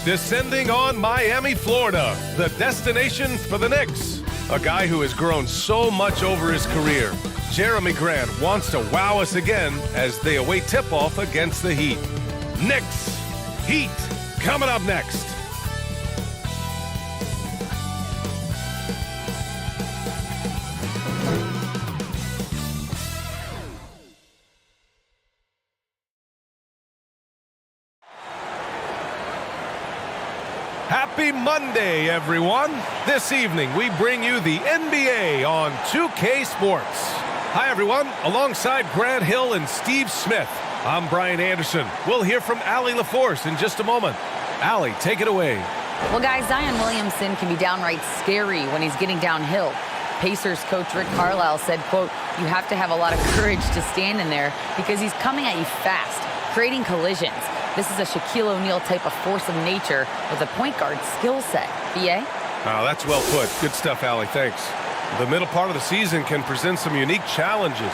Descending on Miami, Florida, the destination for the Knicks. A guy who has grown so much over his career. Jerami Grant wants to wow us again as they await tip-off against the Heat. Knicks, Heat, coming up next. Happy Monday, everyone. This evening, we bring you the NBA on 2K Sports. Hi, everyone. Alongside Grant Hill and Steve Smith, I'm Brian Anderson. We'll hear from Allie LaForce in just a moment. Allie, take it away. Well, guys, Zion Williamson can be downright scary when he's getting downhill. Pacers coach Rick Carlisle said, quote, "You have to have a lot of courage to stand in there because he's coming at you fast, creating collisions. This is a Shaquille O'Neal type of force of nature with a point guard skill set." BA? Oh, that's well put. Good stuff, Allie. Thanks. The middle part of the season can present some unique challenges.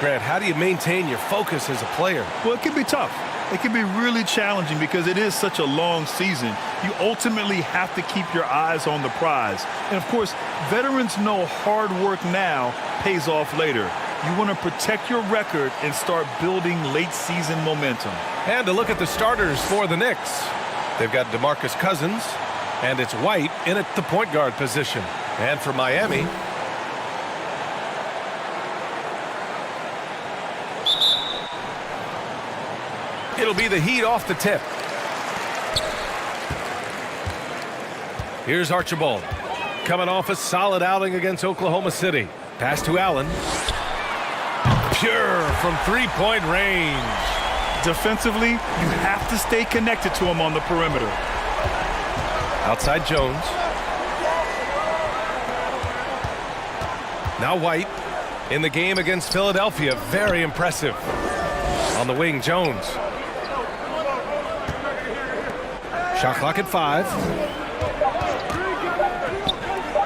Grant, how do you maintain your focus as a player? Well, it can be tough. It can be really challenging because it is such a long season. You ultimately have to keep your eyes on the prize. And, of course, veterans know hard work now pays off later. You want to protect your record and start building late-season momentum. And to look at the starters for the Knicks. They've got DeMarcus Cousins, and it's White in at the point guard position. And for Miami, it'll be the Heat off the tip. Here's Archibald, coming off a solid outing against Oklahoma City. Pass to Allen. Pure from three-point range. Defensively, you have to stay connected to him on the perimeter. Outside Jones. Now White in the game against Philadelphia. Very impressive. On the wing, Jones. Shot clock at 5.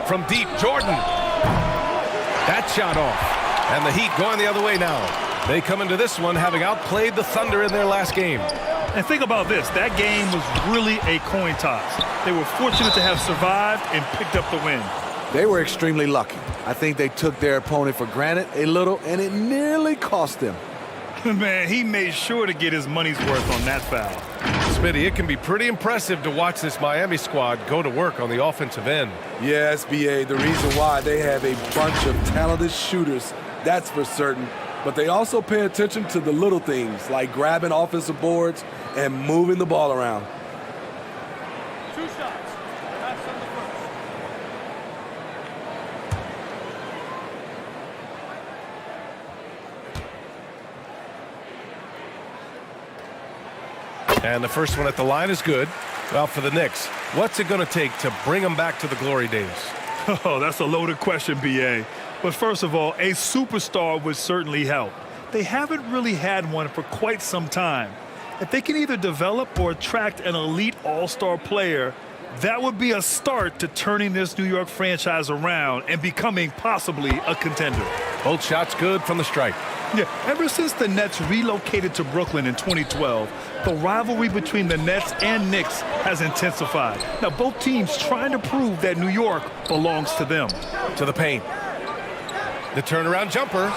From deep, Jordan. That shot off. And the Heat going the other way now. They come into this one having outplayed the Thunder in their last game. And think about this. That game was really a coin toss. They were fortunate to have survived and picked up the win. They were extremely lucky. I think they took their opponent for granted a little, and it nearly cost them. Man, he made sure to get his money's worth on that foul. Smitty, it can be pretty impressive to watch this Miami squad go to work on the offensive end. Yes, BA, the reason why they have a bunch of talented shooters, that's for certain. But they also pay attention to the little things, like grabbing offensive boards and moving the ball around. 2 shots. That's on the first. And the first one at the line is good. Well, for the Knicks, what's it going to take to bring them back to the glory days? Oh, that's a loaded question, BA. But first of all, a superstar would certainly help. They haven't really had one for quite some time. If they can either develop or attract an elite all-star player, that would be a start to turning this New York franchise around and becoming possibly a contender. Both shots good from the stripe. Yeah, ever since the Nets relocated to Brooklyn in 2012, the rivalry between the Nets and Knicks has intensified. Now, both teams trying to prove that New York belongs to them. To the paint. The turnaround jumper.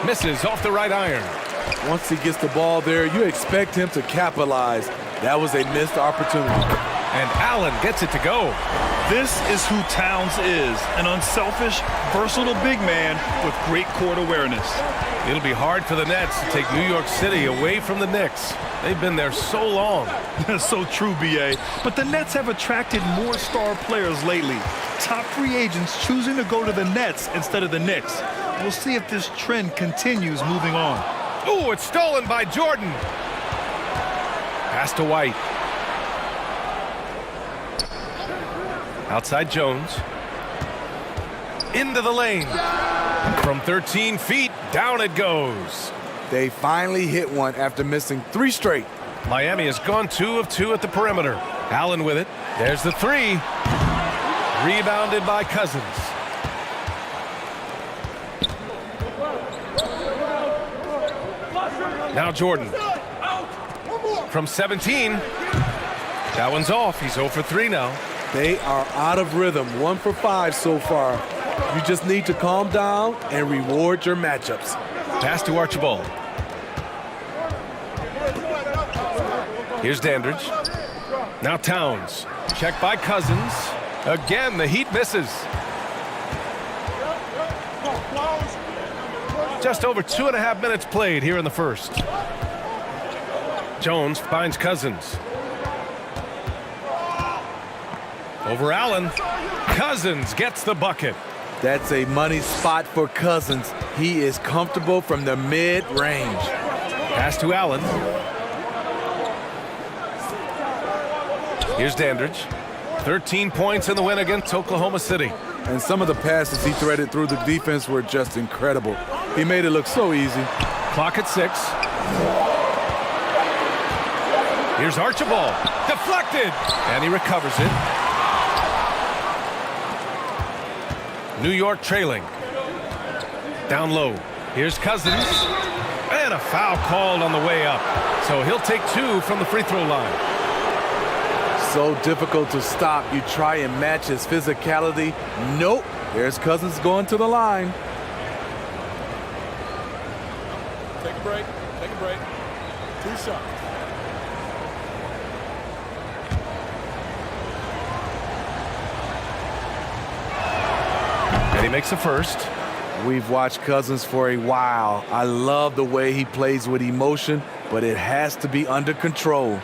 Misses off the right iron. Once he gets the ball there, you expect him to capitalize. That was a missed opportunity. And Allen gets it to go. This is who Towns is, an unselfish, versatile big man with great court awareness. It'll be hard for the Nets to take New York City away from the Knicks. They've been there so long. That's so true, BA. But the Nets have attracted more star players lately. Top free agents choosing to go to the Nets instead of the Knicks. We'll see if this trend continues moving on. Ooh, it's stolen by Jordan. Pass to White. Outside Jones. Into the lane. From 13 feet, down it goes. They finally hit one after missing 3 straight. Miami has gone 2 of 2 at the perimeter. Allen with it. There's the 3. Rebounded by Cousins. Now Jordan. From 17. That one's off. He's 0 for 3 now. They are out of rhythm, 1 for 5 so far. You just need to calm down and reward your matchups. Pass to Archibald. Here's Dandridge. Now Towns. Checked by Cousins. Again, the Heat misses. Just over 2.5 minutes played here in the first. Jones finds Cousins. Over Allen. Cousins gets the bucket. That's a money spot for Cousins. He is comfortable from the mid-range. Pass to Allen. Here's Dandridge. 13 points in the win against Oklahoma City. And some of the passes he threaded through the defense were just incredible. He made it look so easy. Clock at 6. Here's Archibald. Deflected. And he recovers it. New York trailing. Down low. Here's Cousins. And a foul called on the way up. So he'll take 2 from the free throw line. So difficult to stop. You try and match his physicality. Nope. There's Cousins going to the line. Take a break. Take a break. 2 shots. And he makes the first. We've watched Cousins for a while. I love the way he plays with emotion, but it has to be under control.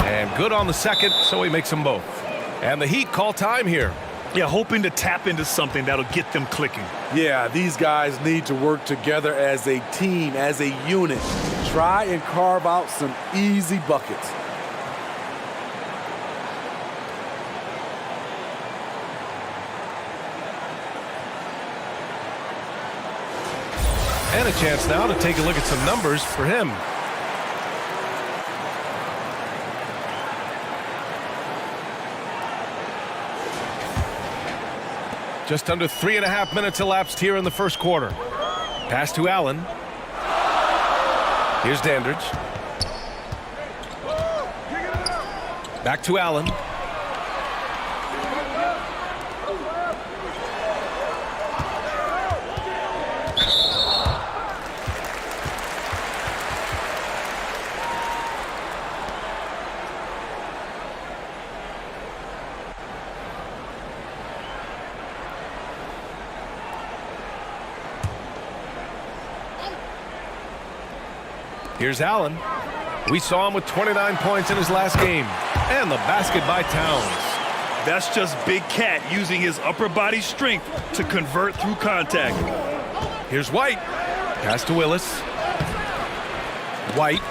And good on the second, so he makes them both. And the Heat call time here. Yeah, hoping to tap into something that'll get them clicking. Yeah, these guys need to work together as a team, as a unit. Try and carve out some easy buckets. And a chance now to take a look at some numbers for him. Just under 3.5 minutes elapsed here in the first quarter. Pass to Allen. Here's Dandridge. Back to Allen. Here's Allen. We saw him with 29 points in his last game. And the basket by Towns. That's just Big Cat using his upper body strength to convert through contact. Here's White. Pass to Willis. White.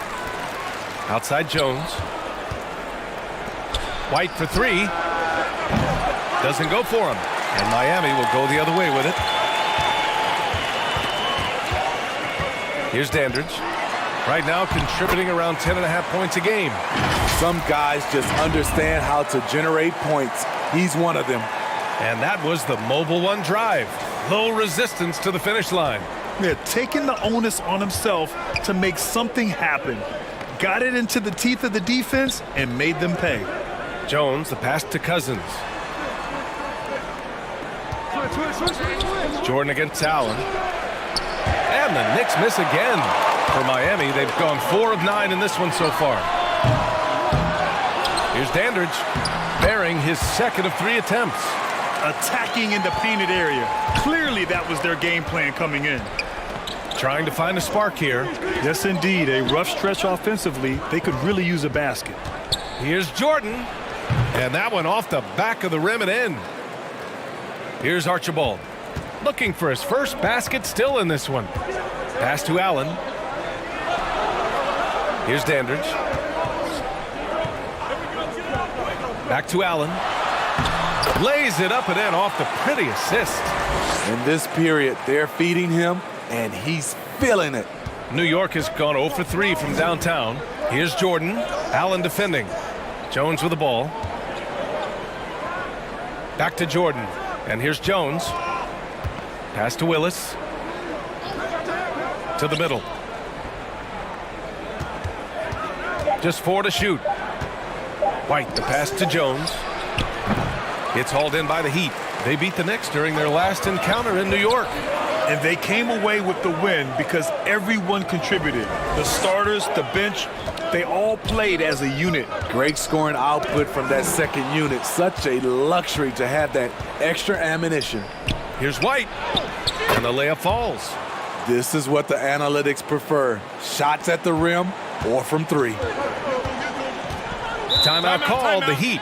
Outside Jones. White for 3. Doesn't go for him. And Miami will go the other way with it. Here's Dandridge. Right now contributing around 10.5 points a game. Some guys just understand how to generate points. He's one of them. And that was the Mobile One drive. Low resistance to the finish line. Yeah, taking the onus on himself to make something happen. Got it into the teeth of the defense and made them pay. Jones, the pass to Cousins. Jordan against Allen. And the Knicks miss again. For Miami, they've gone 4 of 9 in this one so far. Here's Dandridge, bearing his second of 3 attempts. Attacking in the painted area. Clearly that was their game plan coming in. Trying to find a spark here. Yes, indeed. A rough stretch offensively. They could really use a basket. Here's Jordan. And that one off the back of the rim and in. Here's Archibald. Looking for his first basket still in this one. Pass to Allen. Here's Dandridge. Back to Allen. Lays it up and in off the pretty assist. In this period, they're feeding him, and he's feeling it. New York has gone 0 for 3 from downtown. Here's Jordan. Allen defending. Jones with the ball. Back to Jordan. And here's Jones. Pass to Willis. To the middle. Just 4 to shoot. White, the pass to Jones. It's hauled in by the Heat. They beat the Knicks during their last encounter in New York. And they came away with the win because everyone contributed. The starters, the bench, they all played as a unit. Great scoring output from that second unit. Such a luxury to have that extra ammunition. Here's White. And the layup falls. This is what the analytics prefer. Shots at the rim or from 3. Timeout called, the Heat.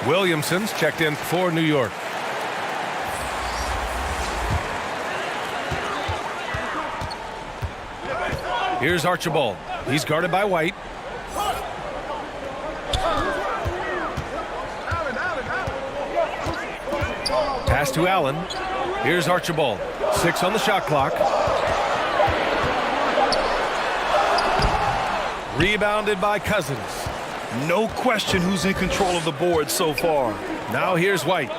Williamson's checked in for New York. Here's Archibald. He's guarded by White. Pass to Allen. Here's Archibald. 6 on the shot clock. Rebounded by Cousins. No question who's in control of the board so far. Now here's White.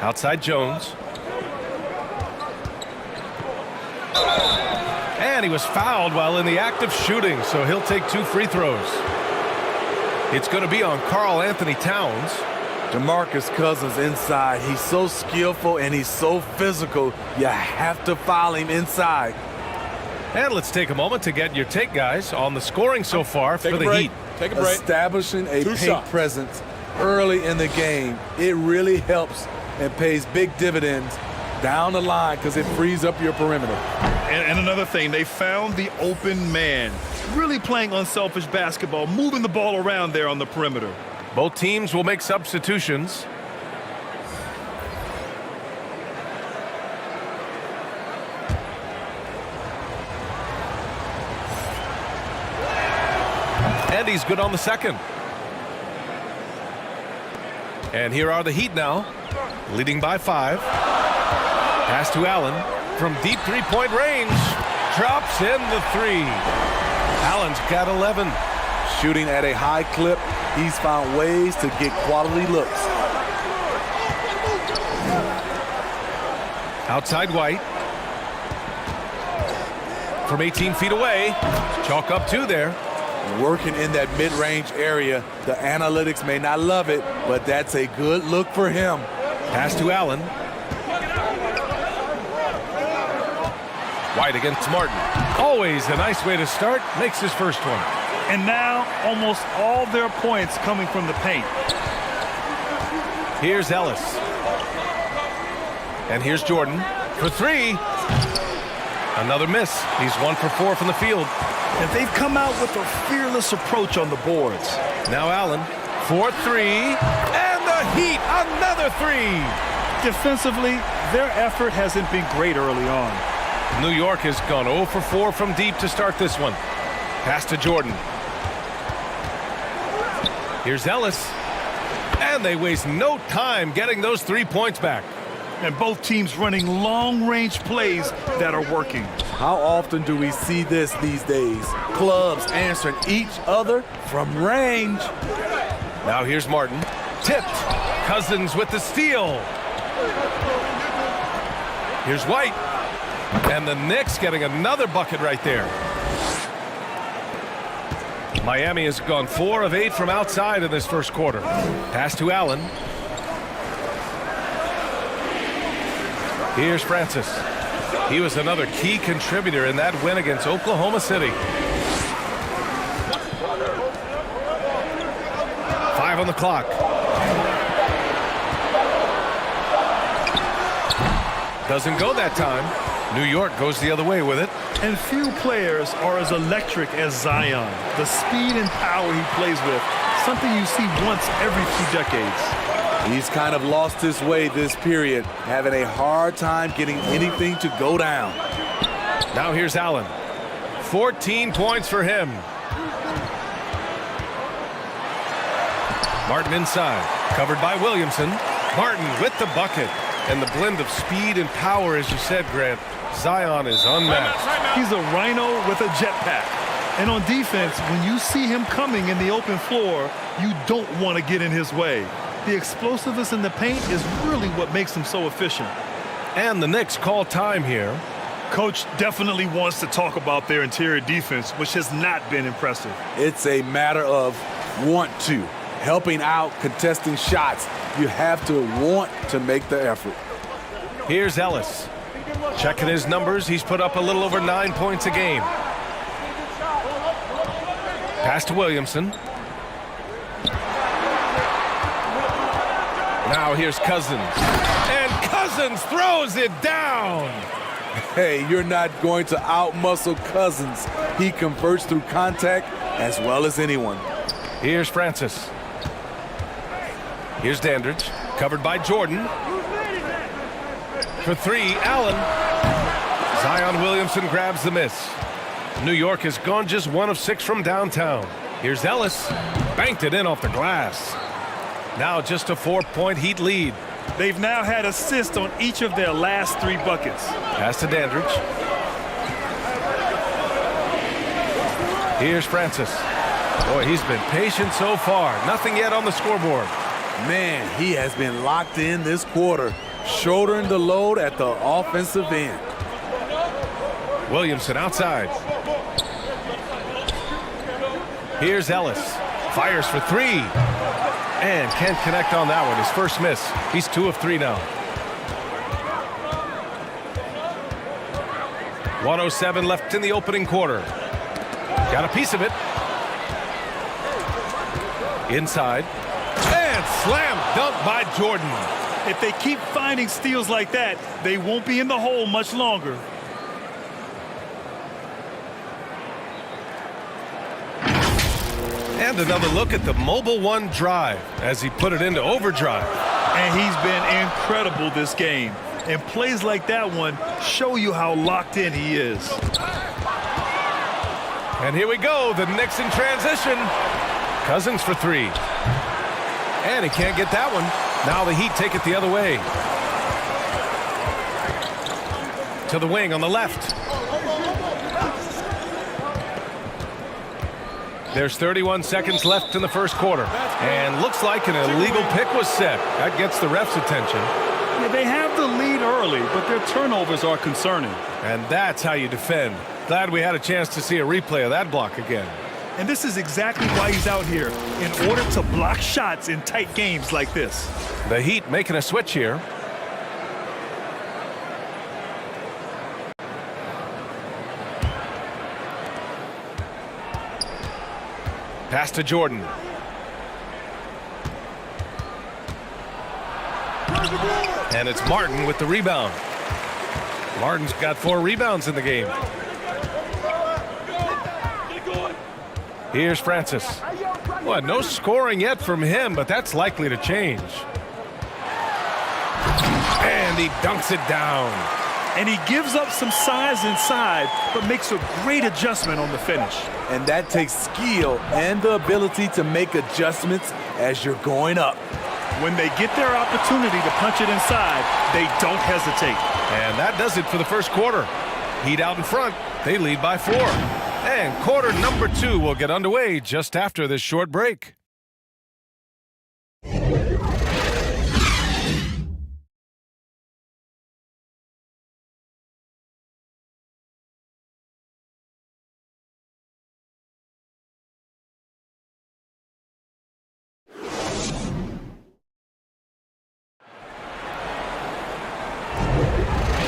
Outside Jones. And he was fouled while in the act of shooting, so he'll take 2 free throws. It's going to be on Karl Anthony Towns. DeMarcus Cousins inside. He's so skillful and he's so physical. You have to foul him inside. And let's take a moment to get your take, guys, on the scoring so far for the Heat. Take a break. Establishing a 2 paint shots. presence early in the game, it really helps and pays big dividends down the line because it frees up your perimeter. And another thing, they found the open man. Really playing unselfish basketball, moving the ball around there on the perimeter. Both teams will make substitutions. And he's good on the second. And here are the Heat now, leading by 5. Pass to Allen from deep 3-point range. Drops in the 3. Allen's got 11. Shooting at a high clip, he's found ways to get quality looks. Outside White. From 18 feet away. Chalk up 2 there. Working in that mid-range area, the analytics may not love it, but that's a good look for him. Pass to Allen. White against Martin. Always a nice way to start. Makes his first one. And now almost all their points coming from the paint. Here's Ellis. And here's Jordan for 3. Another miss. He's 1 for 4 from the field. And they've come out with a fearless approach on the boards. Now Allen for 3. And the Heat, another 3. Defensively, their effort hasn't been great early on. New York has gone 0 for 4 from deep to start this one. Pass to Jordan. Here's Ellis. And they waste no time getting those 3 points back. And both teams running long-range plays that are working. How often do we see this these days? Clubs answering each other from range. Now here's Martin. Tipped. Cousins with the steal. Here's White. And the Knicks getting another bucket right there. Miami has gone 4 of 8 from outside in this first quarter. Pass to Allen. Here's Francis. He was another key contributor in that win against Oklahoma City. 5 on the clock. Doesn't go that time. New York goes the other way with it. And few players are as electric as Zion. The speed and power he plays with, something you see once every few decades. He's kind of lost his way this period, having a hard time getting anything to go down. Now here's Allen. 14 points for him. Martin inside, covered by Williamson. Martin with the bucket. And the blend of speed and power, as you said, Grant, Zion is unmatched. He's a rhino with a jetpack. And on defense, when you see him coming in the open floor, you don't want to get in his way. The explosiveness in the paint is really what makes him so efficient. And the Knicks call time here. Coach definitely wants to talk about their interior defense, which has not been impressive. It's a matter of want to. Helping out, contesting shots. You have to want to make the effort. Here's Ellis. Checking his numbers, he's put up a little over 9 points a game. Pass to Williamson. Now here's Cousins. And Cousins throws it down. Hey, you're not going to out-muscle Cousins. He converts through contact as well as anyone. Here's Francis. Here's Dandridge, covered by Jordan. For three, Allen. Zion Williamson grabs the miss. New York has gone just 1 of 6 from downtown. Here's Ellis. Banked it in off the glass. Now just a 4-point Heat lead. They've now had assists on each of their last 3 buckets. Pass to Dandridge. Here's Francis. Boy, he's been patient so far. Nothing yet on the scoreboard. Man, he has been locked in this quarter, shouldering the load at the offensive end. Williamson outside. Here's Ellis. Fires for 3. And can't connect on that one. His first miss. He's 2 of 3 now. 1:07 left in the opening quarter. Got a piece of it. Inside. And slam dunk by Jordan. If they keep finding steals like that, they won't be in the hole much longer. And another look at the Mobile One drive as he put it into overdrive. And he's been incredible this game. And plays like that one show you how locked in he is. And here we go, the Knicks in transition. Cousins for 3. And he can't get that one. Now the Heat take it the other way. To the wing on the left. There's 31 seconds left in the first quarter. And looks like an illegal pick was set. That gets the ref's attention. Yeah, they have the lead early, but their turnovers are concerning. And that's how you defend. Glad we had a chance to see a replay of that block again. And this is exactly why he's out here, in order to block shots in tight games like this. The Heat making a switch here. Pass to Jordan. And it's Martin with the rebound. Martin's got 4 rebounds in the game. Here's Francis. Well, no scoring yet from him, but that's likely to change. And he dunks it down. And he gives up some size inside, but makes a great adjustment on the finish. And that takes skill and the ability to make adjustments as you're going up. When they get their opportunity to punch it inside, they don't hesitate. And that does it for the first quarter. Heat out in front. They lead by 4. And quarter number 2 will get underway just after this short break.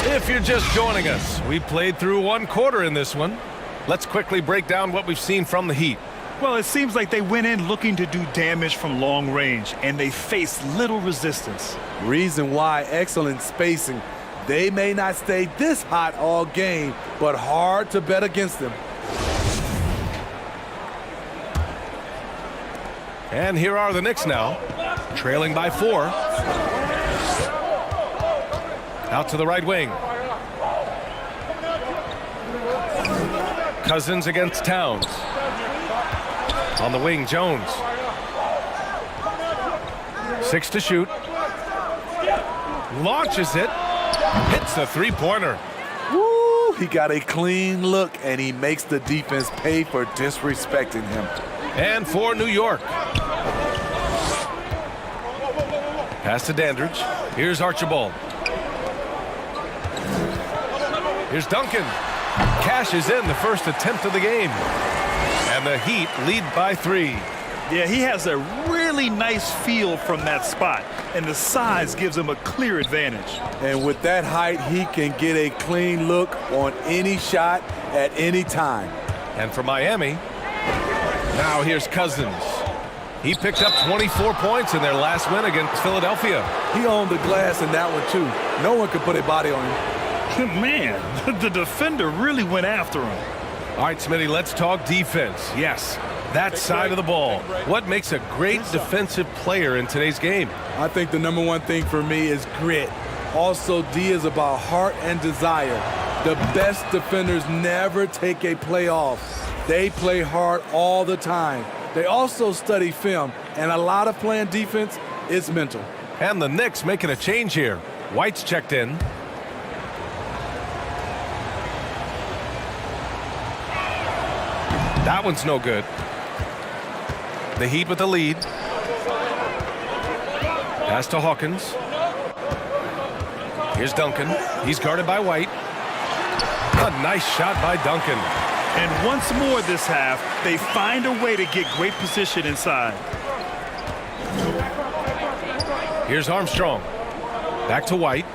If you're just joining us, we played through 1 quarter in this one. Let's quickly break down what we've seen from the Heat. Well, it seems like they went in looking to do damage from long range, and they faced little resistance. Reason why: excellent spacing. They may not stay this hot all game, but hard to bet against them. And here are the Knicks now, trailing by 4. Out to the right wing. Cousins against Towns. On the wing, Jones. 6 to shoot. Launches it. Hits the three-pointer. Woo! He got a clean look, and he makes the defense pay for disrespecting him. And for New York. Pass to Dandridge. Here's Archibald. Here's Duncan. Cashes in the first attempt of the game. And the Heat lead by 3. Yeah, he has a really nice feel from that spot, and the size gives him a clear advantage. And with that height, he can get a clean look on any shot at any time. And for Miami, now here's Cousins. He picked up 24 points in their last win against Philadelphia. He owned the glass in that one, too. No one could put a body on him. Man, the defender really went after him. All right, Smitty, let's talk defense. Yes, that side of the ball. What makes a great defensive player in today's game? I think the number one thing for me is grit. Also, D is about heart and desire. The best defenders never take a play off. They play hard all the time. They also study film, and a lot of playing defense is mental. And the Knicks making a change here. White's checked in. That one's no good. The Heat with the lead. Pass to Hawkins. Here's Duncan. He's guarded by White. A nice shot by Duncan. And once more this half, they find a way to get great position inside. Here's Armstrong. Back to White.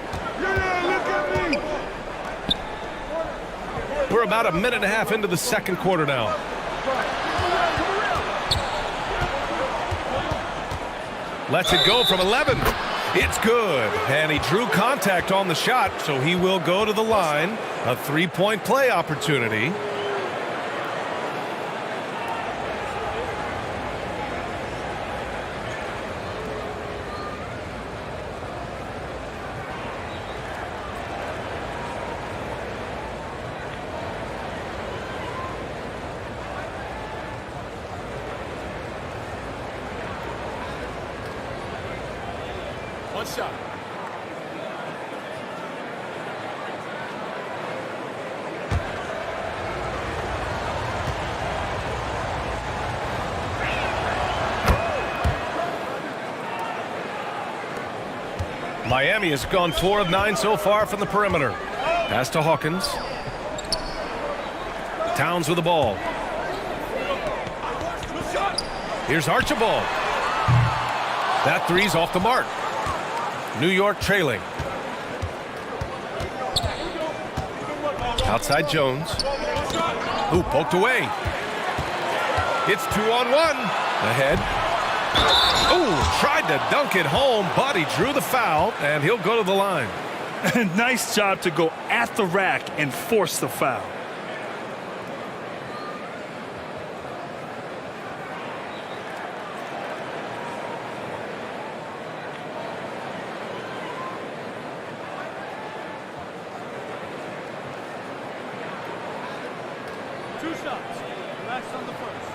We're about a minute and a half into the second quarter now. Lets it go from 11. It's good. And he drew contact on the shot, so he will go to the line. A three-point play opportunity. One shot. Miami has gone 4 of 9 so far from the perimeter. Pass to Hawkins. Towns with the ball. Here's Archibald. That three's off the mark. New York trailing. Outside Jones. Who poked away. It's 2-on-1. Ahead. Oh, tried to dunk it home, but he drew the foul, and he'll go to the line. Nice job to go at the rack and force the foul. Two shots. Last on the first.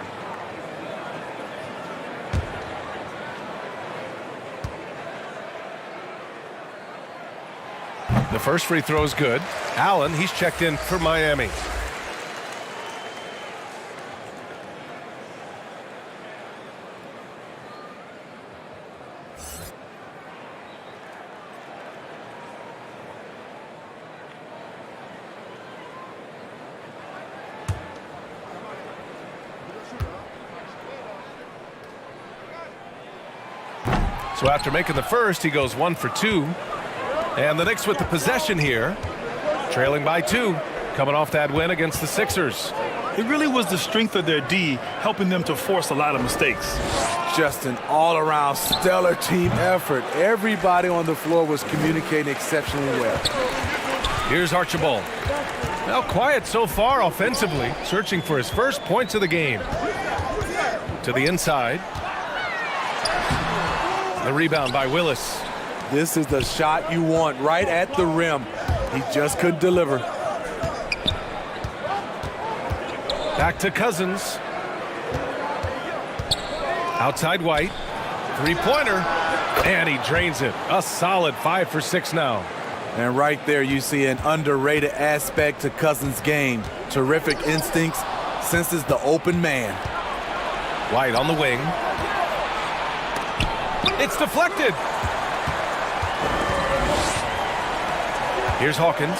The first free throw is good. Allen, he's checked in for Miami. So after making the first, he goes 1 for 2. And the Knicks with the possession here, trailing by 2, coming off that win against the Sixers. It really was the strength of their D helping them to force a lot of mistakes. Just an all-around stellar team effort. Everybody on the floor was communicating exceptionally well. Here's Archibald. Now quiet so far offensively, searching for his first points of the game. To the inside. The rebound by Willis. This is the shot you want right at the rim. He just couldn't deliver. Back to Cousins. Outside White. Three-pointer. And he drains it. A solid 5 for 6 now. And right there you see an underrated aspect to Cousins' game. Terrific instincts, senses the open man. White on the wing. It's deflected. Here's Hawkins.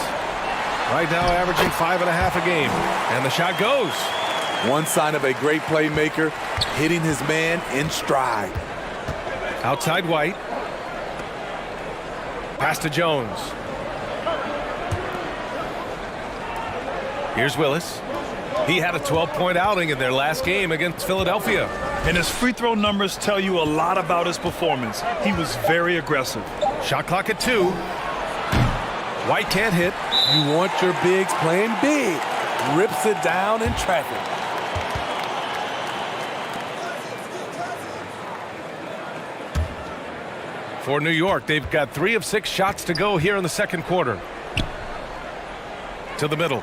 Right now averaging 5.5 a game. And the shot goes. One sign of a great playmaker, hitting his man in stride. Outside White. Pass to Jones. Here's Willis. He had a 12-point outing in their last game against Philadelphia. And his free throw numbers tell you a lot about his performance. He was very aggressive. Shot clock at 2. White can't hit. You want your bigs playing big. Rips it down in traffic. For New York, they've got 3 of 6 shots to go here in the second quarter. To the middle.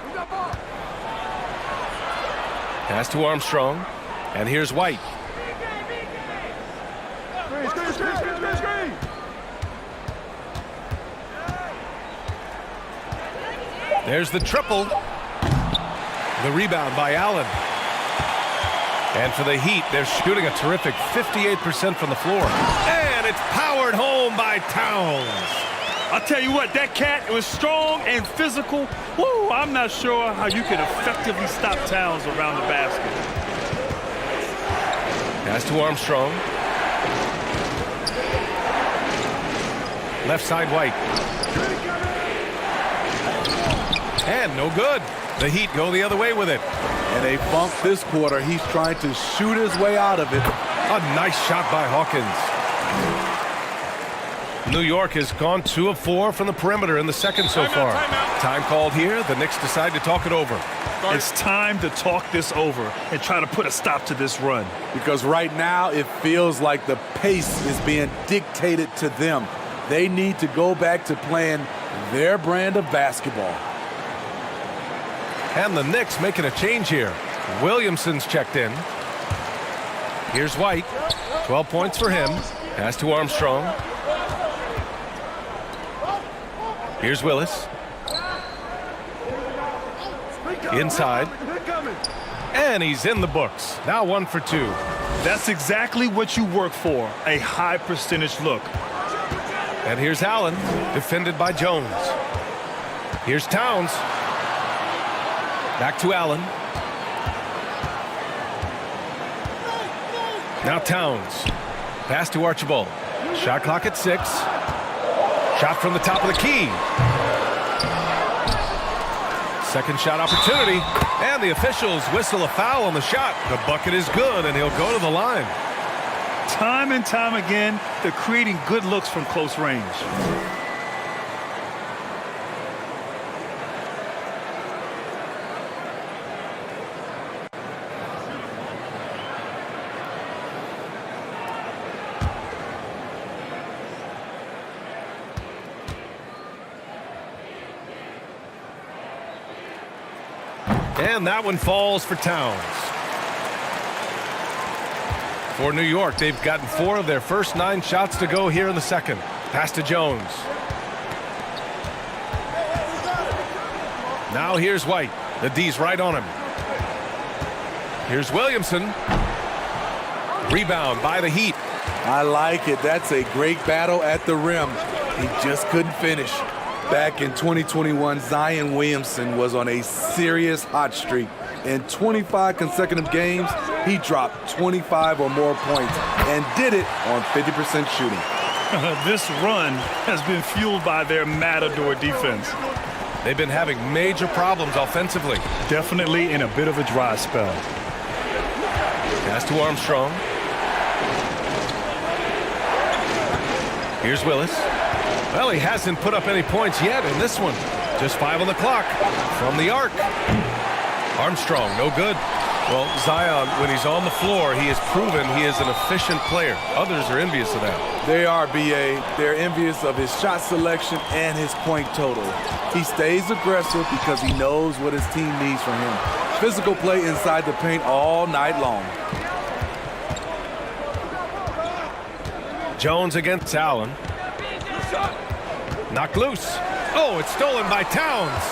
Pass to Armstrong. And here's White. There's the triple. The rebound by Allen. And for the Heat, they're shooting a terrific 58% from the floor. And it's powered home by Towns. I'll tell you what, that cat was strong and physical. Woo, I'm not sure how you can effectively stop Towns around the basket. Pass to Armstrong. Left side White. And no good. The Heat go the other way with it. And a bump this quarter. He's trying to shoot his way out of it. A nice shot by Hawkins. New York has gone 2 of 4 from the perimeter in the second so far. Time called here. The Knicks decide to talk it over. It's time to talk this over and try to put a stop to this run. Because right now it feels like the pace is being dictated to them. They need to go back to playing their brand of basketball. And the Knicks making a change here. Williamson's checked in. Here's White. 12 points for him. Pass to Armstrong. Here's Willis. Inside. And he's in the books. Now 1 for 2. That's exactly what you work for, a high percentage look. And here's Allen, defended by Jones. Here's Towns. Back to Allen. Now Towns. Pass to Archibald. Shot clock at 6. Shot from the top of the key. Second shot opportunity. And the officials whistle a foul on the shot. The bucket is good, and he'll go to the line. Time and time again, they're creating good looks from close range. And that one falls for Towns. For New York, they've gotten 4 of their first 9 shots to go here in the second. Pass to Jones. Now here's White. The D's right on him. Here's Williamson. Rebound by the Heat. I like it. That's a great battle at the rim. He just couldn't finish. Back in 2021, Zion Williamson was on a serious hot streak. In 25 consecutive games, he dropped 25 or more points and did it on 50% shooting. This run has been fueled by their Matador defense. They've been having major problems offensively. Definitely in a bit of a dry spell. Pass to Armstrong. Here's Willis. Well, he hasn't put up any points yet in this one. Just 5 on the clock from the arc. Armstrong, no good. Well, Zion, when he's on the floor, he has proven he is an efficient player. Others are envious of that. They are, B.A. They're envious of his shot selection and his point total. He stays aggressive because he knows what his team needs from him. Physical play inside the paint all night long. Jones against Allen. Knocked loose. Oh, it's stolen by Towns.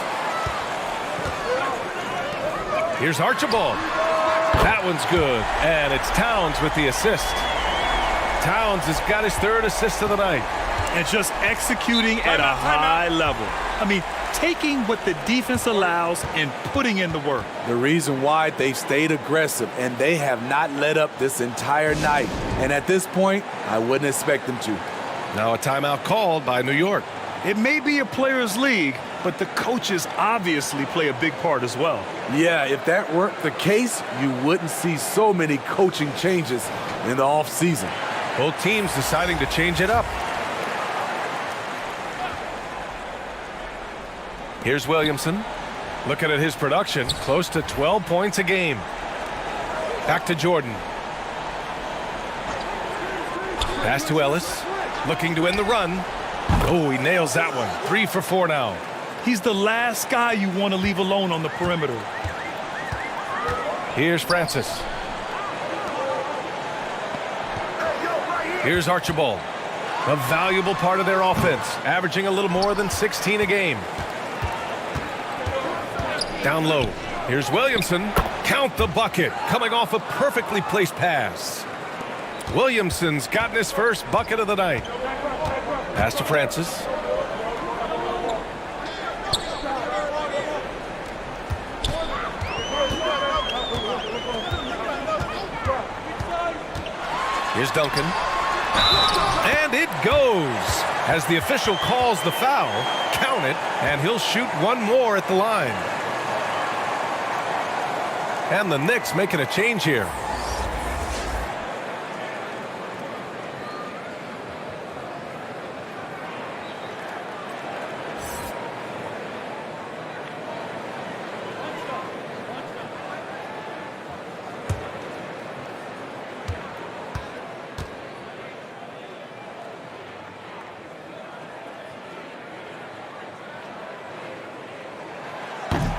Here's Archibald. That one's good, and it's Towns with the assist. Towns has got his third assist of the night. And just executing at a high level. I mean, taking what the defense allows and putting in the work. The reason why they've stayed aggressive, and they have not let up this entire night. And at this point, I wouldn't expect them to. Now a timeout called by New York. It may be a players' league, but the coaches obviously play a big part as well. Yeah, if that weren't the case, you wouldn't see so many coaching changes in the offseason. Both teams deciding to change it up. Here's Williamson. Looking at his production, close to 12 points a game. Back to Jordan. Pass to Ellis. Looking to end the run. Oh, he nails that one. 3 for 4 now. He's the last guy you want to leave alone on the perimeter. Here's Francis. Here's Archibald. A valuable part of their offense, averaging a little more than 16 a game. Down low. Here's Williamson. Count the bucket. Coming off a perfectly placed pass. Williamson's gotten his first bucket of the night. Pass to Francis. Here's Duncan. And it goes. As the official calls the foul, count it, and he'll shoot one more at the line. And the Knicks making a change here.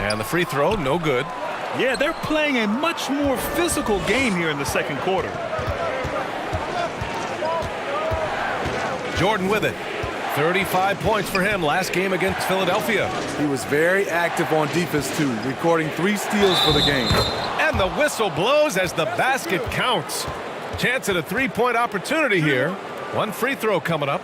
And the free throw, no good. Yeah, they're playing a much more physical game here in the second quarter. Jordan with it. 35 points for him last game against Philadelphia. He was very active on defense, too, recording 3 steals for the game. And the whistle blows as the basket counts. Chance at a three-point opportunity here. One free throw coming up.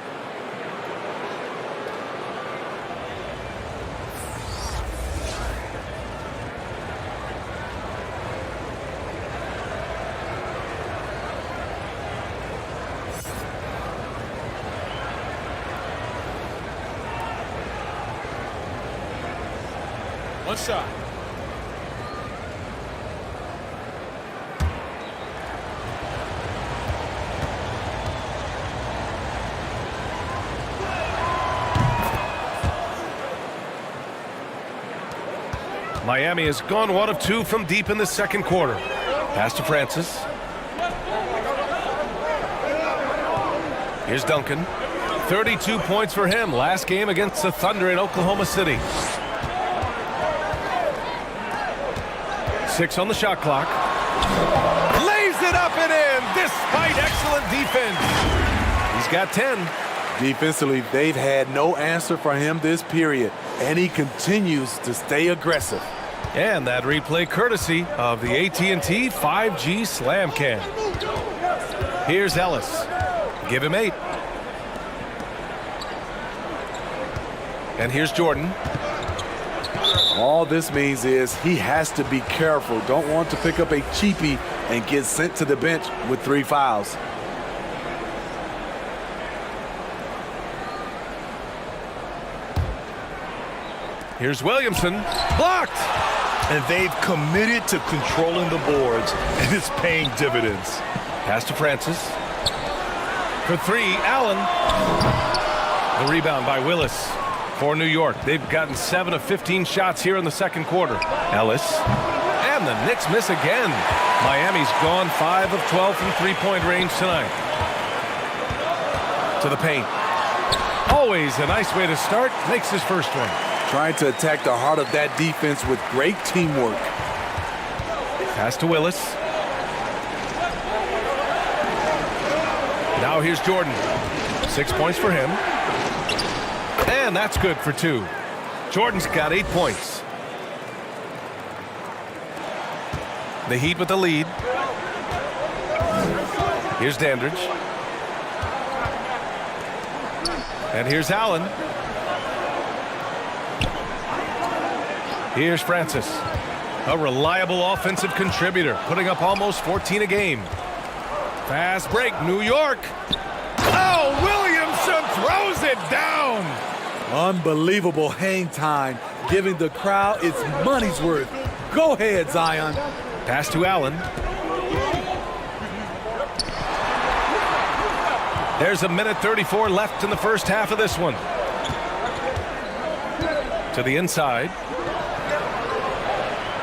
One shot. Miami has gone 1 of 2 from deep in the second quarter. Pass to Francis. Here's Duncan. 32 points for him last game against the Thunder in Oklahoma City. 6 on the shot clock. Lays it up and in despite excellent defense. He's got 10. Defensively, they've had no answer for him this period, and he continues to stay aggressive. And that replay courtesy of the AT&T 5G Slam Cam. Here's Ellis. Give him 8. And here's Jordan. All this means is he has to be careful. Don't want to pick up a cheapie and get sent to the bench with 3 fouls. Here's Williamson. Blocked! And they've committed to controlling the boards, and it's paying dividends. Pass to Francis. For 3, Allen. The rebound by Willis for New York. They've gotten 7 of 15 shots here in the second quarter. Ellis. And the Knicks miss again. Miami's gone 5 of 12 from three-point range tonight. To the paint. Always a nice way to start. Makes his first one. Trying to attack the heart of that defense with great teamwork. Pass to Willis. Now here's Jordan. 6 points for him. And that's good for 2. Jordan's got 8 points. The Heat with the lead. Here's Dandridge. And here's Allen. Here's Francis. A reliable offensive contributor, putting up almost 14 a game. Fast break, New York. Oh, Williamson throws it down. Unbelievable hang time, giving the crowd its money's worth. Go ahead, Zion. Pass to Allen. There's a minute 34 left in the first half of this one. To the inside.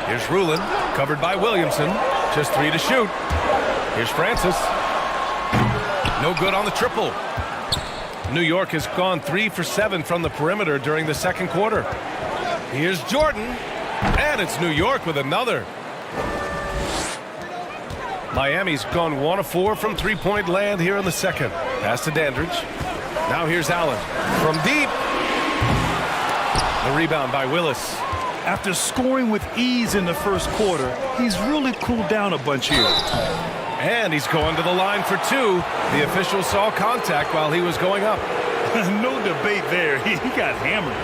Here's Rulin, covered by Williamson. Just 3 to shoot. Here's Francis. No good on the triple. New York has gone 3 for 7 from the perimeter during the second quarter. Here's Jordan. And it's New York with another. Miami's gone 1 of 4 from three-point land here in the second. Pass to Dandridge. Now here's Allen. From deep. The rebound by Willis. After scoring with ease in the first quarter, he's really cooled down a bunch here. And he's going to the line for 2. The official saw contact while he was going up. No debate there. He got hammered.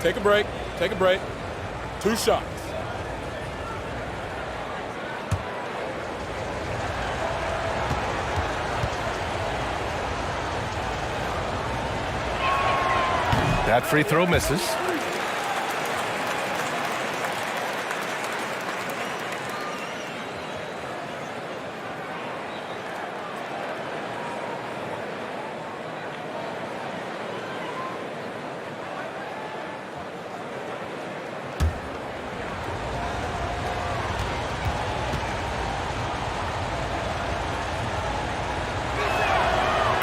Take a break. Take a break. 2 shots. That free throw misses.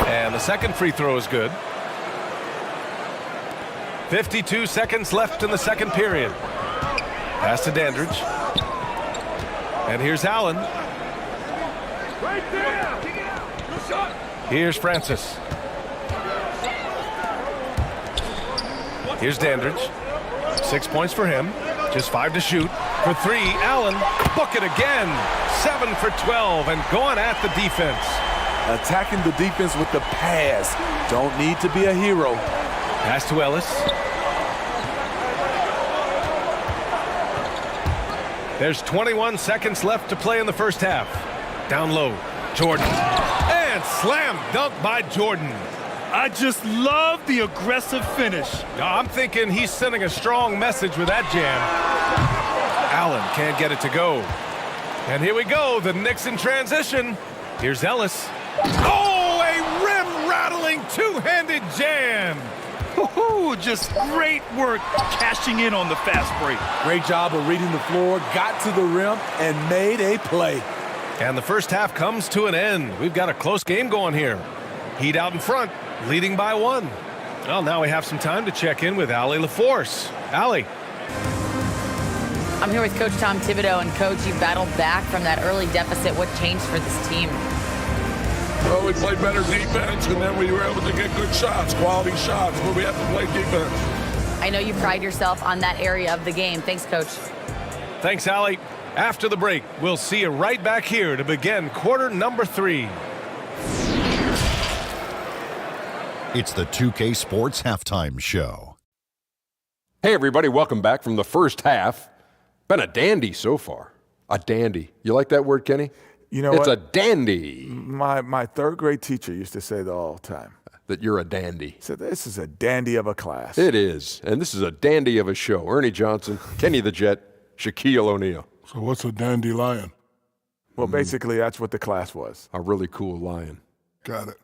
And the second free throw is good. 52 seconds left in the second period. Pass to Dandridge. And here's Allen. Right there. Good shot. Here's Francis. Here's Dandridge. 6 points for him. Just 5 to shoot. For 3, Allen. Bucket again. 7 for 12 and going at the defense. Attacking the defense with the pass. Don't need to be a hero. Pass to Ellis. There's 21 seconds left to play in the first half. Down low, Jordan. And slam dunk by Jordan. I just love the aggressive finish. I'm thinking he's sending a strong message with that jam. Allen can't get it to go. And here we go, the Knicks in transition. Here's Ellis. Oh, a rim-rattling two-handed jam. Just great work cashing in on the fast break. Great job of reading the floor, got to the rim, and made a play. And the first half comes to an end. We've got a close game going here. Heat out in front, leading by 1. Well, now we have some time to check in with Allie LaForce. Allie. I'm here with Coach Tom Thibodeau. And, Coach, you battled back from that early deficit. What changed for this team? Well, we played better defense, and then we were able to get good shots, quality shots, where we have to play defense. I know you pride yourself on that area of the game. Thanks, Coach. Thanks, Allie. After the break, we'll see you right back here to begin quarter number 3. It's the 2K Sports Halftime Show. Hey, everybody. Welcome back from the first half. Been a dandy so far. A dandy. You like that word, Kenny? You know it's what? a dandy. My third grade teacher used to say that all the time. That you're a dandy. He said, this is a dandy of a class. It is. And this is a dandy of a show. Ernie Johnson, Kenny the Jet, Shaquille O'Neal. So what's a dandelion? Well, basically, that's what the class was. A really cool lion. Got it.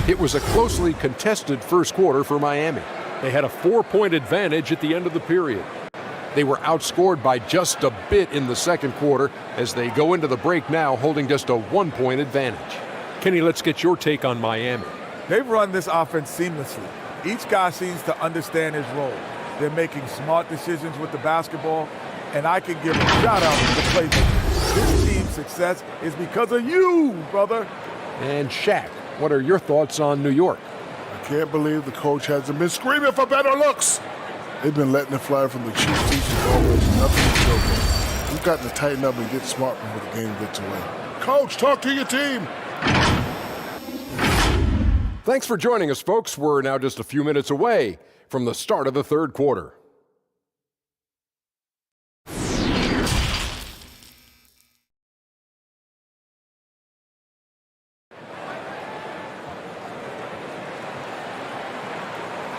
It was a closely contested first quarter for Miami. They had a 4-point advantage at the end of the period. They were outscored by just a bit in the second quarter as they go into the break now holding just a 1-point advantage. Kenny, let's get your take on Miami. They've run this offense seamlessly. Each guy seems to understand his role. They're making smart decisions with the basketball, and I can give a shout-out to the playmakers. This team's success is because of you, brother. And Shaq, what are your thoughts on New York? I can't believe the coach hasn't been screaming for better looks. They've been letting it fly from the chief teachers always. Nothing to show for it. We've got to tighten up and get smart before the game gets away. Coach, talk to your team. Thanks for joining us, folks. We're now just a few minutes away from the start of the third quarter.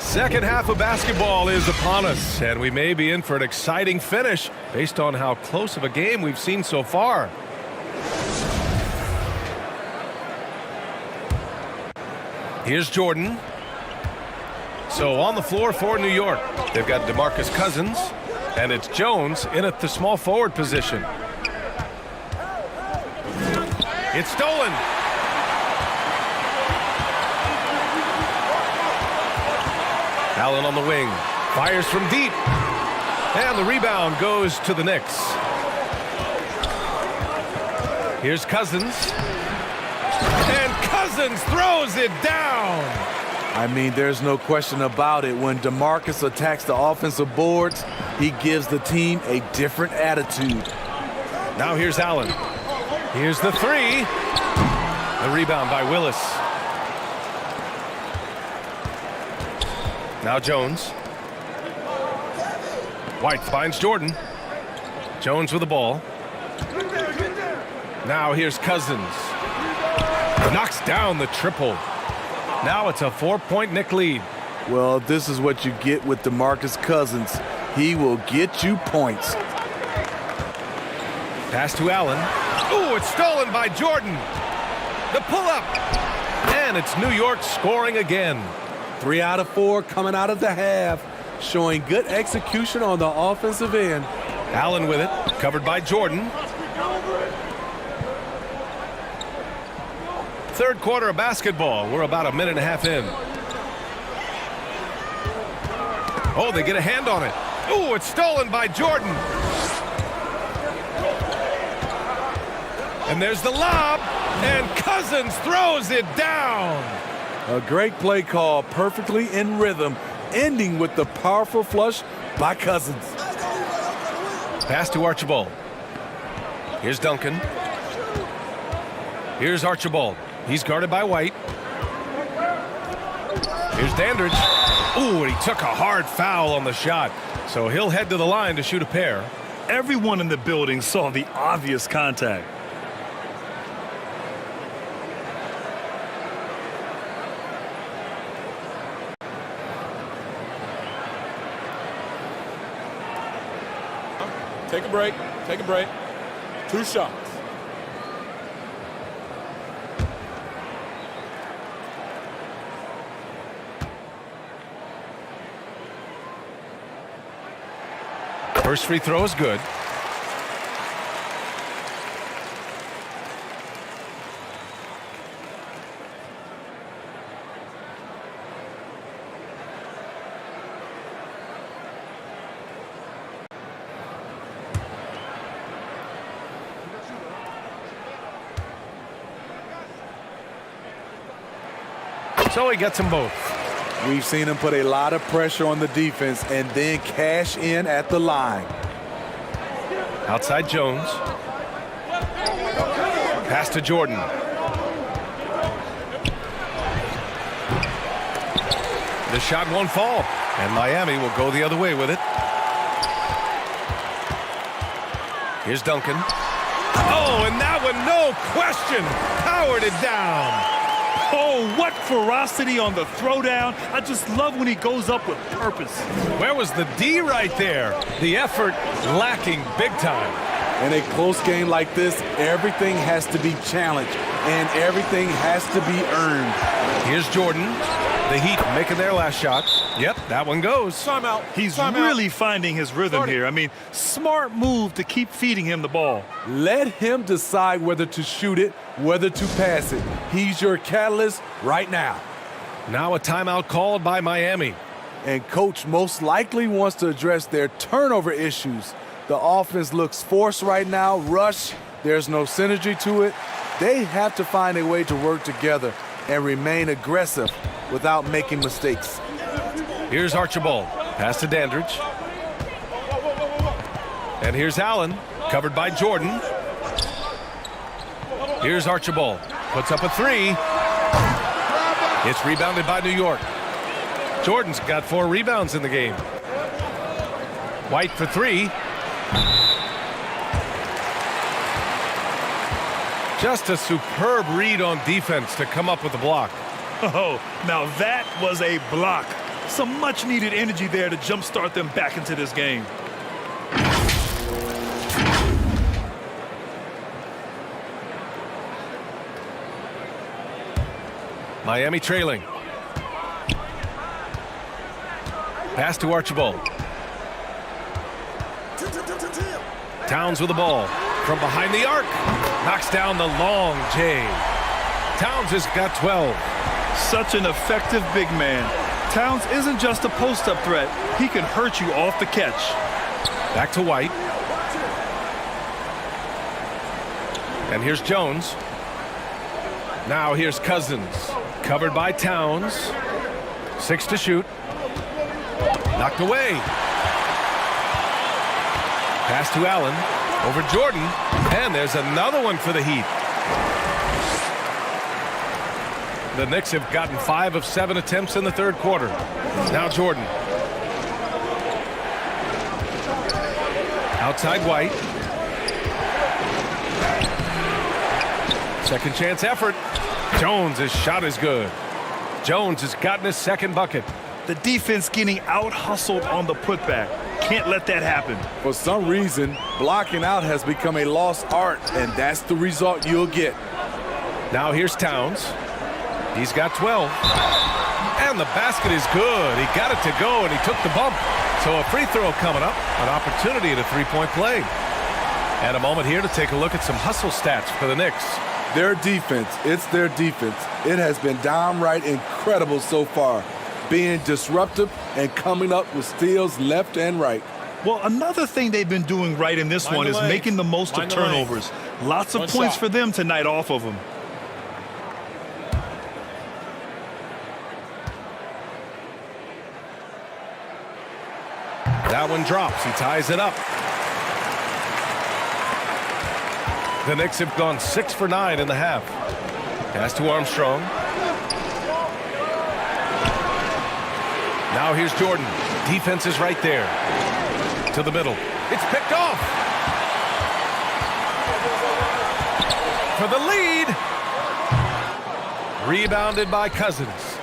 Second half of basketball is upon us, and we may be in for an exciting finish based on how close of a game we've seen so far. Here's Jordan. So on the floor for New York, they've got DeMarcus Cousins, and it's Jones in at the small forward position. It's stolen. Allen on the wing, fires from deep, and the rebound goes to the Knicks. Here's Cousins, and Cousins throws it down. I mean, there's no question about it. When DeMarcus attacks the offensive boards, he gives the team a different attitude. Now here's Allen. Here's the three. The rebound by Willis. Now Jones. White finds Jordan. Jones with the ball. Now here's Cousins. Knocks down the triple. Now it's a 4-point Knick lead. Well, this is what you get with DeMarcus Cousins. He will get you points. Pass to Allen. Ooh, it's stolen by Jordan. The pull-up. And it's New York scoring again. 3 out of 4 coming out of the half, showing good execution on the offensive end. Allen with it, covered by Jordan. Third quarter of basketball. We're about a minute and a half in. Oh, they get a hand on it. Ooh, it's stolen by Jordan. And there's the lob, and Cousins throws it down. A great play call, perfectly in rhythm, ending with the powerful flush by Cousins. Pass to Archibald. Here's Duncan. Here's Archibald. He's guarded by White. Here's Dandridge. Ooh, and he took a hard foul on the shot. So he'll head to the line to shoot a pair. Everyone in the building saw the obvious contact. Take a break. Take a break. 2 shots. First free throw is good. So he gets them both. We've seen him put a lot of pressure on the defense and then cash in at the line. Outside Jones. Pass to Jordan. The shot won't fall, and Miami will go the other way with it. Here's Duncan. Oh, and that one, no question, powered it down. Oh, what ferocity on the throwdown. I just love when he goes up with purpose. Where was the D right there? The effort lacking big time. In a close game like this, everything has to be challenged and everything has to be earned. Here's Jordan. The Heat making their last shot. Yep, that one goes. Timeout. He's really finding his rhythm here. I mean, smart move to keep feeding him the ball. Let him decide whether to shoot it, whether to pass it. He's your catalyst right now. Now a timeout called by Miami. And coach most likely wants to address their turnover issues. The offense looks forced right now, rush. There's no synergy to it. They have to find a way to work together and remain aggressive without making mistakes. Here's Archibald. Pass to Dandridge. And here's Allen, covered by Jordan. Here's Archibald. Puts up a three. It's rebounded by New York. Jordan's got 4 rebounds in the game. White for 3. Just a superb read on defense to come up with the block. Oh, now that was a block. Some much-needed energy there to jumpstart them back into this game. Miami trailing. Pass to Archibald. Towns with the ball. From behind the arc. Knocks down the long J. Towns has got 12. Such an effective big man. Towns isn't just a post-up threat. He can hurt you off the catch. Back to White. And here's Jones. Now here's Cousins. Covered by Towns. 6 to shoot. Knocked away. Pass to Allen. Over Jordan. And there's another one for the Heat. The Knicks have gotten 5 of 7 attempts in the third quarter. Now Jordan. Outside White. Second chance effort. Jones' his shot is good. Jones has gotten his second bucket. The defense getting out-hustled on the putback. Can't let that happen. For some reason, blocking out has become a lost art, and that's the result you'll get. Now here's Towns. He's got 12. And the basket is good. He got it to go, and he took the bump. So a free throw coming up. An opportunity at a three-point play. And a moment here to take a look at some hustle stats for the Knicks. Their defense, it's their defense. It has been downright incredible so far, being disruptive and coming up with steals left and right. Well, another thing they've been doing right in this one is making the most of turnovers. Lots of points for them tonight off of them. That one drops. He ties it up. The Knicks have gone 6 for 9 in the half. Pass to Armstrong. Now here's Jordan. Defense is right there. To the middle. It's picked off. For the lead. Rebounded by Cousins.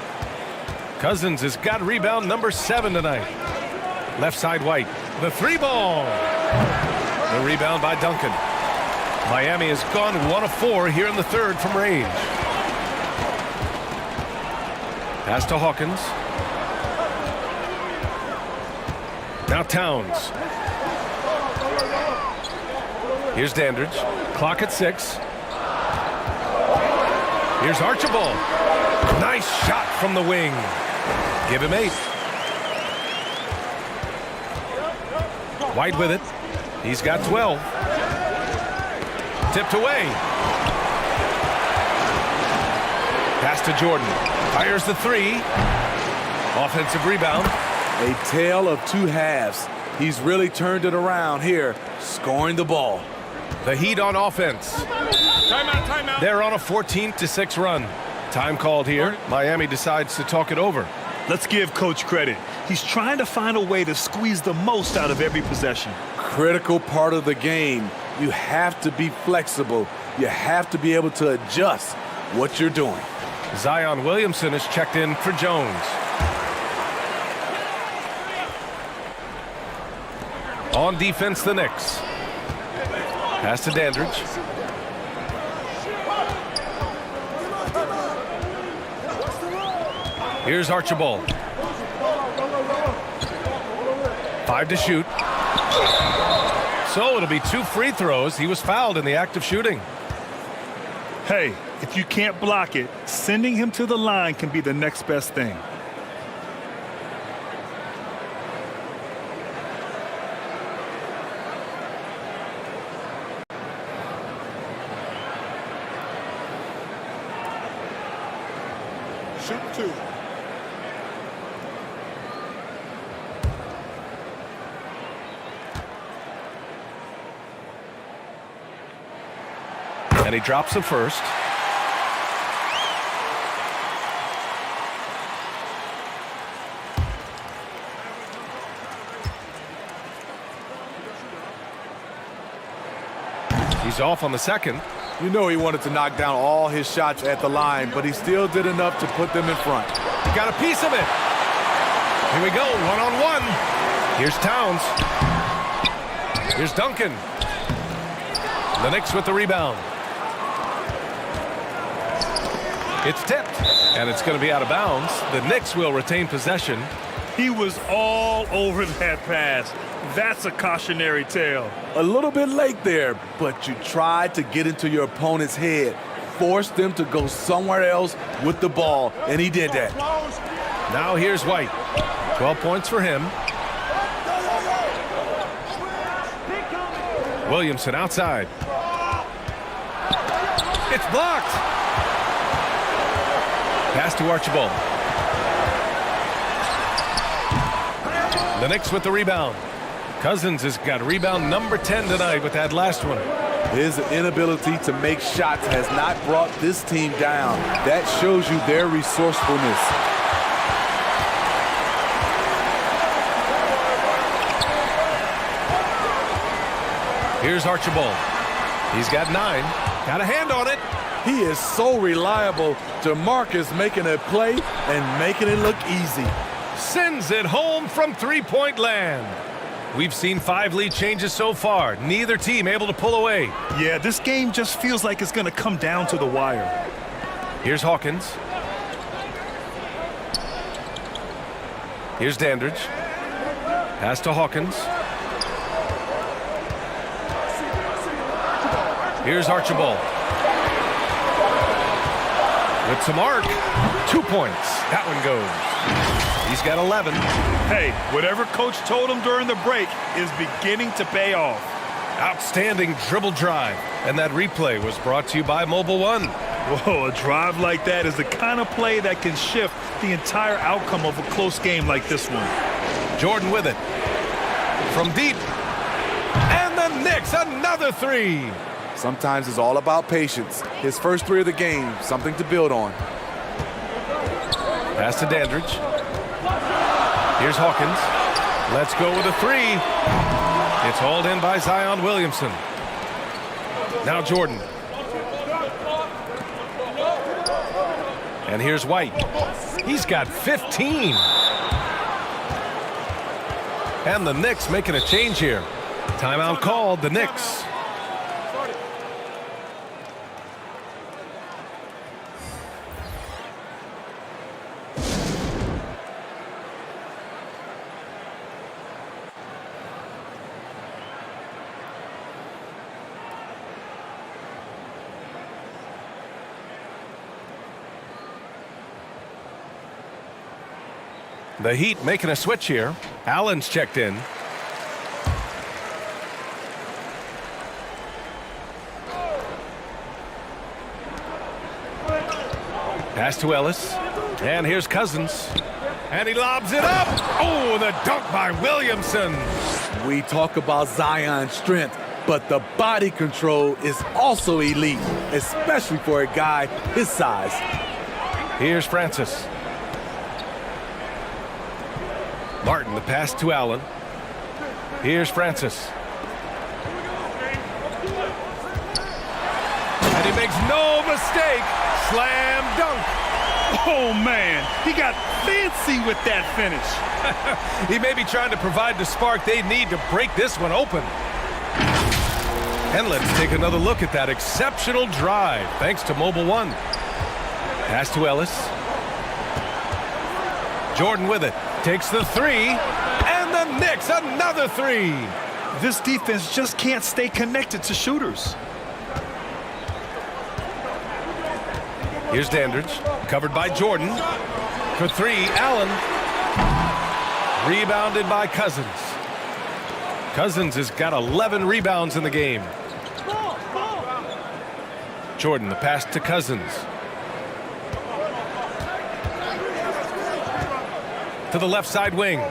Cousins has got rebound number 7 tonight. Left side White. The 3-ball. The rebound by Duncan. Miami has gone 1 of 4 here in the third from range. Pass to Hawkins. Now Towns. Here's Dandridge. Clock at 6. Here's Archibald. Nice shot from the wing. Give him 8. White with it. He's got 12. Tipped away. Pass to Jordan. Fires the 3. Offensive rebound. A tale of two halves. He's really turned it around here, scoring the ball. The Heat on offense. Timeout. They're on a 14-6 run. Time called here. Miami decides to talk it over. Let's give Coach credit. He's trying to find a way to squeeze the most out of every possession. Critical part of the game. You have to be flexible. You have to be able to adjust what you're doing. Zion Williamson is checked in for Jones. On defense, the Knicks. Pass to Dandridge. Here's Archibald. 5 to shoot. So it'll be 2 free throws. He was fouled in the act of shooting. Hey, if you can't block it, sending him to the line can be the next best thing. Shoot 2. And he drops the first. He's off on the second. You know he wanted to knock down all his shots at the line, but he still did enough to put them in front. He got a piece of it. Here we go, one-on-one. Here's Towns. Here's Duncan. The Knicks with the rebound. It's tipped, and it's going to be out of bounds. The Knicks will retain possession. He was all over that pass. That's a cautionary tale. A little bit late there, but you tried to get into your opponent's head. Forced them to go somewhere else with the ball, and he did that. Now here's White. 12 points for him. Williamson outside. It's blocked. Pass to Archibald. The Knicks with the rebound. Cousins has got rebound number 10 tonight with that last one. His inability to make shots has not brought this team down. That shows you their resourcefulness. Here's Archibald. He's got 9. Got a hand on it. He is so reliable. DeMarcus making a play and making it look easy. Sends it home from three-point land. We've seen 5 lead changes so far. Neither team able to pull away. Yeah, this game just feels like it's going to come down to the wire. Here's Hawkins. Here's Dandridge. Pass to Hawkins. Here's Archibald. With some arc. 2 points. That one goes. He's got 11. Hey, whatever coach told him during the break is beginning to pay off. Outstanding dribble drive. And that replay was brought to you by Mobile One. Whoa, a drive like that is the kind of play that can shift the entire outcome of a close game like this one. Jordan with it. From deep. And the Knicks, another 3. Sometimes it's all about patience. His first 3 of the game, something to build on. Pass to Dandridge. Here's Hawkins. Let's go with a 3. It's hauled in by Zion Williamson. Now Jordan. And here's White. He's got 15. And the Knicks making a change here. Timeout called, the Knicks. The Heat making a switch here. Allen's checked in. Pass to Ellis. And here's Cousins. And he lobs it up. Oh, the dunk by Williamson. We talk about Zion's strength, but the body control is also elite, especially for a guy his size. Here's Francis. Martin, the pass to Allen. Here's Francis. And he makes no mistake. Slam dunk. Oh, man, he got fancy with that finish. He may be trying to provide the spark they need to break this one open. And let's take another look at that exceptional drive, thanks to Mobile One. Pass to Ellis. Jordan with it. Takes the three. And the Knicks, another three. This defense just can't stay connected to shooters. Here's Dandridge, covered by Jordan. For three, Allen. Rebounded by Cousins. Cousins has got 11 rebounds in the game. Jordan, the pass to Cousins. To the left side wing.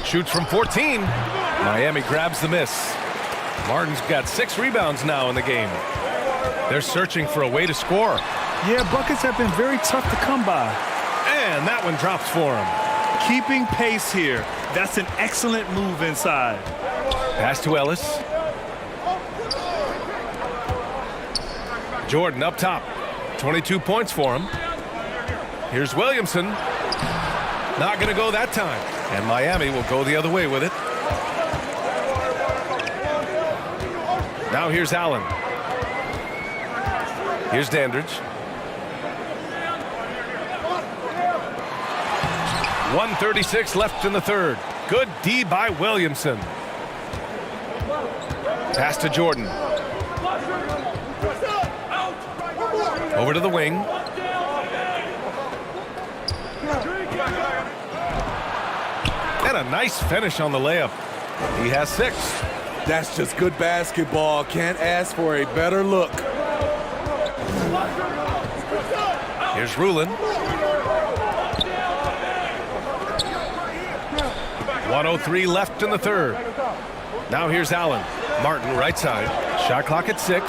Shoots from 14. Miami grabs the miss. Martin's got 6 rebounds now in the game. They're searching for a way to score. Yeah, buckets have been very tough to come by. And that one drops for him. Keeping pace here. That's an excellent move inside. Pass to Ellis. Jordan up top. 22 points for him. Here's Williamson. Not going to go that time. And Miami will go the other way with it. Now here's Allen. Here's Dandridge. 1:36 left in the third. Good D by Williamson. Pass to Jordan. Over to the wing. And a nice finish on the layup. He has 6. That's just good basketball. Can't ask for a better look. Here's Rulin. 1:03 left in the third. Now here's Allen. Martin right side. Shot clock at 6.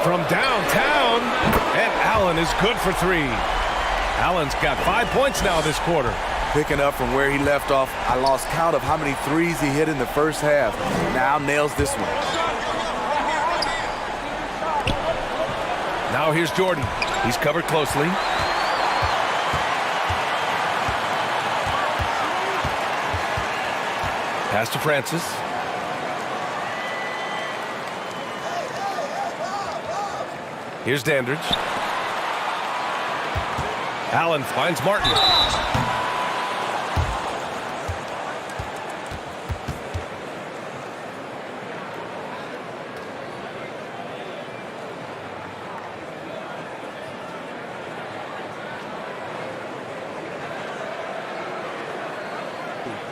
From downtown. And Allen is good for 3. Allen's got 5 points now this quarter. Picking up from where he left off, I lost count of how many threes he hit in the first half. Now nails this one. Now here's Jordan. He's covered closely. Pass to Francis. Here's Dandridge. Allen finds Martin.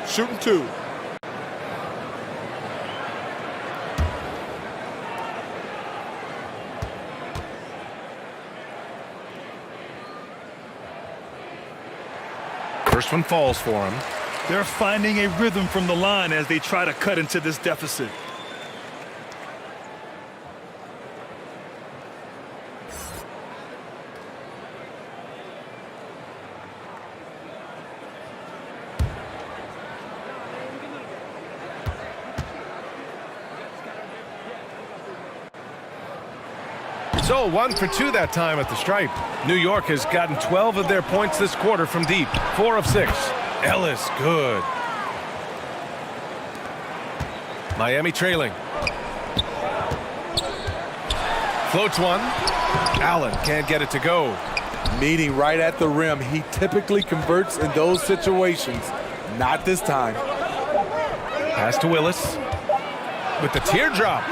Shooting 2. First one falls for him. They're finding a rhythm from the line as they try to cut into this deficit. So 1 for 2 that time at the stripe. New York has gotten 12 of their points this quarter from deep. 4 of 6. Ellis, good. Miami trailing. Floats one. Allen can't get it to go. Meeting right at the rim. He typically converts in those situations. Not this time. Pass to Willis. With the teardrop.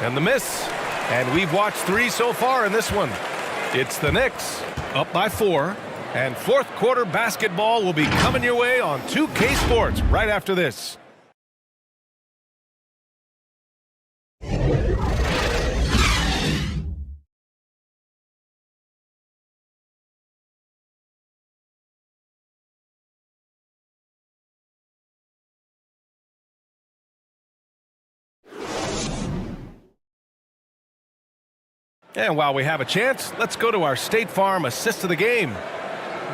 And the miss. And we've watched 3 so far in this one. It's the Knicks up by 4. And fourth quarter basketball will be coming your way on 2K Sports right after this. And while we have a chance, let's go to our State Farm assist of the game.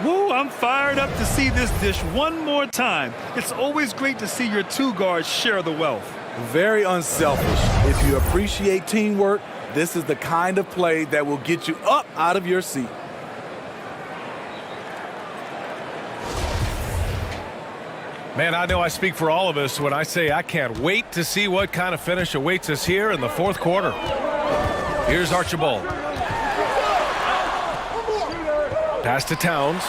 Woo, I'm fired up to see this dish one more time. It's always great to see your 2 guards share the wealth. Very unselfish. If you appreciate teamwork, this is the kind of play that will get you up out of your seat. Man, I know I speak for all of us when I say I can't wait to see what kind of finish awaits us here in the fourth quarter. Here's Archibald. Pass to Towns.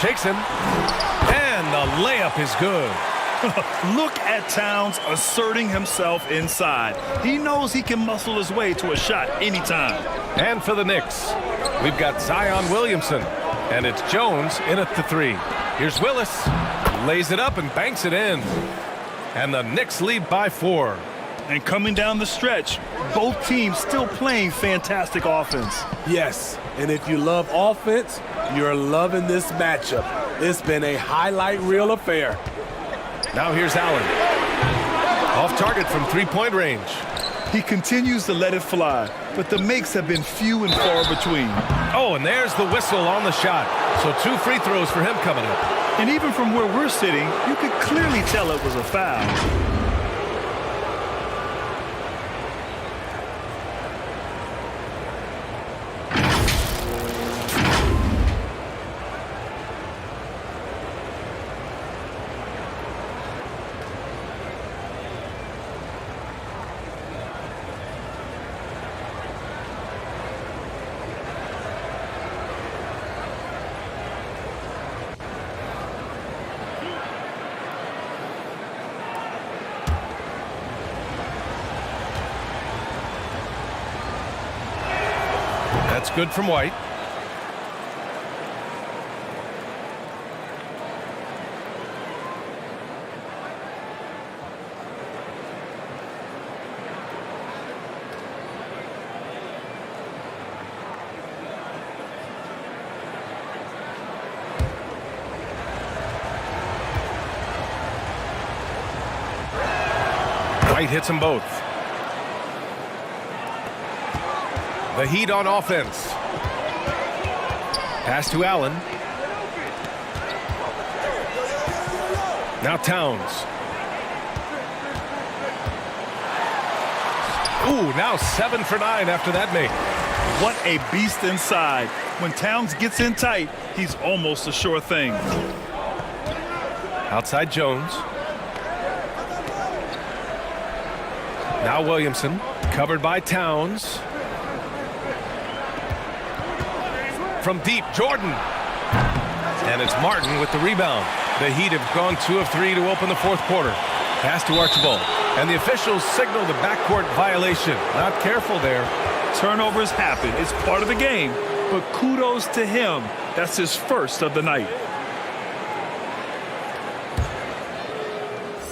Shakes him. And the layup is good. Look at Towns asserting himself inside. He knows he can muscle his way to a shot anytime. And for the Knicks, we've got Zion Williamson. And it's Jones in at the three. Here's Willis. Lays it up and banks it in. And the Knicks lead by 4. And coming down the stretch, both teams still playing fantastic offense. Yes, and if you love offense, you're loving this matchup. It's been a highlight reel affair. Now here's Allen. Off target from three-point range. He continues to let it fly, but the makes have been few and far between. Oh, and there's the whistle on the shot. So 2 free throws for him coming up. And even from where we're sitting, you could clearly tell it was a foul. That's good from White. White hits them both. The Heat on offense. Pass to Allen. Now Towns. Ooh, now 7 for 9 after that make. What a beast inside. When Towns gets in tight, he's almost a sure thing. Outside Jones. Now Williamson, covered by Towns. From deep, Jordan. And it's Martin with the rebound. The Heat have gone 2 of 3 to open the fourth quarter. Pass to Archibald. And the officials signal the backcourt violation. Not careful there. Turnovers happen. It's part of the game. But kudos to him. That's his first of the night.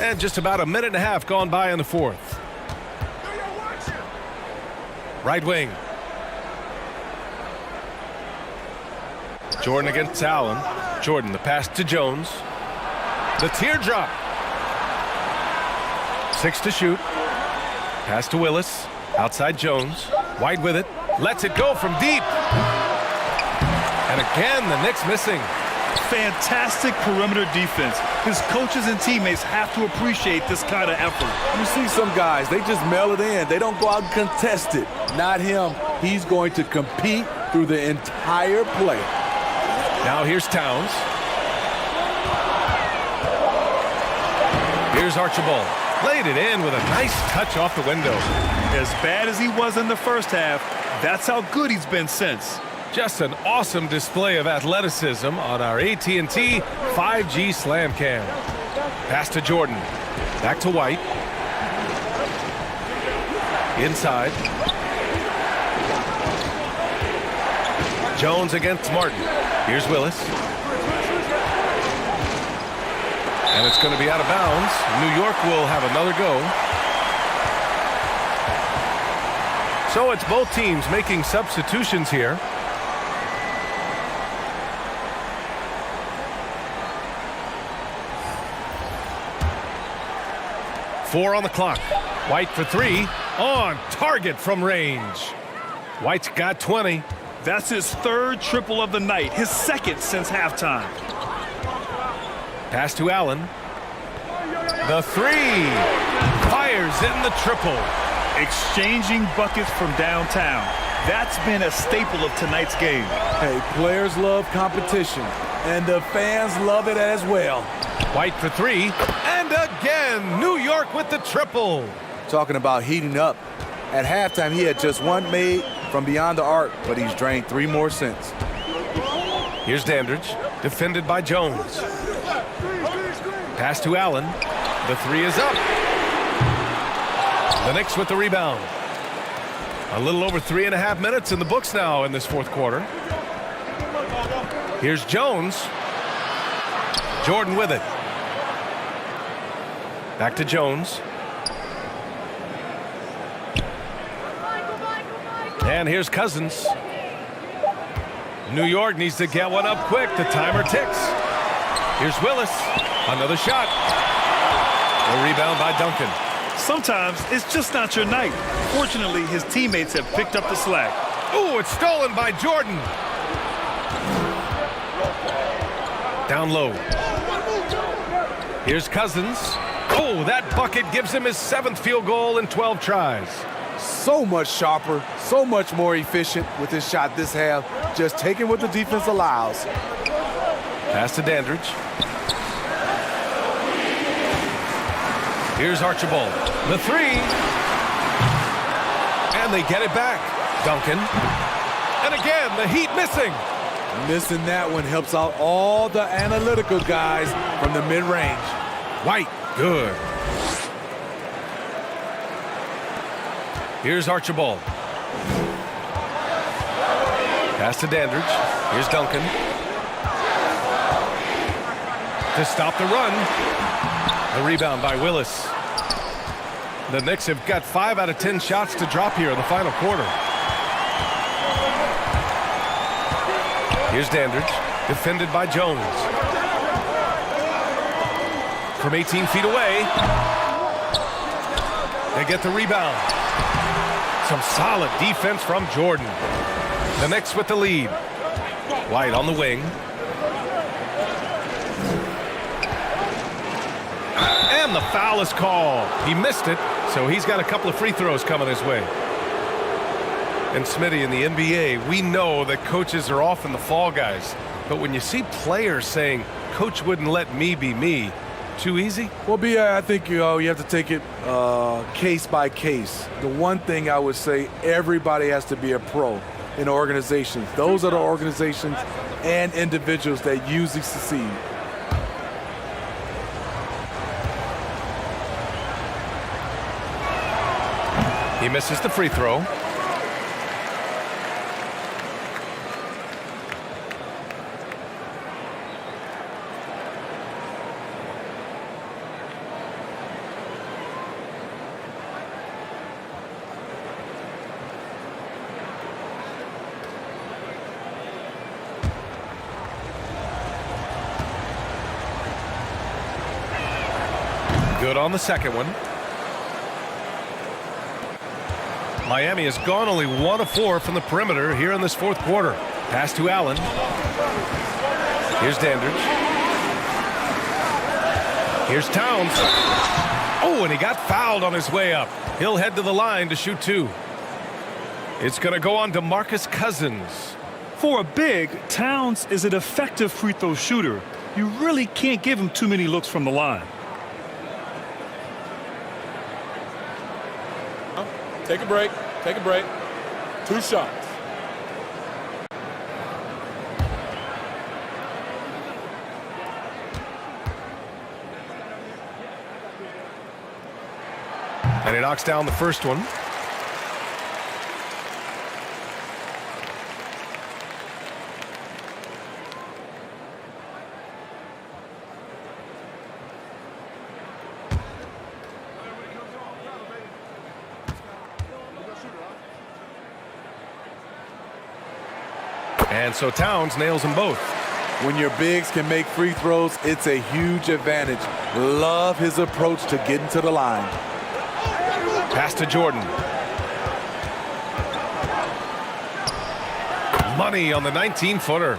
And just about a minute and a half gone by in the fourth. Right wing. Jordan against Allen. Jordan, the pass to Jones. The teardrop. 6 to shoot. Pass to Willis. Outside Jones. White with it. Lets it go from deep. And again, the Knicks missing. Fantastic perimeter defense. His coaches and teammates have to appreciate this kind of effort. You see some guys, they just mail it in. They don't go out and contest it. Not him. He's going to compete through the entire play. Now here's Towns. Here's Archibald. Laid it in with a nice touch off the window. As bad as he was in the first half, that's how good he's been since. Just an awesome display of athleticism on our AT&T 5G Slam Cam. Pass to Jordan. Back to White. Inside. Jones against Martin. Here's Willis. And it's going to be out of bounds. New York will have another go. So it's both teams making substitutions here. Four on the clock. White for 3. On target from range. White's got 20. That's his third triple of the night, his second since halftime. Pass to Allen. The 3. Fires in the triple. Exchanging buckets from downtown. That's been a staple of tonight's game. Hey, players love competition. and the fans love it as well. White for three, and again, New York with the triple. Talking about heating up. At halftime, he had just one made from beyond the arc, but he's drained 3 more since. Here's Dandridge, defended by Jones. Pass to Allen. The three is up. The Knicks with the rebound. A little over 3.5 minutes in the books now in this fourth quarter. Here's Jones. Jordan with it. Back to Jones. And here's Cousins. New York needs to get one up quick. The timer ticks. Here's Willis. Another shot. A rebound by Duncan. Sometimes it's just not your night. Fortunately, his teammates have picked up the slack. Ooh, it's stolen by Jordan. Down low. Here's Cousins. Oh, that bucket gives him his 7th field goal in 12 tries. So much sharper, so much more efficient with his shot this half. Just taking what the defense allows. Pass to Dandridge. Here's Archibald. The three. And they get it back. Duncan. And again, the Heat missing. Missing that one helps out all the analytical guys from the mid-range. White. Good. Here's Archibald. Pass to Dandridge. Here's Duncan. To stop the run. The rebound by Willis. The Knicks have got 5 out of 10 shots to drop here in the final quarter. Here's Dandridge, defended by Jones. From 18 feet away. They get the rebound. Some solid defense from Jordan. The Knicks with the lead. White on the wing. And the foul is called. He missed it, so he's got a couple of free throws coming his way. And Smitty, in the NBA, we know that coaches are often the fall guys. But when you see players saying, "Coach wouldn't let me be me," too easy? Well, I think you have to take it case by case. The one thing I would say, everybody has to be a pro in organizations. Those are the organizations and individuals that usually succeed. He misses the free throw. Good on the second one. Miami has gone only 1 of 4 from the perimeter here in this fourth quarter. Pass to Allen. Here's Dandridge. Here's Towns. Oh, and he got fouled on his way up. He'll head to the line to shoot 2. It's going to go on to DeMarcus Cousins. For a big, Towns is an effective free throw shooter. You really can't give him too many looks from the line. Take a break. Take a break. 2 shots. And he knocks down the first one. And so Towns nails them both. When your bigs can make free throws, it's a huge advantage. Love his approach to getting to the line. Pass to Jordan. Money on the 19-footer.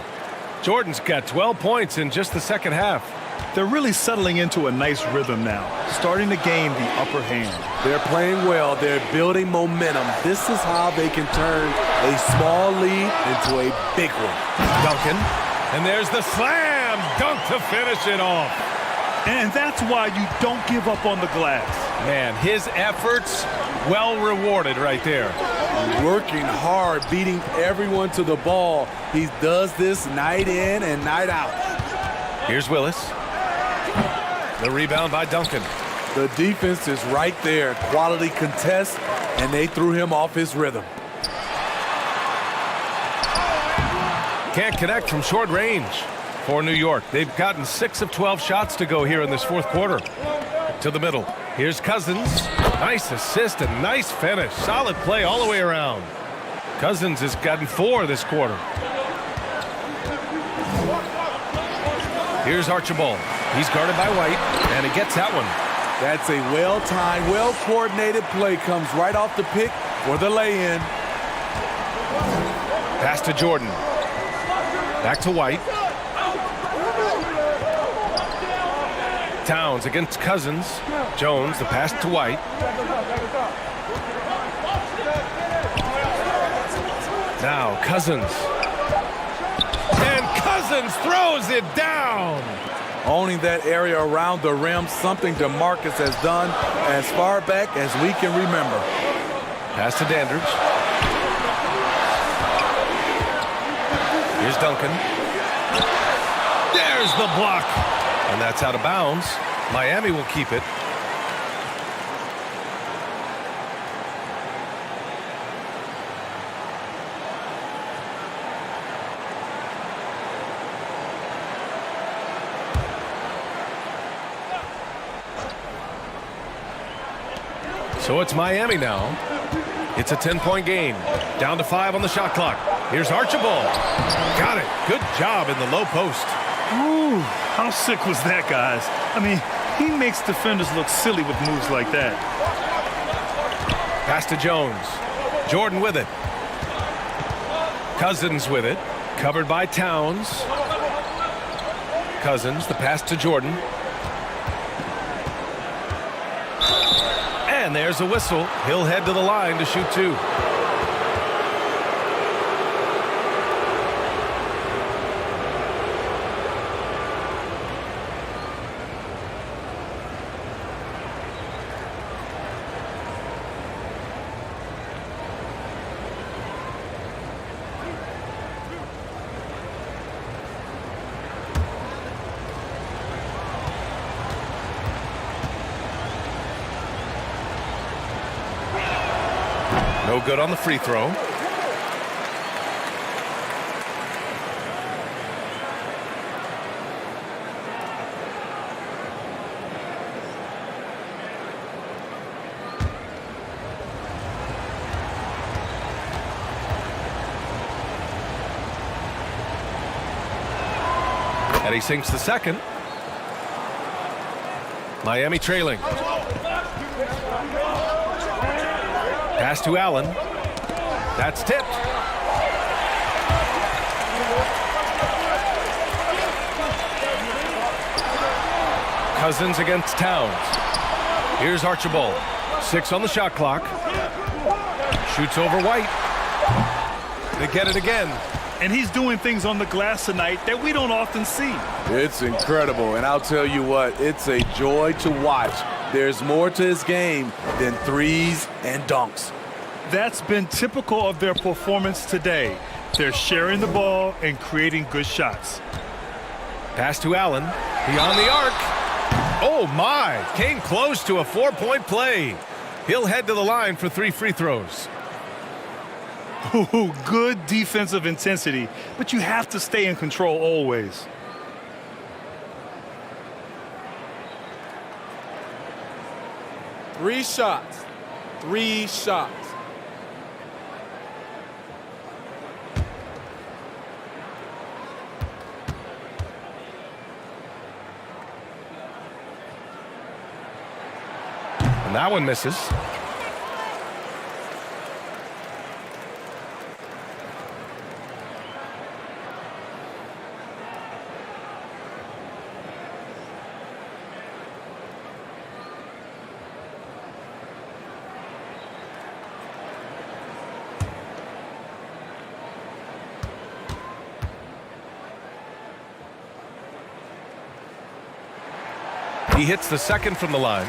Jordan's got 12 points in just the second half. They're really settling into a nice rhythm now, starting to gain the upper hand. They're playing well. They're building momentum. This is how they can turn a small lead into a big one. Duncan. And there's the slam. dunk to finish it off. And that's why you don't give up on the glass. Man, his efforts well rewarded right there. Working hard, beating everyone to the ball. He does this night in and night out. Here's Willis. The rebound by Duncan. The defense is right there. Quality contest, and they threw him off his rhythm. Can't connect from short range for New York. They've gotten 6 of 12 shots to go here in this fourth quarter. To the middle. Here's Cousins. Nice assist and nice finish. Solid play all the way around. Cousins has gotten 4 this quarter. Here's Archibald. He's guarded by White, and he gets that one. That's a well-timed, well-coordinated play. Comes right off the pick for the lay-in. Pass to Jordan. Back to White. Towns against Cousins. Jones, the pass to White. Now Cousins. And Cousins throws it down. Owning that area around the rim, something DeMarcus has done as far back as we can remember. Pass to Dandridge. Here's Duncan. There's the block. And that's out of bounds. Miami will keep it. So it's Miami now. It's a 10-point game. Down to 5 on the shot clock. Here's Archibald. Got it. Good job in the low post. Ooh, how sick was that, guys? I mean, he makes defenders look silly with moves like that. Pass to Jones. Jordan with it. Cousins with it. Covered by Towns. Cousins, the pass to Jordan. And there's a whistle. He'll head to the line to shoot 2. No good on the free throw. And he sinks the second. Miami trailing. Pass to Allen. That's tipped. Cousins against Towns. Here's Archibald. 6 on the shot clock. Shoots over White. They get it again. And he's doing things on the glass tonight that we don't often see. It's incredible, and I'll tell you what, it's a joy to watch. There's more to his game than threes and dunks. That's been typical of their performance today. They're sharing the ball and creating good shots. Pass to Allen. Beyond the arc. Oh, my. Came close to a 4-point play. He'll head to the line for 3 free throws. Ooh, good defensive intensity, but you have to stay in control always. Three shots. And that one misses. He hits the second from the line.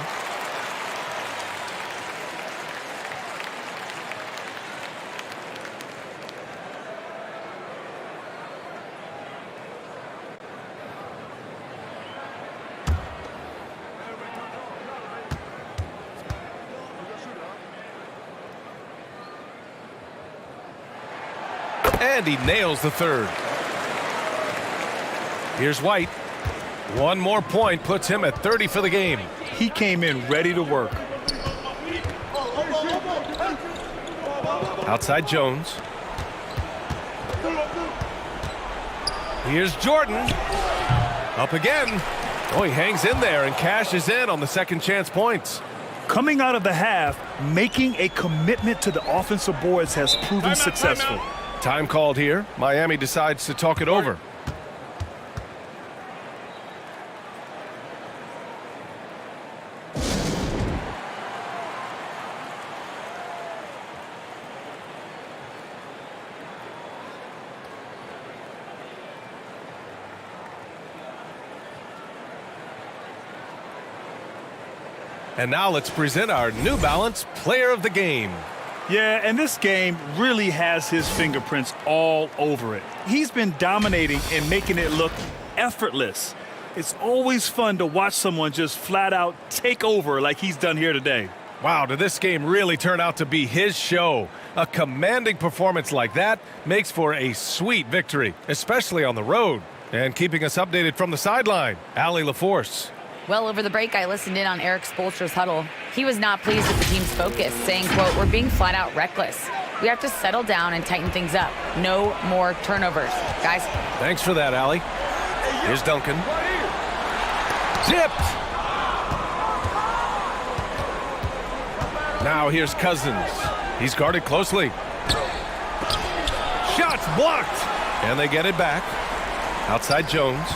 And he nails the third. Here's White. One more point puts him at 30 for the game. He came in ready to work. Outside Jones. Here's Jordan. Up again. Oh, he hangs in there and cashes in on the second chance points. Coming out of the half, making a commitment to the offensive boards has proven successful. Time called here. Miami decides to talk it over. And now let's present our New Balance Player of the Game. Yeah, and this game really has his fingerprints all over it. He's been dominating and making it look effortless. It's always fun to watch someone just flat out take over like he's done here today. Wow, did this game really turn out to be his show? A commanding performance like that makes for a sweet victory, especially on the road. And keeping us updated from the sideline, Allie LaForce. Well, over the break, I listened in on Eric Spoelstra's huddle. He was not pleased with the team's focus, saying, quote, "We're being flat out reckless. We have to settle down and tighten things up. No more turnovers." Guys. Thanks for that, Allie. Here's Duncan. Tipped. Now here's Cousins. He's guarded closely. Shots blocked. And they get it back. Outside Jones.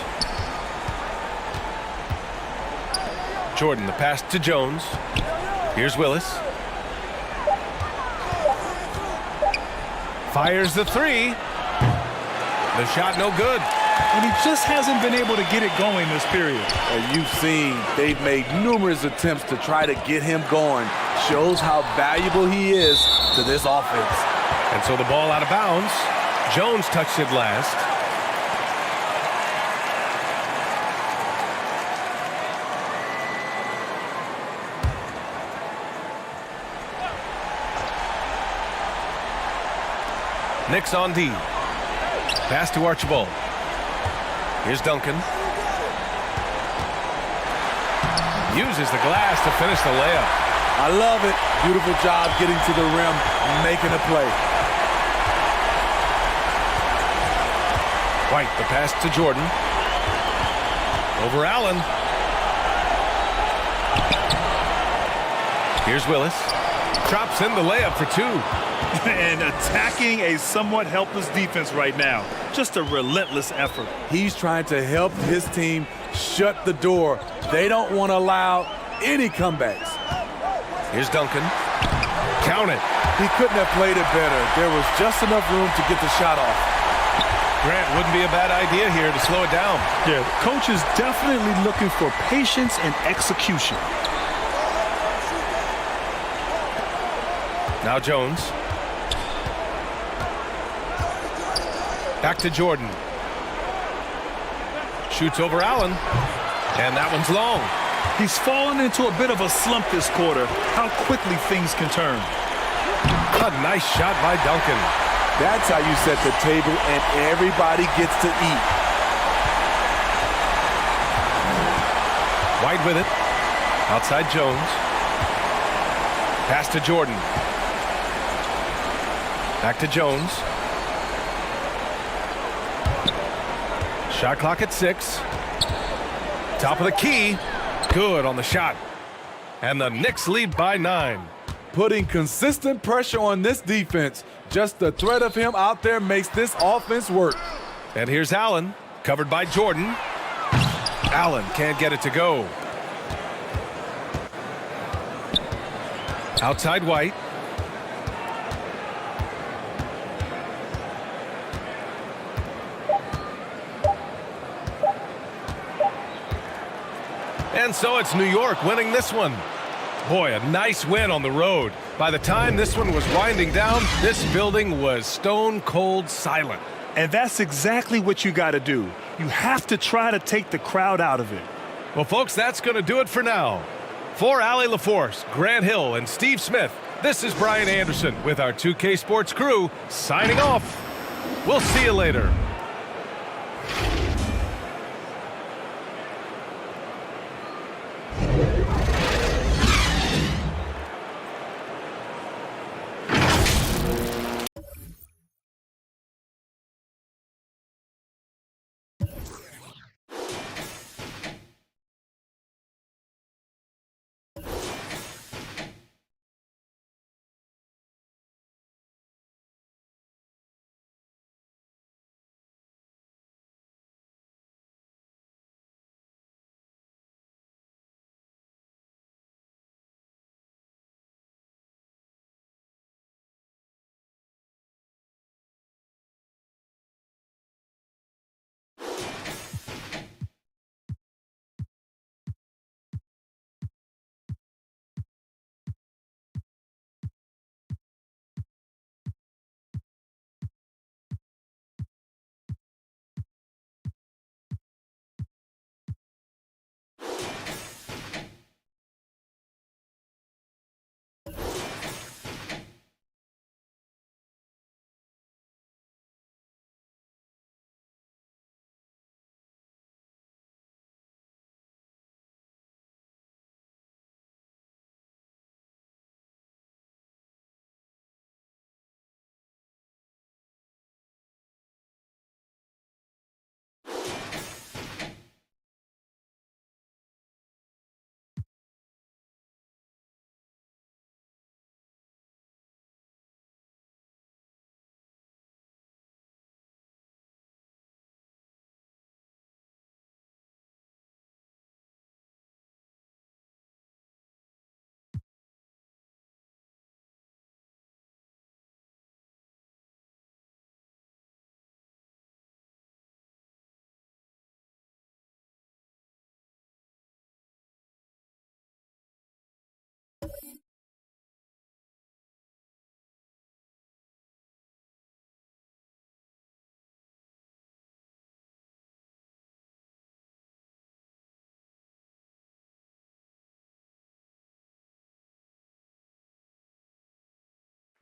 Jordan, the pass to Jones. Here's Willis. Fires the three. The shot no good. And he just hasn't been able to get it going this period. You've seen they've made numerous attempts to try to get him going. Shows how valuable he is to this offense. And so the ball out of bounds. Jones touched it last. Knicks on D. Pass to Archibald. Here's Duncan. Uses the glass to finish the layup. I love it. Beautiful job getting to the rim, making a play. White, the pass to Jordan. Over Allen. Here's Willis. Drops in the layup for two. And attacking a somewhat helpless defense right now. Just a relentless effort. He's trying to help his team shut the door. They don't want to allow any comebacks. Here's Duncan. Count it. He couldn't have played it better. There was just enough room to get the shot off. Grant, wouldn't be a bad idea here to slow it down. Yeah, coach is definitely looking for patience and execution. Now Jones. Back to Jordan. Shoots over Allen. And that one's long. He's fallen into a bit of a slump this quarter. How quickly things can turn. A nice shot by Duncan. That's how you set the table and everybody gets to eat. White with it. Outside Jones. Pass to Jordan. Back to Jones. Shot clock at 6. Top of the key. Good on the shot. And the Knicks lead by 9. Putting consistent pressure on this defense. Just the threat of him out there makes this offense work. And here's Allen, covered by Jordan. Allen can't get it to go. Outside White. And so it's New York winning this one. Boy, a nice win on the road. By the time this one was winding down, this building was stone cold silent. And that's exactly what you got to do. You have to try to take the crowd out of it. Well, folks, that's going to do it for now. For Allie LaForce, Grant Hill, and Steve Smith, this is Brian Anderson with our 2K Sports crew signing off. We'll see you later.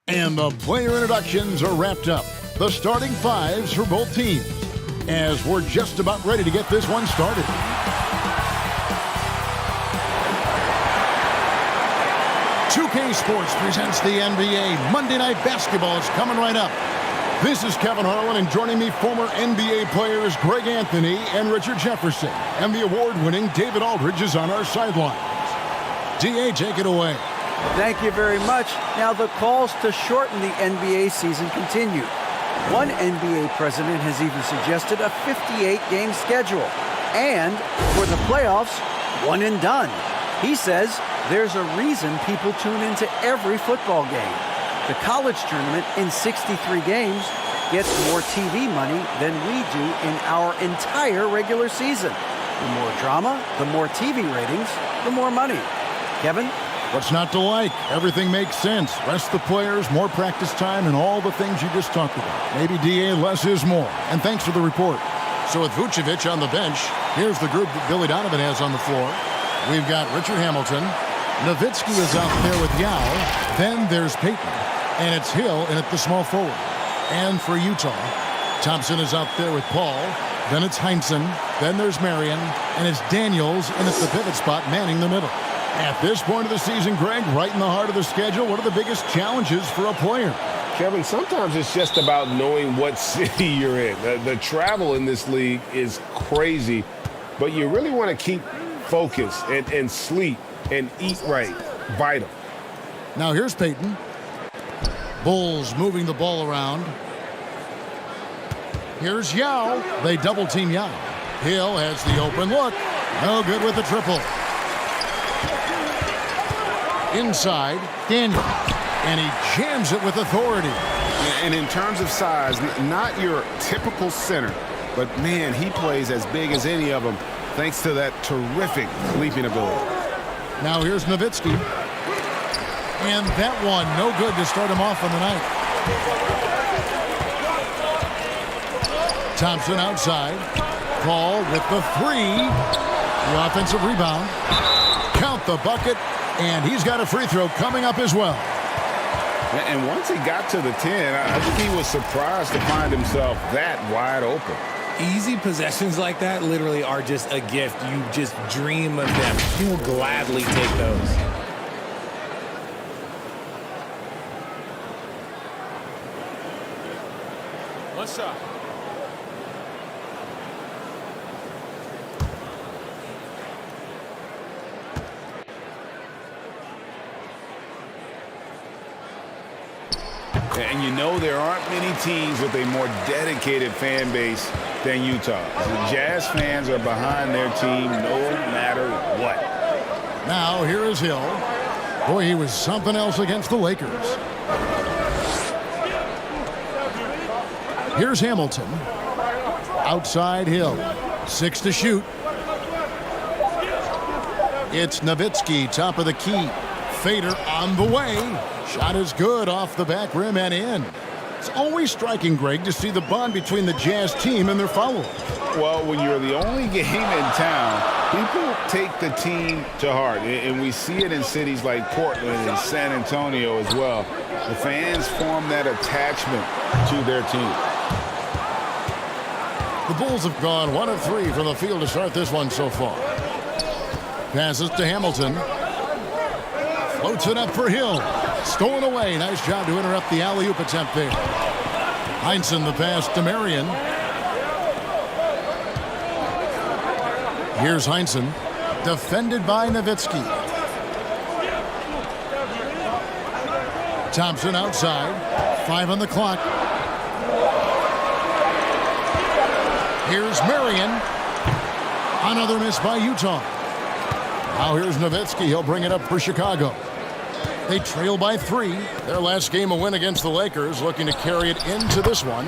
And the player introductions are wrapped up. The starting fives for both teams, as we're just about ready to get this one started. "2K Sports presents the NBA. Monday Night Basketball is coming right up. This is Kevin Harlan, and joining me, former NBA players Greg Anthony and Richard Jefferson. And the award-winning David Aldridge is on our sidelines. D.A., take it away. Thank you very much. Now, the calls to shorten the NBA season continue. One NBA president has even suggested a 58-game schedule. And for the playoffs, one and done. He says there's a reason people tune into every football game. The college tournament in 63 games gets more TV money than we do in our entire regular season. The more drama, the more TV ratings, the more money. Kevin? What's not to like? Everything makes sense. Rest the players, more practice time, and all the things you just talked about. Maybe, D.A., less is more. And thanks for the report. So with Vucevic on the bench, here's the group that Billy Donovan has on the floor. We've got Richard Hamilton. Nowitzki is out there with Yao. Then there's Payton. And it's Hill in at the small forward. And for Utah, Thompson is out there with Paul. Then it's Heinsohn. Then there's Marion. And it's Daniels in at the pivot spot, manning the middle. At this point of the season, Greg, right in the heart of the schedule, what are the biggest challenges for a player? Kevin, sometimes it's just about knowing what city you're in. The travel in this league is crazy, but you really want to keep focus and sleep and eat right. Vital. Now here's Payton. Bulls moving the ball around. Here's Yao. They double team Yao. Hill has the open look. No good with the triple. Inside, Daniel, and he jams it with authority. And in terms of size, not your typical center, but man, he plays as big as any of them. thanks to that terrific leaping ability. Now here's Nowitzki. And that one, no good to start him off on the night. Thompson outside. Paul with the three. The offensive rebound. Count the bucket. And he's got a free throw coming up as well. And once he got to the 10, I think he was surprised to find himself that wide open. Easy possessions like that literally are just a gift. You just dream of them. You will gladly take those. What's up? And you know there aren't many teams with a more dedicated fan base than Utah. The Jazz fans are behind their team no matter what. Now here is Hill. Boy, he was something else against the Lakers. Here's Hamilton. Outside Hill. 6 to shoot. It's Nowitzki, top of the key. Fader on the way. Shot is good off the back rim and in. It's always striking, Greg, to see the bond between the Jazz team and their followers. Well, when you're the only game in town, people take the team to heart. And we see it in cities like Portland and San Antonio as well. The fans form that attachment to their team. The Bulls have gone 1 of 3 from the field to start this one so far. Passes to Hamilton. Floats it up for Hill. Stolen away. Nice job to interrupt the alley-oop attempt there. Heinsohn the pass to Marion. Here's Heinsohn. Defended by Nowitzki. Thompson outside. 5 on the clock. Here's Marion. Another miss by Utah. Now here's Nowitzki. He'll bring it up for Chicago. They trail by 3. Their last game a win against the Lakers, looking to carry it into this one.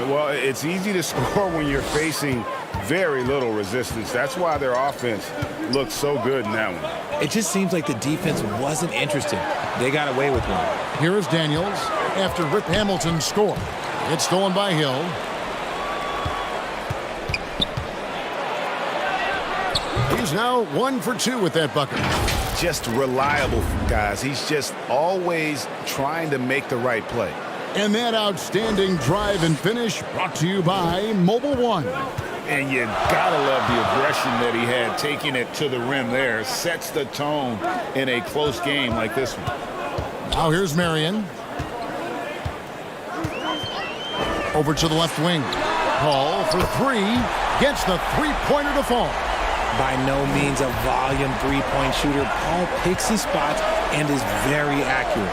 Well, it's easy to score when you're facing very little resistance. That's why their offense looks so good in that one. It just seems like the defense wasn't interested. They got away with one. Here is Daniels after Rip Hamilton scored. It's stolen by Hill. He's now 1 for 2 with that bucket. Just reliable, guys. He's just always trying to make the right play. And that outstanding drive and finish brought to you by Mobile One. And you gotta love the aggression that he had taking it to the rim there. Sets the tone in a close game like this one. Now here's Marion. Over to the left wing. Paul for 3. Gets the three-pointer to fall. By no means a volume three-point shooter, Paul picks his spots and is very accurate.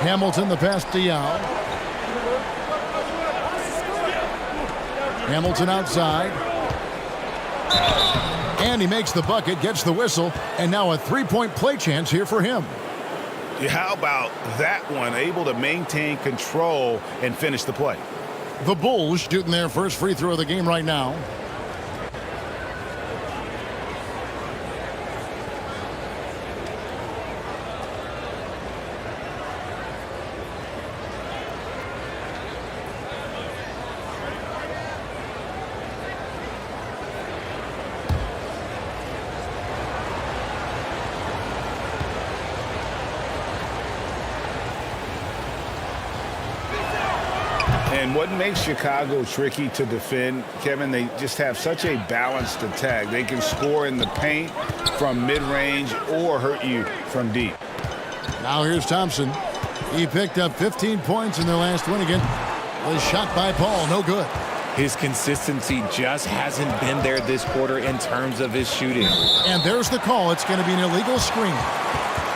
Hamilton the pass to Yao. Hamilton outside. And he makes the bucket, gets the whistle, and now a three-point play chance here for him. How about that one? Able to maintain control and finish the play. The Bulls shooting their first free throw of the game right now. And what makes Chicago tricky to defend, Kevin, they just have such a balanced attack. They can score in the paint from mid-range or hurt you from deep. Now here's Thompson. He picked up 15 points in their last win again. Was shot by Paul, no good. His consistency just hasn't been there this quarter in terms of his shooting. And there's the call. It's going to be an illegal screen.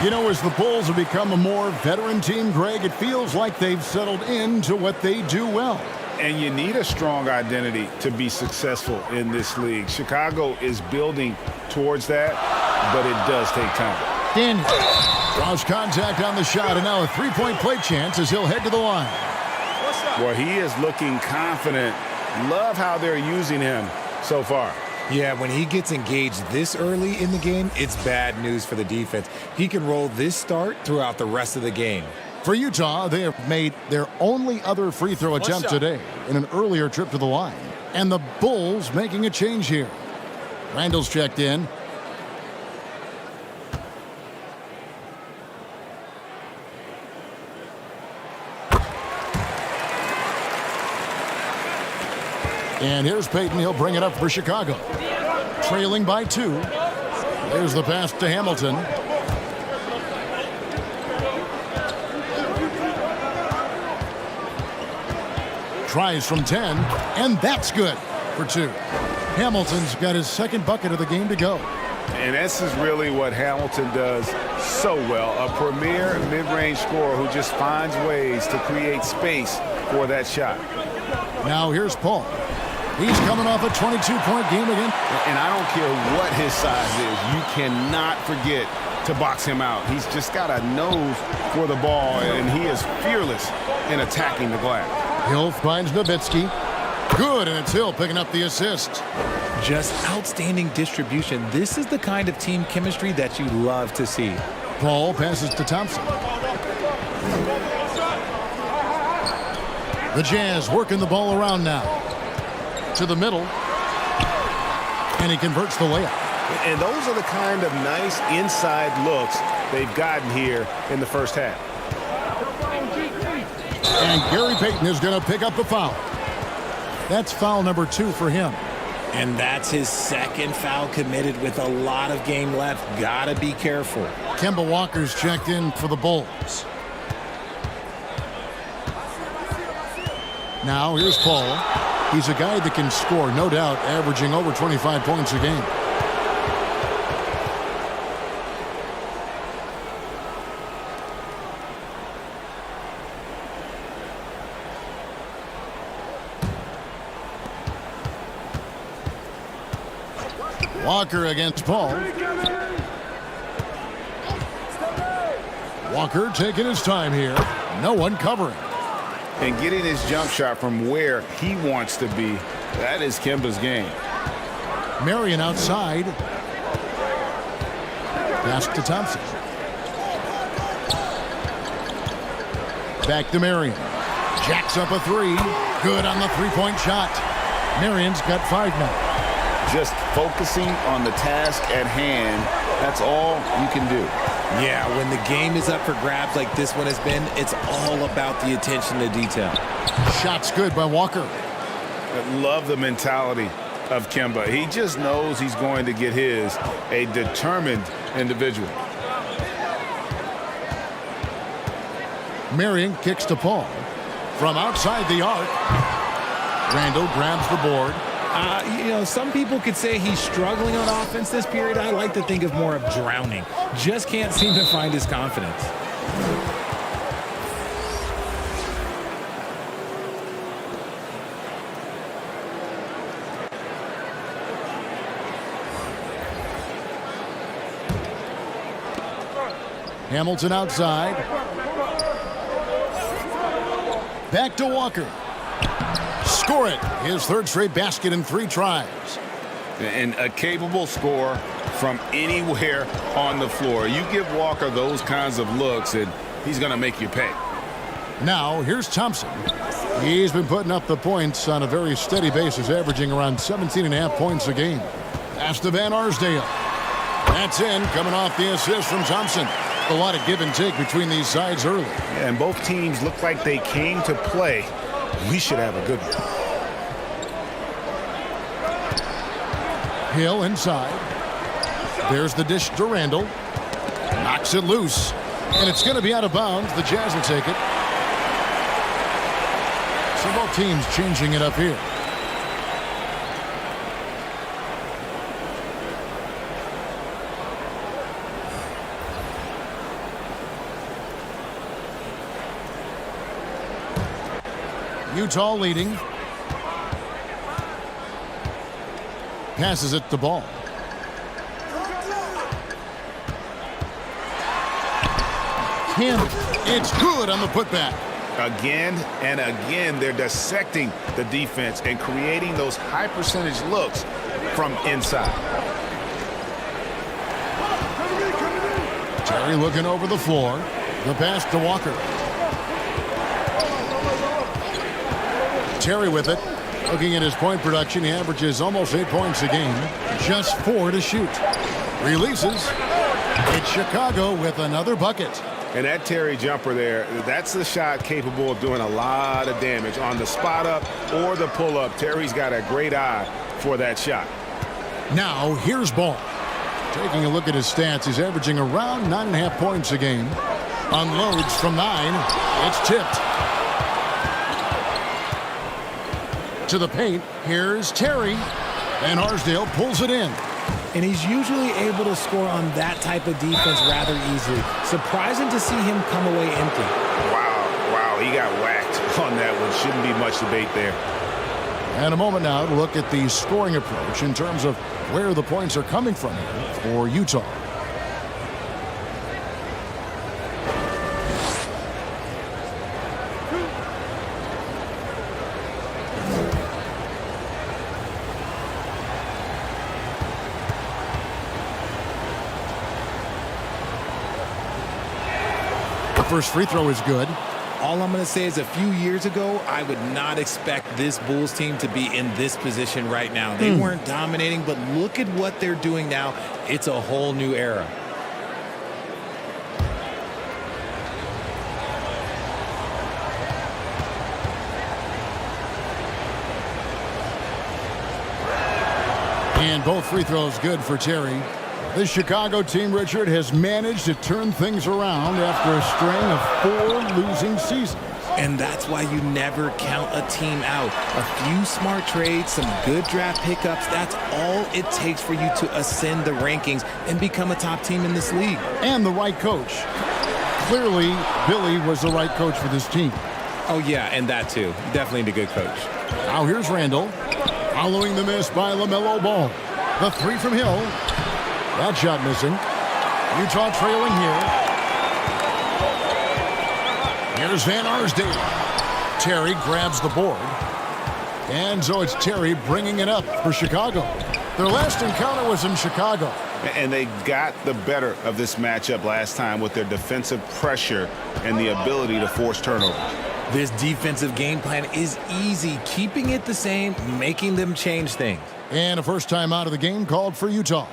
You know, as the Bulls have become a more veteran team, Greg, it feels like they've settled into what they do well. And you need a strong identity to be successful in this league. Chicago is building towards that, but it does take time. Daniel draws contact on the shot, and now a three-point play chance as he'll head to the line. Well, he is looking confident. Love how they're using him. so far. Yeah, when he gets engaged this early in the game, it's bad news for the defense. He can roll this start throughout the rest of the game. For Utah, they have made their only other free throw attempt today in an earlier trip to the line. And the Bulls making a change here. Randall's checked in. And here's Payton. He'll bring it up for Chicago. Trailing by 2. There's the pass to Hamilton. Tries from 10, and that's good for 2. Hamilton's got his second bucket of the game to go. And this is really what Hamilton does so well. A premier mid-range scorer who just finds ways to create space for that shot. Now here's Paul. He's coming off a 22-point game again. And I don't care what his size is. You cannot forget to box him out. He's just got a nose for the ball, and he is fearless in attacking the glass. Hill finds Nowitzki. Good, and it's Hill picking up the assist. Just outstanding distribution. This is the kind of team chemistry that you love to see. Paul passes to Thompson. The Jazz working the ball around now. To the middle. And he converts the layup. And those are the kind of nice inside looks they've gotten here in the first half. And Gary Payton is going to pick up the foul. That's foul number 2 for him. And that's his second foul committed with a lot of game left. Gotta be careful. Kemba Walker's checked in for the Bulls. Now here's Paul. He's a guy that can score, no doubt, averaging over 25 points a game. Walker against Paul. Walker taking his time here. No one covering. And getting his jump shot from where he wants to be, that is Kemba's game. Marion outside. Pass to Thompson. Back to Marion. Jacks up a 3. Good on the three-point shot. Marion's got 5 now. Just focusing on the task at hand, that's all you can do. Yeah, when the game is up for grabs like this one has been, it's all about the attention to detail. Shot's good by Walker. I love the mentality of Kemba. He just knows he's going to get his, a determined individual. Marion kicks to Paul. From outside the arc, Randall grabs the board. Some people could say he's struggling on offense this period. I like to think of more of drowning. Just can't seem to find his confidence. Hamilton outside. Back to Walker. Score it. His third straight basket in 3 tries. And a capable scorer from anywhere on the floor. You give Walker those kinds of looks, and he's going to make you pay. Now, here's Thompson. He's been putting up the points on a very steady basis, averaging around 17.5 points a game. Pass to Van Arsdale. That's in, coming off the assist from Thompson. A lot of give and take between these sides early. Yeah, and both teams look like they came to play. We should have a good one. Hill inside. There's the dish to Randall. Knocks it loose. And it's going to be out of bounds. The Jazz will take it. So both teams changing it up here. Utah leading. Passes it to Ball. Kim, it's good on the putback. Again and again, they're dissecting the defense and creating those high percentage looks from inside. Terry looking over the floor. The pass to Walker. Terry with it. Looking at his point production, he averages almost 8 points a game. Just 4 to shoot. Releases. It's Chicago with another bucket. And that Terry jumper there, that's the shot capable of doing a lot of damage on the spot up or the pull up. Terry's got a great eye for that shot. Now here's Ball. Taking a look at his stats, he's averaging around 9.5 points a game. Unloads from 9. It's tipped. To the paint. Here's Terry. And Arsdale pulls it in. And he's usually able to score on that type of defense rather easily. Surprising to see him come away empty. Wow, he got whacked on that one. Shouldn't be much debate there. And a moment now to look at the scoring approach in terms of where the points are coming from here for Utah. First free throw is good. All I'm going to say is a few years ago, I would not expect this Bulls team to be in this position right now. They weren't dominating, but look at what they're doing now. It's a whole new era. And both free throws good for Terry. This Chicago team, Richard, has managed to turn things around after a string of 4 losing seasons. And that's why you never count a team out. A few smart trades, some good draft pickups, that's all it takes for you to ascend the rankings and become a top team in this league. And the right coach. Clearly, Billy was the right coach for this team. Oh, yeah, and that too. Definitely the good coach. Now here's Randall. Following the miss by LaMelo Ball. The 3 from Hill. That shot missing. Utah trailing here. Here's Van Arsdale. Terry grabs the board. And so it's Terry bringing it up for Chicago. Their last encounter was in Chicago. And they got the better of this matchup last time with their defensive pressure and the ability to force turnovers. This defensive game plan is easy. Keeping it the same, making them change things. And a first time out of the game called for Utah.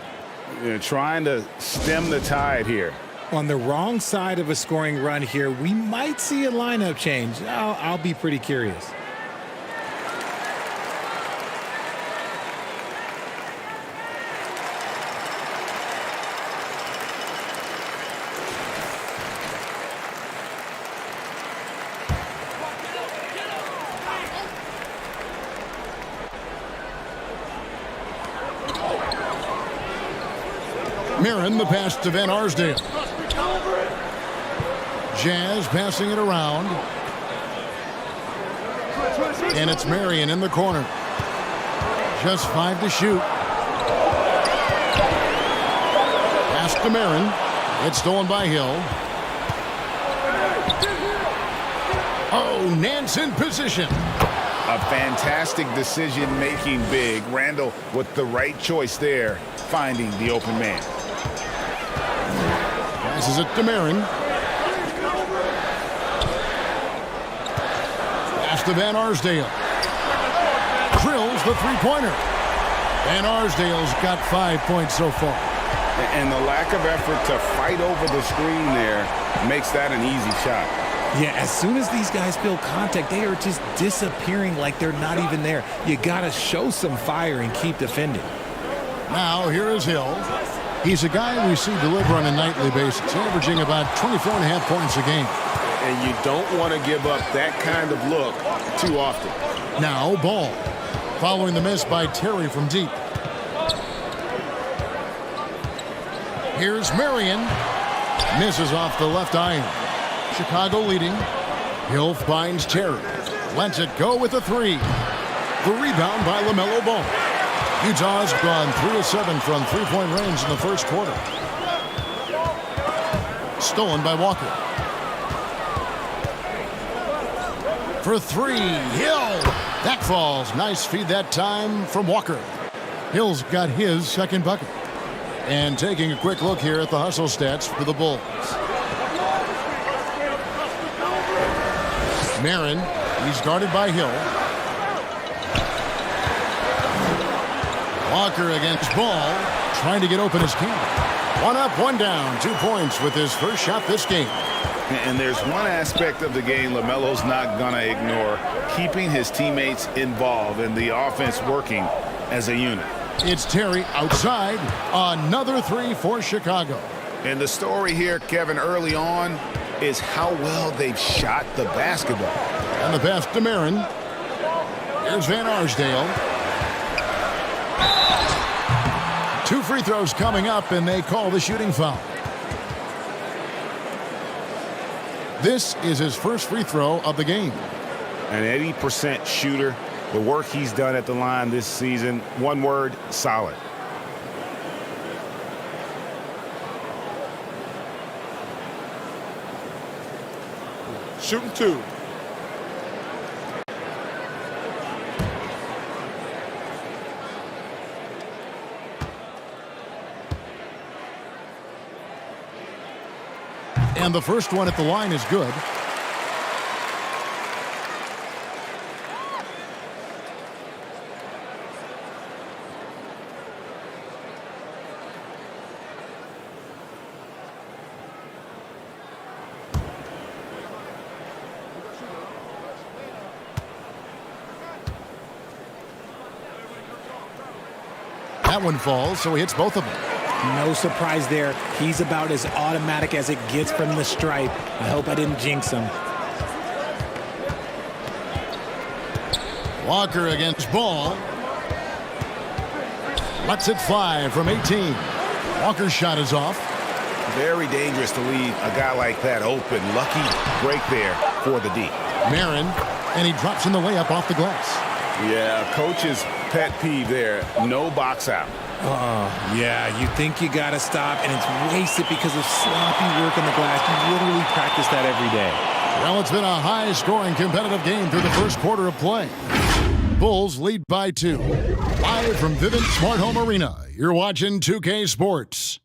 They're trying to stem the tide here. On the wrong side of a scoring run here, we might see a lineup change. I'll be pretty curious. Marin, the pass to Van Arsdale. Jazz passing it around. And it's Marion in the corner. Just 5 to shoot. Pass to Marin. It's stolen by Hill. Oh, Nance in position. A fantastic decision-making big. Randall with the right choice there, finding the open man. Passes it to Marin. Pass to Van Arsdale. Drills the three-pointer. Van Arsdale's got 5 points so far. And the lack of effort to fight over the screen there makes that an easy shot. Yeah, as soon as these guys feel contact, they are just disappearing like they're not even there. You got to show some fire and keep defending. Now, here is Hill. He's a guy we see deliver on a nightly basis, averaging about 24.5 points a game. And you don't want to give up that kind of look too often. Now, Ball. Following the miss by Terry from deep. Here's Marion. Misses off the left iron. Chicago leading. Hill finds Terry. Lets it go with a 3. The rebound by LaMelo Ball. Utah's gone 3 of 7 from three-point range in the first quarter. Stolen by Walker. For three, Hill. That falls. Nice feed that time from Walker. Hill's got his second bucket. And taking a quick look here at the hustle stats for the Bulls. Marin, he's guarded by Hill. Walker against Ball, trying to get open as can. One up, one down, 2 points with his first shot this game. And there's one aspect of the game LaMelo's not going to ignore, keeping his teammates involved and the offense working as a unit. It's Terry outside. Another three for Chicago. And the story here, Kevin, early on is how well they've shot the basketball. And the pass to Marin. Here's Van Arsdale. 2 free throws coming up, and they call the shooting foul. This is his first free throw of the game. An 80% shooter. The work he's done at the line this season, one word, solid. Shooting 2. And the first one at the line is good. That one falls, so he hits both of them. No surprise there. He's about as automatic as it gets from the stripe. I hope I didn't jinx him. Walker against Ball. Lets it fly from 18. Walker's shot is off. Very dangerous to leave a guy like that open. Lucky break there for the D. Marin, and he drops in the layup off the glass. Yeah, coach's pet peeve there. No box out. Yeah, you think you got to stop, and it's wasted because of sloppy work on the glass. You literally practice that every day. Well, it's been a high-scoring competitive game through the first quarter of play. Bulls lead by 2. Live from Vivint Smart Home Arena, you're watching 2K Sports.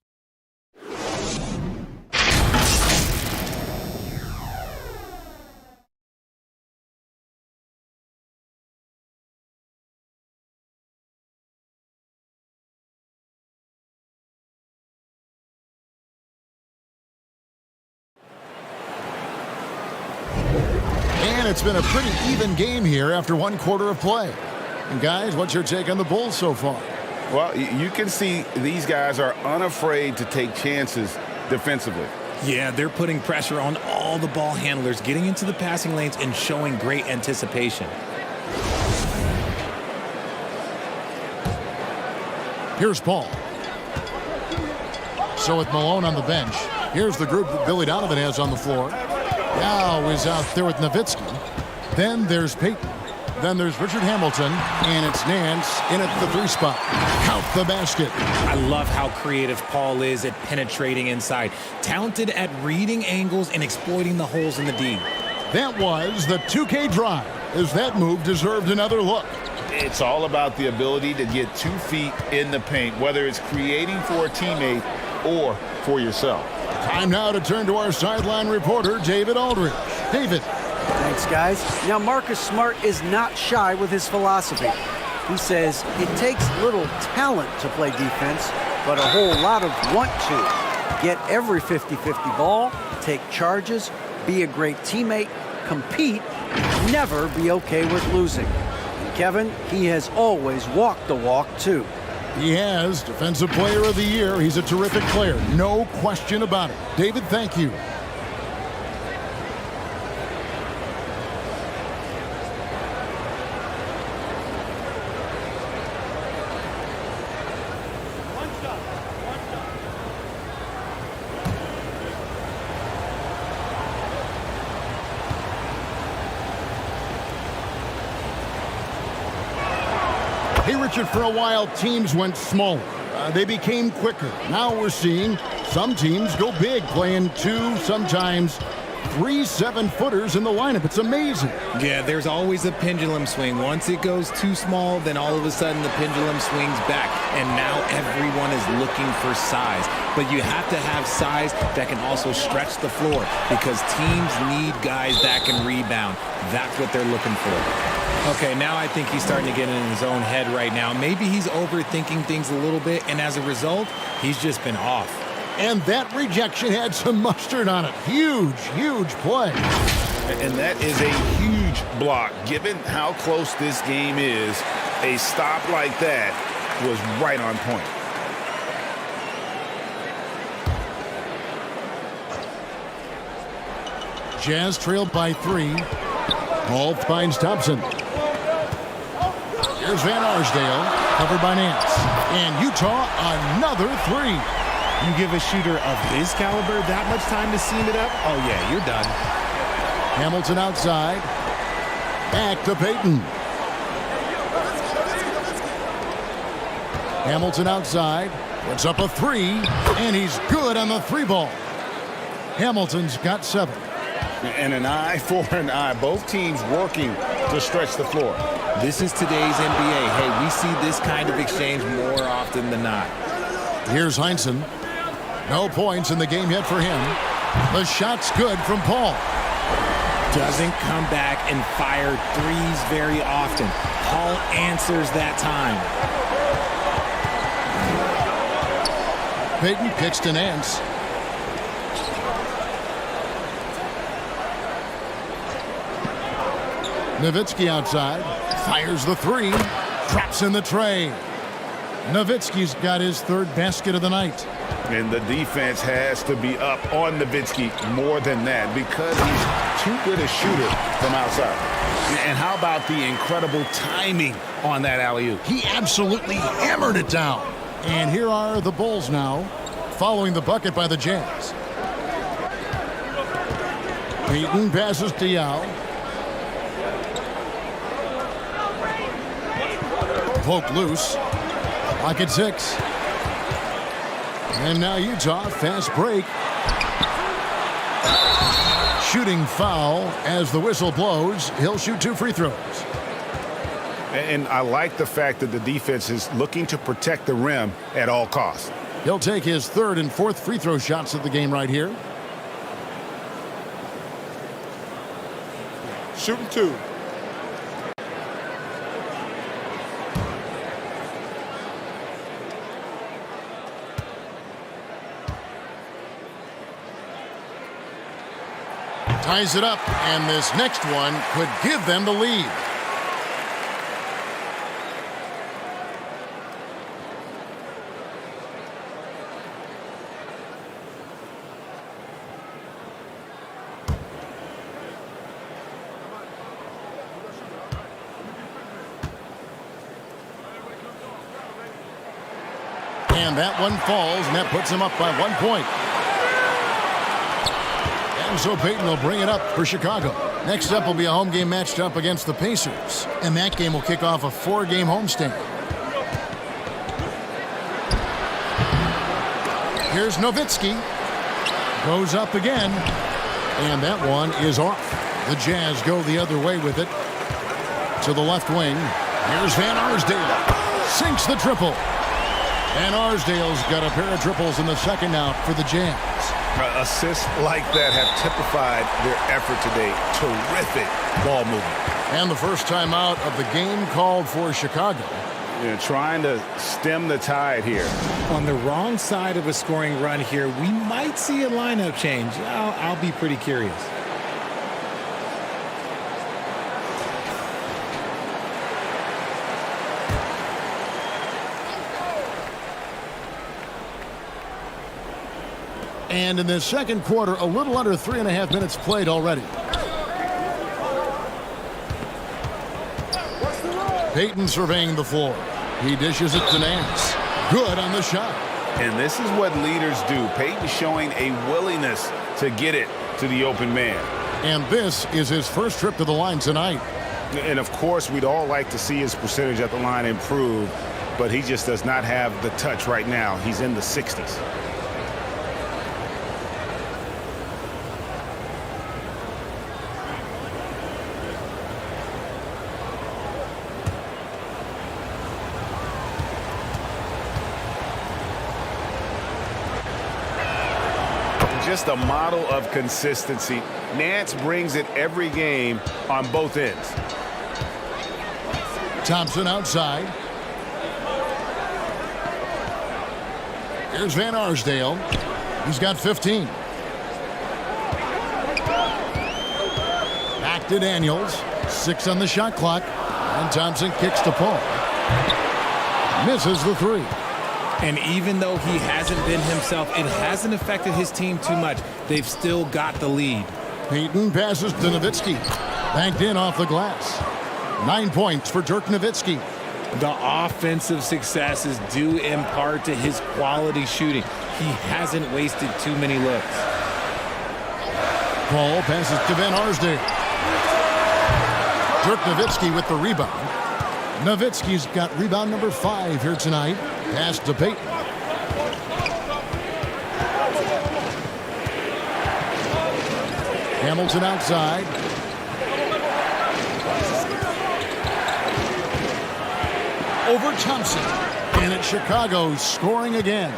And it's been a pretty even game here after 1 quarter of play. And guys, what's your take on the Bulls so far? Well, you can see these guys are unafraid to take chances defensively. Yeah, they're putting pressure on all the ball handlers, getting into the passing lanes and showing great anticipation. Here's Paul. So with Malone on the bench, here's the group that Billy Donovan has on the floor. Now is out there with Nowitzki. Then there's Payton. Then there's Richard Hamilton. And it's Nance in at the 3 spot. Count the basket. I love how creative Paul is at penetrating inside. Talented at reading angles and exploiting the holes in the D. That was the 2K drive, as that move deserved another look. It's all about the ability to get 2 feet in the paint, whether it's creating for a teammate or for yourself. Time now to turn to our sideline reporter, David Aldridge. David. Thanks, guys. Now, Marcus Smart is not shy with his philosophy. He says it takes little talent to play defense, but a whole lot of want to. Get every 50-50 ball, take charges, be a great teammate, compete, never be okay with losing. And Kevin, he has always walked the walk, too. He has Defensive Player of the Year. He's a terrific player. No question about it. David, thank you. Hey, Richard, for a while, teams went smaller. They became quicker. Now we're seeing some teams go big, playing 2, sometimes 3 7-footers in the lineup. It's amazing. Yeah, there's always a pendulum swing. Once it goes too small, then all of a sudden the pendulum swings back. And now everyone is looking for size. But you have to have size that can also stretch the floor because teams need guys that can rebound. That's what they're looking for. Okay, now I think he's starting to get in his own head right now. Maybe he's overthinking things a little bit, and as a result, he's just been off. And that rejection had some mustard on it. Huge, huge play. And that is a huge block. Given how close this game is, a stop like that was right on point. Jazz trailed by 3. Ball finds Thompson. Here's Van Arsdale, covered by Nance. And Utah, another 3. You give a shooter of his caliber that much time to seam it up? Oh, yeah, you're done. Hamilton outside. Back to Payton. Hamilton outside. Puts up a 3. And he's good on the 3 ball. Hamilton's got 7. And an eye for an eye. Both teams working to stretch the floor. This is today's NBA. Hey, we see this kind of exchange more often than not. Here's Heinsohn. No points in the game yet for him. The shot's good from Paul. Doesn't come back and fire threes very often. Paul answers that time. Payton kicks to Nance. Nowitzki outside. Fires the 3. Traps in the tray. Nowitzki's got his 3rd basket of the night. And the defense has to be up on Nowitzki more than that because he's too good a shooter from outside. And how about the incredible timing on that alley-oop? He absolutely hammered it down. And here are the Bulls now, following the bucket by the Jazz. Payton passes to Yao. Poke loose. Pocket 6. And now Utah, fast break. Shooting foul as the whistle blows. He'll shoot 2 free throws. And I like the fact that the defense is looking to protect the rim at all costs. He'll take his 3rd and 4th free throw shots of the game right here. Shooting 2. Ties it up, and this next one could give them the lead. And that one falls, and that puts him up by 1 point. And so Payton will bring it up for Chicago. Next up will be a home game matched up against the Pacers. And that game will kick off a 4-game homestand. Here's Nowitzki. Goes up again. And that one is off. The Jazz go the other way with it. To the left wing. Here's Van Arsdale. Sinks the triple. And Arsdale's got a pair of triples in the second out for the Jazz. Assists like that have typified their effort today. Terrific ball movement. And the first time out of the game called for Chicago. Trying to stem the tide here. On the wrong side of a scoring run here, we might see a lineup change. I'll be pretty curious. And in the second quarter, a little under 3.5 minutes played already. Payton surveying the floor. He dishes it to Nance. Good on the shot. And this is what leaders do. Payton showing a willingness to get it to the open man. And this is his first trip to the line tonight. And of course, we'd all like to see his percentage at the line improve, but he just does not have the touch right now. He's in the 60s. just a model of consistency. Nance brings it every game on both ends. Thompson outside. Here's Van Arsdale. He's got 15. Back to Daniels. 6 on the shot clock. And Thompson kicks to Paul. Misses the 3. And even though he hasn't been himself, it hasn't affected his team too much. They've still got the lead. Payton passes to Nowitzki. Banked in off the glass. 9 points for Dirk Nowitzki. The offensive success is due in part to his quality shooting. He hasn't wasted too many looks. Paul passes to Van Arsdale. Dirk Nowitzki with the rebound. Nowitzki's got rebound number 5 here tonight. Pass to Payton. Hamilton outside. Over Thompson. And it's Chicago scoring again.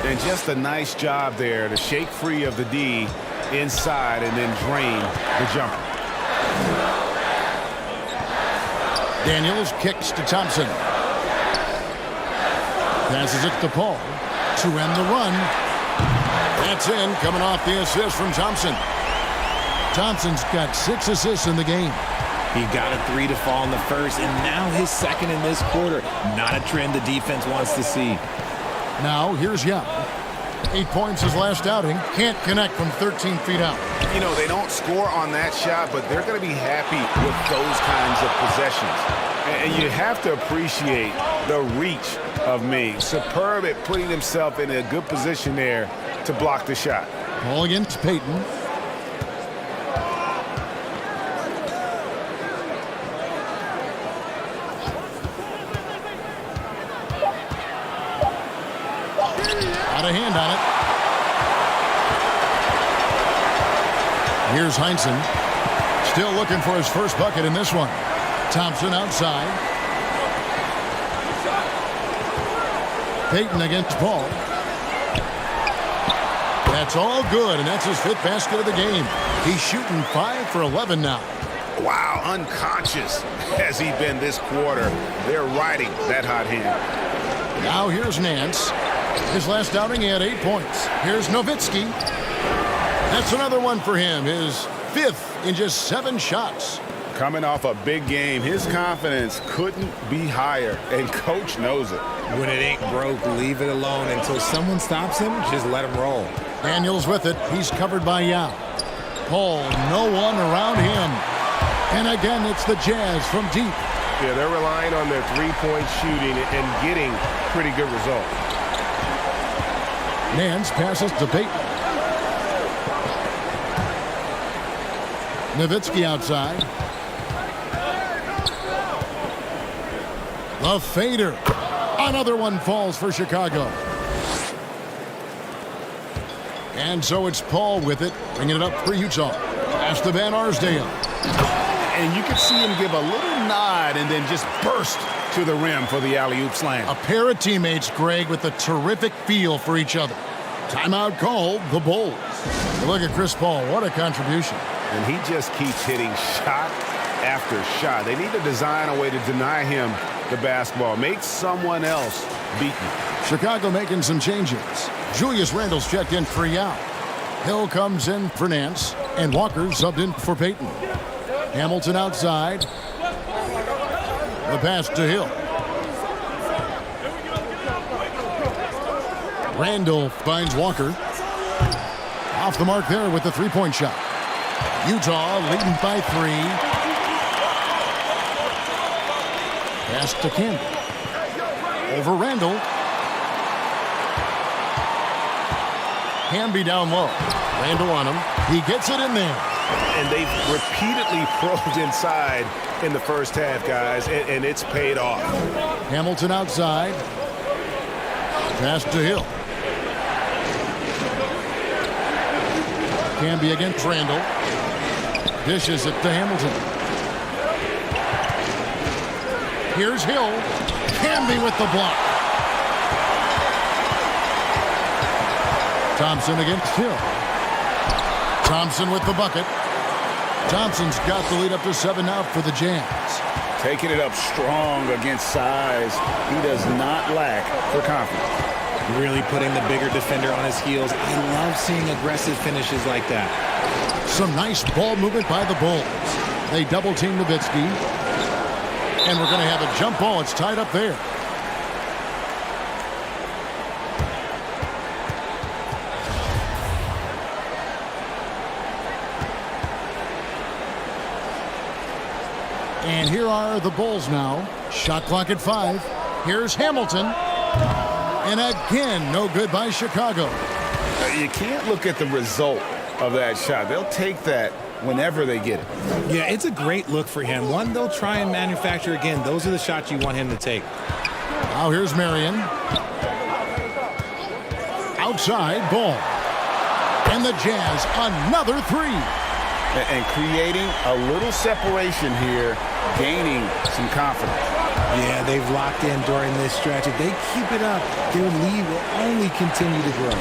And just a nice job there to shake free of the D inside and then drain the jumper. Daniels kicks to Thompson. Passes it to Paul to end the run. That's in, coming off the assist from Thompson. Thompson's got 6 assists in the game. He got a 3 to fall in the first, and now his second in this quarter. Not a trend the defense wants to see. Now, here's Young. 8 points his last outing. Can't connect from 13 feet out. You know, they don't score on that shot, but they're going to be happy with those kinds of possessions. And you have to appreciate the reach of Ming. Superb at putting himself in a good position there to block the shot. Ball against Payton. Got a hand on it. Here's Heinsohn. Still looking for his first bucket in this one. Thompson outside. Payton against Paul. That's all good, and that's his 5th basket of the game. He's shooting 5 for 11 now. Wow, unconscious has he been this quarter. They're riding that hot hand. Now here's Nance. His last outing, he had 8 points. Here's Nowitzki. That's another one for him. His 5th in just 7 shots. Coming off a big game, his confidence couldn't be higher, and Coach knows it. When it ain't broke, leave it alone. Until someone stops him, just let him roll. Daniels with it. He's covered by Yao. Paul, no one around him. And again, it's the Jazz from deep. Yeah, they're relying on their three-point shooting and getting pretty good results. Nance passes to Payton. Nowitzki outside. The fader. Another one falls for Chicago. And so it's Paul with it, bringing it up for Utah. Pass to Van Arsdale. And you could see him give a little nod and then just burst to the rim for the alley-oop slam. A pair of teammates, Greg, with a terrific feel for each other. Timeout called, the Bulls. Look at Chris Paul. What a contribution. And he just keeps hitting shot after shot. They need to design a way to deny him the basketball. Make someone else beat him. Chicago making some changes. Julius Randle's checked in for Yao. Hill comes in for Nance. And Walker subbed in for Payton. Hamilton outside. The pass to Hill. Randle finds Walker. Off the mark there with the three-point shot. Utah leading by 3. Pass to Camby. Over Randle. Camby down low. Randle on him. He gets it in there. And they've repeatedly probed inside in the first half, guys, and it's paid off. Hamilton outside. Pass to Hill. Camby against Randle. Dishes it to Hamilton. Here's Hill. Camby with the block. Thompson against Hill. Thompson with the bucket. Thompson's got the lead up to 7 now for the Jazz. Taking it up strong against size. He does not lack for confidence. Really putting the bigger defender on his heels. I love seeing aggressive finishes like that. Some nice ball movement by the Bulls. They double team Nowitzki. And we're going to have a jump ball. It's tied up there. And here are the Bulls now. Shot clock at 5. Here's Hamilton. And again, no good by Chicago. You can't look at the result of that shot. They'll take that whenever they get it. Yeah, it's a great look for him. One they'll try and manufacture again. Those are the shots you want him to take. Now here's Marion. Outside, Ball. And the Jazz, another 3. And creating a little separation here, gaining some confidence. Yeah, they've locked in during this stretch. If they keep it up, their lead will only continue to grow.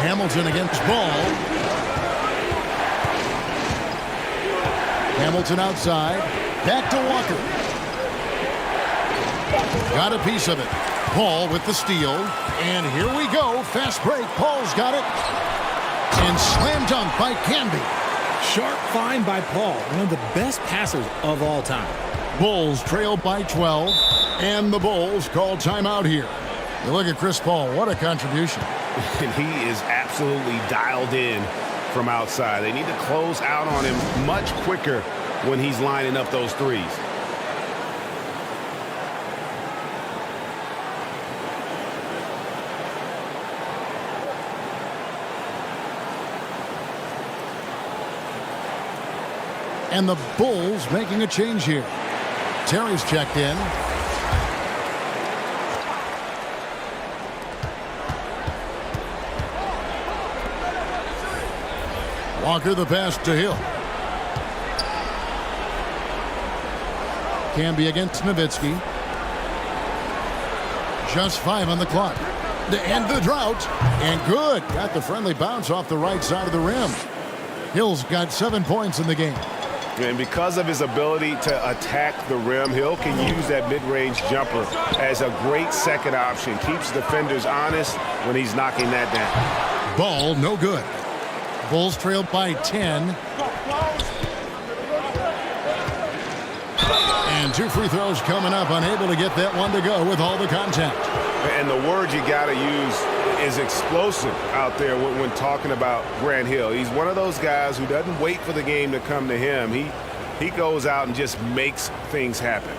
Hamilton against Ball. Hamilton outside. Back to Walker. Got a piece of it. Paul with the steal. And here we go. Fast break. Paul's got it. And slam dunk by Canby. Sharp find by Paul. One of the best passers of all time. Bulls trail by 12. And the Bulls call timeout here. You look at Chris Paul. What a contribution. And he is absolutely dialed in from outside. They need to close out on him much quicker when he's lining up those threes. And the Bulls making a change here. Terry's checked in. Walker the pass to Hill. Canby against Nowitzki. Just 5 on the clock. To end the drought. And good. Got the friendly bounce off the right side of the rim. Hill's got 7 points in the game. And because of his ability to attack the rim, Hill can use that mid-range jumper as a great second option. Keeps defenders honest when he's knocking that down. Ball, no good. Bulls trailed by 10. And 2 free throws coming up. Unable to get that one to go with all the contact. And the word you got to use is explosive out there when talking about Grant Hill. He's one of those guys who doesn't wait for the game to come to him. He goes out and just makes things happen.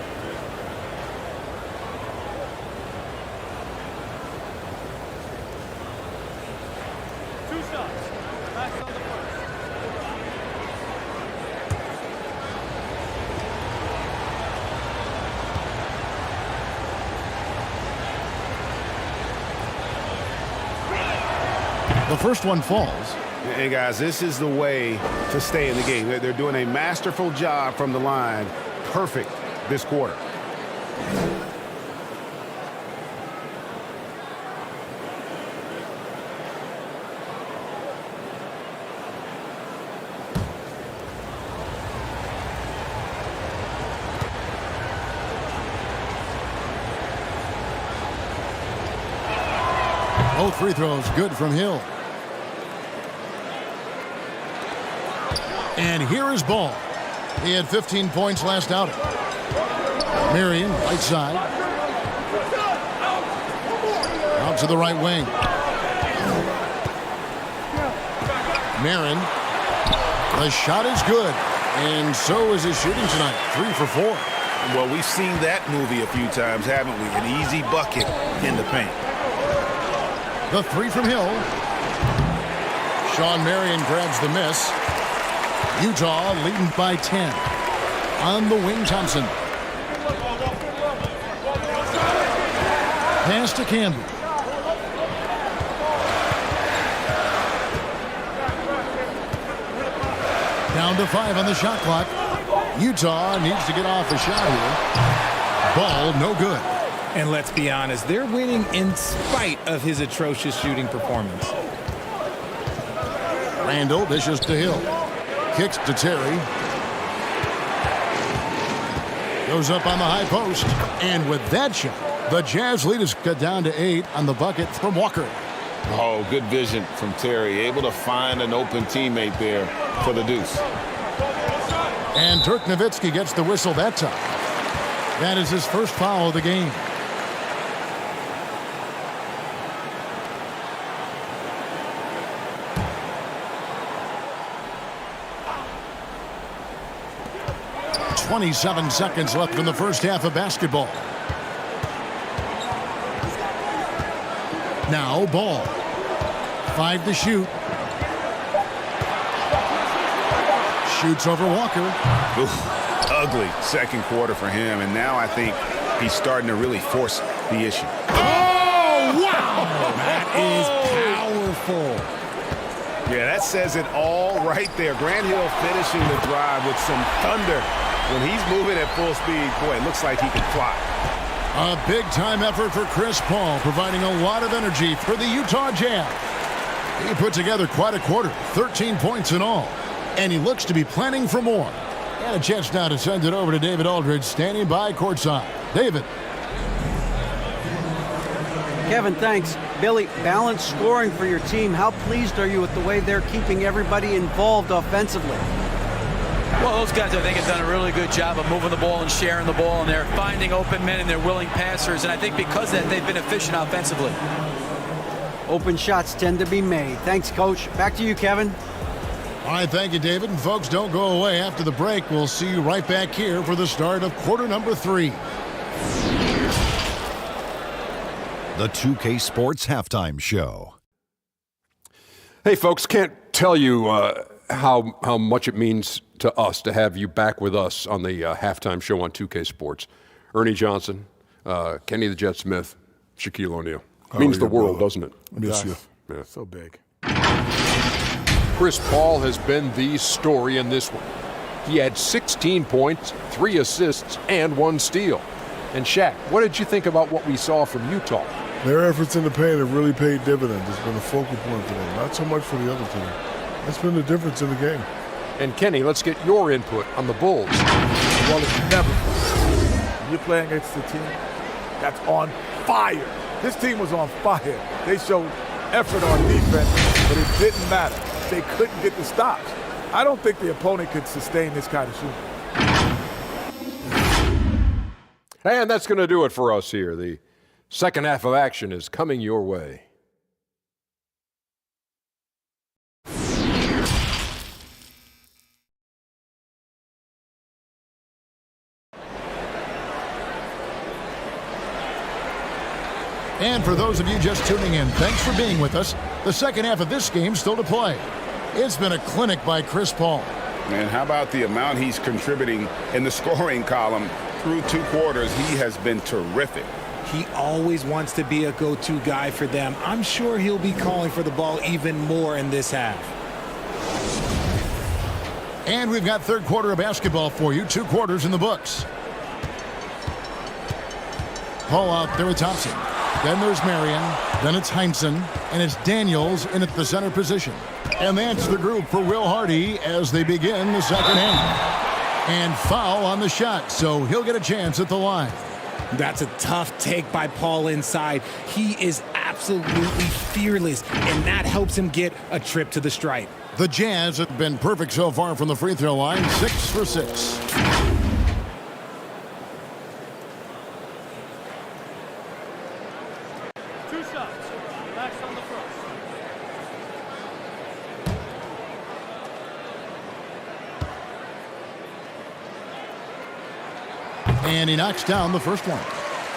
The first one falls. And guys, this is the way to stay in the game. They're doing a masterful job from the line. Perfect this quarter. Both free throws good from Hill. And here is Ball. He had 15 points last outing. Marion, right side. Out to the right wing. Marion. The shot is good. And so is his shooting tonight. 3 for 4. Well, we've seen that movie a few times, haven't we? An easy bucket in the paint. The 3 from Hill. Sean Marion grabs the miss. Utah leading by 10. On the wing, Thompson. Pass to Canby. Down to 5 on the shot clock. Utah needs to get off a shot here. Ball no good. And let's be honest, they're winning in spite of his atrocious shooting performance. Randall dishes to Hill. Kicks to Terry. Goes up on the high post. And with that shot, the Jazz lead is cut down to 8 on the bucket from Walker. Oh, good vision from Terry. Able to find an open teammate there for the deuce. And Dirk Nowitzki gets the whistle that time. That is his first foul of the game. .27 seconds left in the first half of basketball. Now Ball. 5 to shoot. Shoots over Walker. Oof, ugly second quarter for him, and now I think he's starting to really force the issue. Oh, wow! That is powerful. Yeah, that says it all right there. Grant Hill finishing the drive with some thunder. When he's moving at full speed, boy, it looks like he can fly. A big-time effort for Chris Paul, providing a lot of energy for the Utah Jazz. He put together quite a quarter, 13 points in all, and he looks to be planning for more. And a chance now to send it over to David Aldridge, standing by courtside. David. Kevin, thanks. Billy, balanced scoring for your team. How pleased are you with the way they're keeping everybody involved offensively? Well, those guys, I think, have done a really good job of moving the ball and sharing the ball, and they're finding open men and they're willing passers, and I think because of that, they've been efficient offensively. Open shots tend to be made. Thanks, Coach. Back to you, Kevin. All right, thank you, David. And folks, don't go away. After the break, we'll see you right back here for the start of quarter number 3. The 2K Sports Halftime Show. Hey, folks, can't tell you how much it means to us to have you back with us on the halftime show on 2K Sports. Ernie Johnson, Kenny the Jet Smith, Shaquille O'Neal. Means the world, doesn't it? Miss you. Yeah. So big. Chris Paul has been the story in this one. He had 16 points, 3 assists, and 1 steal. And Shaq, what did you think about what we saw from Utah? Their efforts in the paint have really paid dividends. It's been a focal point for them, not so much for the other team. That's been the difference in the game. And Kenny, let's get your input on the Bulls. Well, it's never fun. You're playing against a team that's on fire. This team was on fire. They showed effort on defense, but it didn't matter. They couldn't get the stops. I don't think the opponent could sustain this kind of shooting. And that's going to do it for us here. The second half of action is coming your way. And for those of you just tuning in, thanks for being with us. The second half of this game still to play. It's been a clinic by Chris Paul. Man, how about the amount he's contributing in the scoring column through 2 quarters? He has been terrific. He always wants to be a go-to guy for them. I'm sure he'll be calling for the ball even more in this half. And we've got third quarter of basketball for you. 2 quarters in the books. Paul out there with Thompson. Then there's Marion. Then it's Heinsohn. And it's Daniels in at the center position. And that's the group for Will Hardy as they begin the second half. And foul on the shot, so he'll get a chance at the line. That's a tough take by Paul inside. He is absolutely fearless, and that helps him get a trip to the stripe. The Jazz have been perfect so far from the free throw line, 6 for 6. And he knocks down the first one.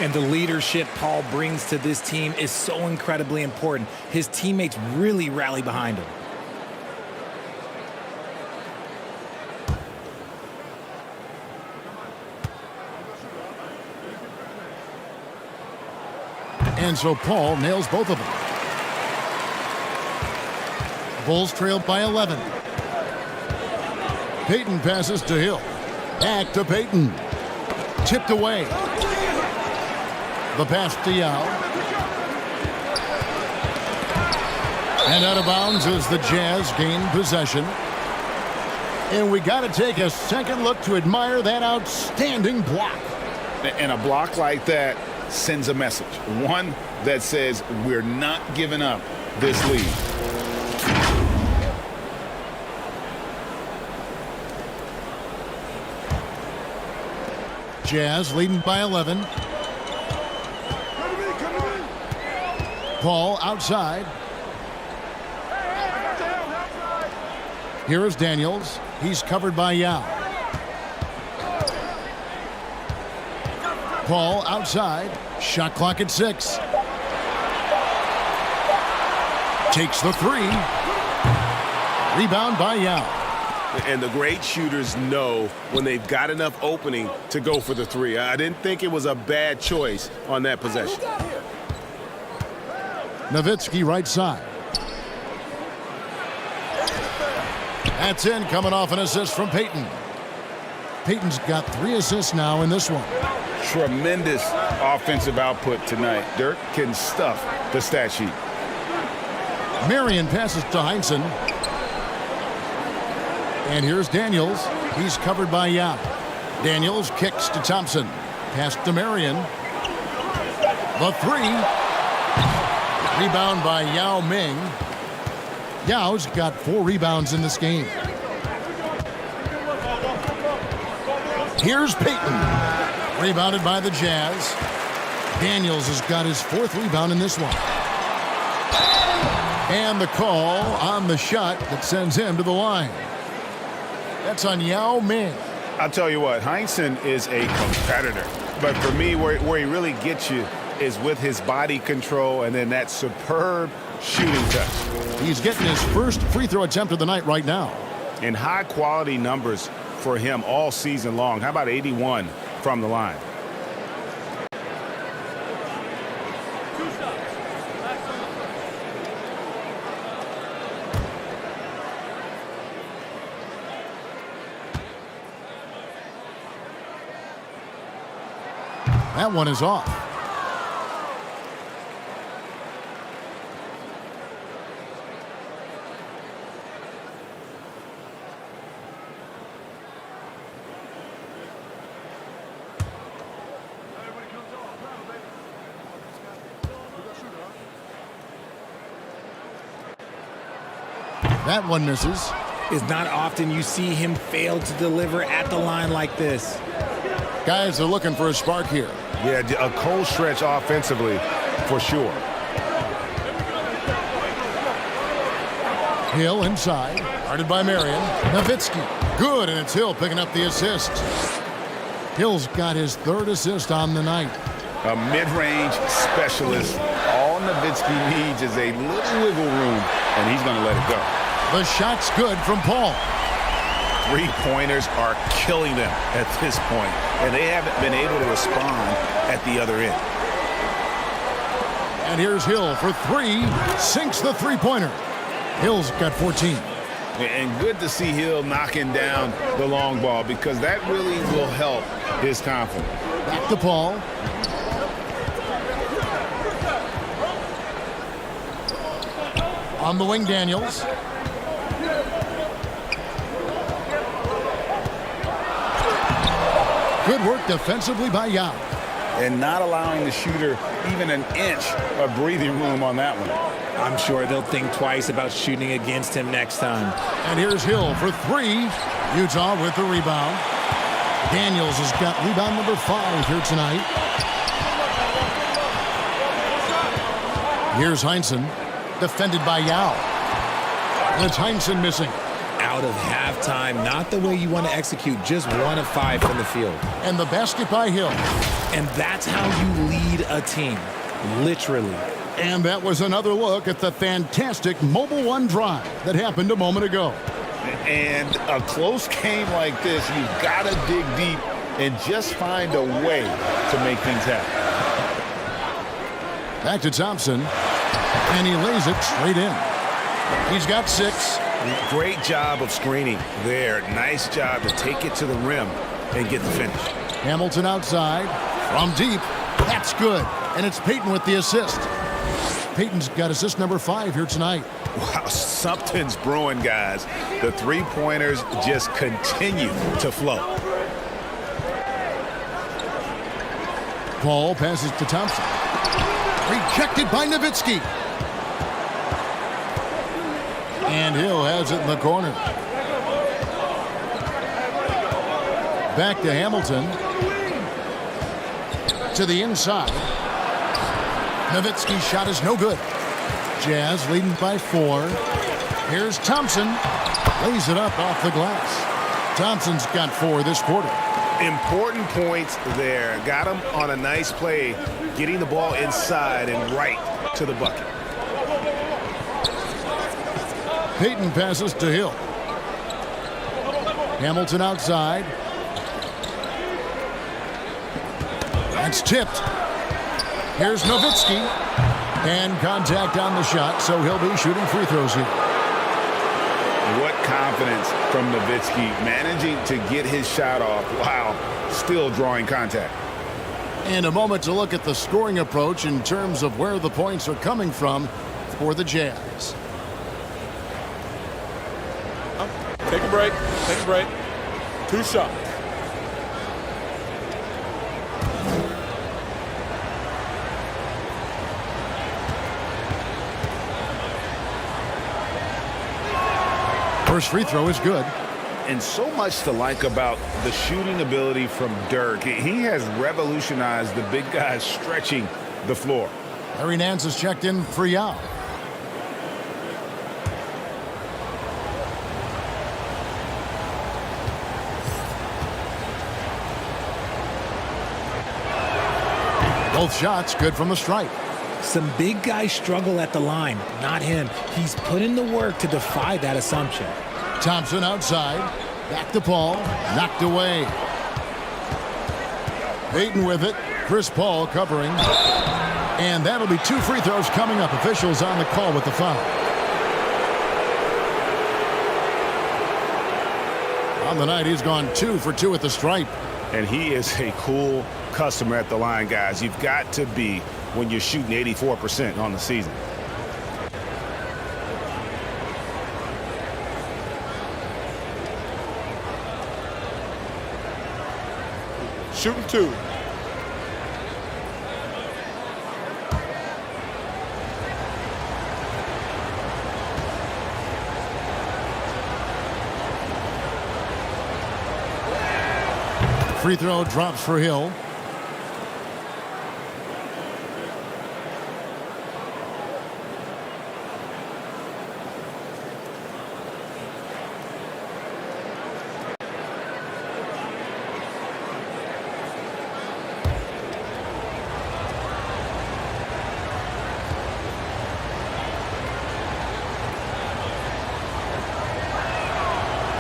And the leadership Paul brings to this team is so incredibly important. His teammates really rally behind him. And so Paul nails both of them. Bulls trailed by 11. Payton passes to Hill. Back to Payton. Tipped away. The pass to Yao. And out of bounds as the Jazz gain possession. And we got to take a second look to admire that outstanding block. And a block like that sends a message. One that says we're not giving up this lead. Jazz leading by 11. Paul outside. Here is Daniels. He's covered by Yao. Paul outside. Shot clock at 6. Takes the 3. Rebound by Yao. And the great shooters know when they've got enough opening to go for the 3. I didn't think it was a bad choice on that possession. Nowitzki right side. That's in, coming off an assist from Payton. Payton's got 3 assists now in this one. Tremendous offensive output tonight. Dirk can stuff the stat sheet. Marion passes to Heinsohn. And here's Daniels. He's covered by Yao. Daniels kicks to Thompson. Pass to Marion. The 3. Rebound by Yao Ming. Yao's got 4 rebounds in this game. Here's Payton. Rebounded by the Jazz. Daniels has got his 4th rebound in this one. And the call on the shot that sends him to the line. That's on Yao Ming. I'll tell you what, Heinsohn is a competitor. But for me, where he really gets you is with his body control and then that superb shooting touch. He's getting his first free throw attempt of the night right now. And high-quality numbers for him all season long. How about 81 from the line? That one is off. That one misses. It's not often you see him fail to deliver at the line like this. Guys are looking for a spark here. Yeah, a cold stretch offensively, for sure. Hill inside, guarded by Marion. Nowitzki, good, and it's Hill picking up the assist. Hill's got his 3rd assist on the night. A mid-range specialist. All Nowitzki needs is a little wiggle room, and he's going to let it go. The shot's good from Paul. 3-pointers are killing them at this point, and they haven't been able to respond at the other end. And here's Hill for 3. Sinks the 3-pointer. Hill's got 14. And good to see Hill knocking down the long ball because that really will help his confidence. Back to Paul. On the wing, Daniels. Good work defensively by Yao. And not allowing the shooter even an inch of breathing room on that one. I'm sure they'll think twice about shooting against him next time. And here's Hill for 3. Utah with the rebound. Daniels has got rebound number 5 here tonight. Here's Heinsohn, defended by Yao. It's Heinsohn missing. Out of halftime, not the way you want to execute, just 1 of 5 from the field. And the basket by Hill. And that's how you lead a team, literally. And that was another look at the fantastic Mobile One drive that happened a moment ago. And a close game like this, you've got to dig deep and just find a way to make things happen. Back to Thompson, and he lays it straight in. He's got 6. Great job of screening there. Nice job to take it to the rim and get the finish. Hamilton outside, from deep. That's good, and it's Payton with the assist. Payton's got assist number 5 here tonight. Wow, something's brewing, guys. The three-pointers just continue to flow. Paul passes to Thompson. Rejected by Nowitzki. And Hill has it in the corner. Back to Hamilton. To the inside. Nowitzki's shot is no good. Jazz leading by 4. Here's Thompson. Lays it up off the glass. Thompson's got 4 this quarter. Important points there. Got him on a nice play, getting the ball inside and right to the bucket. Payton passes to Hill. Hamilton outside. That's tipped. Here's Nowitzki. And contact on the shot, so he'll be shooting free throws here. What confidence from Nowitzki, managing to get his shot off while still drawing contact. And a moment to look at the scoring approach in terms of where the points are coming from for the Jazz. Take a break. Take a break. 2 shots. First free throw is good. And so much to like about the shooting ability from Dirk. He has revolutionized the big guys stretching the floor. Larry Nance is checked in for Yao. Both shots good from the stripe. Some big guys struggle at the line, not him. He's put in the work to defy that assumption. Thompson outside. Back to Paul. Knocked away. Payton with it. Chris Paul covering. And that'll be 2 free throws coming up. Officials on the call with the foul. On the night, he's gone 2 for 2 at the stripe. And he is a cool customer at the line, guys. You've got to be when you're shooting 84% on the season. Shooting 2. Free throw drops for Hill.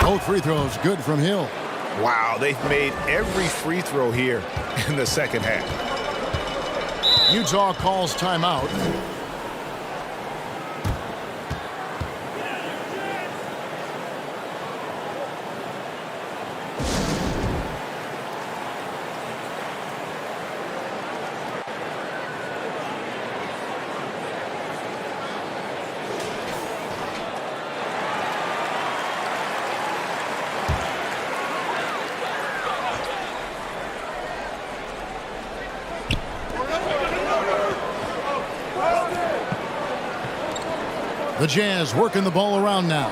Both free throws good from Hill. Wow, they've made every free throw here in the second half. Utah calls timeout. The Jazz working the ball around now.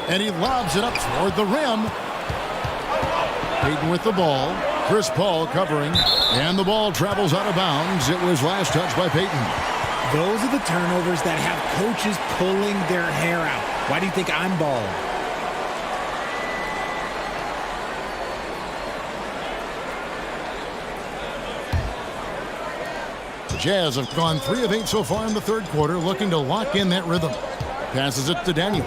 And he lobs it up toward the rim. Payton with the ball. Chris Paul covering. And the ball travels out of bounds. It was last touched by Payton. Those are the turnovers that have coaches pulling their hair out. Why do you think I'm balling? The Jazz have gone 3 of 8 so far in the third quarter, looking to lock in that rhythm. Passes it to Daniels.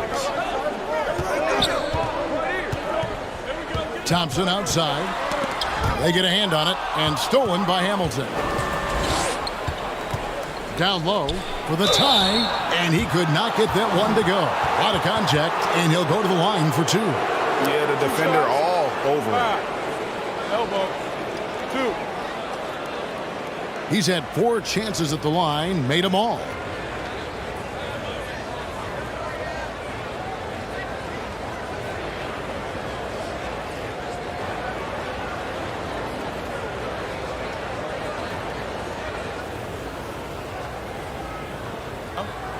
Thompson outside. They get a hand on it, and stolen by Hamilton. Down low for the tie, and he could not get that one to go. A lot of contact, and he'll go to the line for 2. Yeah, the defender all over him. Elbow. 2. He's had 4 chances at the line, made them all.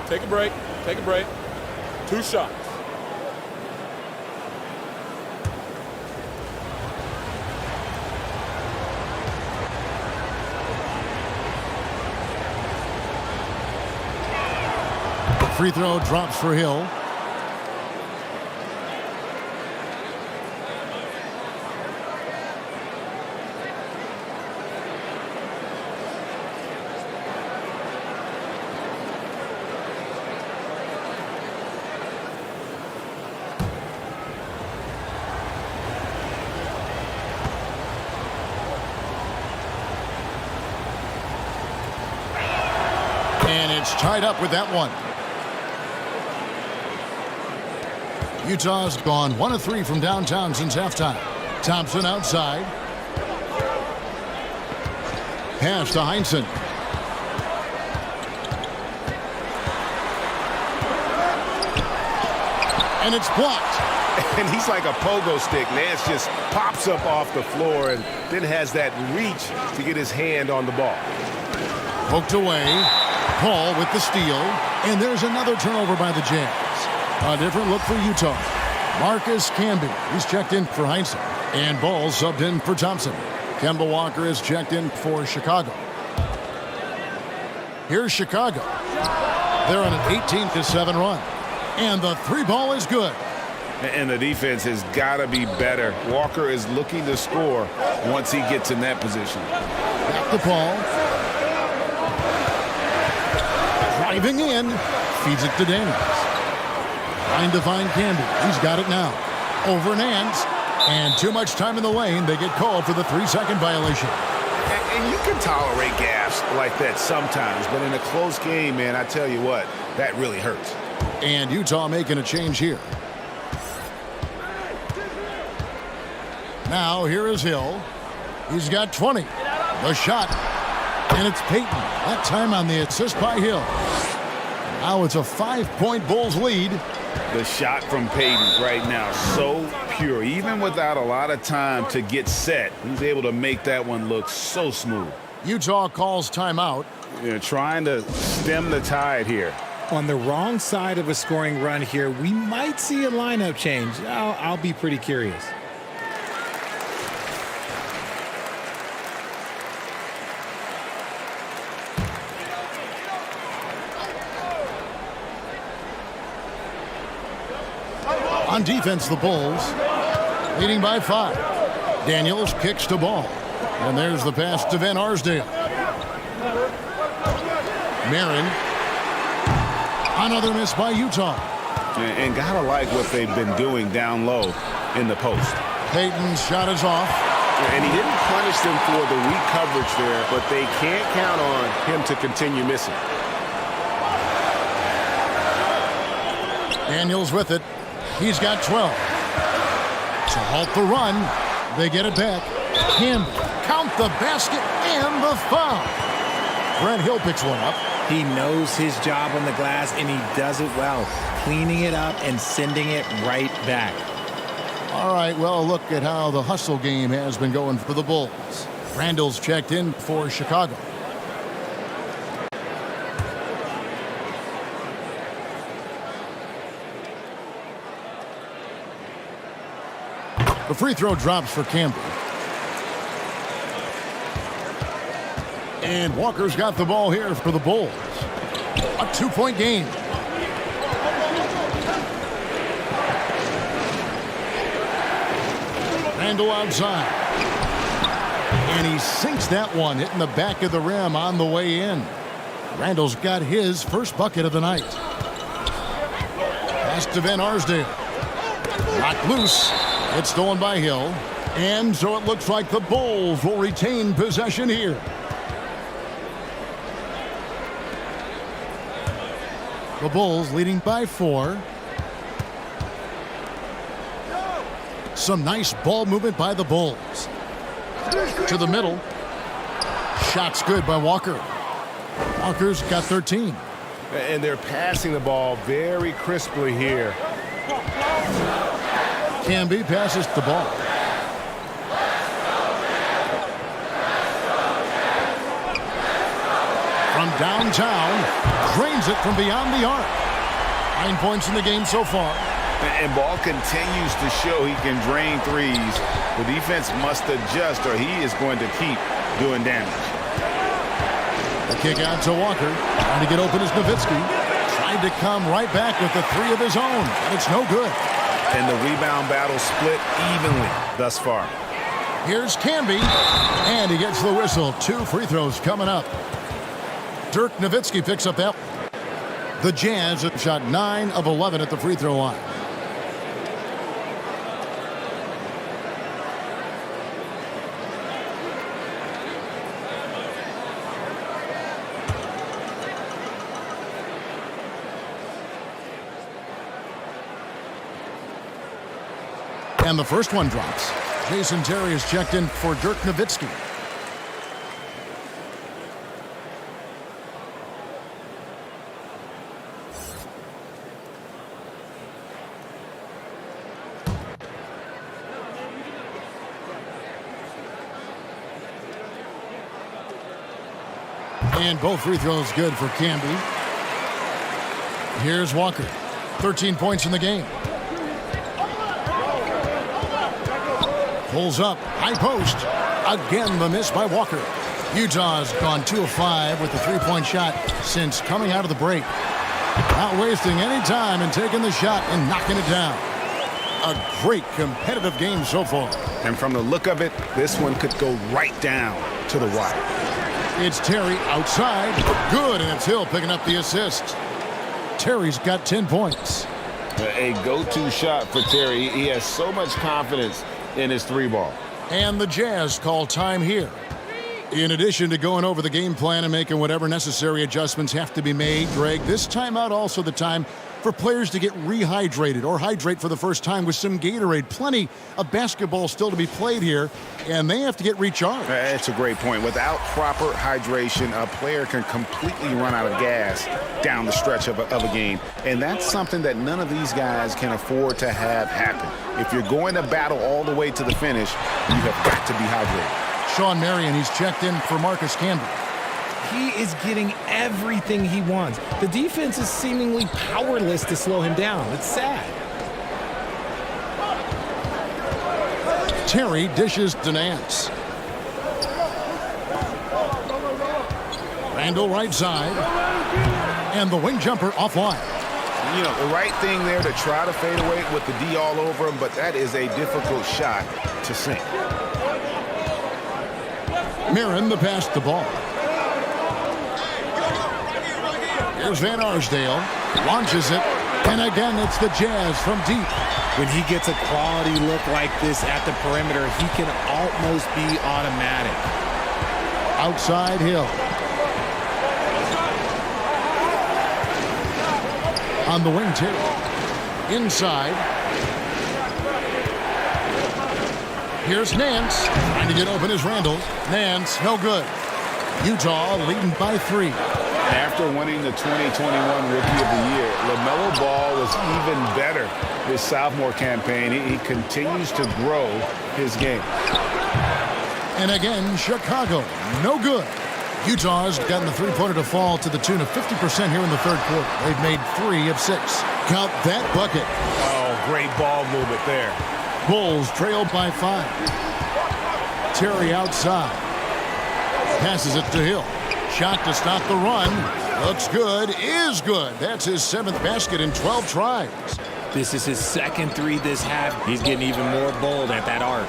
Take a break. Take a break. 2 shots. Free throw drops for Hill. And it's tied up with that one. Utah's gone 1 of 3 from downtown since halftime. Thompson outside. Pass to Heinsohn. And it's blocked. And he's like a pogo stick. Nance just pops up off the floor and then has that reach to get his hand on the ball. Poked away. Paul with the steal. And there's another turnover by the Jazz. A different look for Utah. Marcus Camby, he's checked in for Heinsohn. And Ball subbed in for Thompson. Kemba Walker is checked in for Chicago. Here's Chicago. They're on an 18-7 run. And the 3-ball is good. And the defense has got to be better. Walker is looking to score once he gets in that position. Back to Paul. Driving in. Feeds it to Daniels. Trying to find Camby. He's got it now. Over Nance. And too much time in the lane. They get called for the 3-second violation. And you can tolerate gaffes like that sometimes. But in a close game, man, I tell you what, that really hurts. And Utah making a change here. Now here is Hill. He's got 20. The shot. And it's Payton. That time on the assist by Hill. Now it's a 5-point Bulls lead. The shot from Payton right now, so pure. Even without a lot of time to get set, he's able to make that one look so smooth. Utah calls timeout. You know, trying to stem the tide here. On the wrong side of a scoring run here, we might see a lineup change. I'll be pretty curious. On defense, the Bulls leading by 5. Daniels kicks to Ball. And there's the pass to Van Arsdale. Marin. Another miss by Utah. And gotta like what they've been doing down low in the post. Payton's shot is off. And he didn't punish them for the weak coverage there, but they can't count on him to continue missing. Daniels with it. He's got 12. To halt the run, they get it back. Camby, count the basket and the foul. Grant Hill picks one up. He knows his job on the glass, and he does it well, cleaning it up and sending it right back. All right, well, look at how the hustle game has been going for the Bulls. Randall's checked in for Chicago. The free throw drops for Camby. And Walker's got the ball here for the Bulls. A 2-point game. Randall outside. And he sinks that one, hitting the back of the rim on the way in. Randall's got his first bucket of the night. Pass to Van Arsdale. Knocked loose. It's stolen by Hill. And so it looks like the Bulls will retain possession here. The Bulls leading by 4. Some nice ball movement by the Bulls. To the middle. shot's good by Walker. Walker's got 13. And they're passing the ball very crisply here. Camby passes the ball. From downtown, drains it from beyond the arc. 9 points in the game so far. And Ball continues to show he can drain threes. The defense must adjust or he is going to keep doing damage. The kick out to Walker. Trying to get open is Nowitzki. Tried to come right back with the three of his own, but it's no good. And the rebound battle split evenly thus far. Here's Camby, and he gets the whistle. 2 free throws coming up. Dirk Nowitzki picks up that. The Jazz have shot 9 of 11 at the free throw line. And the first one drops. Jason Terry is checked in for Dirk Nowitzki. And both free throws good for Camby. Here's Walker. 13 points in the game. Pulls up, high post. Again, the miss by Walker. Utah's gone 2 of 5 with the three-point shot since coming out of the break. Not wasting any time and taking the shot and knocking it down. A great competitive game so far. And from the look of it, this one could go right down to the wire. It's Terry outside. Good, and it's Hill picking up the assist. Terry's got 10 points. A go-to shot for Terry. He has so much confidence in his three ball. And the Jazz call time here. In addition to going over the game plan and making whatever necessary adjustments have to be made, Greg, this timeout also the time for players to get rehydrated or hydrate for the first time with some Gatorade. Plenty of basketball still to be played here, and they have to get recharged. That's a great point. Without proper hydration, a player can completely run out of gas down the stretch of a game. And that's something that none of these guys can afford to have happen. If you're going to battle all the way to the finish, you have got to be hydrated. Shawn Marion, he's checked in for Marcus Camby. He is getting everything he wants. The defense is seemingly powerless to slow him down. It's sad. Terry dishes to Nance. Randall right side. And the wing jumper offline. You know, the right thing there to try to fade away with the D all over him, but that is a difficult shot to sink. Mirren the pass the ball. Here's Van Arsdale, launches it, and again it's the Jazz from deep. When he gets a quality look like this at the perimeter, he can almost be automatic. Outside Hill. On the wing too. Inside. Here's Nance, trying to get open is Randall. Nance, no good. Utah leading by 3. After winning the 2021 Rookie of the Year, LaMelo Ball was even better this sophomore campaign. He continues to grow his game. And again, Chicago, no good. Utah's gotten the three-pointer to fall to the tune of 50% here in the third quarter. They've made 3 of 6. Count that bucket. Oh, great ball movement there. Bulls trailed by 5. Terry outside. Passes it to Hill. Shot to stop the run. Looks good. Is good. That's his 7th basket in 12 tries. This is his second 3 this half. He's getting even more bold at that arc.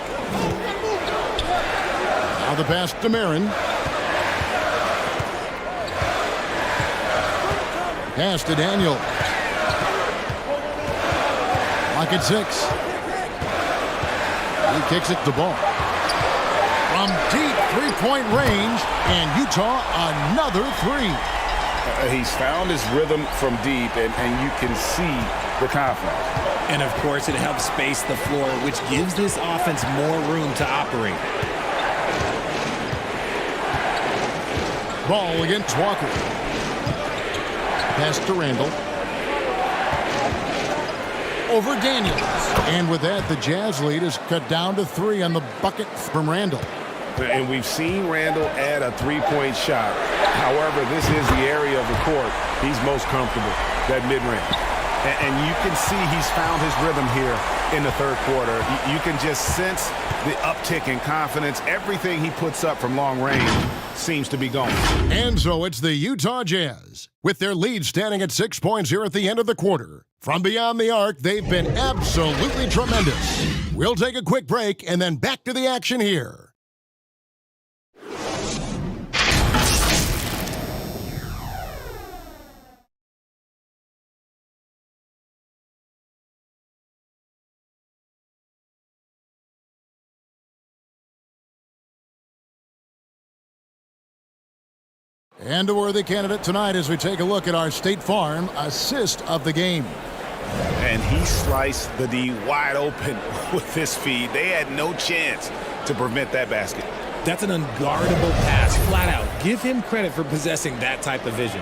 Now the pass to Mirren. Pass to Daniel. Lock at 6. He kicks it to Ball. From deep three-point range, and Utah another 3. He's found his rhythm from deep, and you can see the confidence. And, of course, it helps space the floor, which gives this offense more room to operate. Ball against Walker. Pass to Randall. Over Daniels. And with that, the Jazz lead is cut down to 3 on the bucket from Randall. And we've seen Randall add a three-point shot. However, this is the area of the court he's most comfortable, that mid-range. And you can see he's found his rhythm here in the third quarter. You can just sense the uptick in confidence. Everything he puts up from long range seems to be going. And so it's the Utah Jazz, with their lead standing at 6 points here at the end of the quarter. From beyond the arc, they've been absolutely tremendous. We'll take a quick break and then back to the action here. And a worthy candidate tonight as we take a look at our State Farm assist of the game. And he sliced the D wide open with his feed. They had no chance to prevent that basket. That's an unguardable pass, flat out. Give him credit for possessing that type of vision.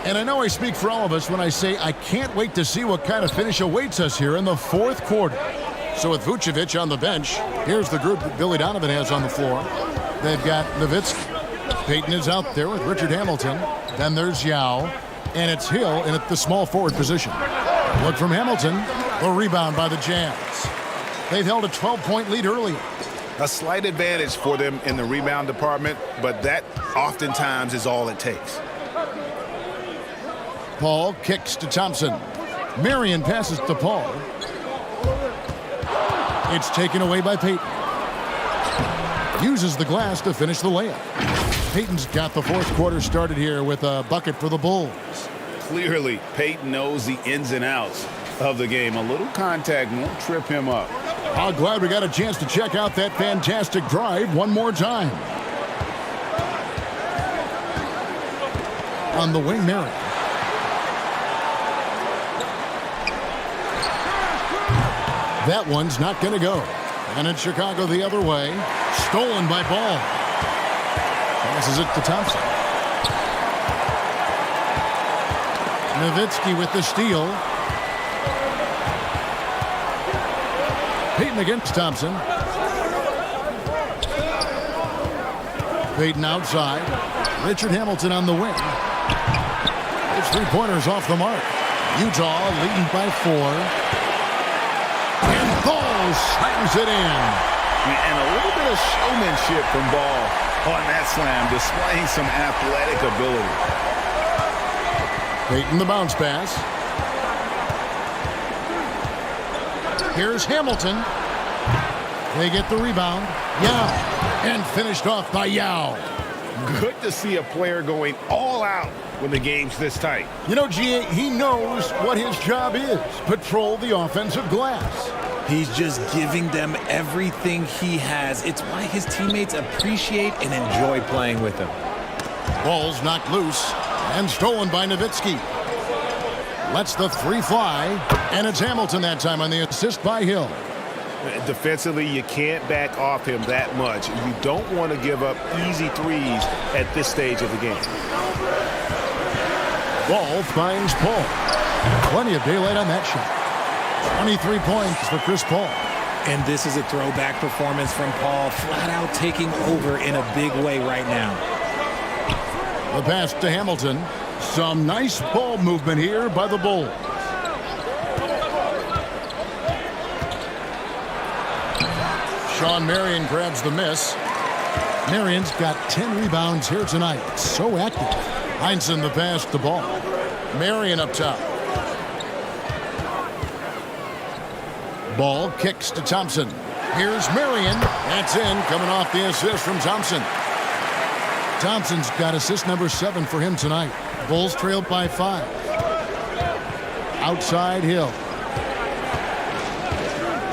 And I know I speak for all of us when I say I can't wait to see what kind of finish awaits us here in the fourth quarter. So with Vucevic on the bench, here's the group that Billy Donovan has on the floor. They've got Nowitzki. Payton is out there with Richard Hamilton. Then there's Yao. And it's Hill in at the small forward position. Look from Hamilton. The rebound by the Jazz. They've held a 12-point lead early. A slight advantage for them in the rebound department, but that oftentimes is all it takes. Paul kicks to Thompson. Marion passes to Paul. It's taken away by Payton. Uses the glass to finish the layup. Payton's got the fourth quarter started here with a bucket for the Bulls. Clearly, Payton knows the ins and outs of the game. A little contact won't trip him up. I'm glad we got a chance to check out that fantastic drive one more time. On the wing, Marion. That one's not going to go. And it's Chicago the other way. Stolen by Ball. Passes it to Thompson. Nowitzki with the steal. Payton against Thompson. Payton outside. Richard Hamilton on the wing. His three-pointers off the mark. Utah leading by 4. Ball slams it in. And a little bit of showmanship from Ball on that slam, displaying some athletic ability. Payton the bounce pass. Here's Hamilton. They get the rebound. Yao. And finished off by Yao. Good to see a player going all out when the game's this tight. You know, G.A., he knows what his job is. Patrol the offensive glass. He's just giving them everything he has. It's why his teammates appreciate and enjoy playing with him. Ball's knocked loose and stolen by Nowitzki. Lets the three fly, and it's Hamilton that time on the assist by Hill. Defensively, you can't back off him that much. You don't want to give up easy threes at this stage of the game. Ball finds Paul. Plenty of daylight on that shot. 23 points for Chris Paul. And this is a throwback performance from Paul, flat out taking over in a big way right now. The pass to Hamilton. Some nice ball movement here by the Bulls. Sean Marion grabs the miss. Marion's got 10 rebounds here tonight. So active. Heinsohn the pass to Ball. Marion up top. Ball kicks to Thompson. Here's Marion. That's in, coming off the assist from Thompson. Thompson's got assist number 7 for him tonight. Bulls trailed by 5. Outside Hill.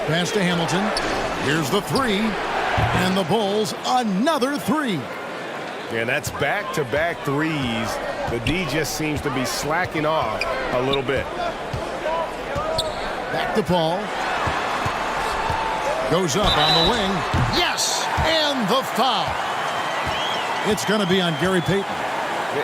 Pass to Hamilton. Here's the 3. And the Bulls, another 3. Yeah, that's back-to-back threes. The D just seems to be slacking off a little bit. Back to Paul. Goes up on the wing. Yes! And the foul. It's going to be on Gary Payton.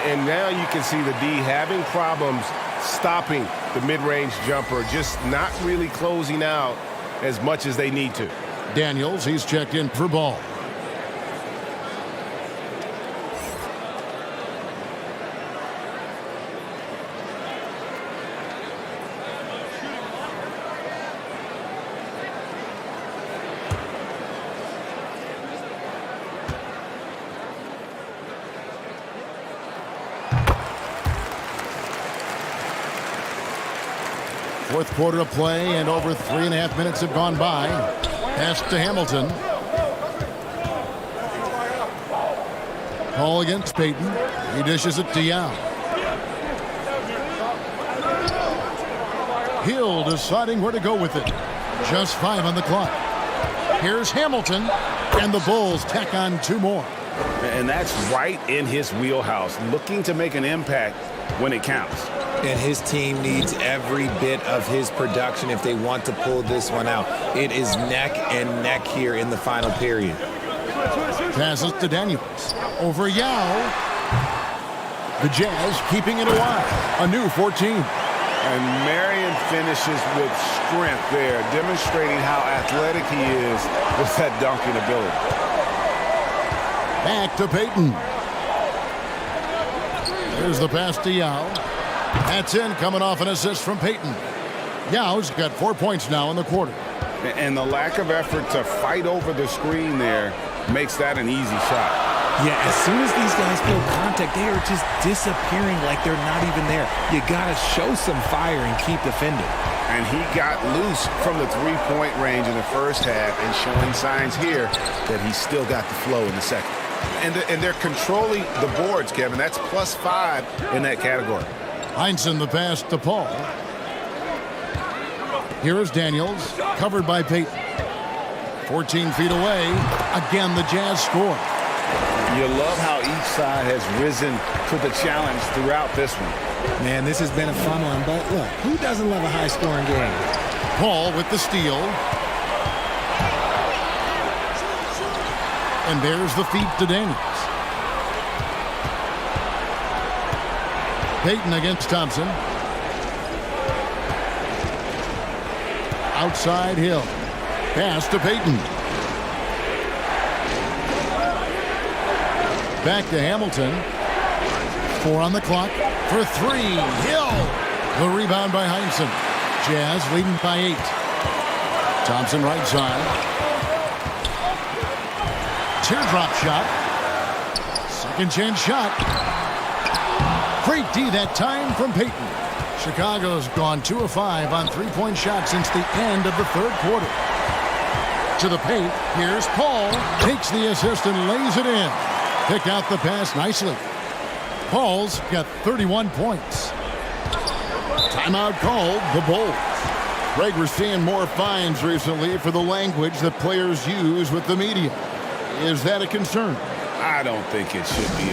And now you can see the D having problems stopping the mid-range jumper, just not really closing out as much as they need to. Daniels, he's checked in for ball. Fourth quarter of play, and over 3.5 minutes have gone by. Pass to Hamilton. Ball against Payton. He dishes it to Yao. Hill deciding where to go with it. Just 5 on the clock. Here's Hamilton, and the Bulls tack on 2 more. And that's right in his wheelhouse, looking to make an impact when it counts. And his team needs every bit of his production if they want to pull this one out. It is neck and neck here in the final period. Passes to Daniels. Over Yao. The Jazz keeping it alive. A new 14. And Marion finishes with strength there, demonstrating how athletic he is with that dunking ability. Back to Payton. There's the pass to Yao. That's in, coming off an assist from Payton. Yao's got 4 points now in the quarter. And the lack of effort to fight over the screen there makes that an easy shot. Yeah, as soon as these guys feel contact, they are just disappearing like they're not even there. You got to show some fire and keep defending. And he got loose from the three-point range in the first half and showing signs here that he's still got the flow in the second. And they're controlling the boards, Kevin. That's +5 in that category. Heinsohn the pass to Paul. Here is Daniels, covered by Payton. 14 feet away. Again, the Jazz score. You love how each side has risen to the challenge throughout this one. Man, this has been a fun one, but look, who doesn't love a high-scoring game? Paul with the steal. And there's the feed to Daniels. Payton against Thompson. Outside Hill. Pass to Payton. Back to Hamilton. 4 on the clock for 3. Hill. The rebound by Heinsohn. Jazz leading by 8. Thompson right side. Teardrop shot. Second chance shot. Great D that time from Payton. Chicago's gone 2 of 5 on 3-point shots since the end of the third quarter. To the paint, here's Paul. Takes the assist and lays it in. Pick out the pass nicely. Paul's got 31 points. Timeout called, the Bulls. Greg, we're seeing more fines recently for the language that players use with the media. Is that a concern? I don't think it should be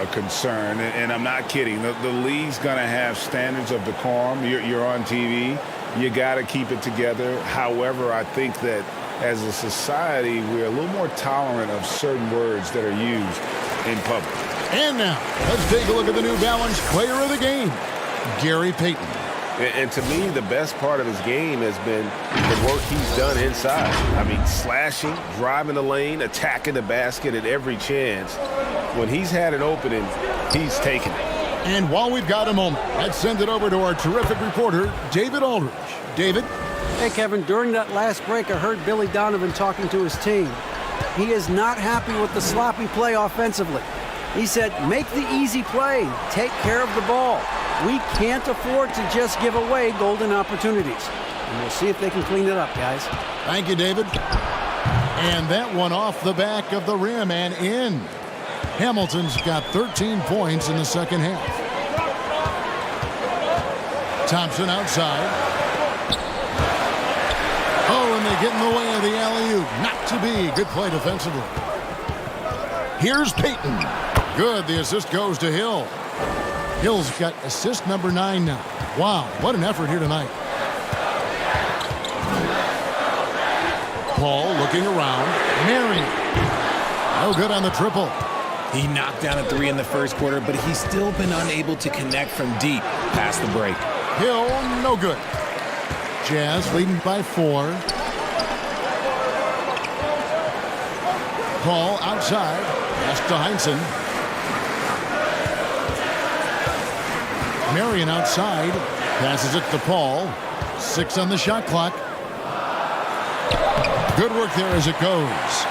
a concern, and I'm not kidding. The league's going to have standards of decorum. You're on TV. You got to keep it together. However, I think that as a society, we're a little more tolerant of certain words that are used in public. And now, let's take a look at the New Balance player of the game, Gary Payton. And to me, the best part of his game has been the work he's done inside. I mean, slashing, driving the lane, attacking the basket at every chance. When he's had an opening, he's taken it. And while we've got a moment, let's send it over to our terrific reporter, David Aldridge. David? Hey, Kevin, during that last break, I heard Billy Donovan talking to his team. He is not happy with the sloppy play offensively. He said, make the easy play, take care of the ball. We can't afford to just give away golden opportunities. And we'll see if they can clean it up, guys. Thank you, David. And that one off the back of the rim and in. Hamilton's got 13 points in the second half. Thompson outside. Oh, and they get in the way of the alley-oop. Not to be. Good play defensively. Here's Payton. Good. The assist goes to Hill. Hill's got assist number 9 now. Wow, what an effort here tonight. Paul looking around. Marion. No good on the triple. He knocked down a 3 in the first quarter, but he's still been unable to connect from deep past the break. Hill, no good. Jazz leading by 4. Paul outside. Pass to Heinsohn. Marion outside. Passes it to Paul. 6 on the shot clock. Good work there as it goes.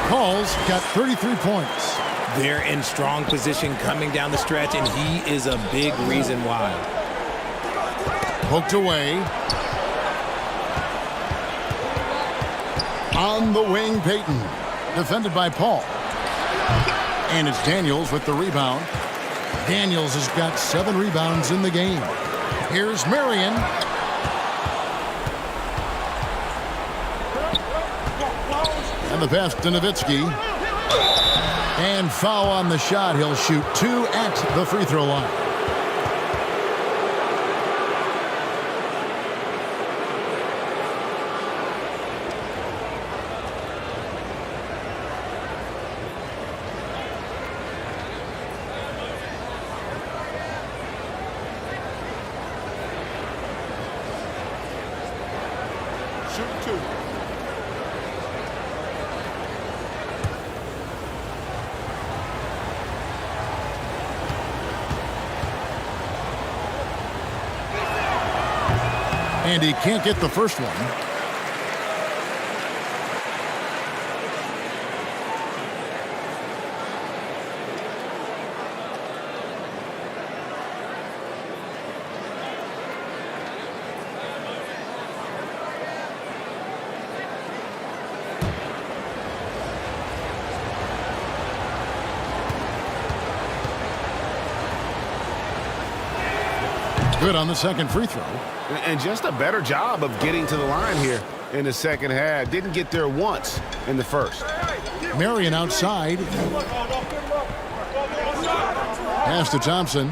Paul's got 33 points. They're in strong position coming down the stretch, and he is a big reason why. Poked away. On the wing, Payton. Defended by Paul. And it's Daniels with the rebound. Daniels has got 7 rebounds in the game. Here's Marion. And the pass to Nowitzki. And foul on the shot. He'll shoot 2 at the free throw line. Shoot 2. And he can't get the first one. Good on the second free throw. And just a better job of getting to the line here in the second half. Didn't get there once in the first. Marion outside. Pass to Thompson.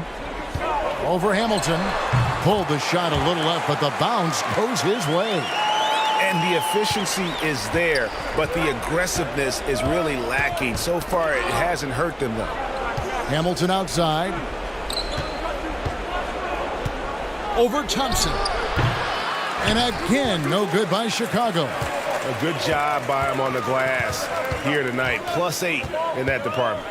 Over Hamilton. Pulled the shot a little left, but the bounce goes his way. And the efficiency is there, but the aggressiveness is really lacking. So far, it hasn't hurt them, though. Hamilton outside. Over Thompson. And again, no good by Chicago. A good job by him on the glass here tonight. +8 in that department.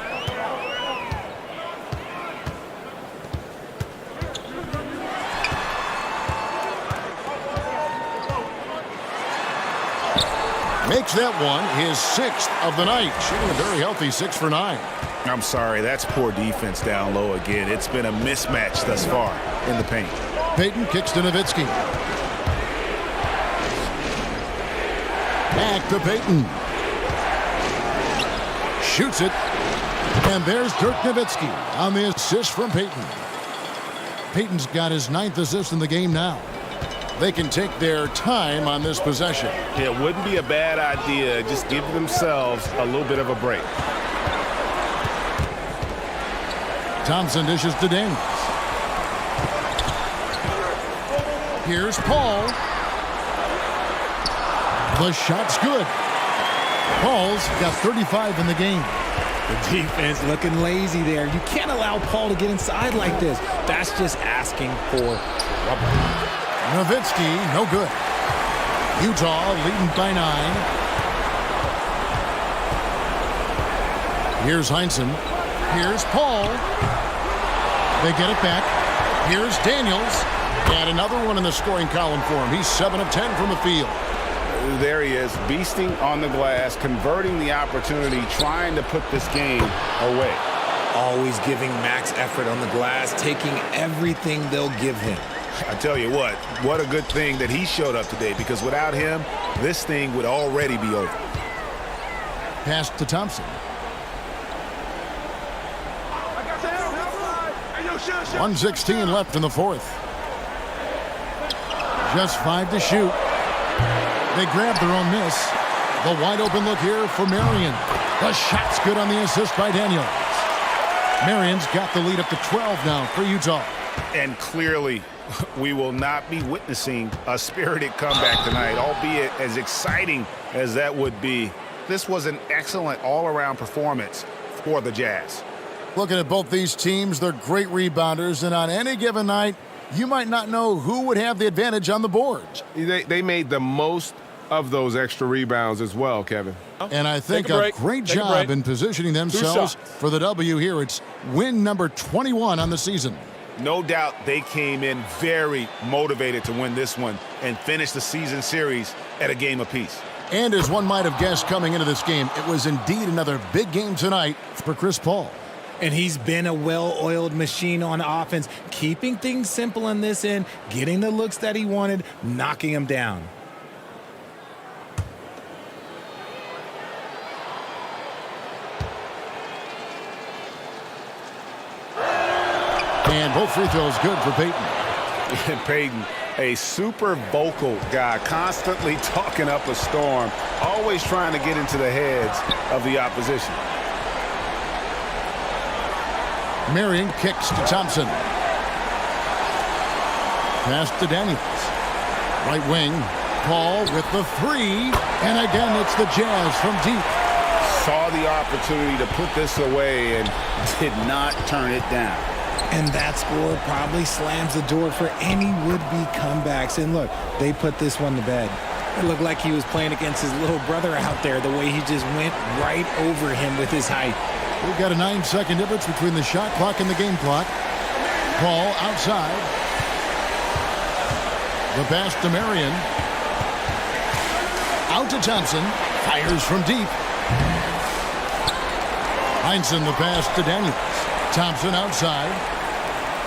Makes that one his 6th of the night. Shooting a very healthy 6 for 9. I'm sorry, that's poor defense down low again. It's been a mismatch thus far in the paint. Payton kicks to Nowitzki. Back to Payton. Shoots it. And there's Dirk Nowitzki on the assist from Payton. Payton's got his 9th assist in the game now. They can take their time on this possession. Yeah, it wouldn't be a bad idea. Just give themselves a little bit of a break. Thompson dishes to Daniels. Here's Paul. The shot's good. Paul's got 35 in the game. The defense looking lazy there. You can't allow Paul to get inside like this. That's just asking for trouble. Nowitzki, no good. Utah leading by 9. Here's Heinsohn. Here's Paul. They get it back. Here's Daniels. And another one in the scoring column for him. He's 7 of 10 from the field. There he is, beasting on the glass, converting the opportunity, trying to put this game away. Always giving max effort on the glass, taking everything they'll give him. I tell you what a good thing that he showed up today, because without him, this thing would already be over. Pass to Thompson. 1:16 left in the 4th. Just 5 to shoot. They grab their own miss. The wide open look here for Marion. The shot's good on the assist by Daniels. Marion's got the lead up to 12 now for Utah. And clearly we will not be witnessing a spirited comeback tonight, albeit as exciting as that would be. This was an excellent all-around performance for the Jazz. Looking at both these teams, they're great rebounders, and on any given night, you might not know who would have the advantage on the boards. They made the most of those extra rebounds as well, Kevin. And I think a great job in positioning themselves for the W here. It's win number 21 on the season. No doubt they came in very motivated to win this one and finish the season series at a game apiece. And as one might have guessed coming into this game, it was indeed another big game tonight for Chris Paul. And he's been a well-oiled machine on offense, keeping things simple in this end, getting the looks that he wanted, knocking him down. And both free throws good for Peyton. Peyton, a super vocal guy, constantly talking up a storm, always trying to get into the heads of the opposition. Marion kicks to Thompson. Pass to Daniels. Right wing. Paul with the three. And again, it's the Jazz from deep. Saw the opportunity to put this away and did not turn it down. And that score probably slams the door for any would-be comebacks. And look, they put this one to bed. It looked like he was playing against his little brother out there, the way he just went right over him with his height. We've got a 9-second difference between the shot clock and the game clock. Paul outside. The pass to Marion. Out to Thompson. Fires from deep. Heinsohn the pass to Daniels. Thompson outside.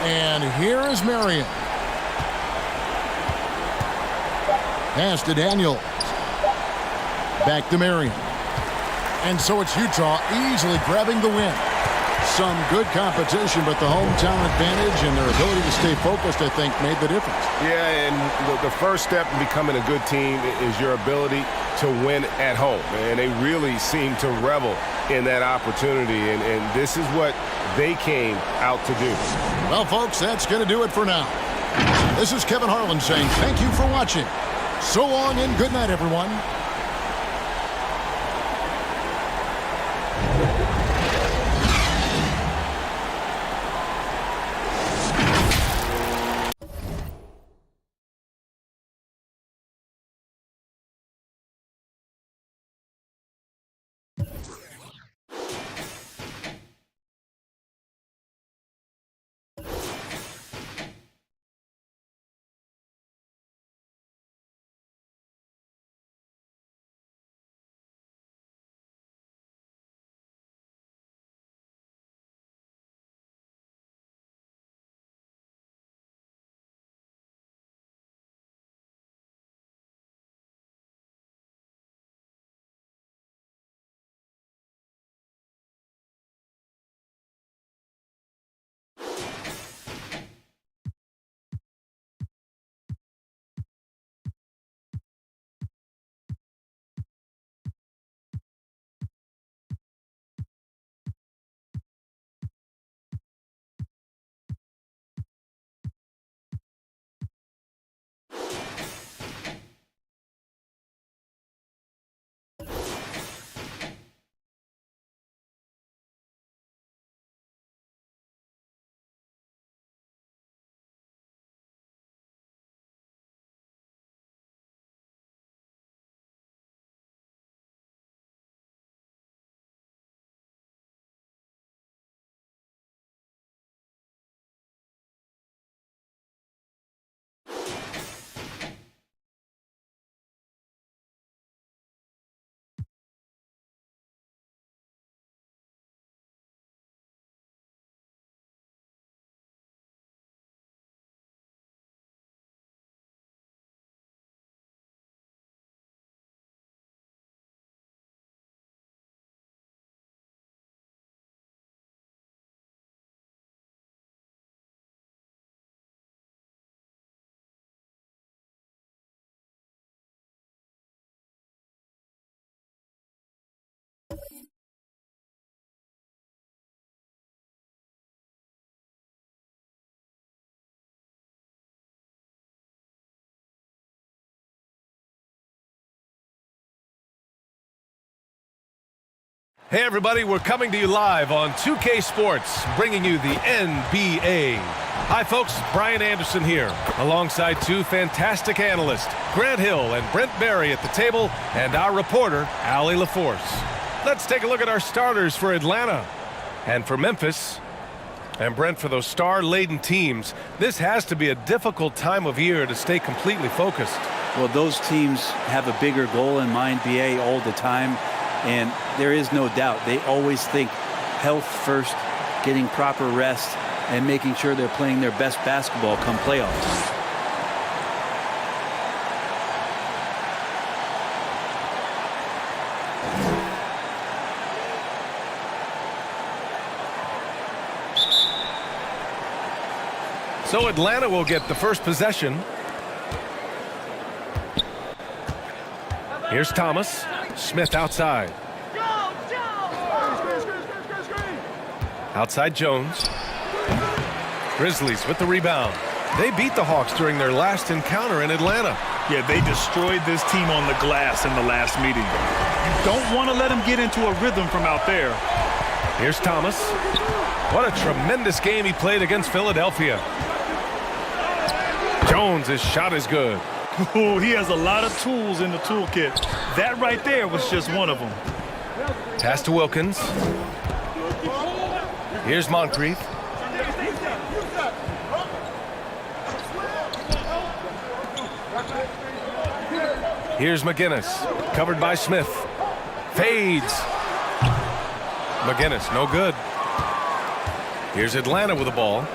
And here is Marion. Pass to Daniels. Back to Marion. And so it's Utah easily grabbing the win. Some good competition, but the hometown advantage and their ability to stay focused, I think, made the difference. Yeah, and the first step in becoming a good team is your ability to win at home. And they really seem to revel in that opportunity, and this is what they came out to do. Well, folks, that's going to do it for now. This is Kevin Harlan saying thank you for watching. So long and good night, everyone. Hey everybody, we're coming to you live on 2K Sports, bringing you the NBA. Hi folks, Brian Anderson here, alongside two fantastic analysts, Grant Hill and Brent Barry at the table, and our reporter, Allie LaForce. Let's take a look at our starters for Atlanta and for Memphis. And Brent, for those star-laden teams, this has to be a difficult time of year to stay completely focused. Well, those teams have a bigger goal in mind, BA, all the time. And there is no doubt they always think health first, getting proper rest, and making sure they're playing their best basketball come playoff time. So Atlanta will get the first possession. Here's Thomas. Smith outside. Outside Jones. Grizzlies with the rebound. They beat the Hawks during their last encounter in Atlanta. Yeah, they destroyed this team on the glass in the last meeting. You don't want to let them get into a rhythm from out there. Here's Thomas. What a tremendous game he played against Philadelphia. Jones' shot is good. Ooh, he has a lot of tools in the toolkit. That right there was just one of them. Pass to Wilkins. Here's Moncrief. Here's McGinnis, covered by Smith. Fades. McGinnis, no good. Here's Atlanta with the ball.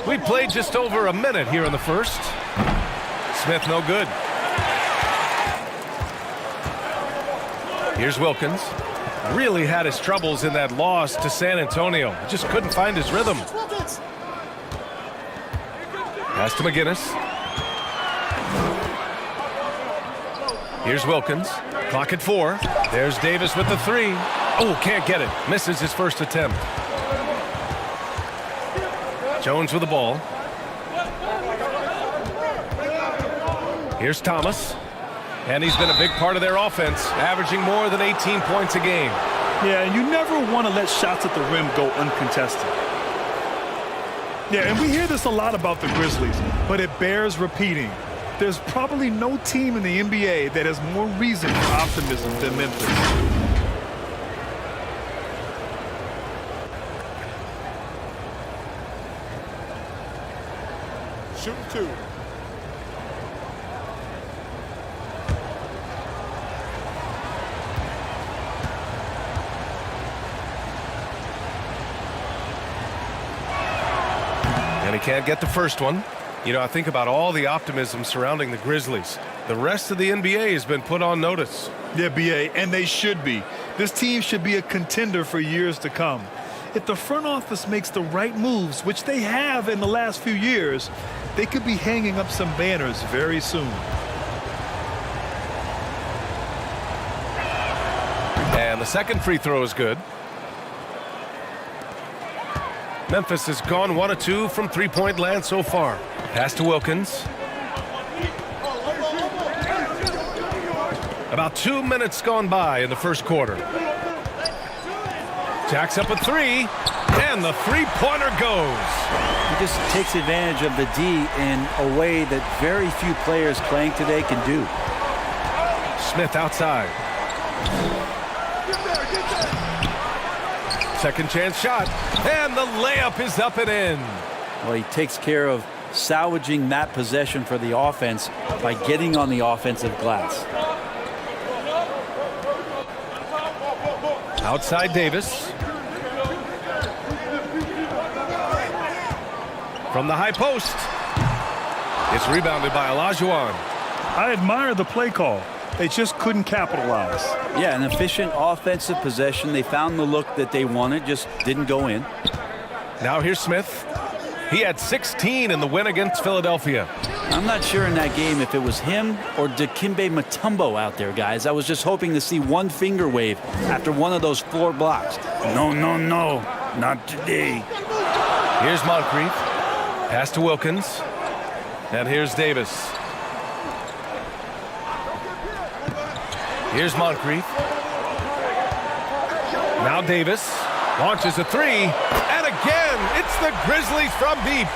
We played just over a minute here in the first. Smith, no good. Here's Wilkins. Really had his troubles in that loss to San Antonio. He just couldn't find his rhythm. Pass to McGinnis. Here's Wilkins. Clock at 4. There's Davis with the 3. Oh, can't get it. Misses his first attempt. Jones with the ball. Here's Thomas. And he's been a big part of their offense, averaging more than 18 points a game. Yeah, and you never want to let shots at the rim go uncontested. Yeah, and we hear this a lot about the Grizzlies, but it bears repeating. There's probably no team in the NBA that has more reason for optimism than Memphis. Shooting 2. And he can't get the first one. You know, I think about all the optimism surrounding the Grizzlies. The rest of the NBA has been put on notice. Yeah, BA, and they should be. This team should be a contender for years to come. If the front office makes the right moves, which they have in the last few years, they could be hanging up some banners very soon. And the second free throw is good. Memphis has gone 1 of 2 from three-point land so far. Pass to Wilkins. About 2 minutes gone by in the first quarter. Jacks up a 3, and the three-pointer goes. He just takes advantage of the D in a way that very few players playing today can do. Smith outside. Second chance shot, and the layup is up and in. Well, he takes care of salvaging that possession for the offense by getting on the offensive glass. Outside Davis. From the high post. It's rebounded by Olajuwon. I admire the play call. They just couldn't capitalize. Yeah, an efficient offensive possession. They found the look that they wanted, just didn't go in. Now here's Smith. He had 16 in the win against Philadelphia. I'm not sure in that game if it was him or Dikembe Mutombo out there, guys. I was just hoping to see one finger wave after one of those floor blocks. No, no, no, not today. Here's Moncrief. Pass to Wilkins. And here's Davis. Here's Moncrief. Now Davis launches a three. And again, it's the Grizzlies from deep.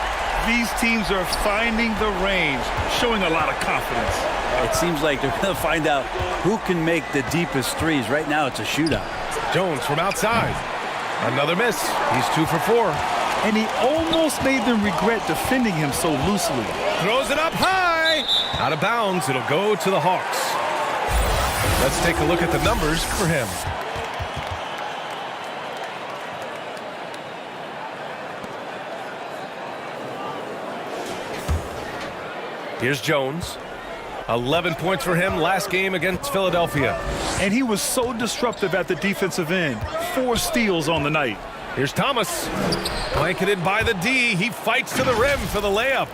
These teams are finding the range, showing a lot of confidence. It seems like they're going to find out who can make the deepest threes. Right now, it's a shootout. Jones from outside. Another miss. He's 2 for 4. And he almost made them regret defending him so loosely. Throws it up high. Out of bounds. It'll go to the Hawks. Let's take a look at the numbers for him. Here's Jones. 11 points for him last game against Philadelphia. And he was so disruptive at the defensive end. 4 steals on the night. Here's Thomas. Blanketed by the D. He fights to the rim for the layup.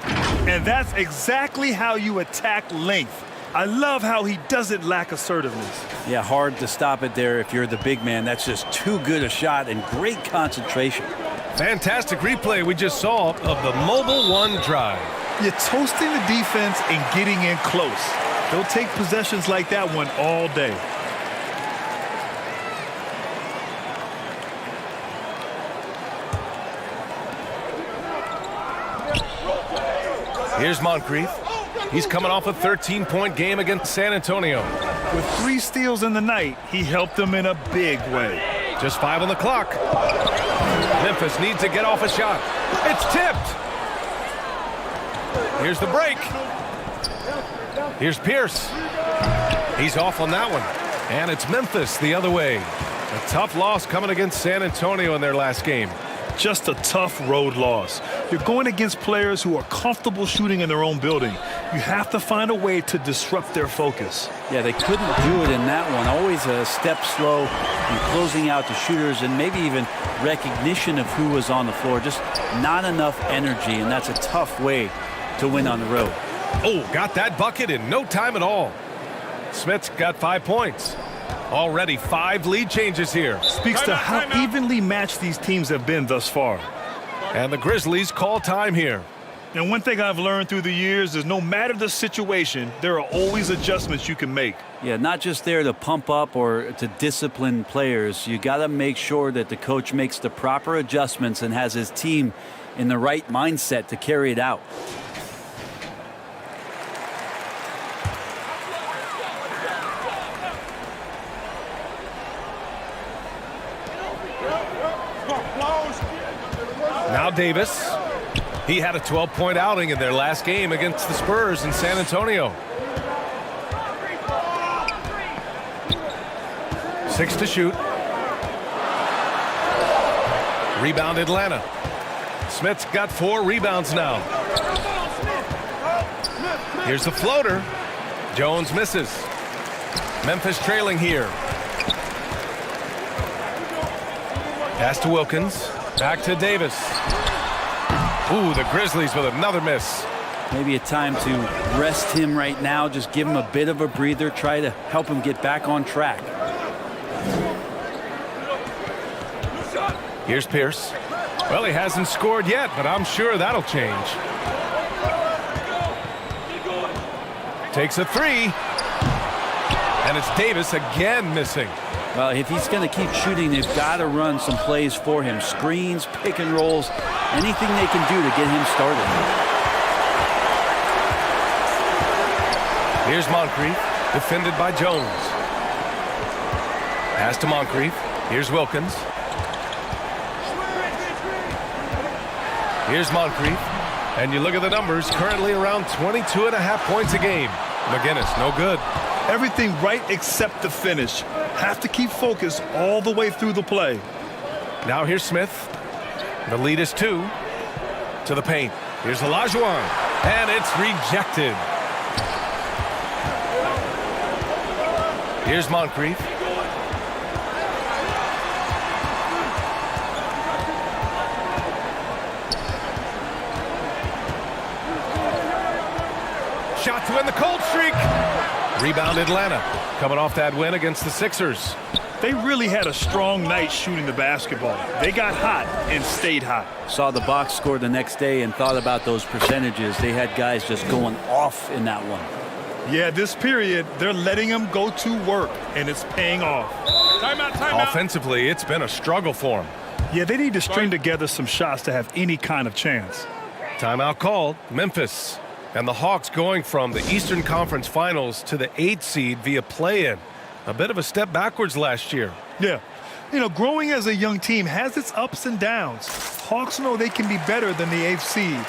And that's exactly how you attack length. I love how he doesn't lack assertiveness. Yeah, hard to stop it there if you're the big man. That's just too good a shot and great concentration. Fantastic replay we just saw of the Mobile One drive. You're toasting the defense and getting in close. They'll take possessions like that one all day. Here's Moncrief. He's coming off a 13-point game against San Antonio. With 3 steals in the night, he helped them in a big way. Just 5 on the clock. Memphis needs to get off a shot. It's tipped. Here's the break. Here's Pierce. He's off on that one. And it's Memphis the other way. A tough loss coming against San Antonio in their last game. Just a tough road loss. You're going against players who are comfortable shooting in their own building. You have to find a way to disrupt their focus. Yeah, they couldn't do it in that one. Always a step slow in closing out the shooters and maybe even recognition of who was on the floor. Just not enough energy, and that's a tough way to win on the road. Oh, got that bucket in no time at all. Smith's got 5 points. Already 5 lead changes here. Speaks to how evenly matched these teams have been thus far. And the Grizzlies call time here. And one thing I've learned through the years is no matter the situation, there are always adjustments you can make. Yeah, not just there to pump up or to discipline players. You got to make sure that the coach makes the proper adjustments and has his team in the right mindset to carry it out. Now Davis. He had a 12-point outing in their last game against the Spurs in San Antonio. 6 to shoot. Rebound Atlanta. Smith's got 4 rebounds now. Here's the floater. Jones misses. Memphis trailing here. Pass to Wilkins. Back to Davis. Ooh, the Grizzlies with another miss. Maybe a time to rest him right now. Just give him a bit of a breather. Try to help him get back on track. Here's Pierce. Well, he hasn't scored yet, but I'm sure that'll change. Takes a 3. And it's Davis again missing. Well, if he's going to keep shooting, they've got to run some plays for him. Screens, pick and rolls, anything they can do to get him started. Here's Moncrief, defended by Jones. Pass to Moncrief. Here's Wilkins. Here's Moncrief. And you look at the numbers, currently around 22.5 points a game. McGinnis, no good. Everything right except the finish. Have to keep focus all the way through the play. Now here's Smith. The lead is 2 to the paint. Here's Olajuwon, and it's rejected. Here's Moncrief. Shot to end the cold streak. Rebound Atlanta, coming off that win against the Sixers. They really had a strong night shooting the basketball. They got hot and stayed hot. Saw the box score the next day and thought about those percentages. They had guys just going off in that one. Yeah, this period, they're letting him go to work, and it's paying off. Timeout. Offensively, it's been a struggle for him. Yeah, they need to string together some shots to have any kind of chance. Timeout called. Memphis. And the Hawks going from the Eastern Conference Finals to the 8th seed via play-in. A bit of a step backwards last year. Yeah. You know, growing as a young team has its ups and downs. Hawks know they can be better than the 8th seed.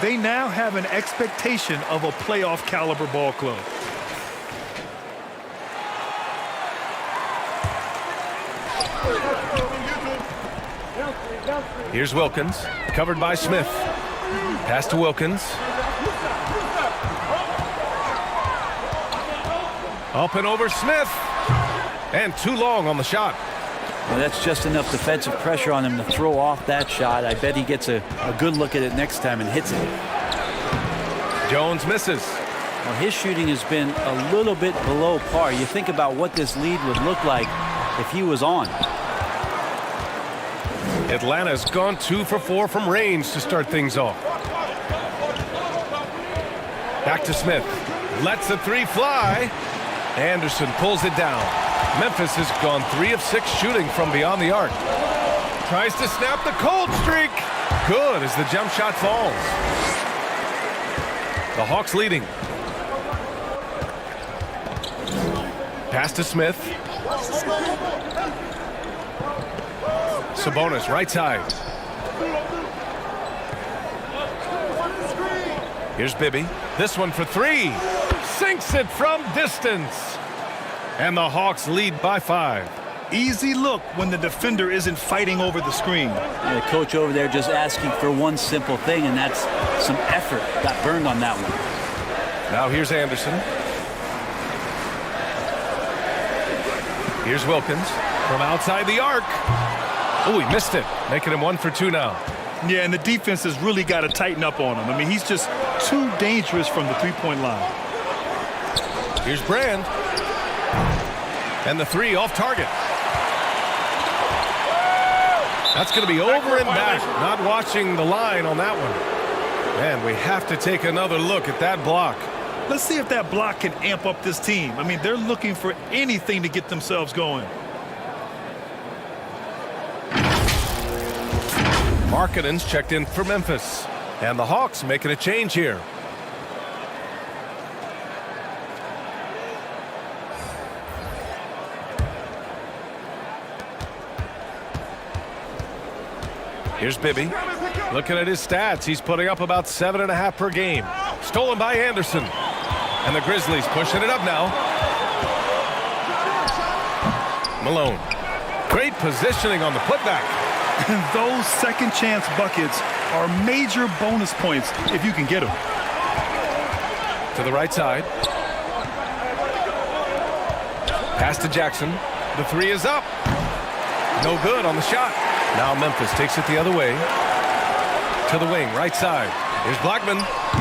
They now have an expectation of a playoff caliber ball club. Here's Wilkins, covered by Smith. Pass to Wilkins. Up and over Smith. And too long on the shot. Well, that's just enough defensive pressure on him to throw off that shot. I bet he gets a good look at it next time and hits it. Jones misses. Well, his shooting has been a little bit below par. You think about what this lead would look like if he was on. Atlanta's gone 2 for 4 from range to start things off. Back to Smith. Lets the 3 fly. Anderson pulls it down. Memphis has gone 3 of 6 shooting from beyond the arc. Tries to snap the cold streak. Good as the jump shot falls. The Hawks leading. Pass to Smith. Sabonis, right side. Here's Bibby. This one for 3. Sinks it from distance. And the Hawks lead by 5. Easy look when the defender isn't fighting over the screen. And the coach over there just asking for one simple thing, and that's some effort. Got burned on that one. Now here's Anderson. Here's Wilkins from outside the arc. Oh, he missed it, making him 1 for 2 now. Yeah, and the defense has really got to tighten up on him. I mean, he's just too dangerous from the three-point line. Here's Brand. And the 3 off target. That's going to be over and back. Not watching the line on that one. And we have to take another look at that block. Let's see if that block can amp up this team. I mean, they're looking for anything to get themselves going. Markkanen's checked in for Memphis. And the Hawks making a change here. Here's Bibby. Looking at his stats, he's putting up about 7.5 per game. Stolen by Anderson. And the Grizzlies pushing it up now. Malone. Great positioning on the putback. And those second chance buckets are major bonus points if you can get them. To the right side. Pass to Jackson. The 3 is up. No good on the shot. Now Memphis takes it the other way. To the wing, right side. Here's Blackman.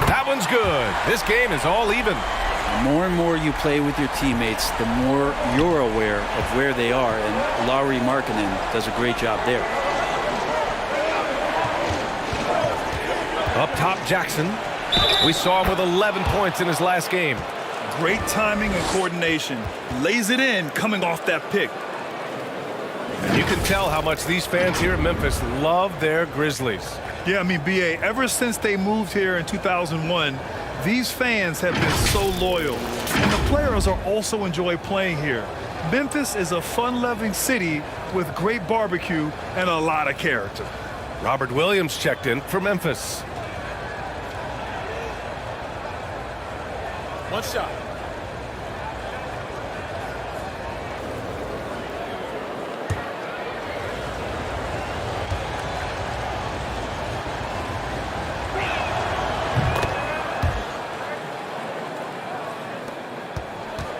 That one's good. This game is all even. The more and more you play with your teammates, the more you're aware of where they are. And Lauri Markkanen does a great job there. Up top, Jackson. We saw him with 11 points in his last game. Great timing and coordination. Lays it in coming off that pick. And you can tell how much these fans here in Memphis love their Grizzlies. Yeah, I mean, B.A., ever since they moved here in 2001, these fans have been so loyal. And the players are also enjoy playing here. Memphis is a fun-loving city with great barbecue and a lot of character. Robert Williams checked in for Memphis. One shot.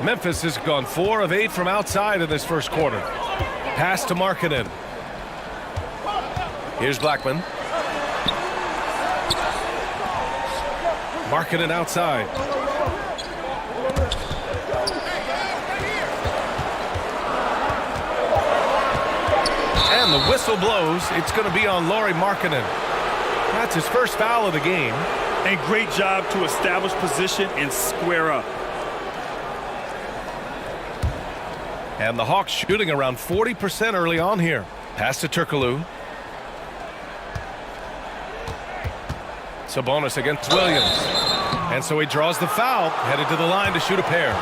Memphis has gone 4 of 8 from outside in this first quarter. Pass to Markkanen. Here's Blackman. Markkanen outside. And the whistle blows. It's going to be on Lauri Markkanen. That's his first foul of the game. A great job to establish position and square up. And the Hawks shooting around 40% early on here. Pass to Turkoglu. Sabonis against Williams. And so he draws the foul, headed to the line to shoot a pair.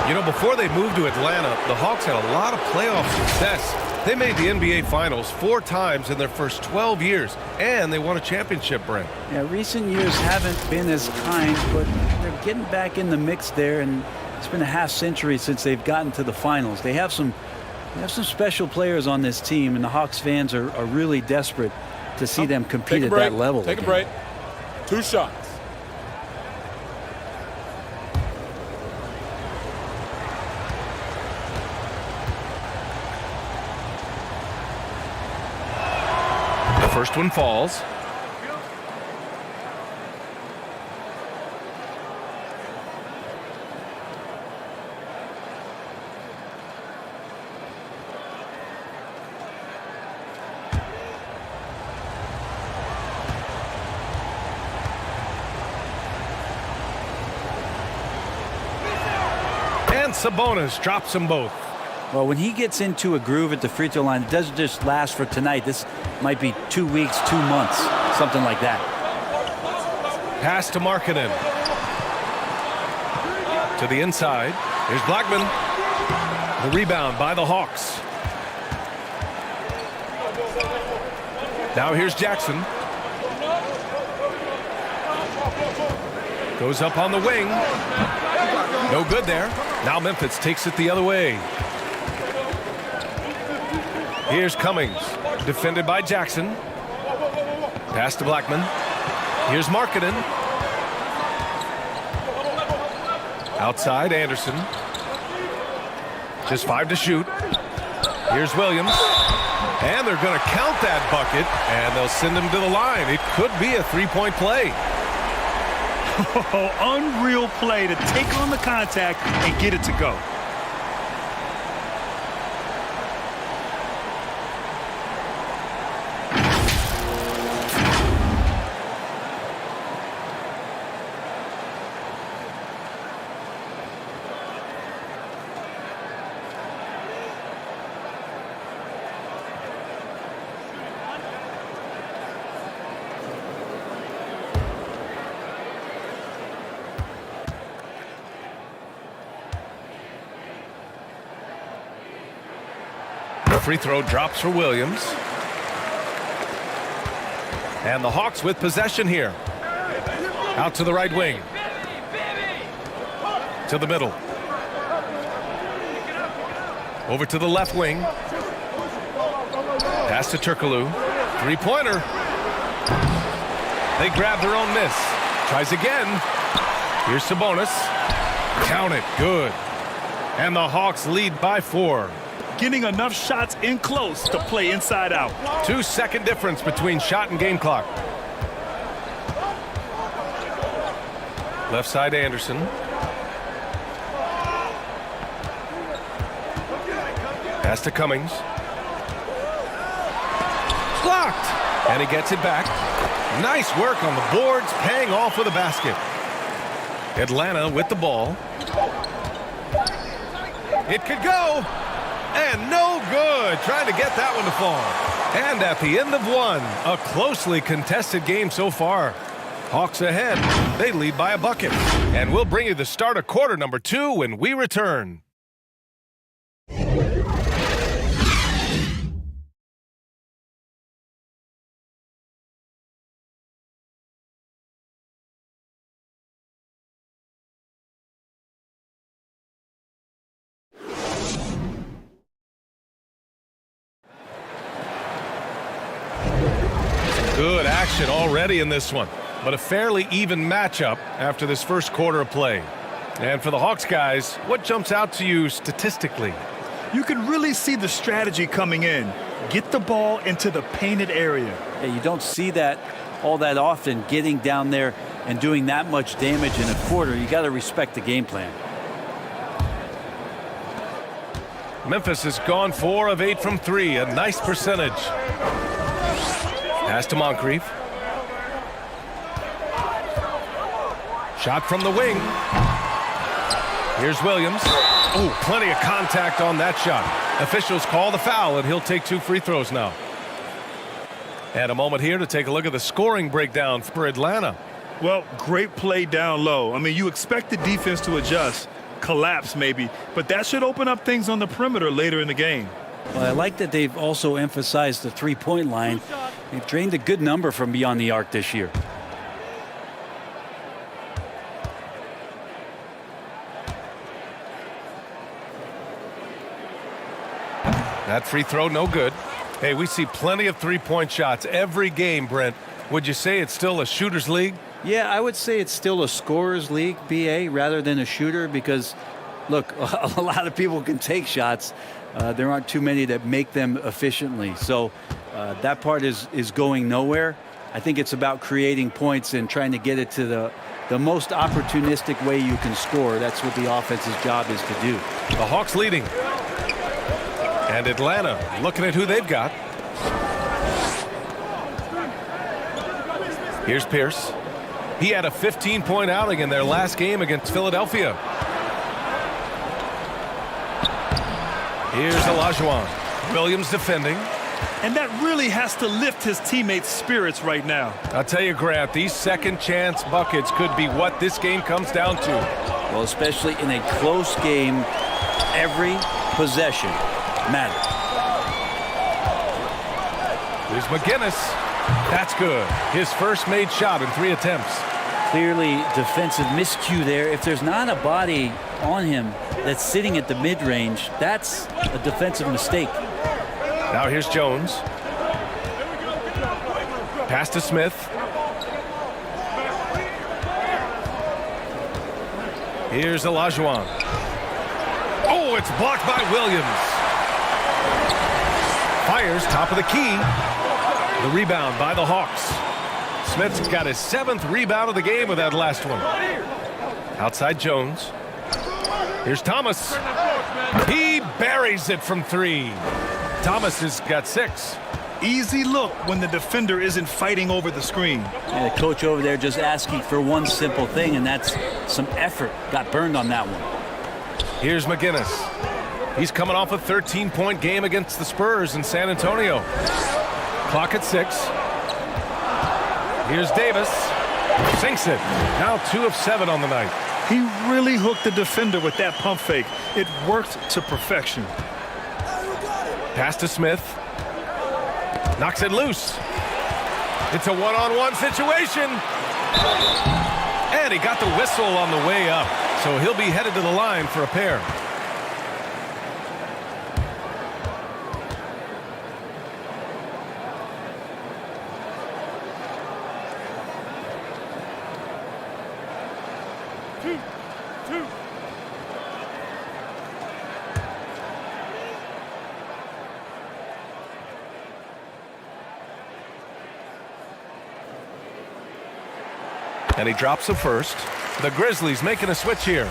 You know, before they moved to Atlanta, the Hawks had a lot of playoff success. They made the NBA Finals 4 times in their first 12 years, and they won a championship, Brent. Yeah, recent years haven't been as kind, but they're getting back in the mix there, and it's been a half century since they've gotten to the finals. They have some special players on this team, and the Hawks fans are really desperate to see them compete at that level. Take a break. 2 shots. The first one falls. And Sabonis drops them both. Well, when he gets into a groove at the free throw line, it doesn't just last for tonight. This might be 2 weeks, 2 months, something like that. Pass to Markkanen. To the inside. Here's Blackman. The rebound by the Hawks. Now here's Jackson. Goes up on the wing. No good there. Now Memphis takes it the other way. Here's Cummings, defended by Jackson. Pass to Blackman. Here's Markkanen. Outside, Anderson. Just 5 to shoot. Here's Williams. And they're going to count that bucket, and they'll send him to the line. It could be a 3-point play. Unreal play to take on the contact and get it to go. Free throw drops for Williams. And the Hawks with possession here. Out to the right wing. To the middle. Over to the left wing. Pass to Turkoglu. 3-pointer. They grab their own miss. Tries again. Here's Sabonis. Count it. Good. And the Hawks lead by 4. Getting enough shots in close to play inside out. 2-second difference between shot and game clock. Left side, Anderson. Pass to Cummings. Blocked. And he gets it back. Nice work on the boards, paying off with a basket. Atlanta with the ball. It could go. And no good. Trying to get that one to fall. And at the end of 1, a closely contested game so far. Hawks ahead. They lead by a bucket. And we'll bring you the start of quarter number 2 when we return. Good action already in this one, but a fairly even matchup after this first quarter of play. And for the Hawks guys, what jumps out to you statistically? You can really see the strategy coming in. Get the ball into the painted area. Yeah, you don't see that all that often, getting down there and doing that much damage in a quarter. You got to respect the game plan. Memphis has gone 4 of 8 from 3, a nice percentage. Pass to Moncrief. Shot from the wing. Here's Williams. Oh, plenty of contact on that shot. Officials call the foul, and he'll take 2 free throws now. And a moment here to take a look at the scoring breakdown for Atlanta. Well, great play down low. I mean, you expect the defense to adjust, collapse maybe, but that should open up things on the perimeter later in the game. Well, I like that they've also emphasized the three-point line. They've drained a good number from beyond the arc this year. That free throw, no good. Hey, we see plenty of three-point shots every game, Brent. Would you say it's still a shooter's league? Yeah, I would say it's still a scorer's league, BA, rather than a shooter because, look, a lot of people can take shots. There aren't too many that make them efficiently. So that part is going nowhere. I think it's about creating points and trying to get it to the most opportunistic way you can score. That's what the offense's job is to do. The Hawks leading. And Atlanta looking at who they've got. Here's Pierce. He had a 15-point outing in their last game against Philadelphia. Here's Olajuwon. Williams defending. And that really has to lift his teammates' spirits right now. I'll tell you, Grant, these second-chance buckets could be what this game comes down to. Well, especially in a close game, every possession matters. Here's McGinnis. That's good. His first made shot in 3 attempts. Clearly defensive miscue there. If there's not a body on him that's sitting at the mid-range, that's a defensive mistake. Now here's Jones. Pass to Smith. Here's Olajuwon. Oh, it's blocked by Williams. Fires top of the key. The rebound by the Hawks. Smith's got his 7th rebound of the game with that last one. Outside Jones. Here's Thomas. He buries it from 3. Thomas has got 6. Easy look when the defender isn't fighting over the screen. And the coach over there just asking for one simple thing, and that's some effort. Got burned on that one. Here's McGinnis. He's coming off a 13-point game against the Spurs in San Antonio. Clock at 6. Here's Davis. Sinks it. Now 2 of 7 on the night. He really hooked the defender with that pump fake. It worked to perfection. Pass to Smith. Knocks it loose. It's a one-on-one situation. And he got the whistle on the way up. So he'll be headed to the line for a pair. And he drops the first. The Grizzlies making a switch here.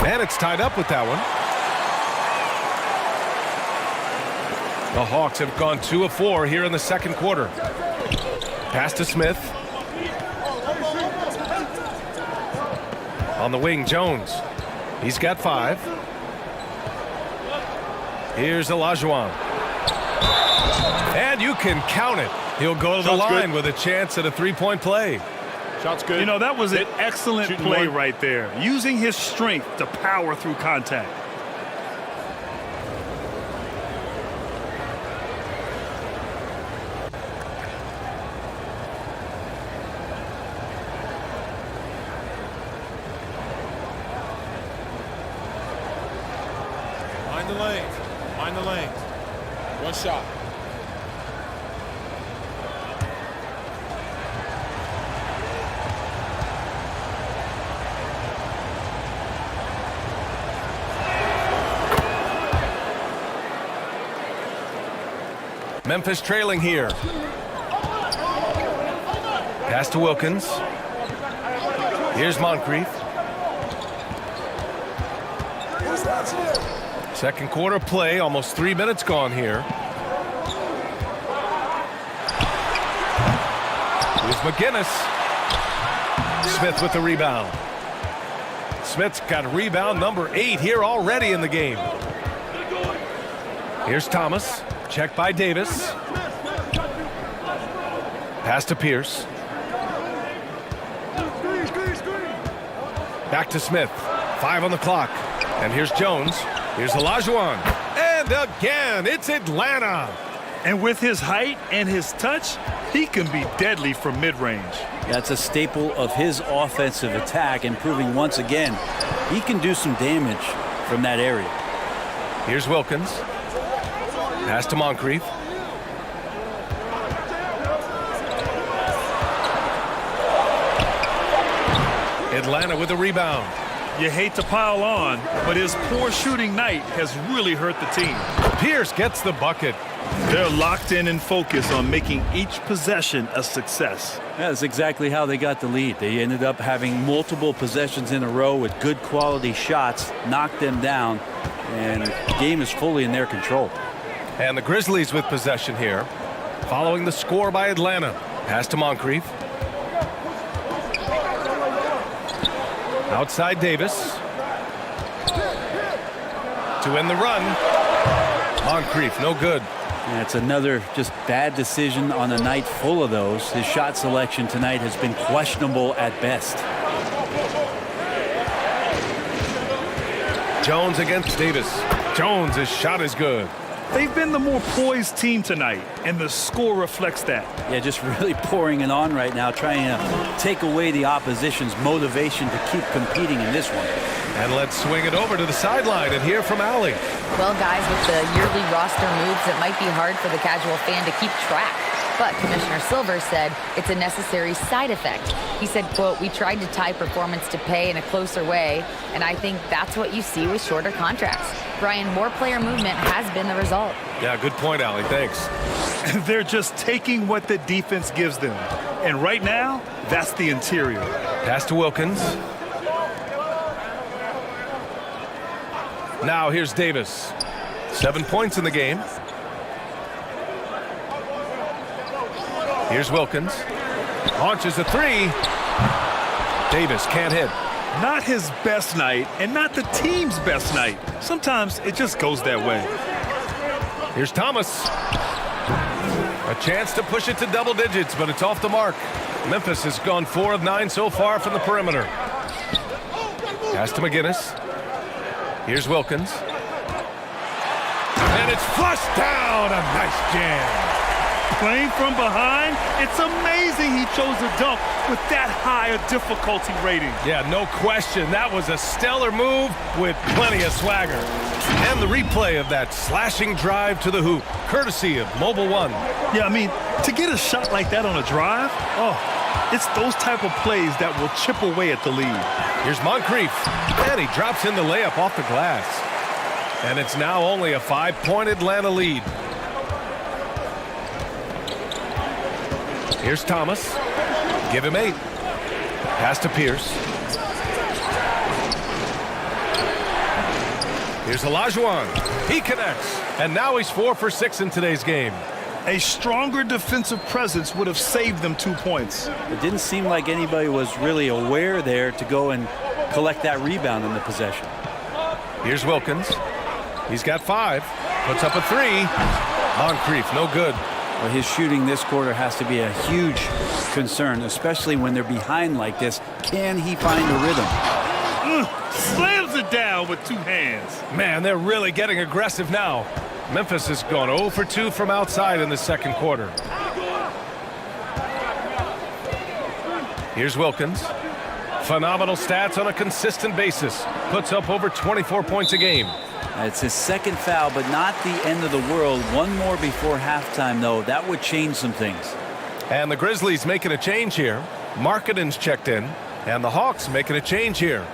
And it's tied up with that one. The Hawks have gone 2 of 4 here in the second quarter. Pass to Smith. On the wing, Jones. He's got 5. Here's Olajuwon. And you can count it. He'll go to the line with a chance at a 3-point play. Shot's good. You know, that was an excellent play right there. Using his strength to power through contact. Mind the lanes. Mind the lanes. One shot. Memphis trailing here. Pass to Wilkins. Here's Moncrief. Second quarter play, almost 3 minutes gone here. Here's McGinnis. Smith with the rebound. Smith's got rebound number 8 here already in the game. Here's Thomas. Checked by Davis. Pass to Pierce. Back to Smith. 5 on the clock. And here's Jones. Here's Olajuwon. And again, it's Atlanta. And with his height and his touch, he can be deadly from mid-range. That's a staple of his offensive attack, and proving once again he can do some damage from that area. Here's Wilkins. Pass to Moncrief. Atlanta with a rebound. You hate to pile on, but his poor shooting night has really hurt the team. Pierce gets the bucket. They're locked in and focused on making each possession a success. That's exactly how they got the lead. They ended up having multiple possessions in a row with good quality shots, knocked them down, and the game is fully in their control. And the Grizzlies with possession here, following the score by Atlanta. Pass to Moncrief. Outside Davis. To end the run. Moncrief, no good. Yeah, it's another just bad decision on a night full of those. His shot selection tonight has been questionable at best. Jones against Davis. Jones, his shot is good. They've been the more poised team tonight, and the score reflects that. Yeah, just really pouring it on right now, trying to take away the opposition's motivation to keep competing in this one. And let's swing it over to the sideline and hear from Allie. Well, guys, with the yearly roster moves, it might be hard for the casual fan to keep track. But Commissioner Silver said it's a necessary side effect. He said, quote, "We tried to tie performance to pay in a closer way, and I think that's what you see with shorter contracts." Brian, more player movement has been the result. Yeah, good point, Allie. Thanks. They're just taking what the defense gives them. And right now, that's the interior. Pass to Wilkins. Now here's Davis. 7 points in the game. Here's Wilkins. Launches a three. Davis can't hit. Not his best night and not the team's best night. Sometimes it just goes that way. Here's Thomas. A chance to push it to double digits, but it's off the mark. Memphis has gone 4 of 9 so far from the perimeter. Pass to McGinnis. Here's Wilkins. And it's flushed down. A nice jam. Playing from behind, it's amazing he chose a dunk with that high a difficulty rating. Yeah, no question. That was a stellar move with plenty of swagger. And the replay of that slashing drive to the hoop, courtesy of Mobile One. Yeah, I mean, to get a shot like that on a drive, it's those type of plays that will chip away at the lead. Here's Moncrief, and he drops in the layup off the glass. And it's now only a 5-point Atlanta lead. Here's Thomas. Give him 8. Pass to Pierce. Here's Olajuwon. He connects. And now he's 4 for 6 in today's game. A stronger defensive presence would have saved them 2 points. It didn't seem like anybody was really aware there to go and collect that rebound in the possession. Here's Wilkins. He's got 5. Puts up a 3. Moncrief, no good. Well, his shooting this quarter has to be a huge concern, especially when they're behind like this. Can he find a rhythm? Slams it down with 2 hands. Man, they're really getting aggressive now. Memphis has gone 0 for 2 from outside in the second quarter. Here's Wilkins. Phenomenal stats on a consistent basis. Puts up over 24 points a game. It's his second foul, but not the end of the world. One more before halftime, though. That would change some things. And the Grizzlies making a change here. Markkanen's checked in, and the Hawks making a change here.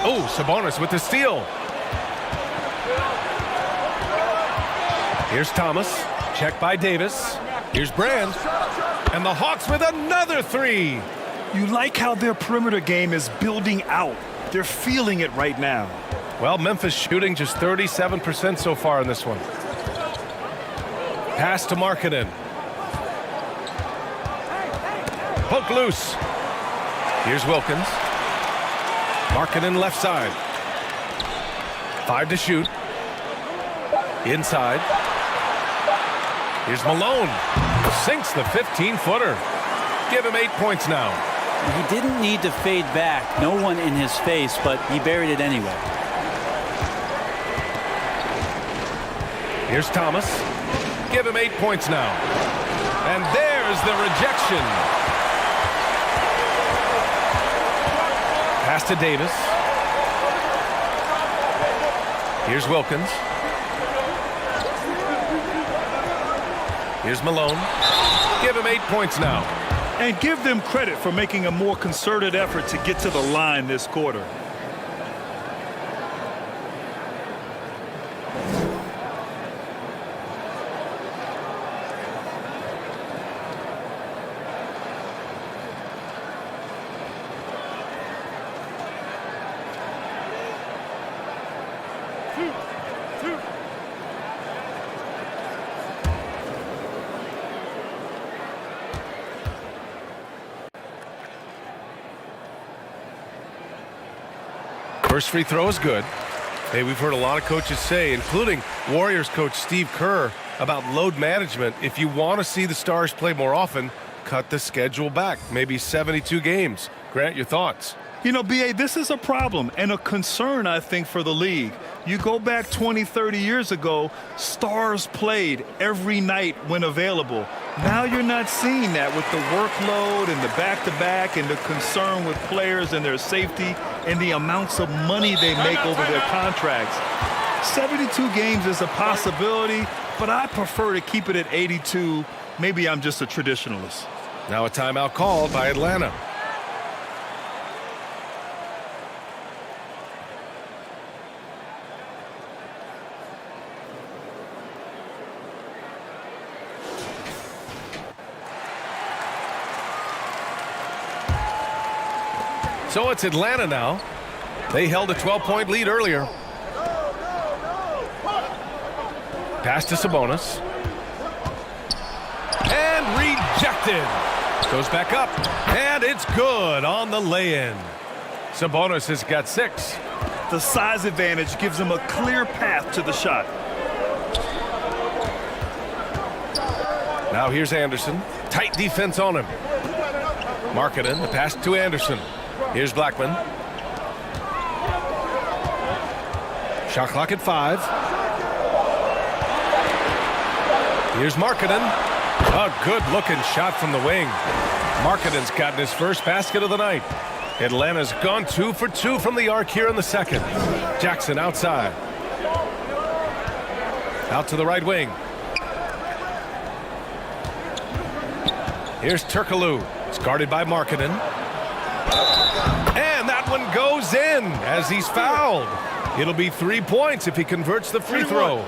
Oh, Sabonis with the steal. Here's Thomas. Check by Davis. Here's Brand. And the Hawks with another three. You like how their perimeter game is building out. They're feeling it right now. Well, Memphis shooting just 37% so far in this one. Pass to Markkanen. Poke loose. Here's Wilkins. Markkanen left side. 5 to shoot. Inside. Here's Malone. Sinks the 15-footer. Give him 8 points now. He didn't need to fade back. No one in his face, but he buried it anyway. Here's Thomas. Give him 8 points now. And there's the rejection. Pass to Davis. Here's Wilkins. Here's Malone. Give him 8 points now. And give them credit for making a more concerted effort to get to the line this quarter. First free throw is good. Hey, we've heard a lot of coaches say, including Warriors coach Steve Kerr, about load management. If you want to see the Stars play more often, cut the schedule back, maybe 72 games. Grant, your thoughts? You know, B.A., this is a problem and a concern, I think, for the league. You go back 20, 30 years ago, Stars played every night when available. Now you're not seeing that with the workload and the back-to-back and the concern with players and their safety and the amounts of money they make over their contracts. 72 games is a possibility, but I prefer to keep it at 82. Maybe I'm just a traditionalist. Now a timeout called by Atlanta. So it's Atlanta now. They held a 12-point lead earlier. Pass to Sabonis. And rejected. Goes back up. And it's good on the lay-in. Sabonis has got 6. The size advantage gives him a clear path to the shot. Now here's Anderson. Tight defense on him. Markkanen, the pass to Anderson. Here's Blackman. Shot clock at 5. Here's Markkanen. A good-looking shot from the wing. Markkanen's gotten his first basket of the night. Atlanta's gone 2 for 2 from the arc here in the second. Jackson outside. Out to the right wing. Here's Turkoglu. It's guarded by Markkanen. And that one goes in as he's fouled. It'll be 3 points if he converts the free throw.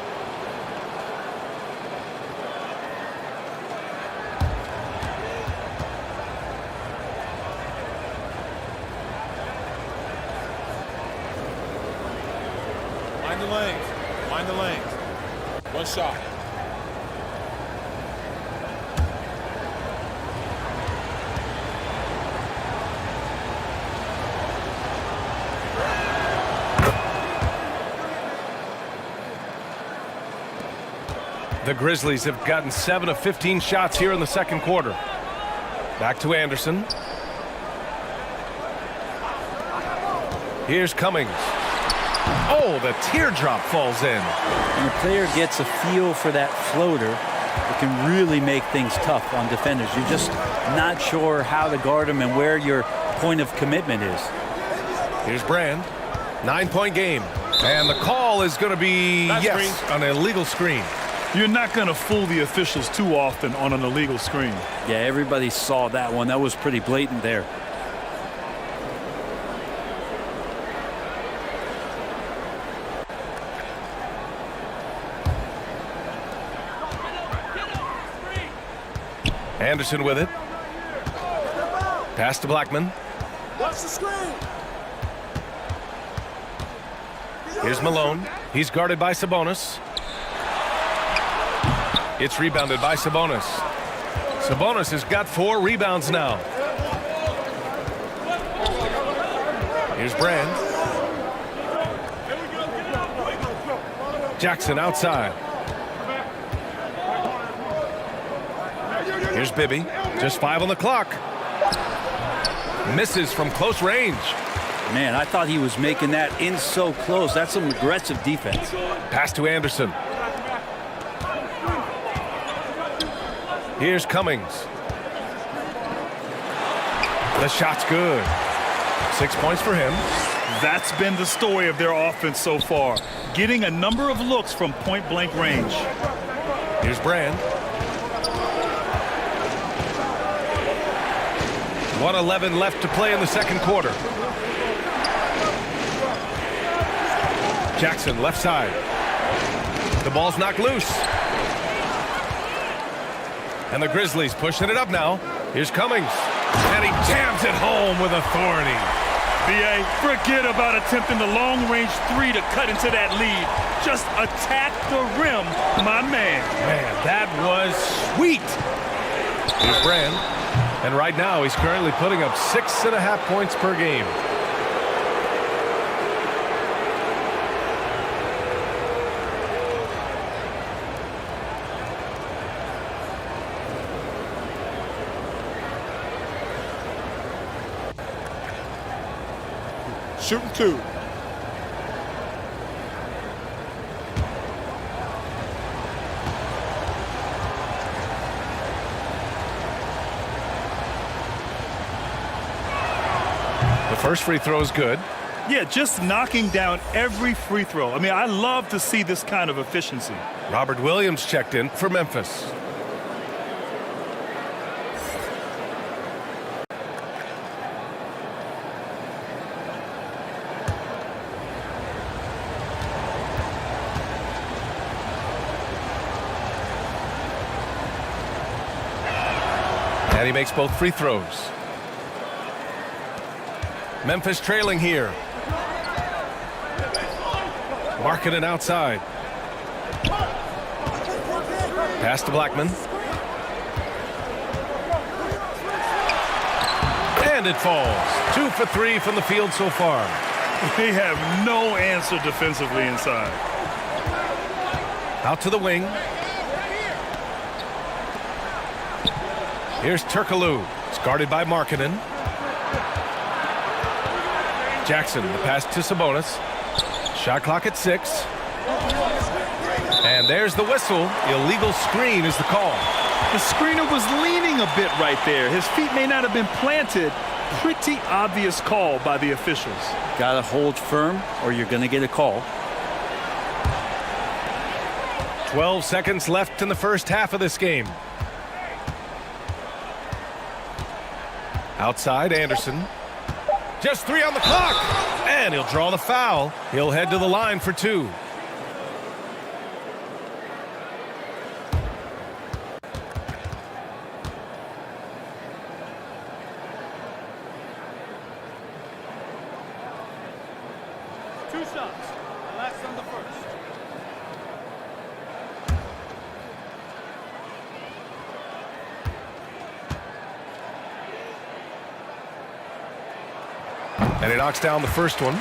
Mind the lanes. Mind the lanes. One shot. The Grizzlies have gotten 7 of 15 shots here in the second quarter. Back to Anderson. Here's Cummings. Oh, the teardrop falls in. When a player gets a feel for that floater, it can really make things tough on defenders. You're just not sure how to guard them and where your point of commitment is. Here's Brand. 9-point game. And the call is going to be, an illegal screen. You're not going to fool the officials too often on an illegal screen. Yeah, everybody saw that one. That was pretty blatant there. Anderson with it. Pass to Blackman. Watch the screen. Here's Malone. He's guarded by Sabonis. It's rebounded by Sabonis. Sabonis has got 4 rebounds now. Here's Brand. Jackson outside. Here's Bibby. Just 5 on the clock. Misses from close range. Man, I thought he was making that in so close. That's some aggressive defense. Pass to Anderson. Here's Cummings. The shot's good. 6 points for him. That's been the story of their offense so far. Getting a number of looks from point-blank range. Here's Brand. 1:11 left to play in the second quarter. Jackson left side. The ball's knocked loose. And the Grizzlies pushing it up now. Here's Cummings. And he jams it home with authority. B.A., forget about attempting the long-range 3 to cut into that lead. Just attack the rim, my man. Man, that was sweet. Here's Brand. And right now, he's currently putting up 6.5 points per game. Shooting 2. The first free throw is good. Yeah, just knocking down every free throw. I mean, I love to see this kind of efficiency. Robert Williams checked in for Memphis. And he makes both free throws. Memphis trailing here. Markkanen outside. Pass to Blackman. And it falls. 2 for 3 from the field so far. They have no answer defensively inside. Out to the wing. Here's Turkoglu. It's guarded by Markkanen. Jackson, the pass to Sabonis. Shot clock at 6. And there's the whistle. Illegal screen is the call. The screener was leaning a bit right there. His feet may not have been planted. Pretty obvious call by the officials. Gotta hold firm or you're gonna get a call. 12 seconds left in the first half of this game. Outside, Anderson. Just 3 on the clock. And he'll draw the foul. He'll head to the line for 2. Two shots. The last on the first. And he knocks down the first one.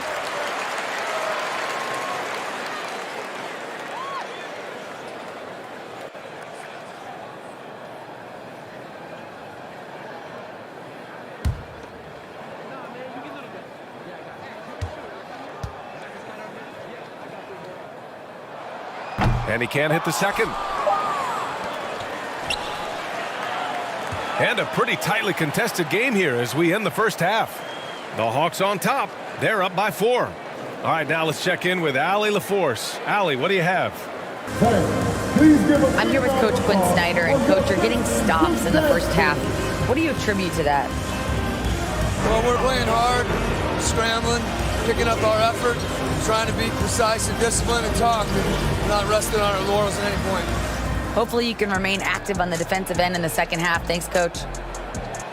And he can't hit the second. And a pretty tightly contested game here as we end the first half. The Hawks on top. They're up by 4. All right, now let's check in with Allie LaForce. Allie, what do you have? I'm here with Coach Quinn Snyder. And, Coach, you're getting stops in the first half. What do you attribute to that? Well, we're playing hard, scrambling, picking up our effort, trying to be precise and disciplined and talk, and not resting on our laurels at any point. Hopefully you can remain active on the defensive end in the second half. Thanks, Coach.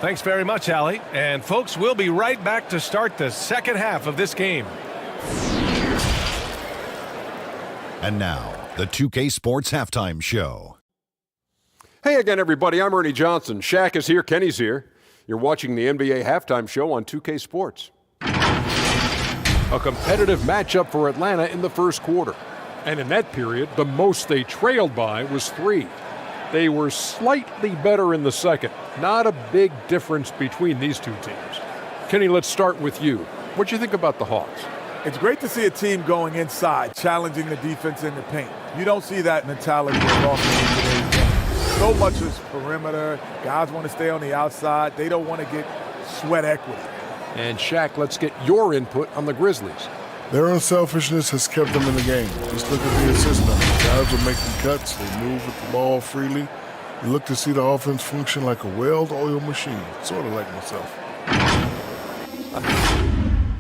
Thanks very much, Allie. And folks, we'll be right back to start the second half of this game. And now, the 2K Sports Halftime Show. Hey again, everybody. I'm Ernie Johnson. Shaq is here. Kenny's here. You're watching the NBA Halftime Show on 2K Sports. A competitive matchup for Atlanta in the first quarter. And in that period, the most they trailed by was 3. They were slightly better in the second. Not a big difference between these two teams. Kenny, let's start with you. What do you think about the Hawks? It's great to see a team going inside, challenging the defense in the paint. You don't see that mentality with offense in today's game. So much is perimeter. Guys want to stay on the outside. They don't want to get sweat equity. And Shaq, let's get your input on the Grizzlies. Their unselfishness has kept them in the game. Just look at the assist numbers. Guys are making cuts. They move with the ball freely. You look to see the offense function like a well-oiled machine, sort of like myself.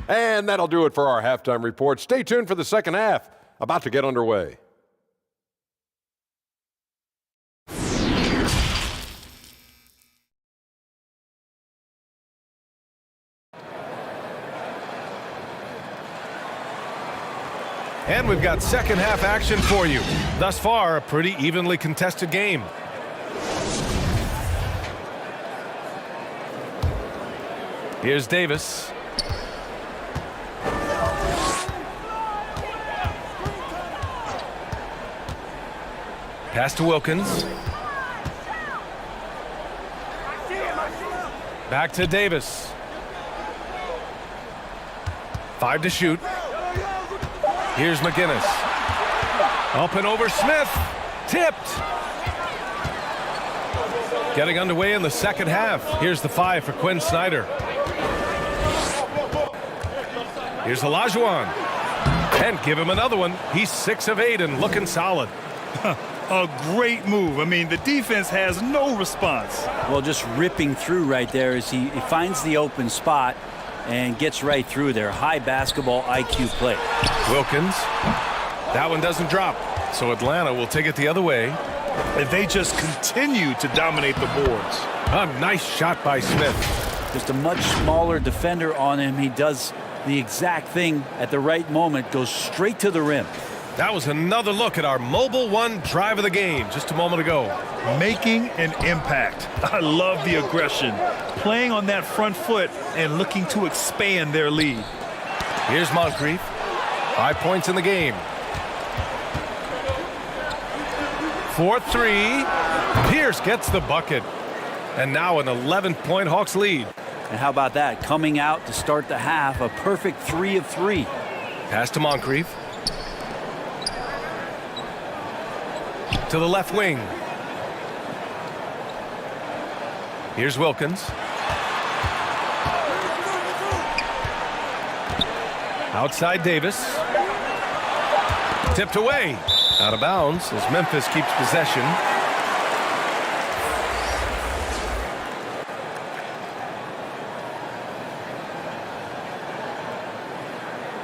And that'll do it for our halftime report. Stay tuned for the second half, about to get underway. And we've got second half action for you. Thus far, a pretty evenly contested game. Here's Davis. Pass to Wilkins. Back to Davis. 5 to shoot. Here's McGinnis. Up and over Smith. Tipped. Getting underway in the second half. Here's the 5 for Quinn Snyder. Here's Olajuwon. And give him another one. He's 6 of 8 and looking solid. A great move. I mean, the defense has no response. Well, just ripping through right there as he finds the open spot and gets right through there. High basketball IQ play. Wilkins. That one doesn't drop. So Atlanta will take it the other way. And they just continue to dominate the boards. A nice shot by Smith. Just a much smaller defender on him. He does the exact thing at the right moment. Goes straight to the rim. That was another look at our Mobile One drive of the game just a moment ago. Making an impact. I love the aggression. Playing on that front foot and looking to expand their lead. Here's Moncrief. 5 points in the game. 4-3. Pierce gets the bucket. And now an 11-point Hawks lead. And how about that? Coming out to start the half, a perfect 3 of 3. Pass to Moncrief. To the left wing. Here's Wilkins. Outside Davis. Tipped away. Out of bounds as Memphis keeps possession.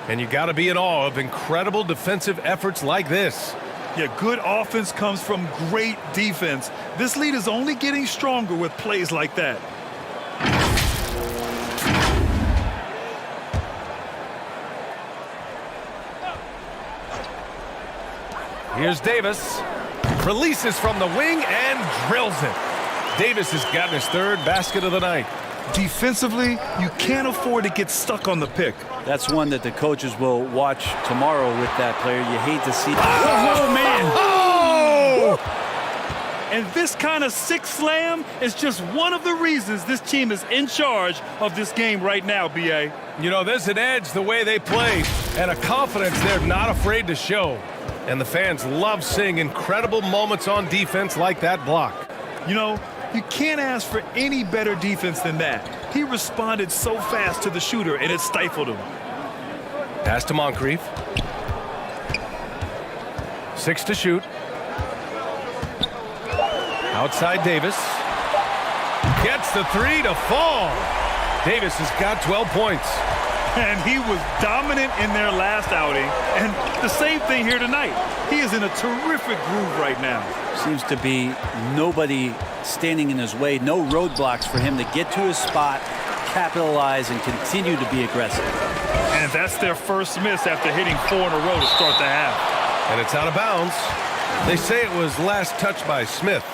And you got to be in awe of incredible defensive efforts like this. Yeah, good offense comes from great defense. This lead is only getting stronger with plays like that. Here's Davis. Releases from the wing and drills it. Davis has gotten his 3rd basket of the night. Defensively, you can't afford to get stuck on the pick. That's one that the coaches will watch tomorrow with that player. You hate to see. Oh, man. Oh! And this kind of sick slam is just one of the reasons this team is in charge of this game right now, B.A. You know, there's an edge the way they play and a confidence they're not afraid to show. And the fans love seeing incredible moments on defense like that block. You know, you can't ask for any better defense than that. He responded so fast to the shooter, and it stifled him. Pass to Moncrief. 6 to shoot. Outside Davis. Gets the 3 to fall. Davis has got 12 points. And he was dominant in their last outing. And the same thing here tonight. He is in a terrific groove right now. Seems to be nobody standing in his way. No roadblocks for him to get to his spot, capitalize, and continue to be aggressive. And that's their first miss after hitting 4 in a row to start the half. And it's out of bounds. They say it was last touched by Smith.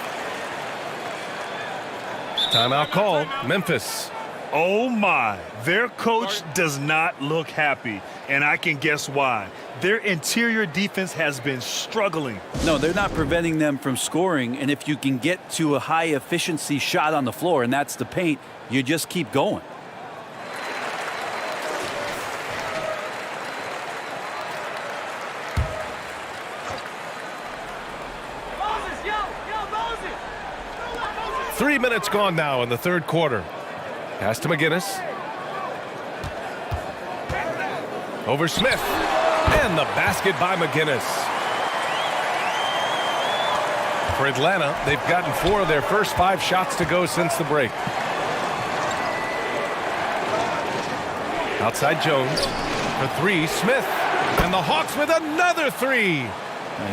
Timeout called. Memphis. Oh my, their coach does not look happy, and I can guess why. Their interior defense has been struggling. No, they're not preventing them from scoring, and if you can get to a high efficiency shot on the floor, and that's the paint, you just keep going. Moses. 3 minutes gone now in the third quarter. Pass to McGinnis. Over Smith. And the basket by McGinnis. For Atlanta, they've gotten 4 of their first 5 shots to go since the break. Outside Jones. For 3, Smith. And the Hawks with another 3.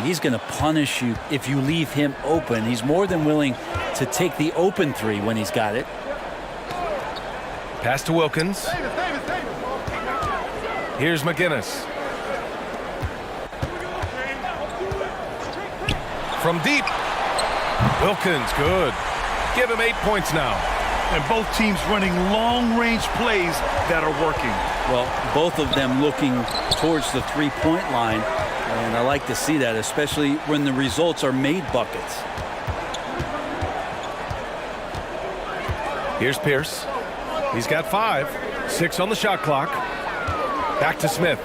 He's going to punish you if you leave him open. He's more than willing to take the open 3 when he's got it. Pass to Wilkins. Here's McGinnis. From deep. Wilkins, good. Give him 8 points now. And both teams running long-range plays that are working. Well, both of them looking towards the three-point line. And I like to see that, especially when the results are made buckets. Here's Pierce. He's got 5. 6 on the shot clock. Back to Smith.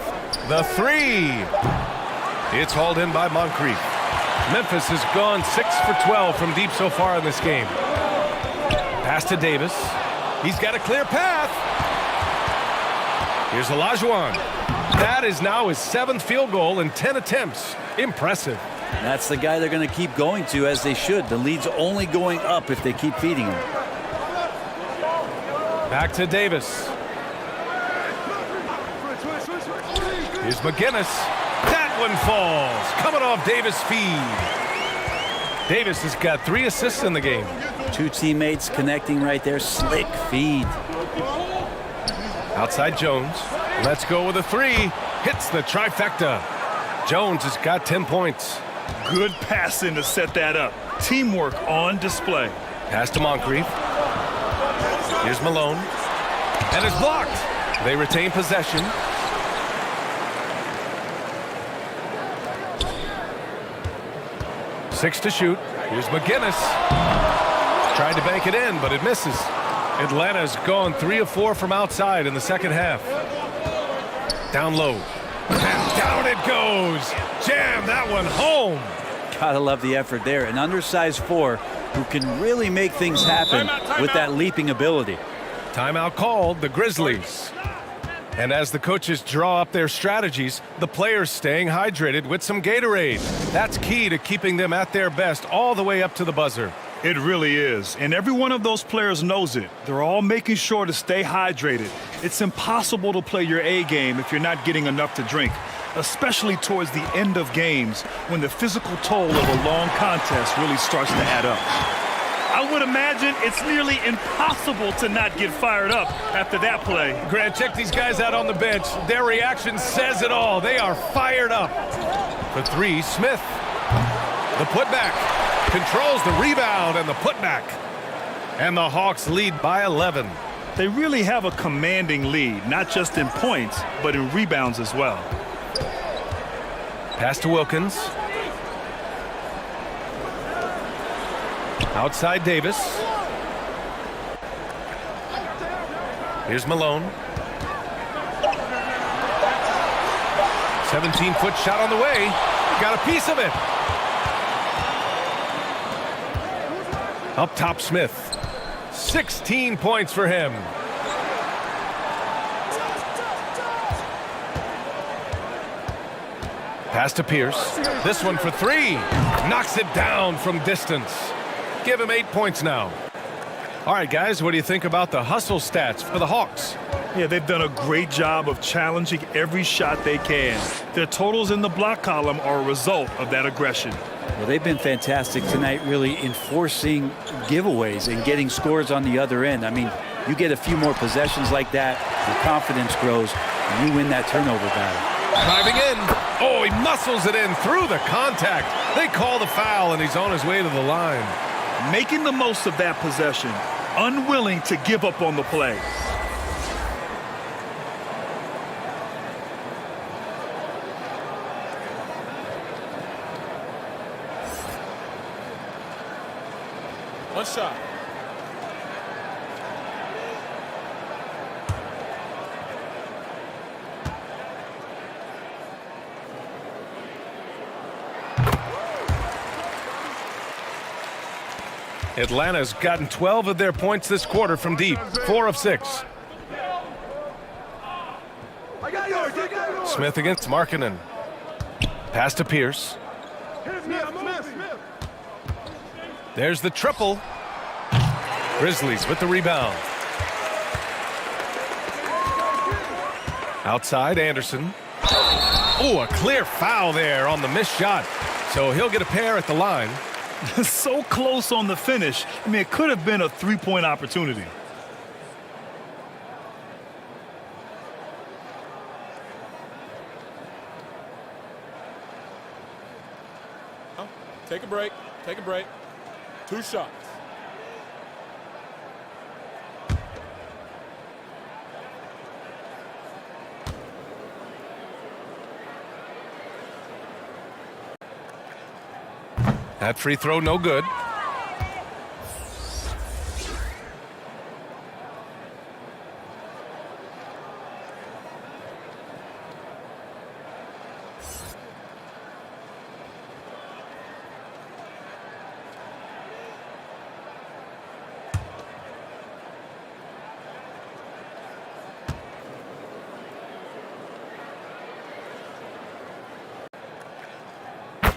The 3. It's hauled in by Moncrief. Memphis has gone 6 for 12 from deep so far in this game. Pass to Davis. He's got a clear path. Here's Olajuwon. That is now his 7th field goal in 10 attempts. Impressive. And that's the guy they're going to keep going to, as they should. The lead's only going up if they keep feeding him. Back to Davis. Here's McGinnis. That one falls. Coming off Davis' feed. Davis has got 3 assists in the game. 2 teammates connecting right there. Slick feed. Outside Jones. Let's go with a 3. Hits the trifecta. Jones has got 10 points. Good passing to set that up. Teamwork on display. Pass to Moncrief. Here's Malone. And it's blocked. They retain possession. Six to shoot. Here's McGinnis. Tried to bank it in, but it misses. Atlanta's gone 3 of 4 from outside in the second half. Down low. And down it goes. Jam that one home. Gotta love the effort there. An undersized 4 who can really make things happen with that leaping ability. Timeout called, the Grizzlies. And as the coaches draw up their strategies, the players staying hydrated with some Gatorade. That's key to keeping them at their best all the way up to the buzzer. It really is. And every one of those players knows it. They're all making sure to stay hydrated. It's impossible to play your A game if you're not getting enough to drink, especially towards the end of games when the physical toll of a long contest really starts to add up. I would imagine it's nearly impossible to not get fired up after that play. Grant, check these guys out on the bench. Their reaction says it all. They are fired up. For 3, Smith. The putback. Controls the rebound and the putback. And the Hawks lead by 11. They really have a commanding lead, not just in points, but in rebounds as well. Pass to Wilkins. Outside Davis. Here's Malone. 17-foot shot on the way. Got a piece of it. Up top, Smith. 16 points for him. Pass to Pierce. This one for 3. Knocks it down from distance. Give him 8 points now. All right, guys, what do you think about the hustle stats for the Hawks? Yeah, they've done a great job of challenging every shot they can. Their totals in the block column are a result of that aggression. Well, they've been fantastic tonight, really enforcing giveaways and getting scores on the other end. I mean, you get a few more possessions like that, your confidence grows, and you win that turnover battle. Driving in. Oh, he muscles it in through the contact. They call the foul, and he's on his way to the line. Making the most of that possession, unwilling to give up on the play. One shot. Atlanta's gotten 12 of their points this quarter from deep, 4 of 6. Smith against Markkanen. Pass to Pierce. There's the triple. Grizzlies with the rebound. Outside, Anderson. Oh, a clear foul there on the missed shot. So he'll get a pair at the line. So close on the finish. I mean, it could have been a three-point opportunity. Take a break. Take a break. 2 shots. That free throw no good.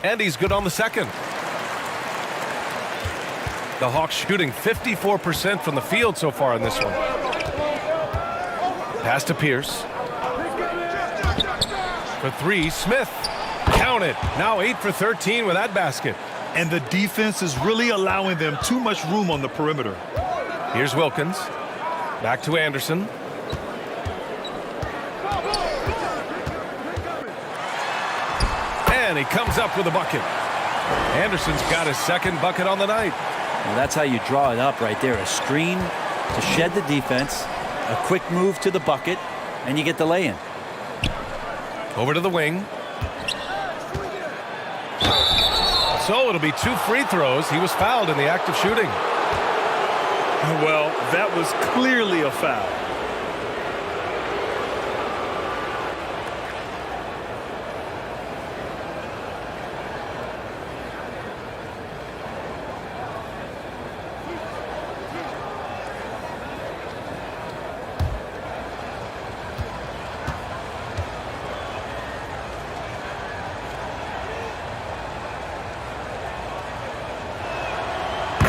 And he's good on the second. The Hawks shooting 54% from the field so far in this one. Pass to Pierce. For 3, Smith. Count it. Now 8 for 13 with that basket. And the defense is really allowing them too much room on the perimeter. Here's Wilkins. Back to Anderson. And he comes up with a bucket. Anderson's got his second bucket on the night. Well, that's how you draw it up right there. A screen to shed the defense, a quick move to the bucket, and you get the lay-in. Over to the wing. So it'll be 2 free throws. He was fouled in the act of shooting. Well, that was clearly a foul.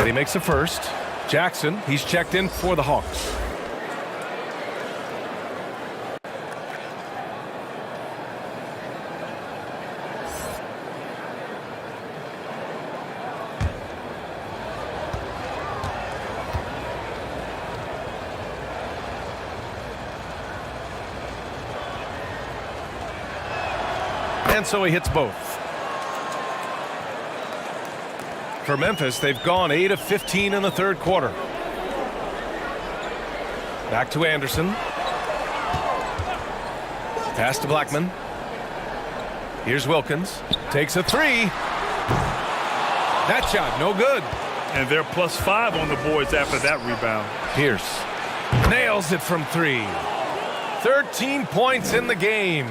He makes a first. Jackson, he's checked in for the Hawks. And so he hits both. For Memphis, they've gone 8 of 15 in the third quarter. Back to Anderson. Pass to Blackman. Here's Wilkins. Takes a 3. That shot, no good. And they're +5 on the boards after that rebound. Pierce nails it from 3. 13 points in the game.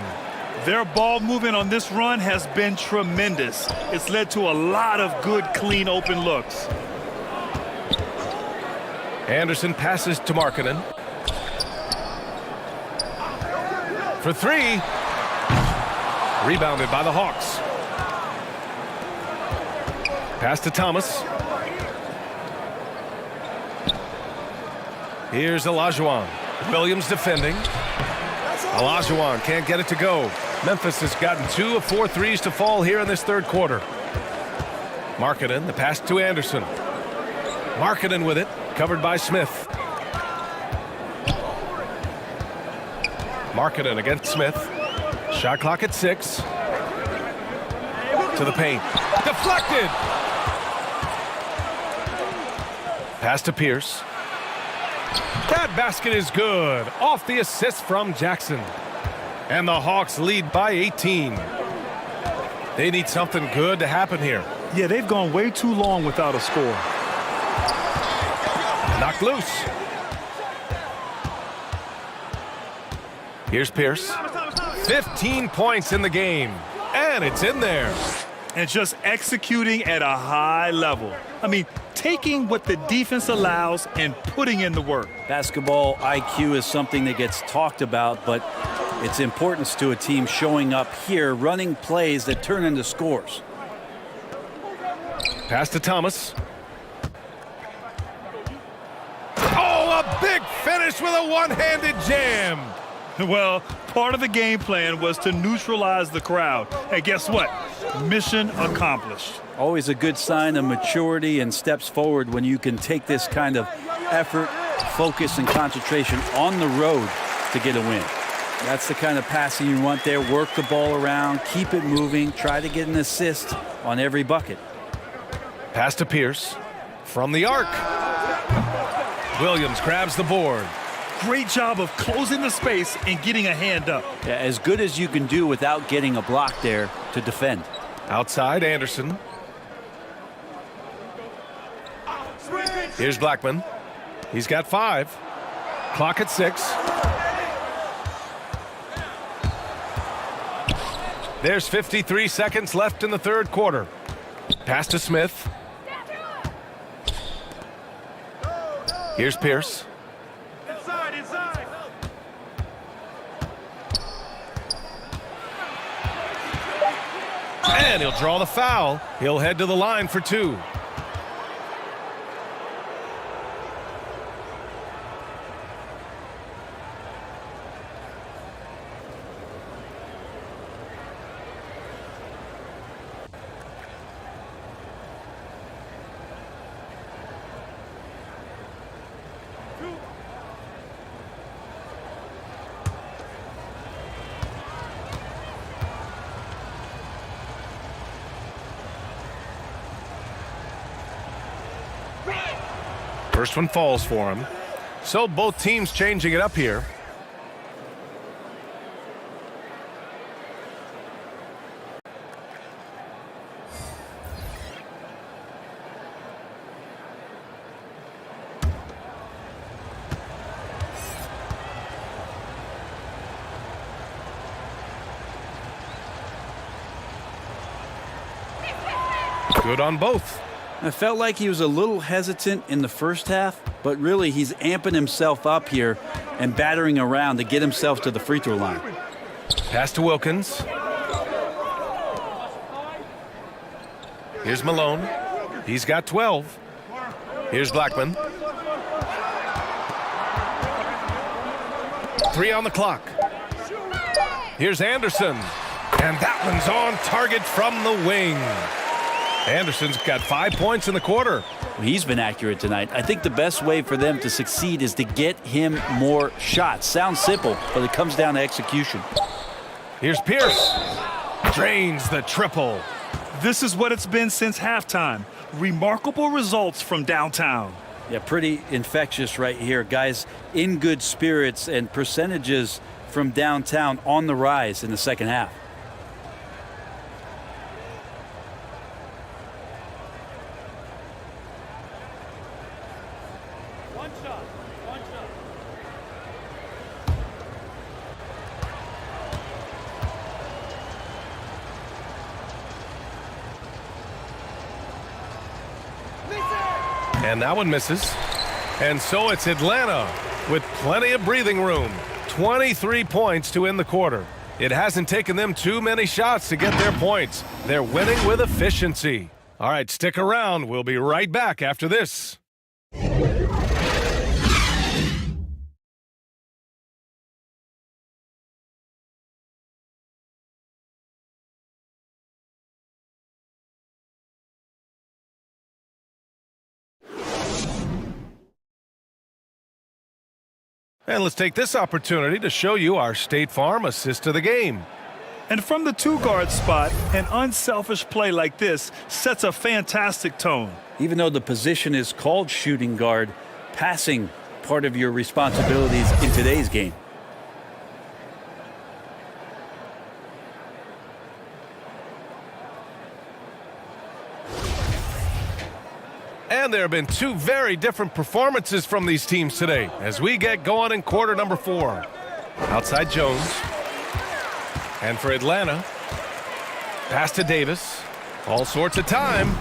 Their ball movement on this run has been tremendous. It's led to a lot of good, clean, open looks. Anderson passes to Markkanen. For 3. Rebounded by the Hawks. Pass to Thomas. Here's Olajuwon. Williams defending. Olajuwon can't get it to go. Memphis has gotten 2 of 4 threes to fall here in this third quarter. Markkanen, the pass to Anderson. Markkanen with it, covered by Smith. Markkanen against Smith. Shot clock at 6. To the paint. Deflected! Pass to Pierce. That basket is good. Off the assist from Jackson. And the Hawks lead by 18. They need something good to happen here. Yeah, they've gone way too long without a score. Knocked loose. Here's Pierce. 15 points in the game. And it's in there. And just executing at a high level. I mean, taking what the defense allows and putting in the work. Basketball IQ is something that gets talked about, but its importance to a team showing up here, running plays that turn into scores. Pass to Thomas. Oh, a big finish with a one-handed jam. Well, part of the game plan was to neutralize the crowd. And guess what? Mission accomplished. Always a good sign of maturity and steps forward when you can take this kind of effort, focus, and concentration on the road to get a win. That's the kind of passing you want there. Work the ball around, keep it moving, try to get an assist on every bucket. Pass to Pierce from the arc. Williams grabs the board. Great job of closing the space and getting a hand up. Yeah, as good as you can do without getting a block there to defend. Outside, Anderson. Here's Blackman. He's got 5. Clock at 6. There's 53 seconds left in the third quarter. Pass to Smith. Here's Pierce. Inside. And he'll draw the foul. He'll head to the line for 2. First one falls for him. So both teams changing it up here. Good on both. I felt like he was a little hesitant in the first half, but really he's amping himself up here and battering around to get himself to the free throw line. Pass to Wilkins. Here's Malone. He's got 12. Here's Blackman. 3 on the clock. Here's Anderson. And that one's on target from the wing. Anderson's got 5 points in the quarter. He's been accurate tonight. I think the best way for them to succeed is to get him more shots. Sounds simple, but it comes down to execution. Here's Pierce. Drains the triple. This is what it's been since halftime. Remarkable results from downtown. Yeah, pretty infectious right here. Guys in good spirits and percentages from downtown on the rise in the second half. And that one misses. And so it's Atlanta with plenty of breathing room. 23 points to end the quarter. It hasn't taken them too many shots to get their points. They're winning with efficiency. All right, stick around. We'll be right back after this. And let's take this opportunity to show you our State Farm assist of the game. And from the two-guard spot, an unselfish play like this sets a fantastic tone. Even though the position is called shooting guard, passing part of your responsibilities in today's game. And there have been two very different performances from these teams today as we get going in quarter number 4. Outside Jones. And for Atlanta, pass to Davis. All sorts of time.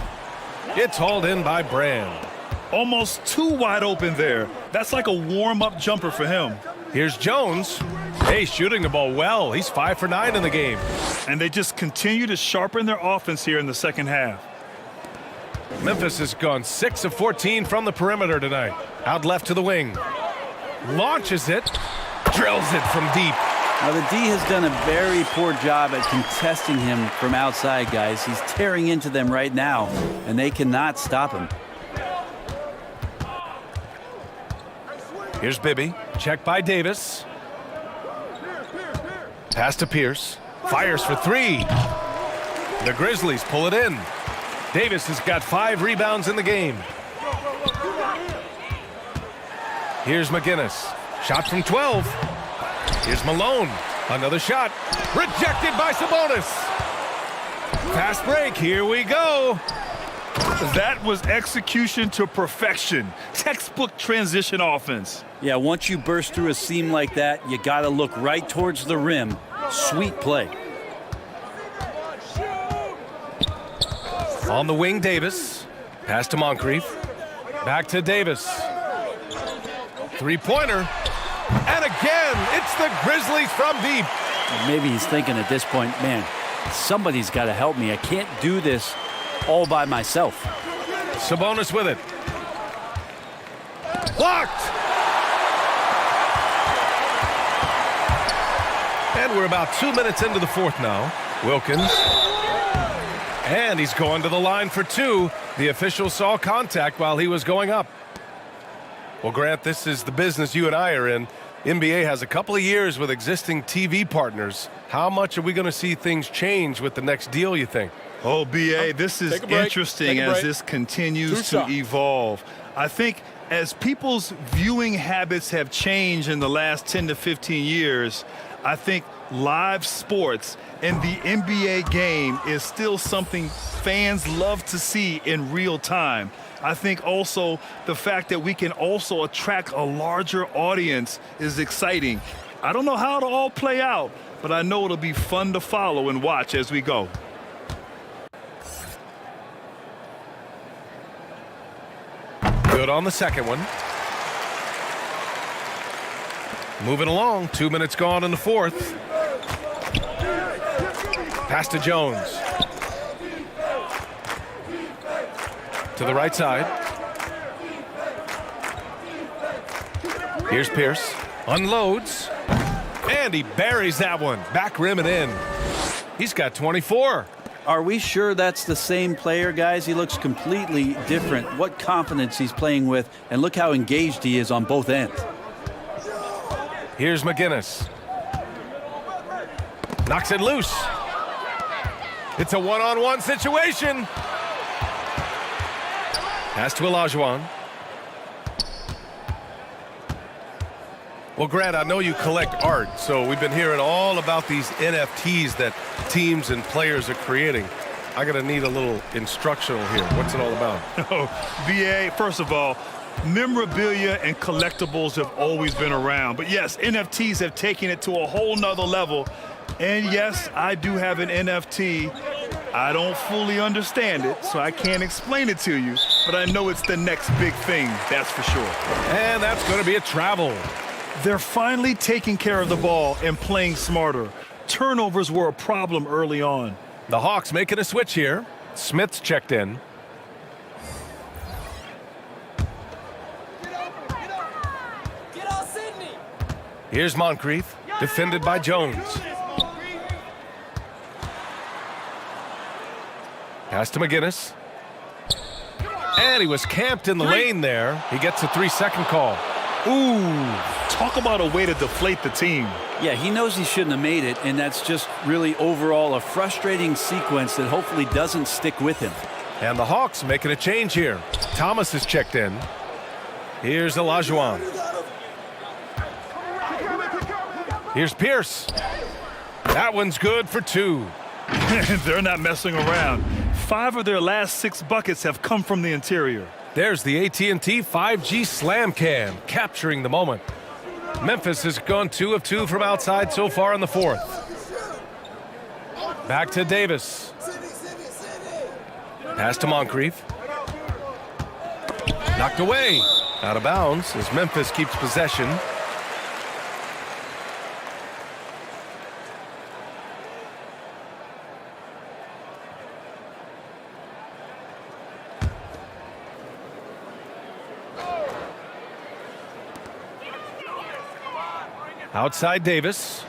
It's hauled in by Brand. Almost too wide open there. That's like a warm-up jumper for him. Here's Jones. Hey, shooting the ball well. He's 5 for 9 in the game. And they just continue to sharpen their offense here in the second half. Memphis has gone 6 of 14 from the perimeter tonight. Out left to the wing. Launches it. Drills it from deep. Now, the D has done a very poor job at contesting him from outside, guys. He's tearing into them right now, and they cannot stop him. Here's Bibby. Check by Davis. Pass to Pierce. Fires for 3. The Grizzlies pull it in. Davis has got 5 rebounds in the game. Here's McGinnis. Shot from 12. Here's Malone. Another shot. Rejected by Sabonis. Fast break. Here we go. That was execution to perfection. Textbook transition offense. Yeah, once you burst through a seam like that, you got to look right towards the rim. Sweet play. On the wing, Davis. Pass to Moncrief. Back to Davis. Three-pointer. And again, it's the Grizzlies from deep. Maybe he's thinking at this point, man, somebody's got to help me. I can't do this all by myself. Sabonis with it. Blocked! And we're about 2 minutes into the fourth now. Wilkins. And he's going to the line for 2. The official saw contact while he was going up. Well, Grant, this is the business you and I are in. NBA has a couple of years with existing TV partners. How much are we going to see things change with the next deal, you think? Oh, B.A., this is interesting as this continues to evolve. I think as people's viewing habits have changed in the last 10 to 15 years, I think live sports and the NBA game is still something fans love to see in real time. I think also the fact that we can also attract a larger audience is exciting. I don't know how it'll all play out, but I know it'll be fun to follow and watch as we go. Good on the second one. Moving along, 2 minutes gone in the fourth. Pass to Jones. To the right side. Here's Pierce. Unloads. And he buries that one. Back rim and in. He's got 24. Are we sure that's the same player, guys? He looks completely different. What confidence he's playing with, and look how engaged he is on both ends. Here's McGinnis. Knocks it loose. It's a one-on-one situation. Pass to Olajuwon. Well, Grant, I know you collect art, so we've been hearing all about these NFTs that teams and players are creating. I'm going to need a little instructional here. What's it all about? Oh, BA, first of all, memorabilia and collectibles have always been around. But yes, NFTs have taken it to a whole nother level. And yes, I do have an NFT. I don't fully understand it, so I can't explain it to you. But I know it's the next big thing, that's for sure. And that's going to be a travel. They're finally taking care of the ball and playing smarter. Turnovers were a problem early on. The Hawks making a switch here. Smith's checked in. Here's Moncrief, defended by Jones. Pass to McGinnis. And he was camped in the lane there. He gets a 3-second call. Ooh, Talk about a way to deflate the team. Yeah, he knows he shouldn't have made it, and that's just really overall a frustrating sequence that hopefully doesn't stick with him. And the Hawks making a change here. Thomas is checked in. Here's Olajuwon. Here's Pierce. That one's good for 2. They're not messing around. 5 of their last 6 buckets have come from the interior. There's the AT&T 5G Slam Cam, capturing the moment. Memphis has gone 2 of 2 from outside so far in the 4th. Back to Davis. Pass to Moncrief. Knocked away. Out of bounds as Memphis keeps possession. Outside Davis.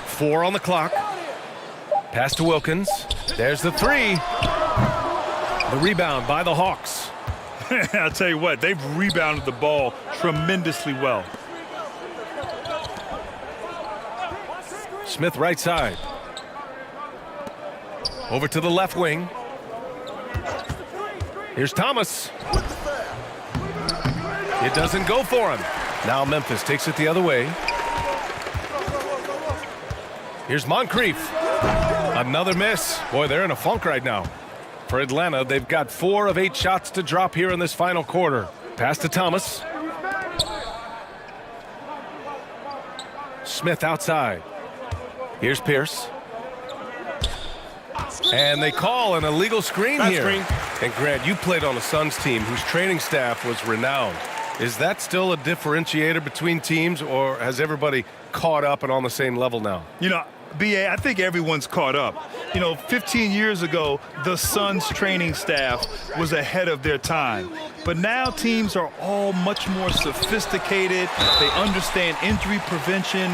4 on the clock. Pass to Wilkins. There's the 3. The rebound by the Hawks. I'll tell you what, they've rebounded the ball tremendously well. Smith right side. Over to the left wing. Here's Thomas. It doesn't go for him. Now Memphis takes it the other way. Here's Moncrief. Another miss. Boy, they're in a funk right now. For Atlanta, they've got 4 of 8 shots to drop here in this final quarter. Pass to Thomas. Smith outside. Here's Pierce. And they call an illegal screen here. And Grant, you played on the Suns team whose training staff was renowned. Is that still a differentiator between teams, or has everybody caught up and on the same level now? You know, B.A., I think everyone's caught up. You know, 15 years ago, the Suns training staff was ahead of their time. But now teams are all much more sophisticated. They understand injury prevention,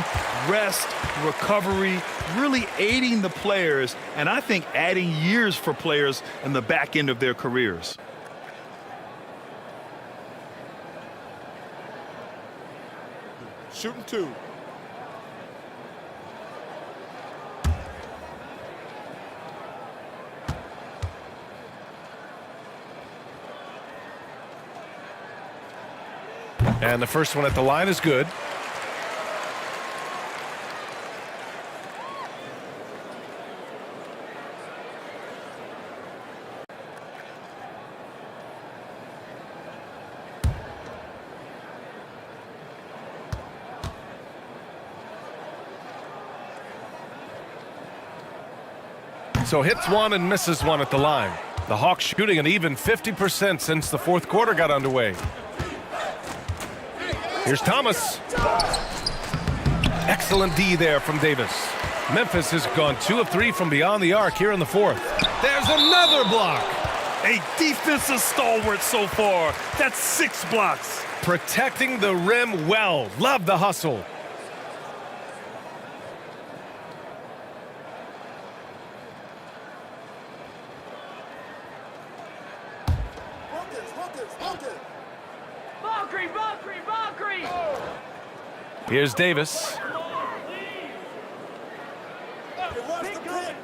rest, recovery, really aiding the players, and I think adding years for players in the back end of their careers. Shooting 2. And the first one at the line is good. So hits 1 and misses 1 at the line. The Hawks shooting an even 50% since the 4th quarter got underway. Here's Thomas. Excellent D there from Davis. Memphis has gone 2 of 3 from beyond the arc here in the 4th. There's another block. A defensive stalwart so far. That's 6 blocks. Protecting the rim well. Love the hustle. Here's Davis.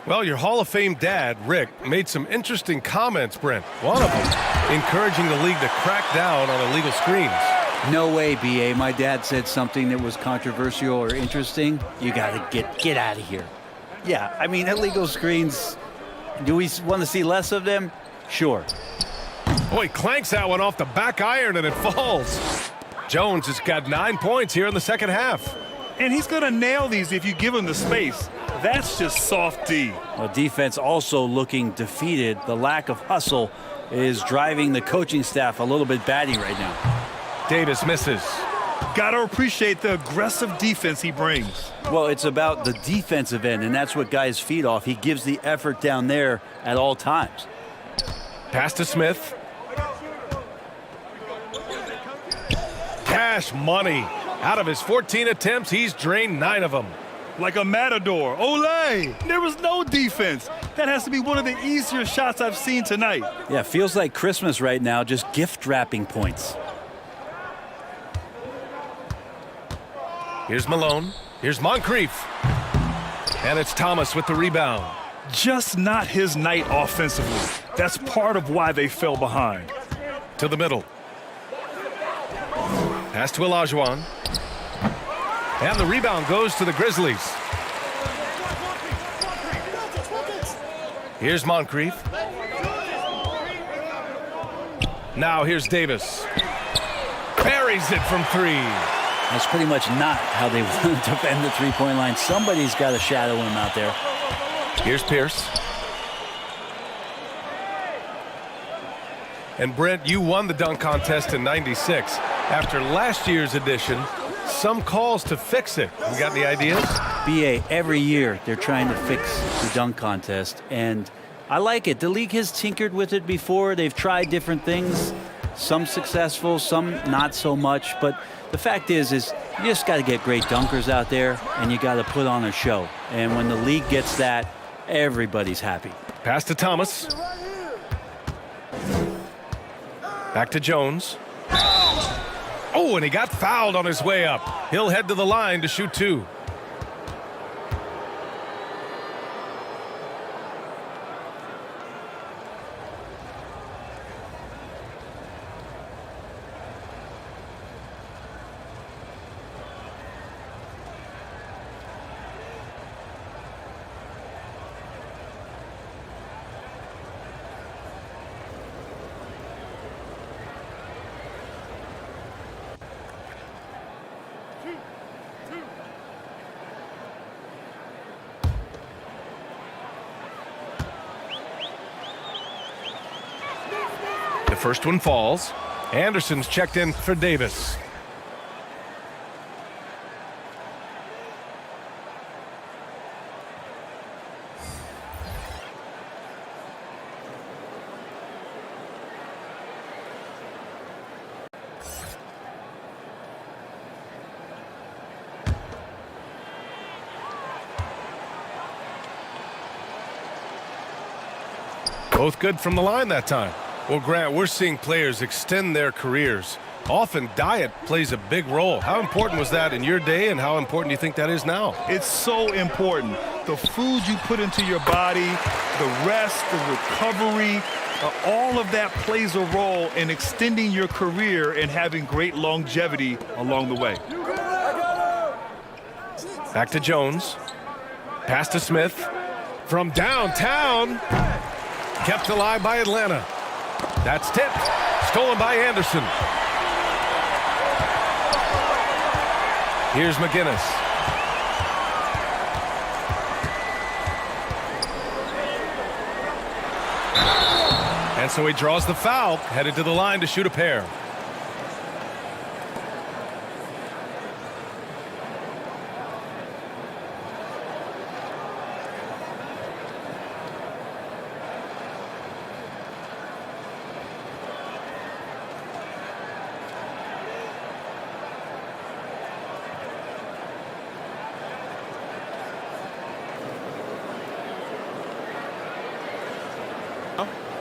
Well, your Hall of Fame dad, Rick, made some interesting comments, Brent. One of them encouraging the league to crack down on illegal screens. No way, B.A. My dad said something that was controversial or interesting. You got to get out of here. Yeah, I mean, illegal screens, do we want to see less of them? Sure. Oh, he clanks that one off the back iron and it falls. Jones has got 9 points here in the second half. And he's going to nail these if you give him the space. That's just soft D. Well, defense also looking defeated. The lack of hustle is driving the coaching staff a little bit batty right now. Davis misses. Got to appreciate the aggressive defense he brings. Well, it's about the defensive end, and that's what guys feed off. He gives the effort down there at all times. Pass to Smith. Cash money. Out of his 14 attempts, he's drained 9 of them. Like a matador. Olay! There was no defense. That has to be one of the easier shots I've seen tonight. Yeah, feels like Christmas right now, just gift wrapping points. Here's Malone. Here's Moncrief. And it's Thomas with the rebound. Just not his night offensively. That's part of why they fell behind. To the middle. Pass to Olajuwon. And the rebound goes to the Grizzlies. Here's Moncrief. Now here's Davis. Buries it from 3. That's pretty much not how they want to defend the three-point line. Somebody's got to shadow him out there. Here's Pierce. And Brent, you won the dunk contest in '96. After last year's edition, some calls to fix it. You got any ideas? BA, every year they're trying to fix the dunk contest, and I like it. The league has tinkered with it before. They've tried different things, some successful, some not so much, but the fact is you just got to get great dunkers out there, and you got to put on a show. And when the league gets that, everybody's happy. Pass to Thomas. Back to Jones. Oh, and he got fouled on his way up. He'll head to the line to shoot 2. The first one falls. Anderson's checked in for Davis. Both good from the line that time. Well, Grant, we're seeing players extend their careers. Often diet plays a big role. How important was that in your day, and how important do you think that is now? It's so important. The food you put into your body, the rest, the recovery, all of that plays a role in extending your career and having great longevity along the way. Back to Jones. Pass to Smith. From downtown. Kept alive by Atlanta. That's tipped. Stolen by Anderson. Here's McGinnis. And so he draws the foul, headed to the line to shoot a pair.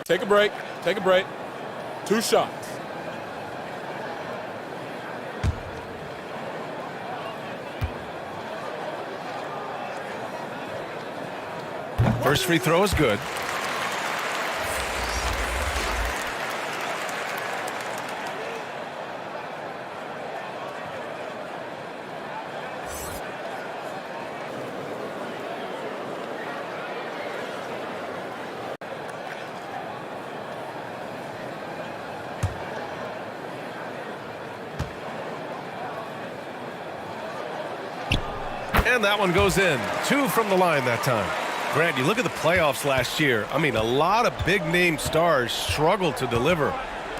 Take a break. Take a break. 2 shots. First free throw is good. And that one goes in. 2 from the line that time. Grant, you look at the playoffs last year. I mean, a lot of big-name stars struggled to deliver.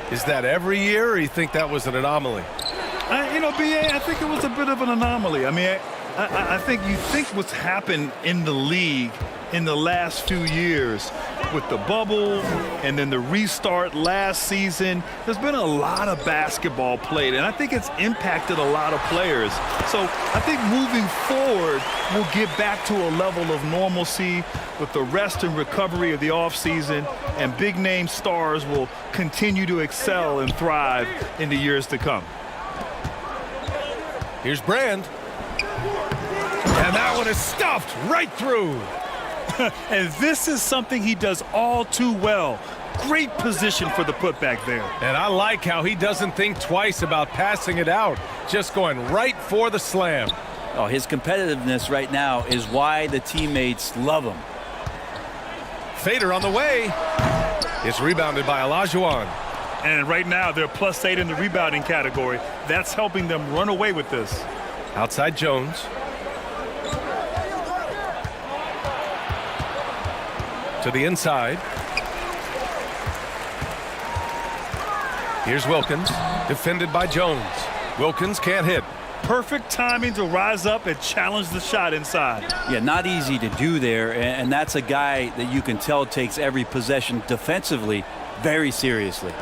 Is that every year, or you think that was an anomaly? BA, I think it was a bit of an anomaly. I mean, I think you think what's happened in the league in the last few years with the bubble and then the restart last season, there's been a lot of basketball played, and I think it's impacted a lot of players. So I think moving forward, we'll get back to a level of normalcy with the rest and recovery of the offseason, and big-name stars will continue to excel and thrive in the years to come. Here's Brand. And that one is stuffed right through. And this is something he does all too well. Great position for the putback there. And I like how he doesn't think twice about passing it out, just going right for the slam. Oh, his competitiveness right now is why the teammates love him. Fader on the way. It's rebounded by Olajuwon. And right now, they're +8 in the rebounding category. That's helping them run away with this. Outside Jones. To the inside. Here's Wilkins, defended by Jones. Wilkins can't hit. Perfect timing to rise up and challenge the shot inside. Yeah, not easy to do there, and that's a guy that you can tell takes every possession defensively very seriously.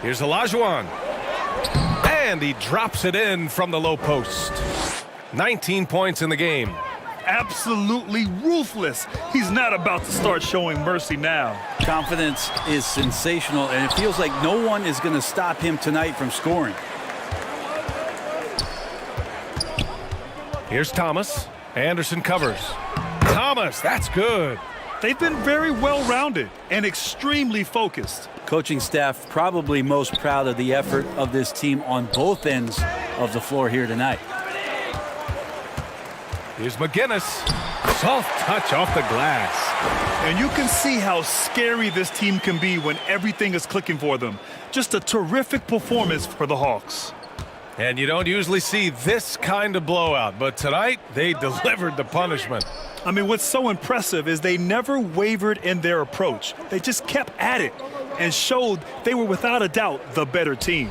Here's Olajuwon. And he drops it in from the low post. 19 points in the game. Absolutely ruthless. He's not about to start showing mercy now. Confidence is sensational, and it feels like no one is going to stop him tonight from scoring. Here's Thomas. Anderson covers. Thomas, that's good. They've been very well-rounded and extremely focused. Coaching staff probably most proud of the effort of this team on both ends of the floor here tonight. Here's McGinnis. Soft touch off the glass. And you can see how scary this team can be when everything is clicking for them. Just a terrific performance for the Hawks. And you don't usually see this kind of blowout, but tonight they delivered the punishment. I mean, what's so impressive is they never wavered in their approach. They just kept at it and showed they were without a doubt the better team.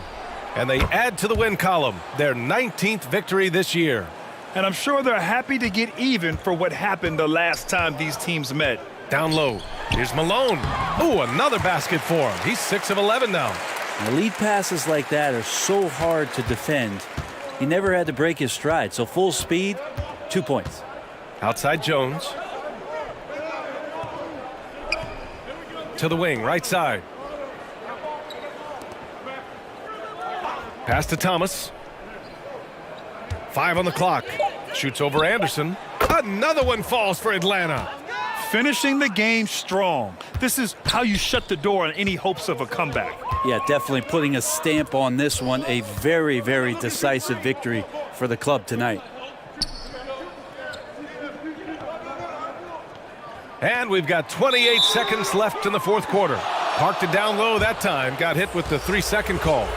And they add to the win column, their 19th victory this year. And I'm sure they're happy to get even for what happened the last time these teams met. Down low. Here's Malone. Ooh, another basket for him. He's 6 of 11 now. Now, lead passes like that are so hard to defend. He never had to break his stride, so full speed, 2 points. Outside Jones. To the wing, right side. Pass to Thomas. 5 on the clock. Shoots over Anderson. Another one falls for Atlanta. Finishing the game strong. This is how you shut the door on any hopes of a comeback. Yeah, definitely putting a stamp on this one. A very, very decisive victory for the club tonight. And we've got 28 seconds left in the fourth quarter. Parked it down low that time. Got hit with the 3-second call.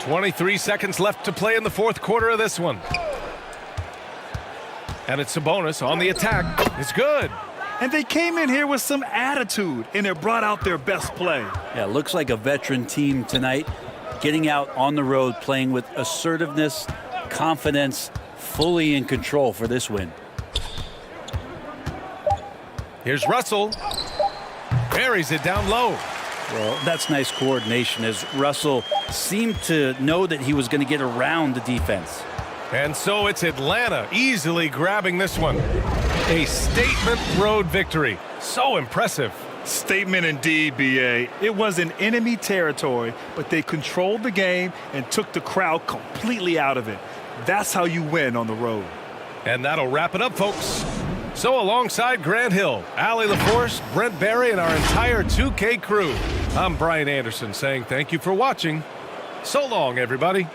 .23 seconds left to play in the fourth quarter of this one. And it's Sabonis on the attack. It's good. And they came in here with some attitude, and it brought out their best play. Yeah, looks like a veteran team tonight, getting out on the road, playing with assertiveness, confidence, fully in control for this win. Here's Russell. Buries it down low. Well, that's nice coordination as Russell seemed to know that he was going to get around the defense. And so it's Atlanta easily grabbing this one. A statement road victory. So impressive. Statement indeed, B.A. It was in enemy territory, but they controlled the game and took the crowd completely out of it. That's how you win on the road. And that'll wrap it up, folks. So alongside Grant Hill, Allie LaForce, Brent Barry, and our entire 2K crew, I'm Brian Anderson saying thank you for watching. So long, everybody.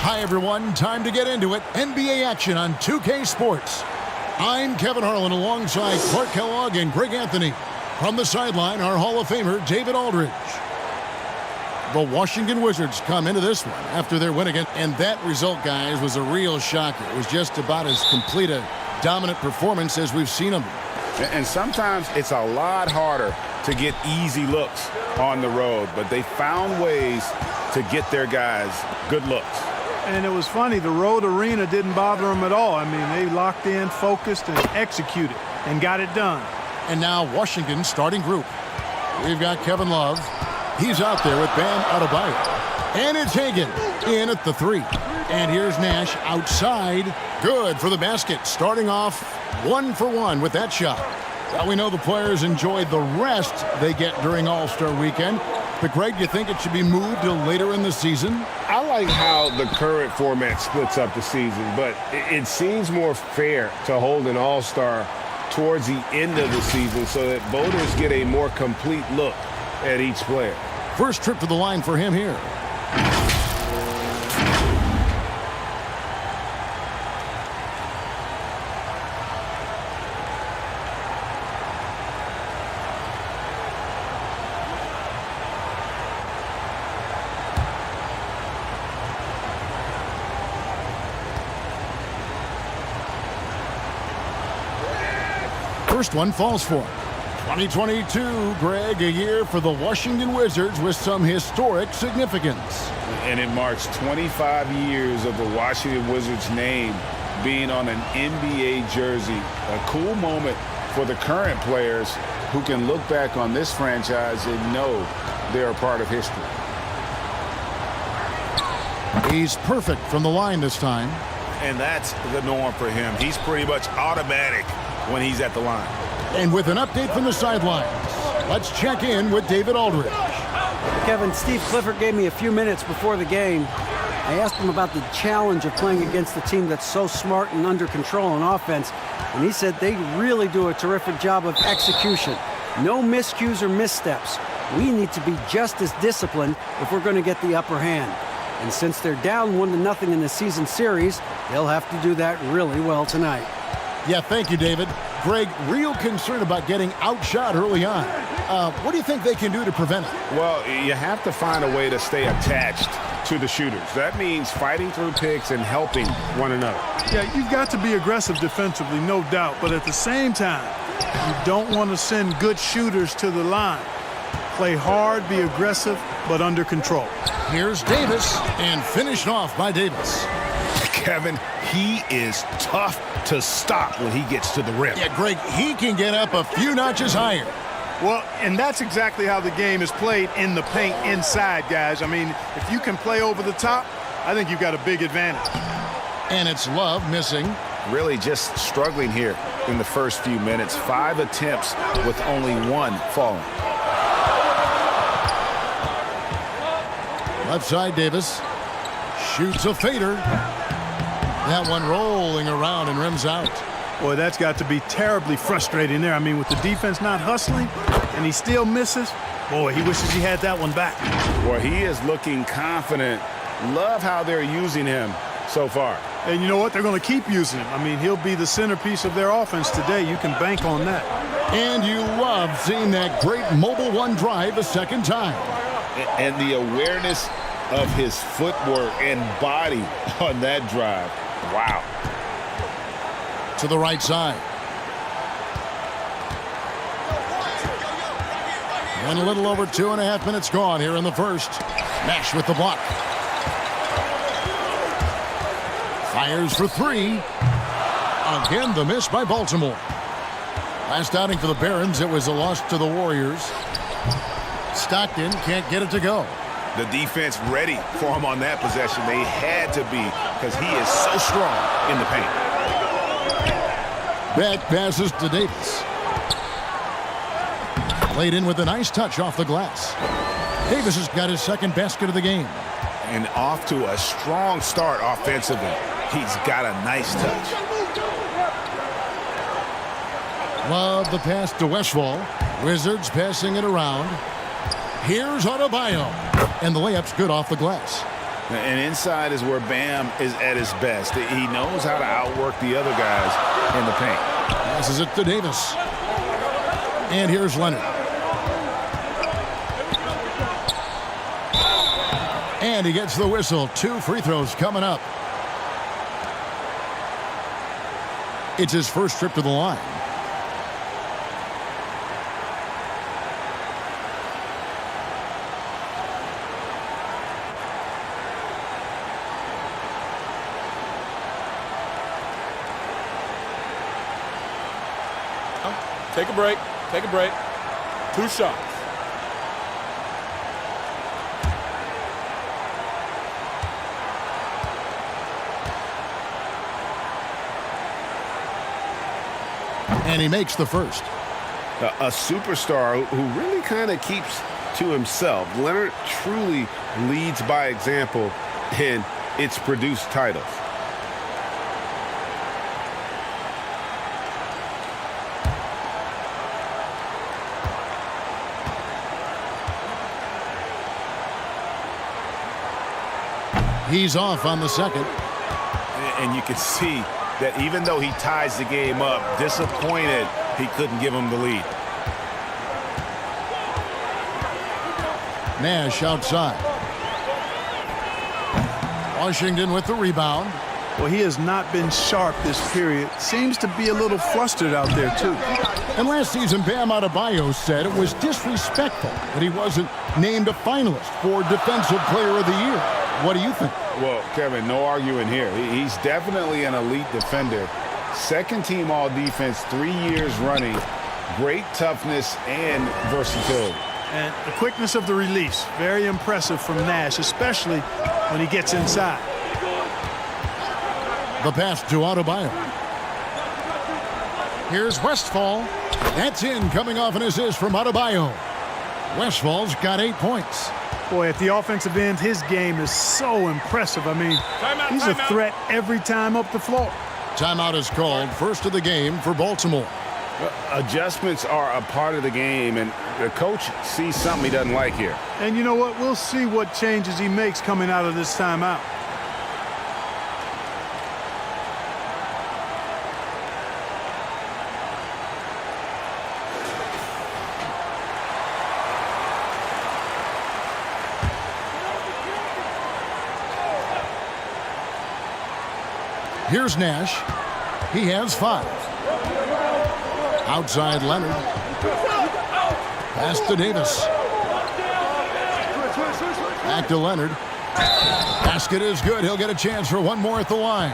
Hi, everyone. Time to get into it. NBA action on 2K Sports. I'm Kevin Harlan alongside Clark Kellogg and Greg Anthony. From the sideline, our Hall of Famer, David Aldridge. The Washington Wizards come into this one after their win again. And that result, guys, was a real shocker. It was just about as complete a dominant performance as we've seen them. And sometimes it's a lot harder to get easy looks on the road, but they found ways to get their guys good looks. And it was funny, the road arena didn't bother them at all. I mean, they locked in, focused, and executed, and got it done. And now Washington's starting group. We've got Kevin Love. He's out there with Bam Adebayo. And it's Hagan in at the 3. And here's Nash outside. Good for the basket. Starting off 1 for 1 with that shot. Well, we know the players enjoyed the rest they get during All-Star Weekend. But, Greg, do you think it should be moved to later in the season? I like how the current format splits up the season, but it seems more fair to hold an All-Star towards the end of the season so that voters get a more complete look at each player. First trip to the line for him here. First one falls for him. 2022, Greg, a year for the Washington Wizards with some historic significance. And it marks 25 years of the Washington Wizards name being on an NBA jersey. A cool moment for the current players who can look back on this franchise and know they're a part of history. He's perfect from the line this time. And that's the norm for him. He's pretty much automatic when he's at the line. And with an update from the sidelines, let's check in with David Aldridge. Kevin, Steve Clifford gave me a few minutes before the game. I asked him about the challenge of playing against a team that's so smart and under control on offense, and he said they really do a terrific job of execution. No miscues or missteps. We need to be just as disciplined if we're going to get the upper hand. And since they're down 1-0 in the season series, they'll have to do that really well tonight. Yeah, thank you, David. Greg, real concern about getting outshot early on. What do you think they can do to prevent it? Well, you have to find a way to stay attached to the shooters. That means fighting through picks and helping one another. Yeah, you've got to be aggressive defensively, no doubt. But at the same time, you don't want to send good shooters to the line. Play hard, be aggressive, but under control. Here's Davis, and finished off by Davis. Kevin, he is tough to stop when he gets to the rim. Yeah, Greg, he can get up a few notches higher. Well, and that's exactly how the game is played in the paint inside, guys. I mean, if you can play over the top, I think you've got a big advantage. And it's Love missing. Really just struggling here in the first few minutes. 5 attempts with only 1 falling. Left side, Davis. Shoots a fader. That one rolling around and rims out. Boy, that's got to be terribly frustrating there. I mean, with the defense not hustling and he still misses, boy, he wishes he had that one back. Boy, he is looking confident. Love how they're using him so far. And you know what? They're going to keep using him. I mean, he'll be the centerpiece of their offense today. You can bank on that. And you love seeing that great mobile one drive a second time. And the awareness of his footwork and body on that drive. Wow. To the right side. And a little over 2.5 minutes gone here in the first. Nash with the block. Fires for 3. Again, the miss by Baltimore. Last outing for the Barons, it was a loss to the Warriors. Stockton can't get it to go. The defense ready for him on that possession. They had to be because he is so strong in the paint. Back passes to Davis. Played in with a nice touch off the glass. Davis has got his second basket of the game. And off to a strong start offensively. He's got a nice touch. Love the pass to Westphal. Wizards passing it around. Here's Adebayo. And the layup's good off the glass. And inside is where Bam is at his best. He knows how to outwork the other guys in the paint. Passes it to Davis. And here's Leonard. And he gets the whistle. 2 free throws coming up. It's his first trip to the line. Take a break. Take a break. 2 shots. And he makes the first. A superstar who really kind of keeps to himself. Leonard truly leads by example, and it's produced titles. He's off on the second. And you can see that even though he ties the game up, disappointed he couldn't give him the lead. Nash outside. Washington with the rebound. Well, he has not been sharp this period. Seems to be a little flustered out there, too. And last season, Bam Adebayo said it was disrespectful that he wasn't named a finalist for Defensive Player of the Year. What do you think? Well, Kevin, no arguing here. He's definitely an elite defender. Second team all defense 3 years running. Great toughness and versatility. And the quickness of the release, very impressive from Nash, especially when he gets inside. The pass to Adebayo. Here's Westphal. That's in, coming off an assist from Adebayo. Westfall's got 8 points. Boy, at the offensive end, his game is so impressive. I mean, he's a threat every time up the floor. Timeout is called. First of the game for Baltimore. Adjustments are a part of the game, and the coach sees something he doesn't like here. And you know what? We'll see what changes he makes coming out of this timeout. Here's Nash. He has 5. Outside Leonard. Pass to Davis. Back to Leonard. Basket is good. He'll get a chance for one more at the line.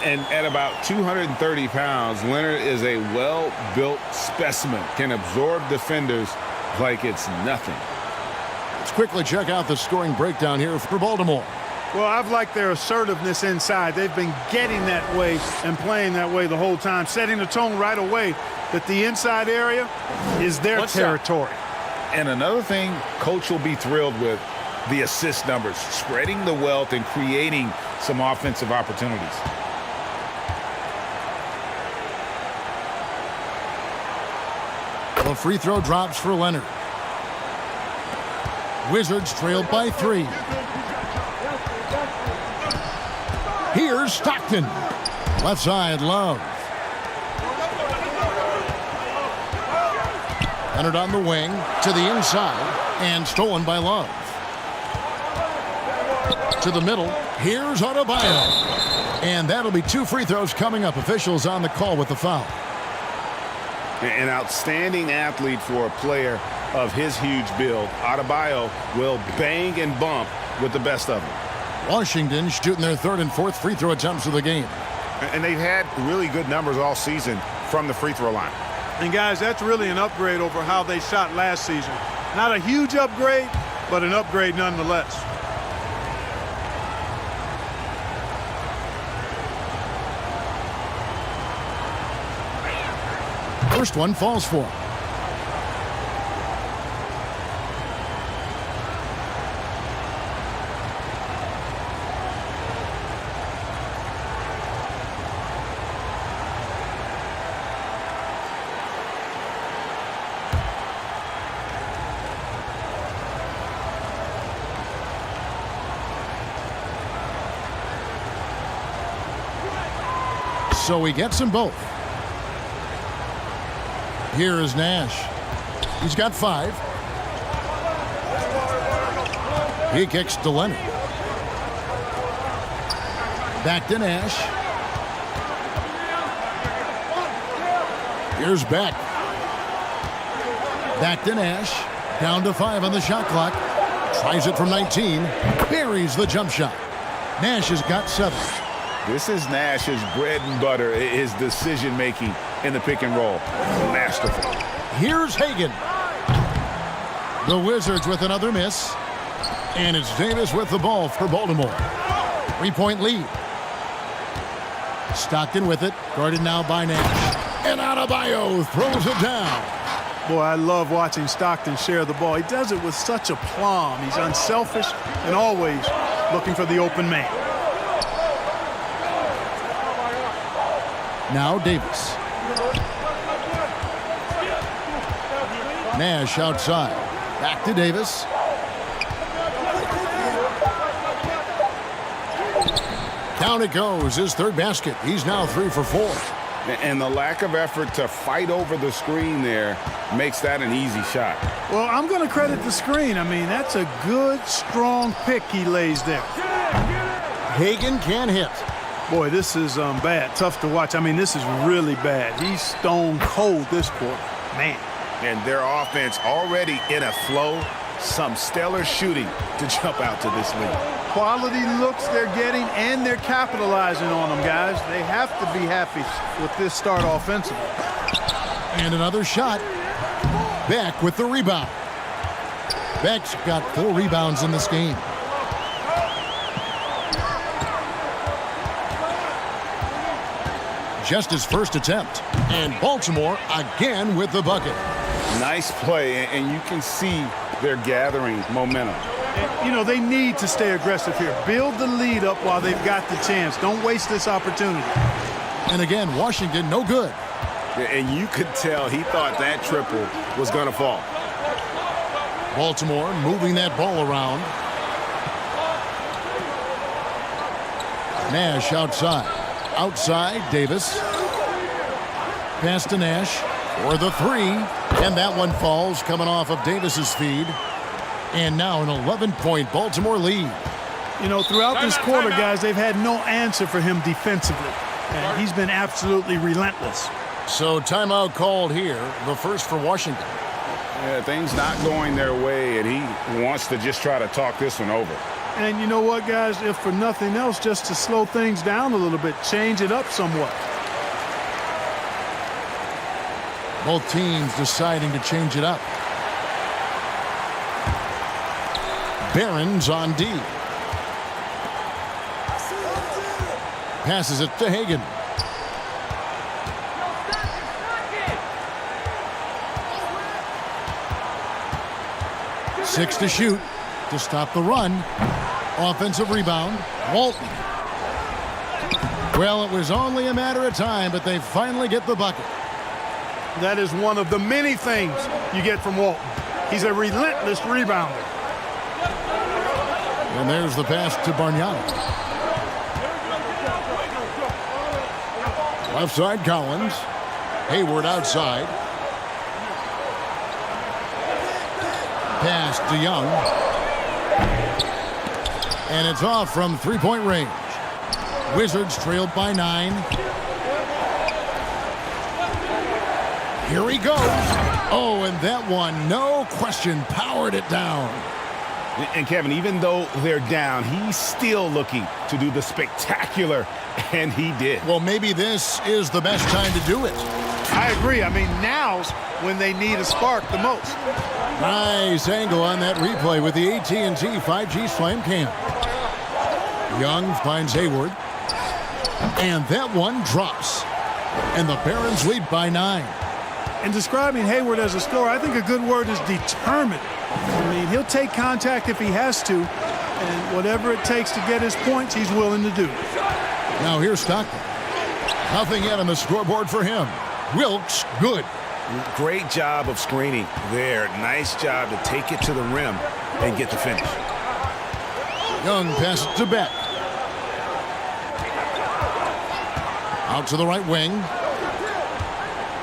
And at about 230 pounds, Leonard is a well-built specimen. Can absorb defenders like it's nothing. Let's quickly check out the scoring breakdown here for Baltimore. Well, I've liked their assertiveness inside. They've been getting that way and playing that way the whole time, setting the tone right away that the inside area is their territory. And another thing coach will be thrilled with, the assist numbers, spreading the wealth and creating some offensive opportunities. The free throw drops for Leonard. Wizards trailed by 3. Here's Stockton. Left side, Love. Leonard on the wing to the inside and stolen by Love. To the middle. Here's Adebayo. And that'll be 2 free throws coming up. Officials on the call with the foul. An outstanding athlete for a player of his huge build. Adebayo will bang and bump with the best of them. Washington shooting their 3rd and 4th free throw attempts of the game. And they've had really good numbers all season from the free throw line. And guys, that's really an upgrade over how they shot last season. Not a huge upgrade, but an upgrade nonetheless. First one falls for him. So he gets them both. Here is Nash. He's got 5. He kicks to Leonard. Back to Nash. Here's Beck. Back to Nash. Down to 5 on the shot clock. Tries it from 19. Buries the jump shot. Nash has got 7. This is Nash's bread and butter, his decision-making in the pick and roll. Masterful. Here's Hagan. The Wizards with another miss. And it's Davis with the ball for Baltimore. 3-point lead. Stockton with it. Guarded now by Nash. And Adebayo throws it down. Boy, I love watching Stockton share the ball. He does it with such aplomb. He's unselfish and always looking for the open man. Now Davis. Nash outside. Back to Davis. Down it goes. His 3rd basket. He's now 3 for 4. And the lack of effort to fight over the screen there makes that an easy shot. Well, I'm going to credit the screen. I mean, that's a good, strong pick he lays there. Hagan can hit. Boy, this is bad. Tough to watch. I mean, this is really bad. He's stone cold this quarter. Man. And their offense already in a flow. Some stellar shooting to jump out to this lead. Quality looks they're getting, and they're capitalizing on them, guys. They have to be happy with this start offensively. And another shot. Beck with the rebound. Beck's got 4 rebounds in this game. Just his first attempt. And Baltimore again with the bucket. Nice play, and you can see they're gathering momentum. You know, they need to stay aggressive here. Build the lead up while they've got the chance. Don't waste this opportunity. And again, Washington no good. And you could tell he thought that triple was going to fall. Baltimore moving that ball around. Nash outside. Outside, Davis. Pass to Nash for the 3. And that one falls, coming off of Davis's feed. And now an 11-point Baltimore lead. You know, throughout this quarter, guys, they've had no answer for him defensively. And he's been absolutely relentless. So timeout called here, the first for Washington. Yeah, things not going their way, and he wants to just try to talk this one over. And you know what, guys? If for nothing else, just to slow things down a little bit, change it up somewhat. Both teams deciding to change it up. Barron's on D. Passes it to Hagan. Six to shoot to stop the run. Offensive rebound. Walton. Well, it was only a matter of time, but they finally get the bucket. That is one of the many things you get from Walton. He's a relentless rebounder. And there's the pass to Bargnani. Left side, Collins. Hayward outside. Pass to Young. And it's off from three-point range. Wizards trailed by 9. Here he goes. Oh, and that one, no question, powered it down. And Kevin, even though they're down, he's still looking to do the spectacular, and he did. Well, maybe this is the best time to do it. I agree. I mean, now's when they need a spark the most. Nice angle on that replay with the AT&T 5G Slam Cam. Young finds Hayward. And that one drops. And the Barons lead by 9. And describing Hayward as a scorer, I think a good word is determined. I mean, he'll take contact if he has to, and whatever it takes to get his points, he's willing to do. Now here's Stockton. Nothing yet on the scoreboard for him. Wilkes, good. Great job of screening there. Nice job to take it to the rim and get the finish. Young passes to Beck. Out to the right wing.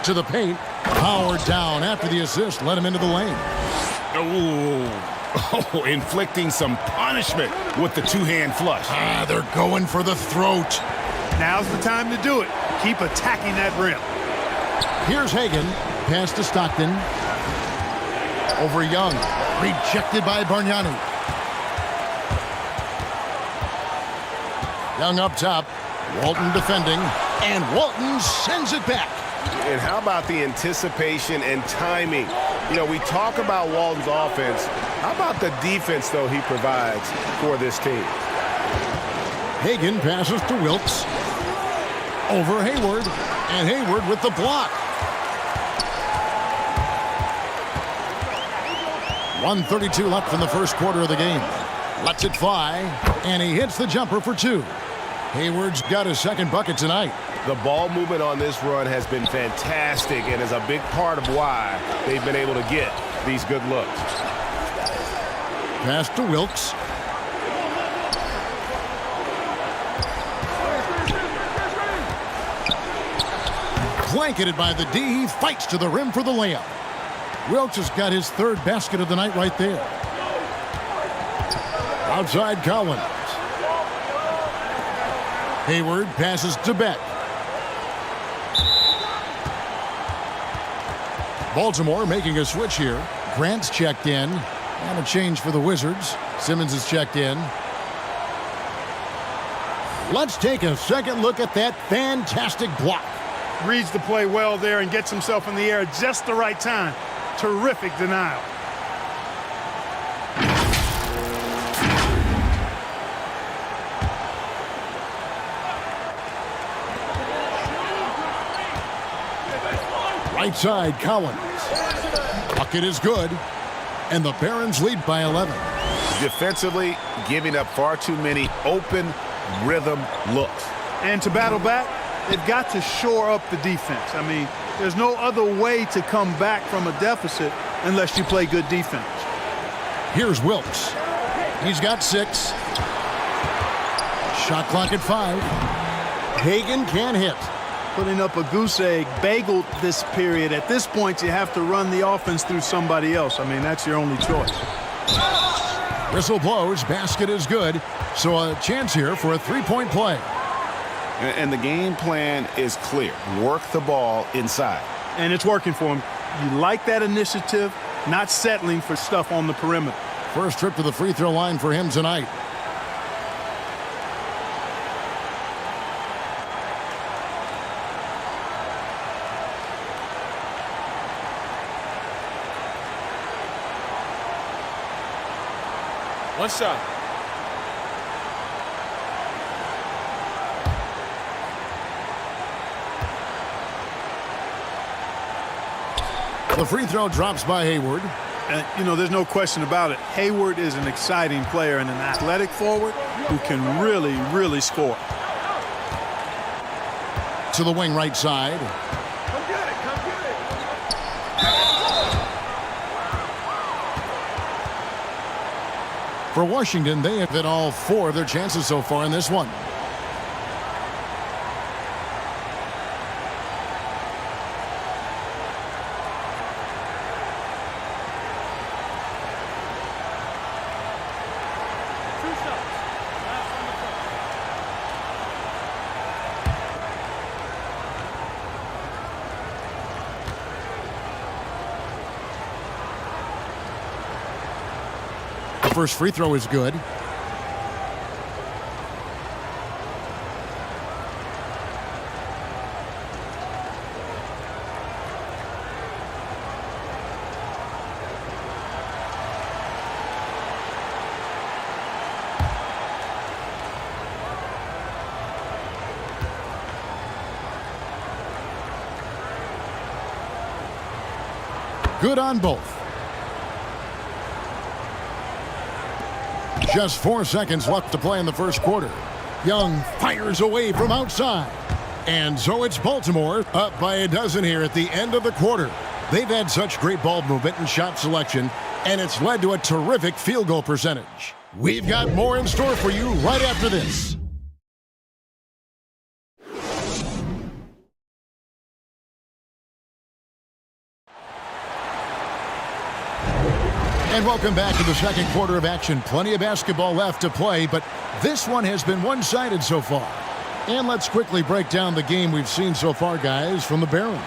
To the paint. Powered down after the assist. Let him into the lane. Oh, inflicting some punishment with the two-hand flush. They're going for the throat. Now's the time to do it. Keep attacking that rim. Here's Hagan. Pass to Stockton. Over Young. Rejected by Bargnani. Young up top. Walton defending. And Walton sends it back. And how about the anticipation and timing? You know, we talk about Walton's offense. How about the defense, though, he provides for this team? Hagan passes to Wilkes. Over Hayward. And Hayward with the block. 1:32 left in the first quarter of the game. Lets it fly. And he hits the jumper for two. Hayward's got his second bucket tonight. The ball movement on this run has been fantastic and is a big part of why they've been able to get these good looks. Pass to Wilkes. Blanketed by the D. He fights to the rim for the layup. Wilkes has got his third basket of the night right there. Outside Collins. Hayward passes to Beck. Baltimore making a switch here. Grant's checked in. And a change for the Wizards. Simmons is checked in. Let's take a second look at that fantastic block. Reads the play well there and gets himself in the air at just the right time. Terrific denial. Right side, Collins. Bucket is good. And the Barons lead by 11. Defensively, giving up far too many open rhythm looks. And to battle back, they've got to shore up the defense. I mean, there's no other way to come back from a deficit unless you play good defense. Here's Wilkes. He's got 6. Shot clock at 5. Hagan can hit. Putting up a goose egg, bageled this period. At this point, you have to run the offense through somebody else. I mean, that's your only choice. Whistle blows. Basket is good. So a chance here for a three-point play. And the game plan is clear. Work the ball inside. And it's working for him. You like that initiative, not settling for stuff on the perimeter. First trip to the free throw line for him tonight. One shot. The free throw drops by Hayward. And, you know, there's no question about it. Hayward is an exciting player and an athletic forward who can really, really score. To the wing right side. Come get it. Come get it. For Washington, they have hit all 4 of their chances so far in this one. First free throw is good. Good on both. Just 4 seconds left to play in the first quarter. Young fires away from outside. And so it's Baltimore up by a dozen here at the end of the quarter. They've had such great ball movement and shot selection, and it's led to a terrific field goal percentage. We've got more in store for you right after this. And welcome back to the second quarter of action. Plenty of basketball left to play, but this one has been one-sided so far. And let's quickly break down the game we've seen so far, guys, from the Barons.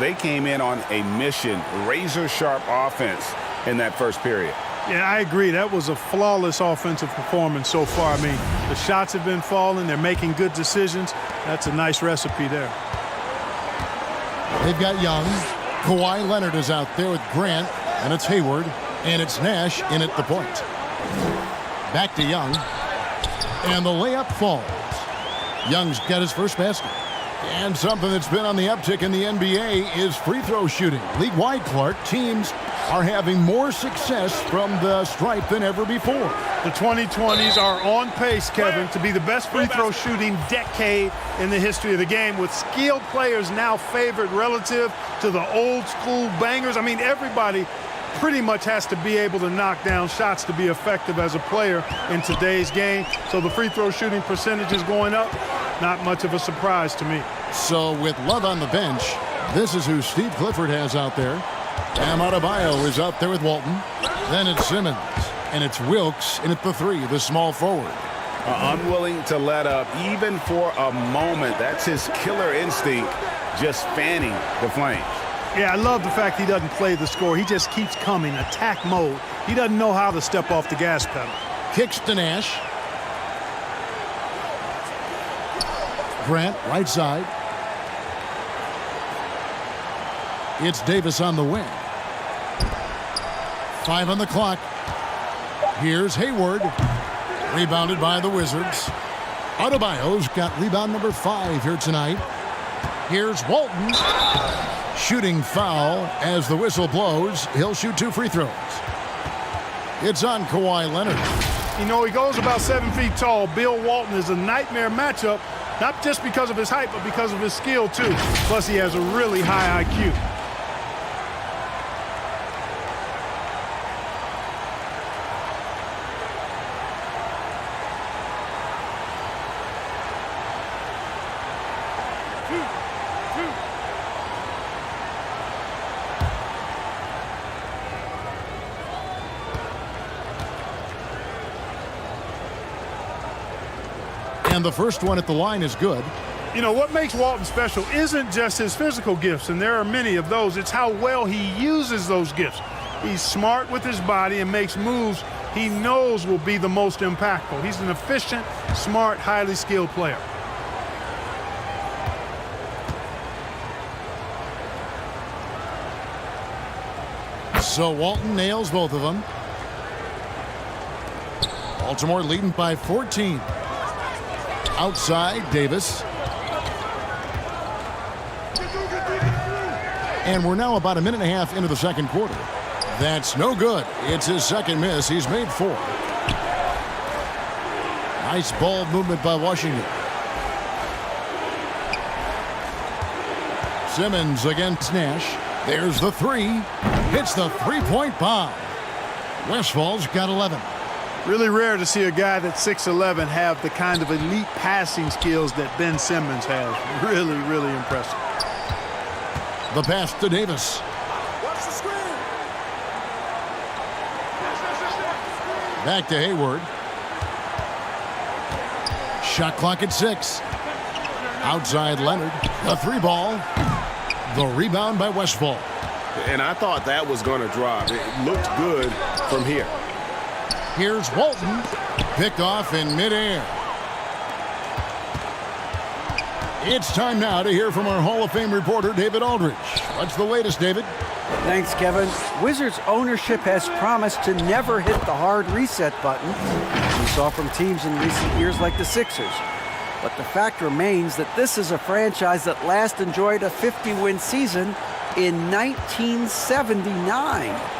They came in on a mission, razor-sharp offense in that first period. Yeah, I agree. That was a flawless offensive performance so far. I mean, the shots have been falling. They're making good decisions. That's a nice recipe there. They've got Young. Kawhi Leonard is out there with Grant, and it's Hayward, and it's Nash in at the point. Back to Young, and the layup falls. Young's got his first basket. And something that's been on the uptick in the NBA is free throw shooting. League-wide, Clark, teams are having more success from the stripe than ever before. The 2020s are on pace, Kevin, to be the best free throw shooting decade in the history of the game, with skilled players now favored relative to the old school bangers. I mean, everybody pretty much has to be able to knock down shots to be effective as a player in today's game. So the free throw shooting percentage is going up. Not much of a surprise to me. So with Love on the bench, this is who Steve Clifford has out there. Bam Adebayo is out there with Walton. Then it's Simmons. And it's Wilkes in at the three, the small forward. Unwilling to let up even for a moment. That's his killer instinct, just fanning the flames. Yeah, I love the fact he doesn't play the score. He just keeps coming, attack mode. He doesn't know how to step off the gas pedal. Kicks to Nash. Grant, right side. It's Davis on the wing. 5 on the clock. Here's Hayward. Rebounded by the Wizards. Adebayo's got rebound number 5 here tonight. Here's Walton. Shooting foul as the whistle blows. He'll shoot 2 free throws. It's on Kawhi Leonard. You know, he goes about 7 feet tall. Bill Walton is a nightmare matchup, not just because of his height, but because of his skill, too. Plus, he has a really high IQ. And the first one at the line is good. You know, what makes Walton special isn't just his physical gifts, and there are many of those. It's how well he uses those gifts. He's smart with his body and makes moves he knows will be the most impactful. He's an efficient, smart, highly skilled player. So Walton nails both of them. Baltimore leading by 14. Outside, Davis. And we're now about a minute and a half into the second quarter. That's no good. It's his second miss. He's made 4. Nice ball movement by Washington. Simmons against Nash. There's the 3. Hits the three-point bomb. Westfall's got 11. Really rare to see a guy that's 6'11" have the kind of elite passing skills that Ben Simmons has. Really, really impressive. The pass to Davis. Back to Hayward. Shot clock at 6. Outside Leonard. A 3 ball. The rebound by Westfall. And I thought that was going to drop. It looked good from here. Here's Walton. Picked off in midair. It's time now to hear from our Hall of Fame reporter, David Aldridge. What's the latest, David? Thanks, Kevin. Wizards ownership has promised to never hit the hard reset button, as we saw from teams in recent years like the Sixers. But the fact remains that this is a franchise that last enjoyed a 50-win season in 1979.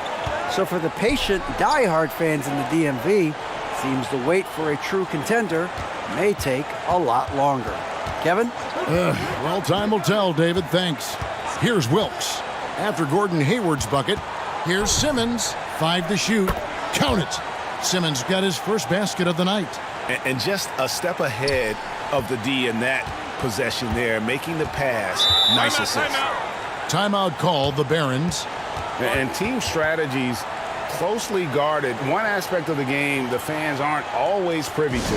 So for the patient, diehard fans in the DMV, seems the wait for a true contender may take a lot longer. Kevin? Well, time will tell, David. Thanks. Here's Wilkes. After Gordon Hayward's bucket, here's Simmons. 5 to shoot. Count it. Simmons got his first basket of the night. And just a step ahead of the D in that possession there, making the pass. Nice assist. Timeout called, the Barons. And team strategies closely guarded. One aspect of the game the fans aren't always privy to.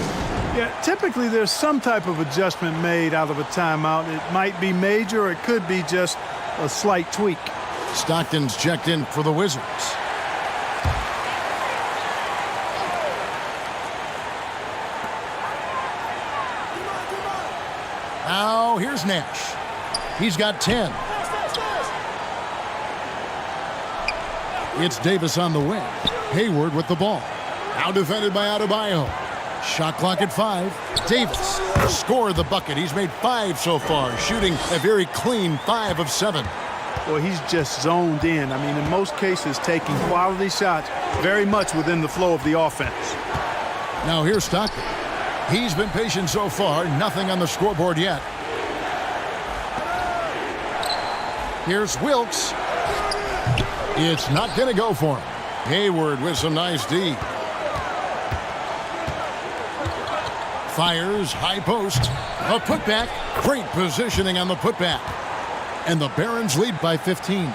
Yeah, typically there's some type of adjustment made out of a timeout. It might be major, or it could be just a slight tweak. Stockton's checked in for the Wizards. Now here's Nash. He's got 10. It's Davis on the wing. Hayward with the ball. Now defended by Adebayo. Shot clock at 5. Davis scored the bucket. He's made 5 so far, shooting a very clean 5 of 7. Well, he's just zoned in. I mean, in most cases, taking quality shots very much within the flow of the offense. Now here's Stockton. He's been patient so far. Nothing on the scoreboard yet. Here's Wilkes. It's not going to go for him. Hayward with some nice D. Fires, high post. A putback. Great positioning on the putback. And the Barons lead by 15.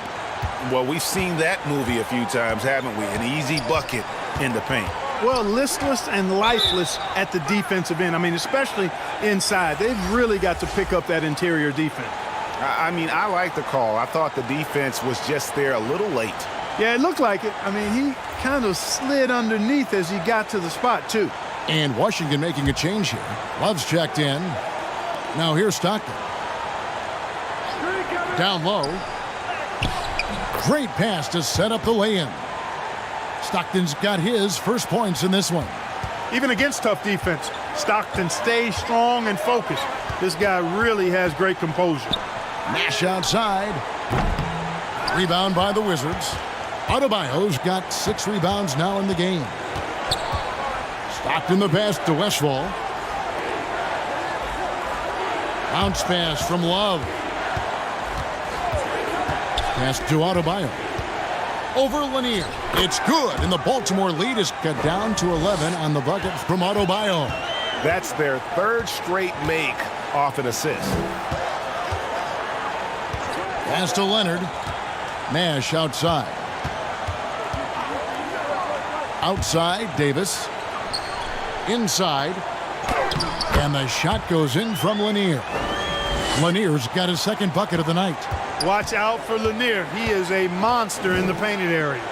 Well, we've seen that movie a few times, haven't we? An easy bucket in the paint. Well, listless and lifeless at the defensive end. I mean, especially inside. They've really got to pick up that interior defense. I mean, I like the call. I thought the defense was just there a little late. Yeah, it looked like it. I mean, he kind of slid underneath as he got to the spot, too. And Washington making a change here. Love's checked in. Now here's Stockton. Down low. Great pass to set up the lay-in. Stockton's got his first points in this one. Even against tough defense, Stockton stays strong and focused. This guy really has great composure. Nash outside. Rebound by the Wizards. Adebayo's got 6 rebounds now in the game. Stockton the pass to Westphal. Bounce pass from Love. Pass to Adebayo. Over Lanier. It's good, and the Baltimore lead is cut down to 11 on the bucket from Adebayo. That's their 3rd straight make off an assist. Pass to Leonard. Nash outside. Outside, Davis. Inside. And the shot goes in from Lanier. Lanier's got his 2nd bucket of the night. Watch out for Lanier. He is a monster in the painted area.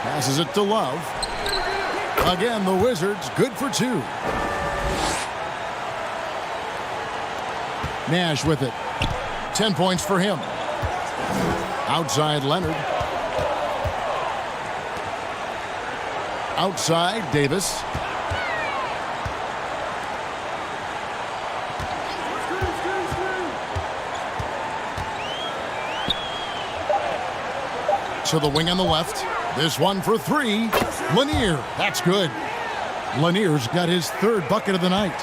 Passes it to Love. Again, the Wizards good for 2. Nash with it. 10 points for him. Outside, Leonard. Outside, Davis. To the wing on the left. This one for 3. Lanier. That's good. Lanier's got his 3rd bucket of the night.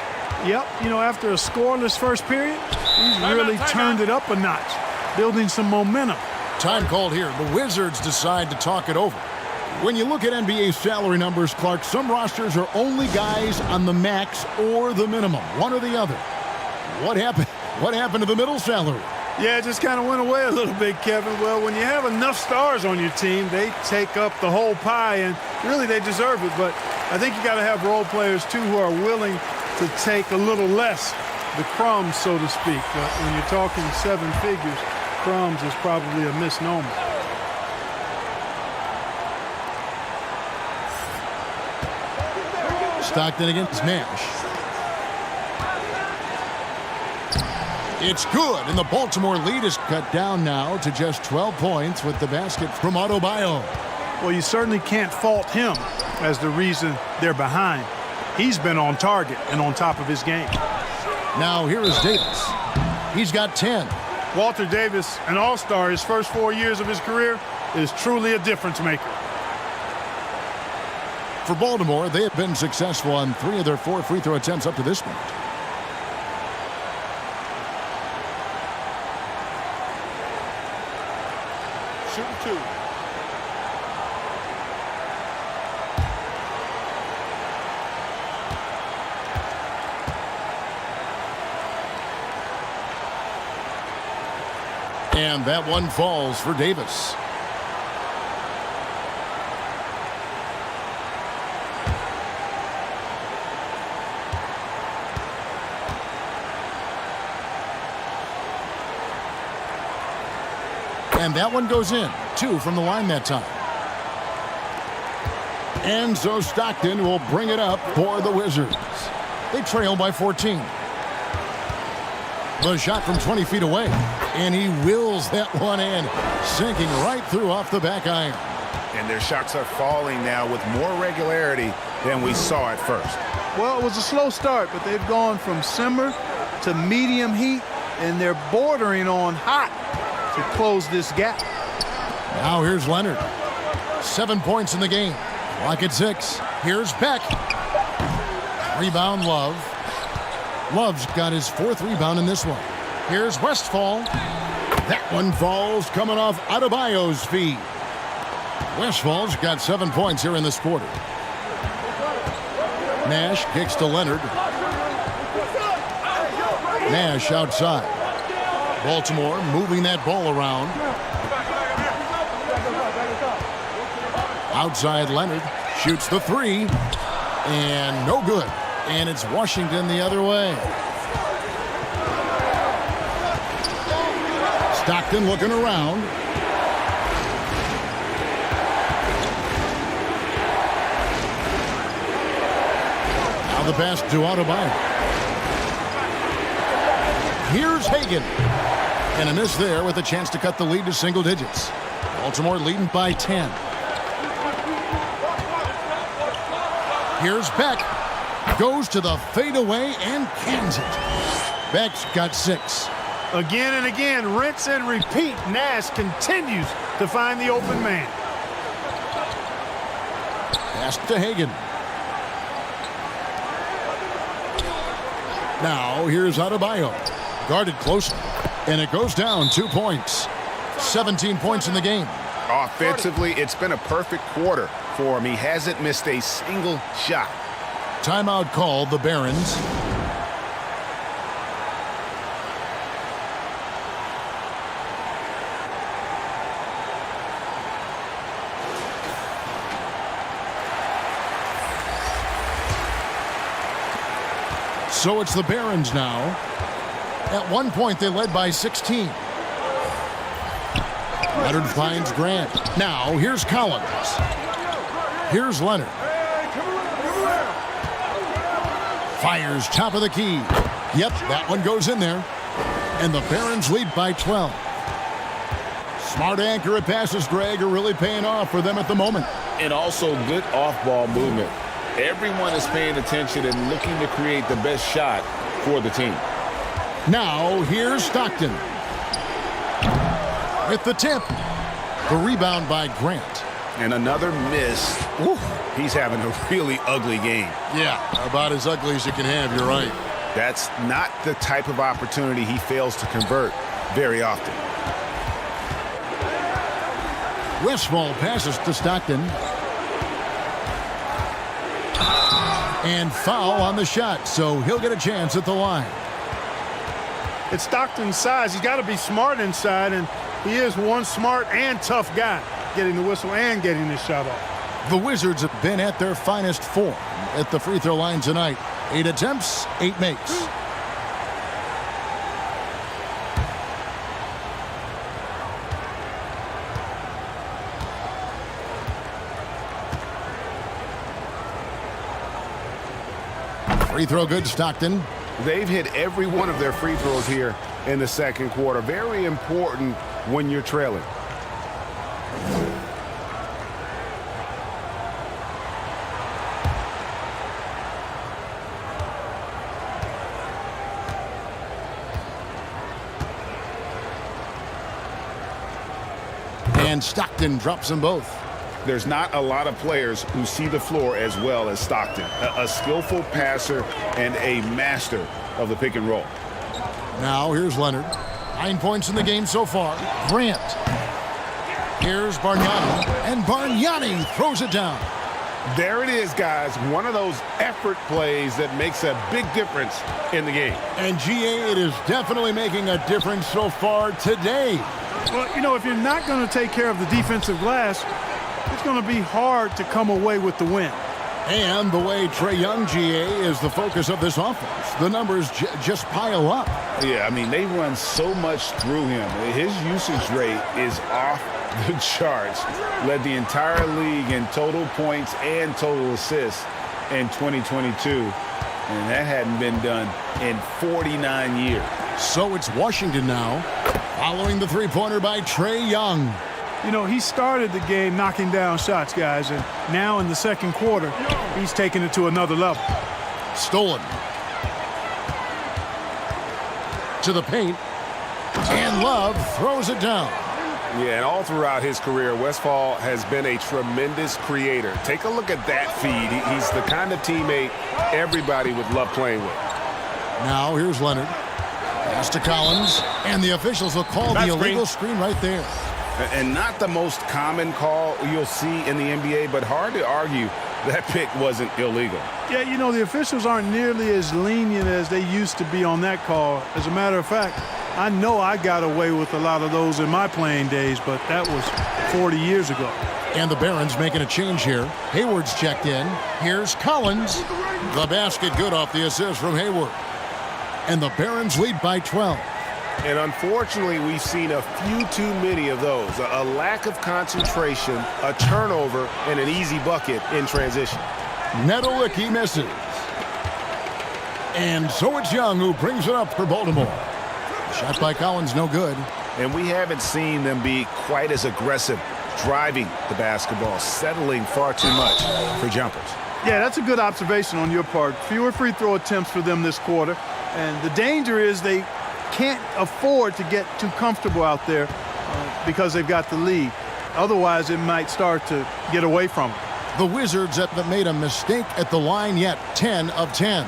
Yep, you know, after a scoreless first period, he's really turned it up a notch, building some momentum. Time called here. The Wizards decide to talk it over. When you look at NBA salary numbers, Clark, some rosters are only guys on the max or the minimum, one or the other. What happened? What happened to the middle salary? Yeah, it just kind of went away a little bit, Kevin. Well, when you have enough stars on your team, they take up the whole pie, and really they deserve it. But I think you got to have role players, too, who are willing to take a little less, the crumbs, so to speak. But when you're talking 7 figures, crumbs is probably a misnomer. Stockton against Nash. It's good, and the Baltimore lead is cut down now to just 12 points with the basket from Adebayo. Well, you certainly can't fault him as the reason they're behind. He's been on target and on top of his game. Now here is Davis. He's got 10. Walter Davis, an all-star his first 4 years of his career, is truly a difference maker. For Baltimore, they have been successful on 3 of their 4 free throw attempts up to this point. Shooting 2. And that one falls for Davis. And that one goes in. 2 from the line that time. And so Stockton will bring it up for the Wizards. They trail by 14. The shot from 20 feet away. And he wills that one in, sinking right through off the back iron. And their shots are falling now with more regularity than we saw at first. Well, it was a slow start, but they've gone from simmer to medium heat, and they're bordering on hot to close this gap. Now here's Leonard. 7 points in the game. Clock at 6. Here's Beck. Rebound, Love. Love's got his 4th rebound in this one. Here's Westphal. That one falls coming off Adebayo's feet. Westphal's got 7 points here in this quarter. Nash kicks to Leonard. Nash outside. Baltimore moving that ball around. Outside Leonard shoots the 3. And no good. And it's Washington the other way. Stockton looking around. Now the pass to Adebayo. Here's Hagan. And a miss there with a chance to cut the lead to single digits. Baltimore leading by 10. Here's Beck. Goes to the fadeaway and cans it. Beck's got 6. Again and again, rinse and repeat. Nash continues to find the open man. Pass to Hagan. Now here's Adebayo. Guarded closely. And it goes down 2 points. 17 points in the game. Offensively, it's been a perfect quarter for him. He hasn't missed a single shot. Timeout called, the Barons. So it's the Barons now. At one point, they led by 16. Leonard finds Grant. Now, here's Collins. Here's Leonard. Fires top of the key. Yep, that one goes in there. And the Barons lead by 12. Smart accurate passes, Greg, are really paying off for them at the moment. And also good off-ball movement. Everyone is paying attention and looking to create the best shot for the team. Now, here's Stockton. With the tip. The rebound by Grant. And another miss. Ooh, he's having a really ugly game. Yeah, about as ugly as you can have, you're right. That's not the type of opportunity he fails to convert very often. Westphal passes to Stockton. And foul on the shot, so he'll get a chance at the line. It's Stockton's size. He's got to be smart inside, and he is one smart and tough guy, getting the whistle and getting this shot off. The Wizards have been at their finest form at the free throw line tonight. 8 attempts, 8 makes. Free throw good, Stockton. They've hit every one of their free throws here in the second quarter. Very important when you're trailing. And Stockton drops them both. There's not a lot of players who see the floor as well as Stockton. A skillful passer and a master of the pick and roll. Now here's Leonard. 9 points in the game so far. Grant. Here's Bargnani. And Bargnani throws it down. There it is, guys. One of those effort plays that makes a big difference in the game. And GA, it is definitely making a difference so far today. Well, you know, if you're not going to take care of the defensive glass, it's going to be hard to come away with the win. And the way Trae Young, GA, is the focus of this offense. The numbers just pile up. Yeah, I mean, they run so much through him. His usage rate is off the charts. Led the entire league in total points and total assists in 2022. And that hadn't been done in 49 years. So it's Washington now, following the three-pointer by Trae Young. You know, he started the game knocking down shots, guys, and now in the second quarter, he's taking it to another level. Stolen. To the paint. And Love throws it down. Yeah, and all throughout his career, Westphal has been a tremendous creator. Take a look at that feed. He's the kind of teammate everybody would love playing with. Now here's Leonard. Pass to Collins, and the officials will call the illegal screen right there. And not the most common call you'll see in the NBA, but hard to argue that pick wasn't illegal. Yeah, you know, the officials aren't nearly as lenient as they used to be on that call. As a matter of fact, I know I got away with a lot of those in my playing days, but that was 40 years ago. And the Barons making a change here. Hayward's checked in. Here's Collins. The basket good off the assist from Hayward. And the Barons lead by 12. And unfortunately, we've seen a few too many of those. A lack of concentration, a turnover, and an easy bucket in transition. Nedolicki misses. And so it's Young who brings it up for Baltimore. Shot by Collins, no good. And we haven't seen them be quite as aggressive driving the basketball, settling far too much for jumpers. Yeah, that's a good observation on your part. Fewer free throw attempts for them this quarter. And the danger is they can't afford to get too comfortable out there because they've got the lead. Otherwise, it might start to get away from them. The Wizards haven't made a mistake at the line yet, 10 of 10.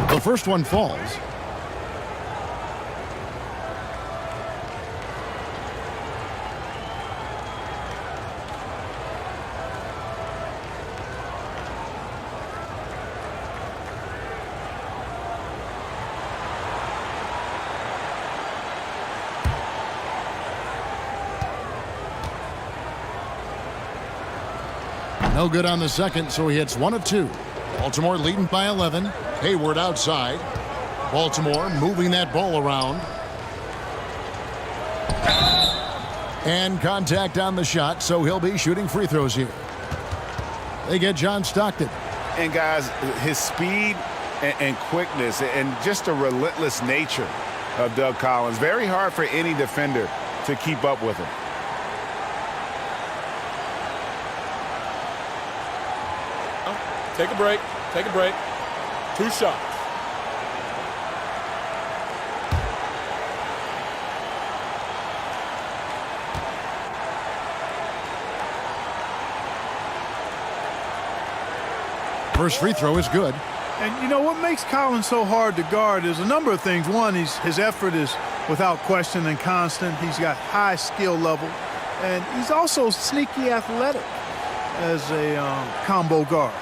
The first one falls. No good on the second, so he hits 1 of 2. Baltimore leading by 11. Hayward outside. Baltimore moving that ball around. And contact on the shot, so he'll be shooting free throws here. They get John Stockton. And guys, his speed and quickness and just the relentless nature of Doug Collins, very hard for any defender to keep up with him. Take a break. Take a break. 2 shots. First free throw is good. And you know what makes Collins so hard to guard is a number of things. One, his effort is without question and constant. He's got high skill level. And he's also sneaky athletic as a combo guard.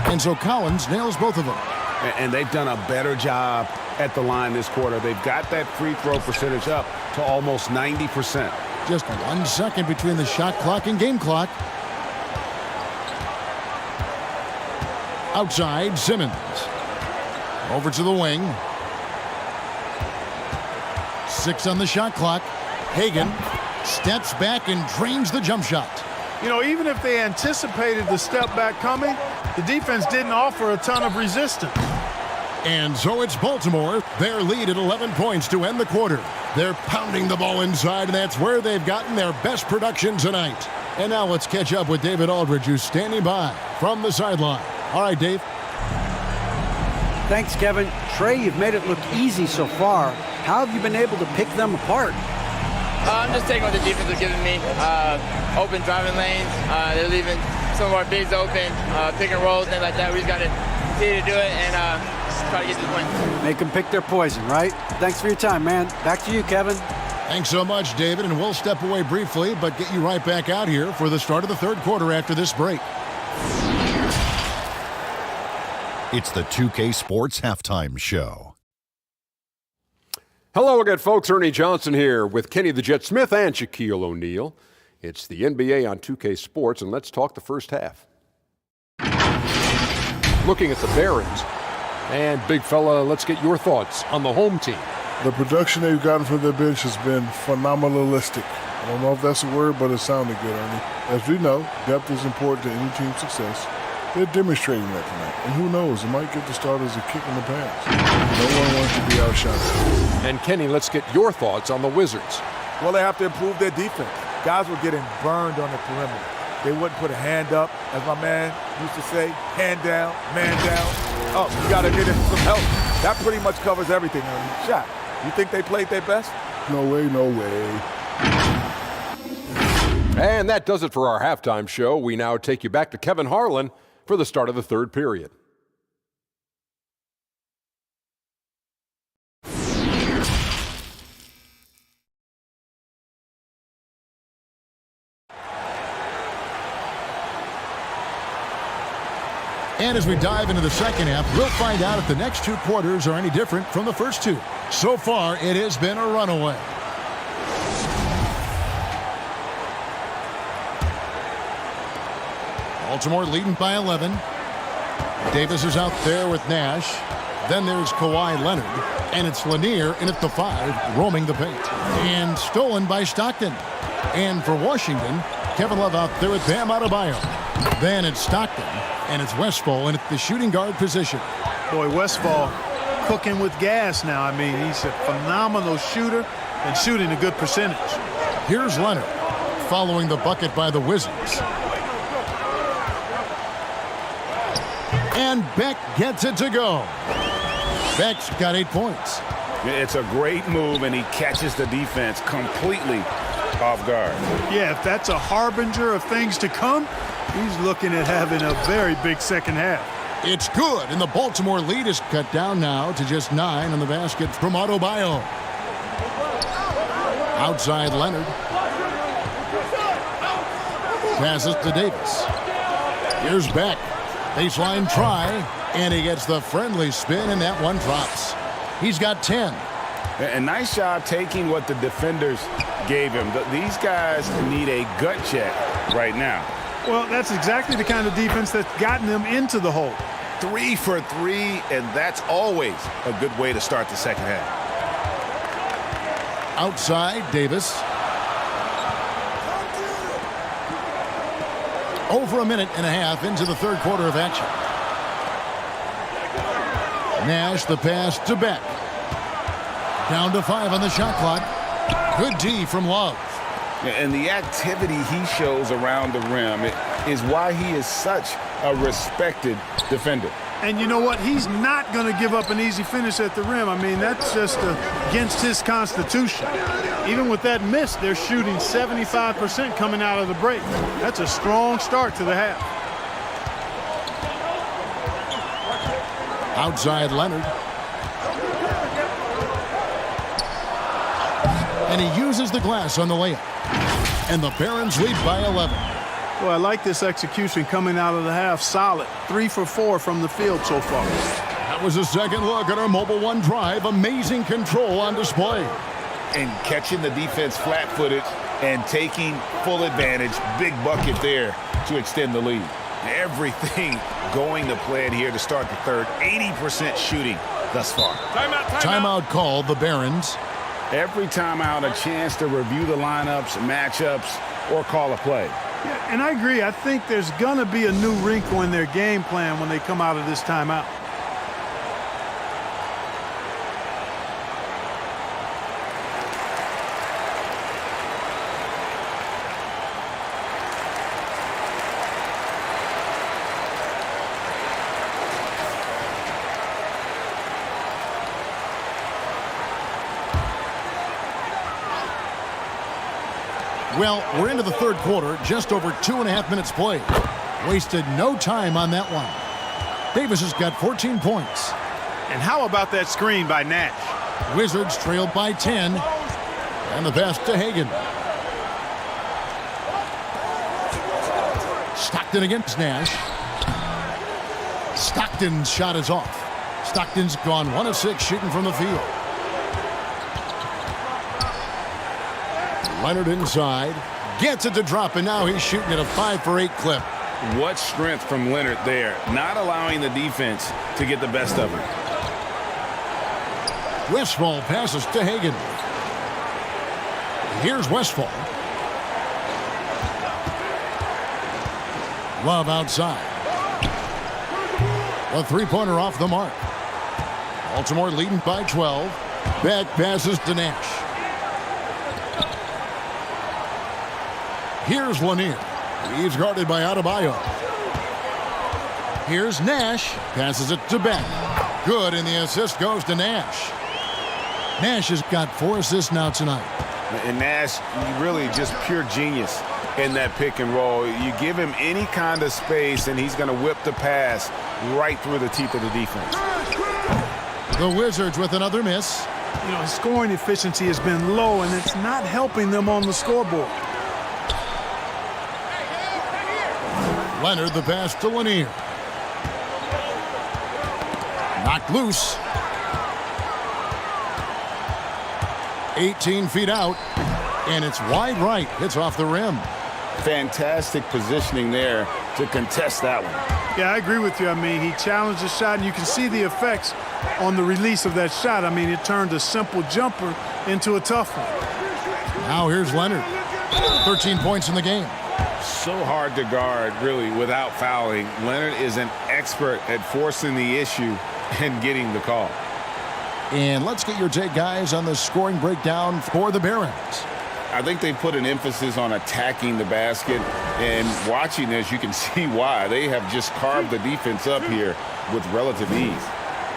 And so Collins nails both of them. And they've done a better job at the line this quarter. They've got that free throw percentage up to almost 90%. Just 1 second between the shot clock and game clock. Outside, Simmons. Over to the wing. 6 on the shot clock. Hagan steps back and drains the jump shot. You know, even if they anticipated the step back coming, the defense didn't offer a ton of resistance. And so it's Baltimore. Their lead at 11 points to end the quarter. They're pounding the ball inside, and that's where they've gotten their best production tonight. And now let's catch up with David Aldridge, who's standing by from the sideline. All right, Dave. Thanks, Kevin. Trae, you've made it look easy so far. How have you been able to pick them apart? I'm just taking what the defense is giving me. Open driving lanes. They're leaving some of our bigs open, pick and rolls, things like that. We just got to continue to do it and try to get this win. Make them pick their poison, right? Thanks for your time, man. Back to you, Kevin. Thanks so much, David, and we'll step away briefly, but get you right back out here for the start of the third quarter after this break. It's the 2K Sports Halftime Show. Hello again, folks. Ernie Johnson here with Kenny the Jet Smith and Shaquille O'Neal. It's the NBA on 2K Sports, and let's talk the first half. Looking at the Barons, and big fella, let's get your thoughts on the home team. The production they've gotten from their bench has been phenomenalistic. I don't know if that's a word, but it sounded good, Ernie. As we know, depth is important to any team's success. They're demonstrating that tonight. And who knows, it might give the starters a kick in the pants. No one wants to be outshot. And Kenny, let's get your thoughts on the Wizards. Well, they have to improve their defense. Guys were getting burned on the perimeter. They wouldn't put a hand up, as my man used to say, hand down, man down. Oh, you got to get in some help. That pretty much covers everything, Ernie. Shot. You think they played their best? No way, no way. And that does it for our halftime show. We now take you back to Kevin Harlan for the start of the third period. And as we dive into the second half, we'll find out if the next two quarters are any different from the first two. So far, it has been a runaway. Baltimore leading by 11. Davis is out there with Nash. Then there's Kawhi Leonard. And it's Lanier in at the 5, roaming the paint. And stolen by Stockton. And for Washington, Kevin Love out there with Bam Adebayo. Then it's Stockton. And it's Westphal in at the shooting guard position. Boy, Westphal cooking with gas now. I mean, he's a phenomenal shooter and shooting a good percentage. Here's Leonard following the bucket by the Wizards. And Beck gets it to go. Beck's got 8 points. It's a great move, and he catches the defense completely off guard. Yeah, if that's a harbinger of things to come, he's looking at having a very big second half. It's good, and the Baltimore lead is cut down now to just 9 on the basket from Adebayo. Outside Leonard. Passes to Davis. Here's Beck. Baseline try, and he gets the friendly spin, and that one drops. He's got 10. A nice job taking what the defenders gave him. These guys need a gut check right now. Well, that's exactly the kind of defense that's gotten them into the hole. 3 for 3, and that's always a good way to start the second half. Outside, Davis. Over a minute and a half into the third quarter of action. Nash, the pass to Beck. Down to 5 on the shot clock. Good D from Love. And the activity he shows around the rim is why he is such a respected defender. And you know what? He's not going to give up an easy finish at the rim. I mean, that's just against his constitution. Even with that miss, they're shooting 75% coming out of the break. That's a strong start to the half. Outside Leonard. And he uses the glass on the layup. And the Barons lead by 11. Well, I like this execution coming out of the half. Solid. 3 for 4 from the field so far. That was a second look at our Mobile One drive. Amazing control on display. And catching the defense flat-footed and taking full advantage. Big bucket there to extend the lead. Everything going to plan here to start the third. 80% shooting thus far. Timeout called, the Barons. Every timeout, a chance to review the lineups, matchups, or call a play. Yeah, and I agree. I think there's going to be a new wrinkle in their game plan when they come out of this timeout. Well, we're into the third quarter, just over 2.5 minutes played. Wasted no time on that one. Davis has got 14 points. And how about that screen by Nash? Wizards trail by 10. And the pass to Hagan. Stockton against Nash. Stockton's shot is off. Stockton's gone 1 of 6 shooting from the field. Leonard inside. Gets it to drop, and now he's shooting at a 5 for 8 clip. What strength from Leonard there, not allowing the defense to get the best of him. Westphal passes to Hagan. Here's Westphal. Love outside. A three-pointer off the mark. Baltimore leading by 12. Back passes to Nash. Here's Lanier. He's guarded by Adebayo. Here's Nash. Passes it to Beck. Good, and the assist goes to Nash. Nash has got 4 assists now tonight. And Nash, really just pure genius in that pick and roll. You give him any kind of space, and he's going to whip the pass right through the teeth of the defense. The Wizards with another miss. You know, his scoring efficiency has been low, and it's not helping them on the scoreboard. Leonard, the pass to Lanier. Knocked loose. 18 feet out, and it's wide right. It's off the rim. Fantastic positioning there to contest that one. Yeah, I agree with you. I mean, he challenged the shot, and you can see the effects on the release of that shot. I mean, it turned a simple jumper into a tough one. Now here's Leonard. 13 points in the game. So hard to guard, really, without fouling. Leonard is an expert at forcing the issue and getting the call. And let's get your take, guys, on the scoring breakdown for the Barons. I think they put an emphasis on attacking the basket, and watching this, you can see why. They have just carved the defense up here with relative ease.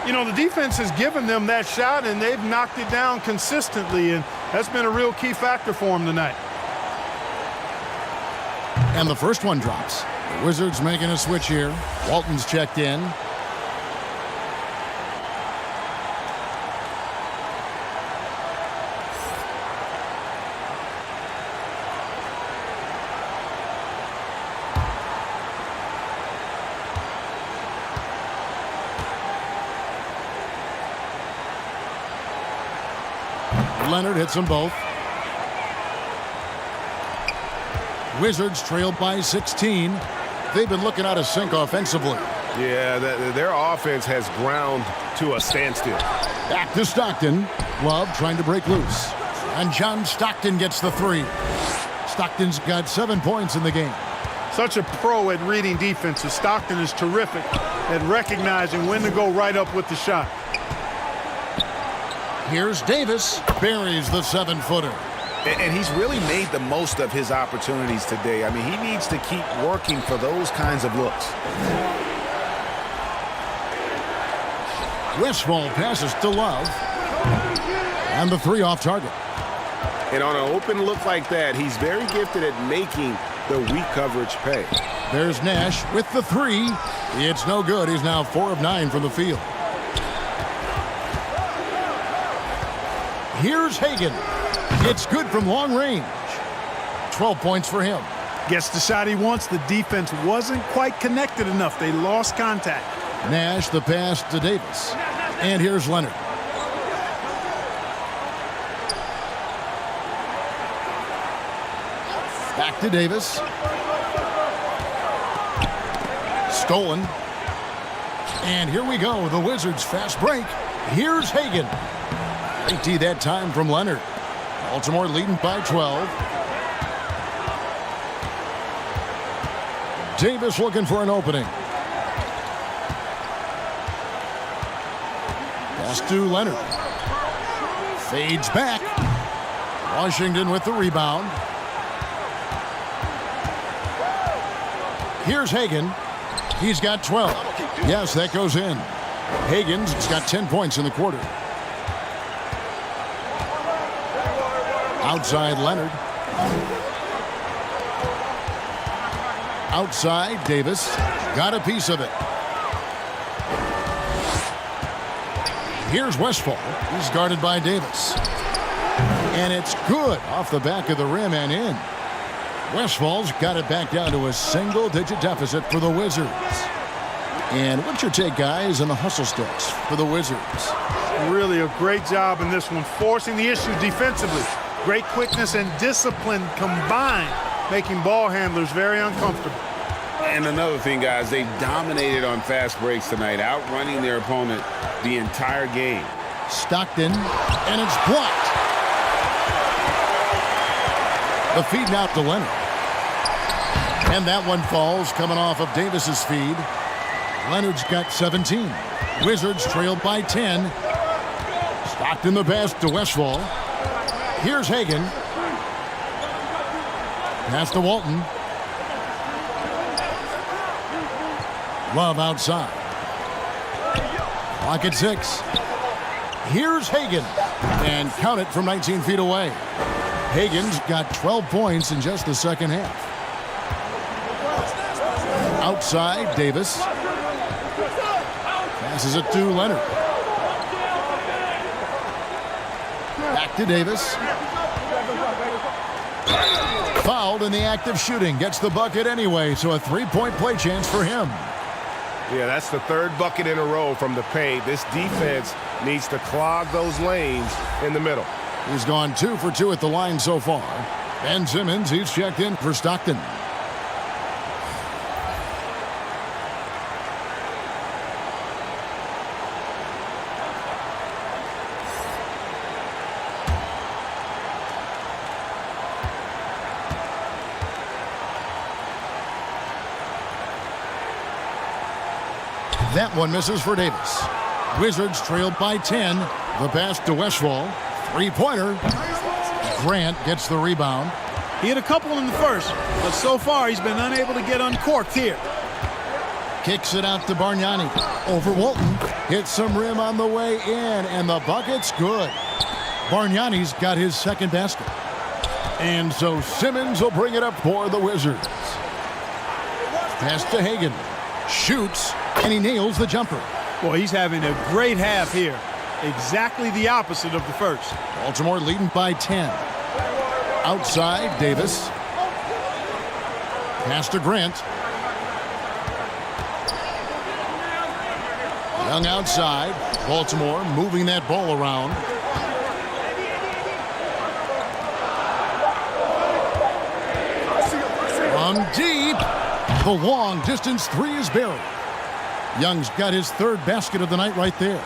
You know, the defense has given them that shot, and they've knocked it down consistently, and that's been a real key factor for them tonight. And the first one drops. The Wizards making a switch here. Walton's checked in. Leonard hits them both. Wizards trailed by 16. They've been looking out of sync offensively. Yeah, their offense has ground to a standstill. Back to Stockton. Love trying to break loose. And John Stockton gets the 3. Stockton's got 7 points in the game. Such a pro at reading defenses. Stockton is terrific at recognizing when to go right up with the shot. Here's Davis. Buries the 7-footer. And he's really made the most of his opportunities today. I mean, he needs to keep working for those kinds of looks. Westphal passes to Love. And the 3 off target. And on an open look like that, he's very gifted at making the weak coverage pay. There's Nash with the 3. It's no good. He's now 4 of 9 from the field. Here's Hagan. It's good from long range. 12 points for him. Gets the shot he wants. The defense wasn't quite connected enough. They lost contact. Nash the pass to Davis. And here's Leonard. Back to Davis. Stolen. And here we go. The Wizards fast break. Here's Hagan. Great D that time from Leonard. Baltimore leading by 12. Davis looking for an opening. Pass to Leonard. Fades back. Washington with the rebound. Here's Hagan. He's got 12. Yes, that goes in. Hagan's got 10 points in the quarter. Outside Leonard. Outside Davis. Got a piece of it. Here's Westfall. He's guarded by Davis. And it's good off the back of the rim and in. Westfall's got it back down to a single-digit deficit for the Wizards. And what's your take, guys, on the hustle steps for the Wizards? Really a great job in this one, forcing the issue defensively. Great quickness and discipline combined, making ball handlers very uncomfortable. And another thing, guys, they've dominated on fast breaks tonight, outrunning their opponent the entire game. Stockton, and it's blocked. The feed now to Leonard. And that one falls coming off of Davis's feed. Leonard's got 17. Wizards trailed by 10. Stockton the pass to Westfall. Here's Hagan. Pass to Walton. Love outside. Clock at 6. Here's Hagan. And count it from 19 feet away. Hagan's got 12 points in just the second half. Outside, Davis. Passes it to Leonard. Back to Davis. Fouled in the act of shooting. Gets the bucket anyway, so a three-point play chance for him. Yeah, that's the third bucket in a row from the paint. This defense needs to clog those lanes in the middle. He's gone 2 for 2 at the line so far. Ben Simmons, he's checked in for Stockton. That one misses for Davis. Wizards trailed by 10. The pass to Westfall. Three-pointer. Grant gets the rebound. He had a couple in the first, but so far he's been unable to get uncorked here. Kicks it out to Bargnani. Over Walton. Hits some rim on the way in, and the bucket's good. Bargnani's got his second basket. And so Simmons will bring it up for the Wizards. Pass to Hagan. Shoots, and he nails the jumper. Boy, he's having a great half here. Exactly the opposite of the first. Baltimore leading by 10. Outside, Davis. Pass to Grant. Young outside. Baltimore moving that ball around. From deep. The long distance three is buried. Young's got his third basket of the night right there.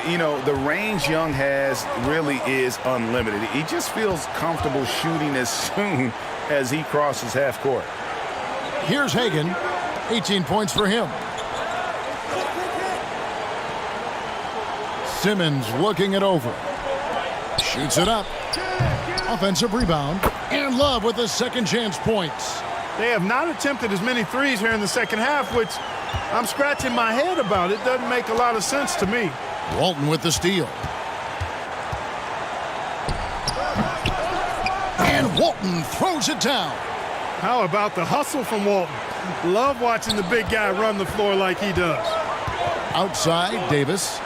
You know, the range Young has really is unlimited. He just feels comfortable shooting as soon as he crosses half court. Here's Hagan. 18 points for him. Simmons looking it over. Shoots it up. Offensive rebound. And Love with the second chance points. They have not attempted as many threes here in the second half, which I'm scratching my head about. It doesn't make a lot of sense to me. Walton with the steal. And Walton throws it down. How about the hustle from Walton? Love watching the big guy run the floor like he does. Outside, Davis.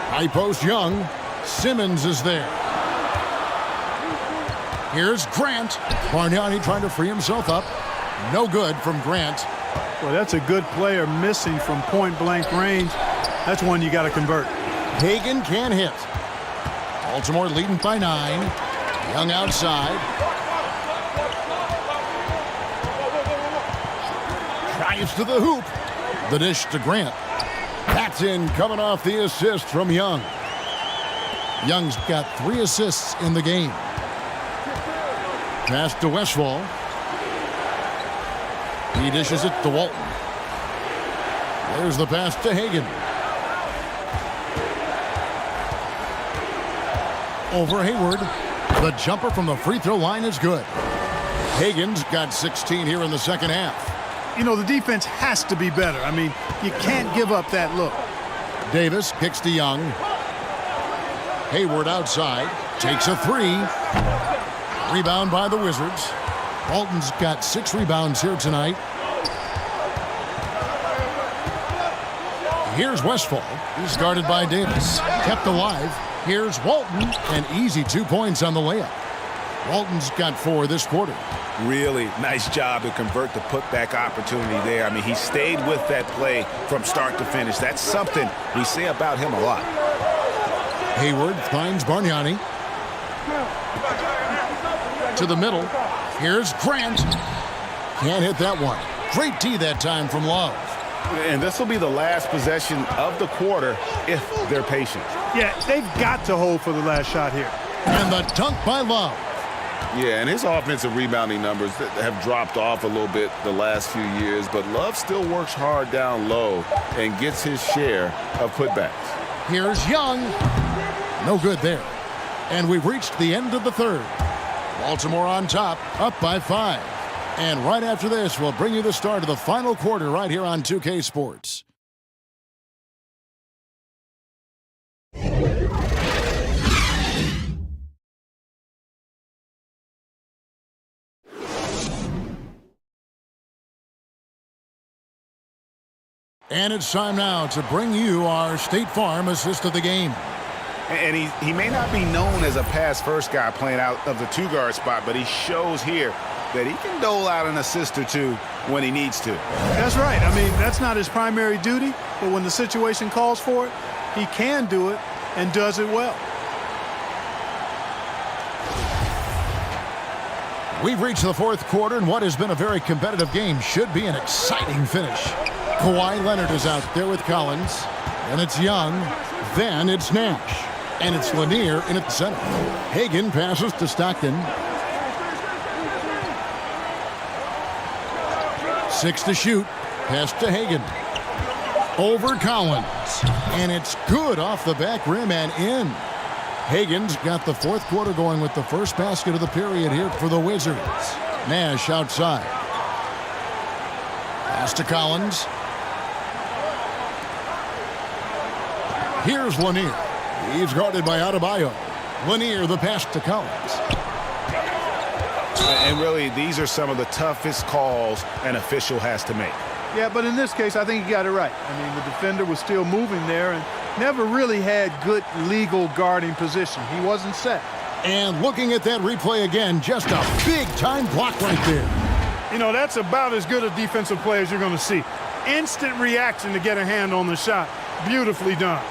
High post Young. Simmons is there. Here's Grant. Bargnani trying to free himself up. No good from Grant. Well, that's a good player missing from point-blank range. That's one you got to convert. Hagan can't hit. Baltimore leading by 9. Young outside. Drives to the hoop. The dish to Grant. That's in, coming off the assist from Young. Young's got 3 assists in the game. Pass to Westfall. He dishes it to Walton. There's the pass to Hagan. Over Hayward. The jumper from the free throw line is good. Hagan's got 16 here in the second half. You know, the defense has to be better. I mean, you can't give up that look. Davis kicks to Young. Hayward outside. Takes a 3. Rebound by the Wizards. Walton's got 6 rebounds here tonight. Here's Westfall. He's guarded by Davis. Kept alive. Here's Walton. An easy 2 points on the layup. Walton's got 4 this quarter. Really nice job to convert the putback opportunity there. I mean, he stayed with that play from start to finish. That's something we say about him a lot. Hayward finds Bargnani. To the middle. Here's Grant. Can't hit that one. Great tee that time from Love. And this will be the last possession of the quarter if they're patient. Yeah, they've got to hold for the last shot here. And the dunk by Love. Yeah, and his offensive rebounding numbers have dropped off a little bit the last few years, but Love still works hard down low and gets his share of putbacks. Here's Young. No good there. And we've reached the end of the third. Baltimore on top, up by 5. And right after this, we'll bring you the start of the final quarter right here on 2K Sports. And it's time now to bring you our State Farm assist of the game. And he may not be known as a pass-first guy playing out of the 2-guard spot, but he shows here that he can dole out an assist or two when he needs to. That's right. I mean, that's not his primary duty, but when the situation calls for it, he can do it and does it well. We've reached the fourth quarter, and what has been a very competitive game should be an exciting finish. Kawhi Leonard is out there with Collins, and it's Young, then it's Nash, and it's Lanier in at the center. Hagan passes to Stockton. 6 to shoot. Pass to Hagan. Over Collins. And it's good off the back rim and in. Hagan's got the fourth quarter going with the first basket of the period here for the Wizards. Nash outside. Pass to Collins. Here's Lanier. He's guarded by Adebayo. Lanier, the pass to Collins. And really, these are some of the toughest calls an official has to make. Yeah, but in this case, I think he got it right. I mean, the defender was still moving there and never really had good legal guarding position. He wasn't set. And looking at that replay again, just a big-time block right there. You know, that's about as good a defensive play as you're going to see. Instant reaction to get a hand on the shot. Beautifully done.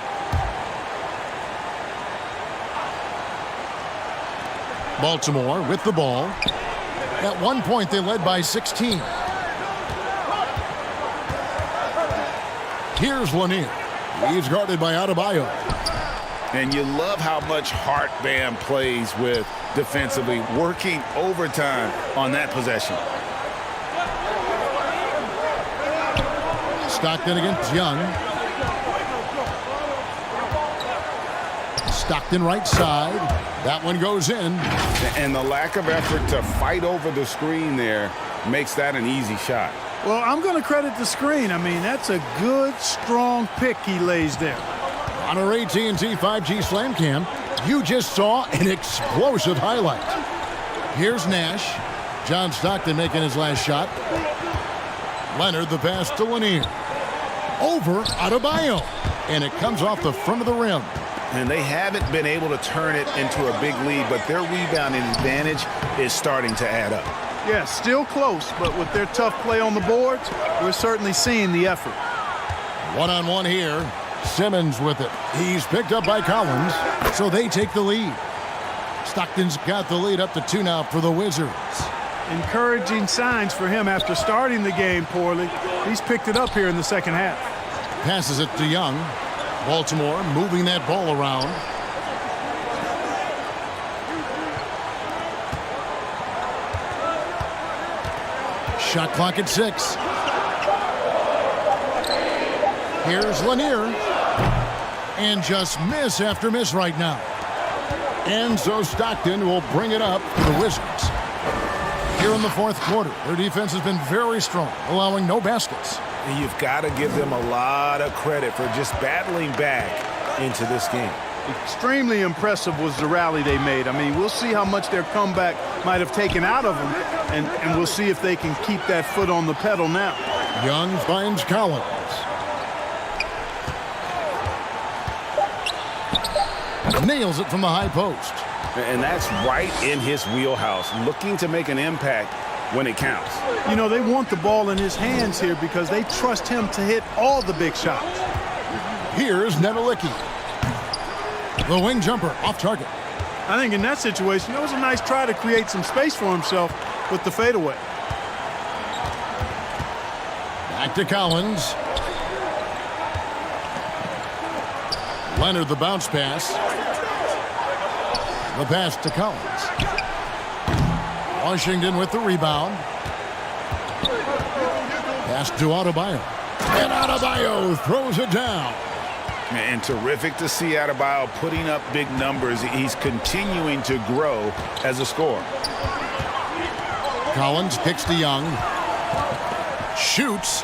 Baltimore with the ball. At one point, they led by 16. Here's Lanier. He's guarded by Adebayo. And you love how much heart Bam plays with defensively, working overtime on that possession. Stockton against Young. Stockton right side. That one goes in. And the lack of effort to fight over the screen there makes that an easy shot. Well, I'm going to credit the screen. I mean, that's a good, strong pick he lays there. On our AT&T 5G Slam Cam, you just saw an explosive highlight. Here's Nash. John Stockton making his last shot. Leonard, the pass to Lanier. Over Adebayo. And it comes off the front of the rim. And they haven't been able to turn it into a big lead, but their rebounding advantage is starting to add up. Yeah, still close, but with their tough play on the boards, we're certainly seeing the effort. One-on-one here. Simmons with it. He's picked up by Collins, so they take the lead. Stockton's got the lead up to 2 now for the Wizards. Encouraging signs for him after starting the game poorly. He's picked it up here in the second half. Passes it to Young. Baltimore moving that ball around. Shot clock at 6. Here's Lanier. And just miss after miss right now. And so Stockton will bring it up for the Wizards. Here in the fourth quarter, their defense has been very strong, allowing no baskets. And you've got to give them a lot of credit for just battling back into this game. Extremely impressive was the rally they made. I mean, we'll see how much their comeback might have taken out of them, and we'll see if they can keep that foot on the pedal now. Young finds Collins. Nails it from the high post. And that's right in his wheelhouse, looking to make an impact when it counts. You know, they want the ball in his hands here because they trust him to hit all the big shots. Here's Nedelicki. The wing jumper off target. I think in that situation, it was a nice try to create some space for himself with the fadeaway. Back to Collins. Leonard, the bounce pass. The pass to Collins. Washington with the rebound. Pass to Adebayo. And Adebayo throws it down. And terrific to see Adebayo putting up big numbers. He's continuing to grow as a scorer. Collins kicks to Young. Shoots.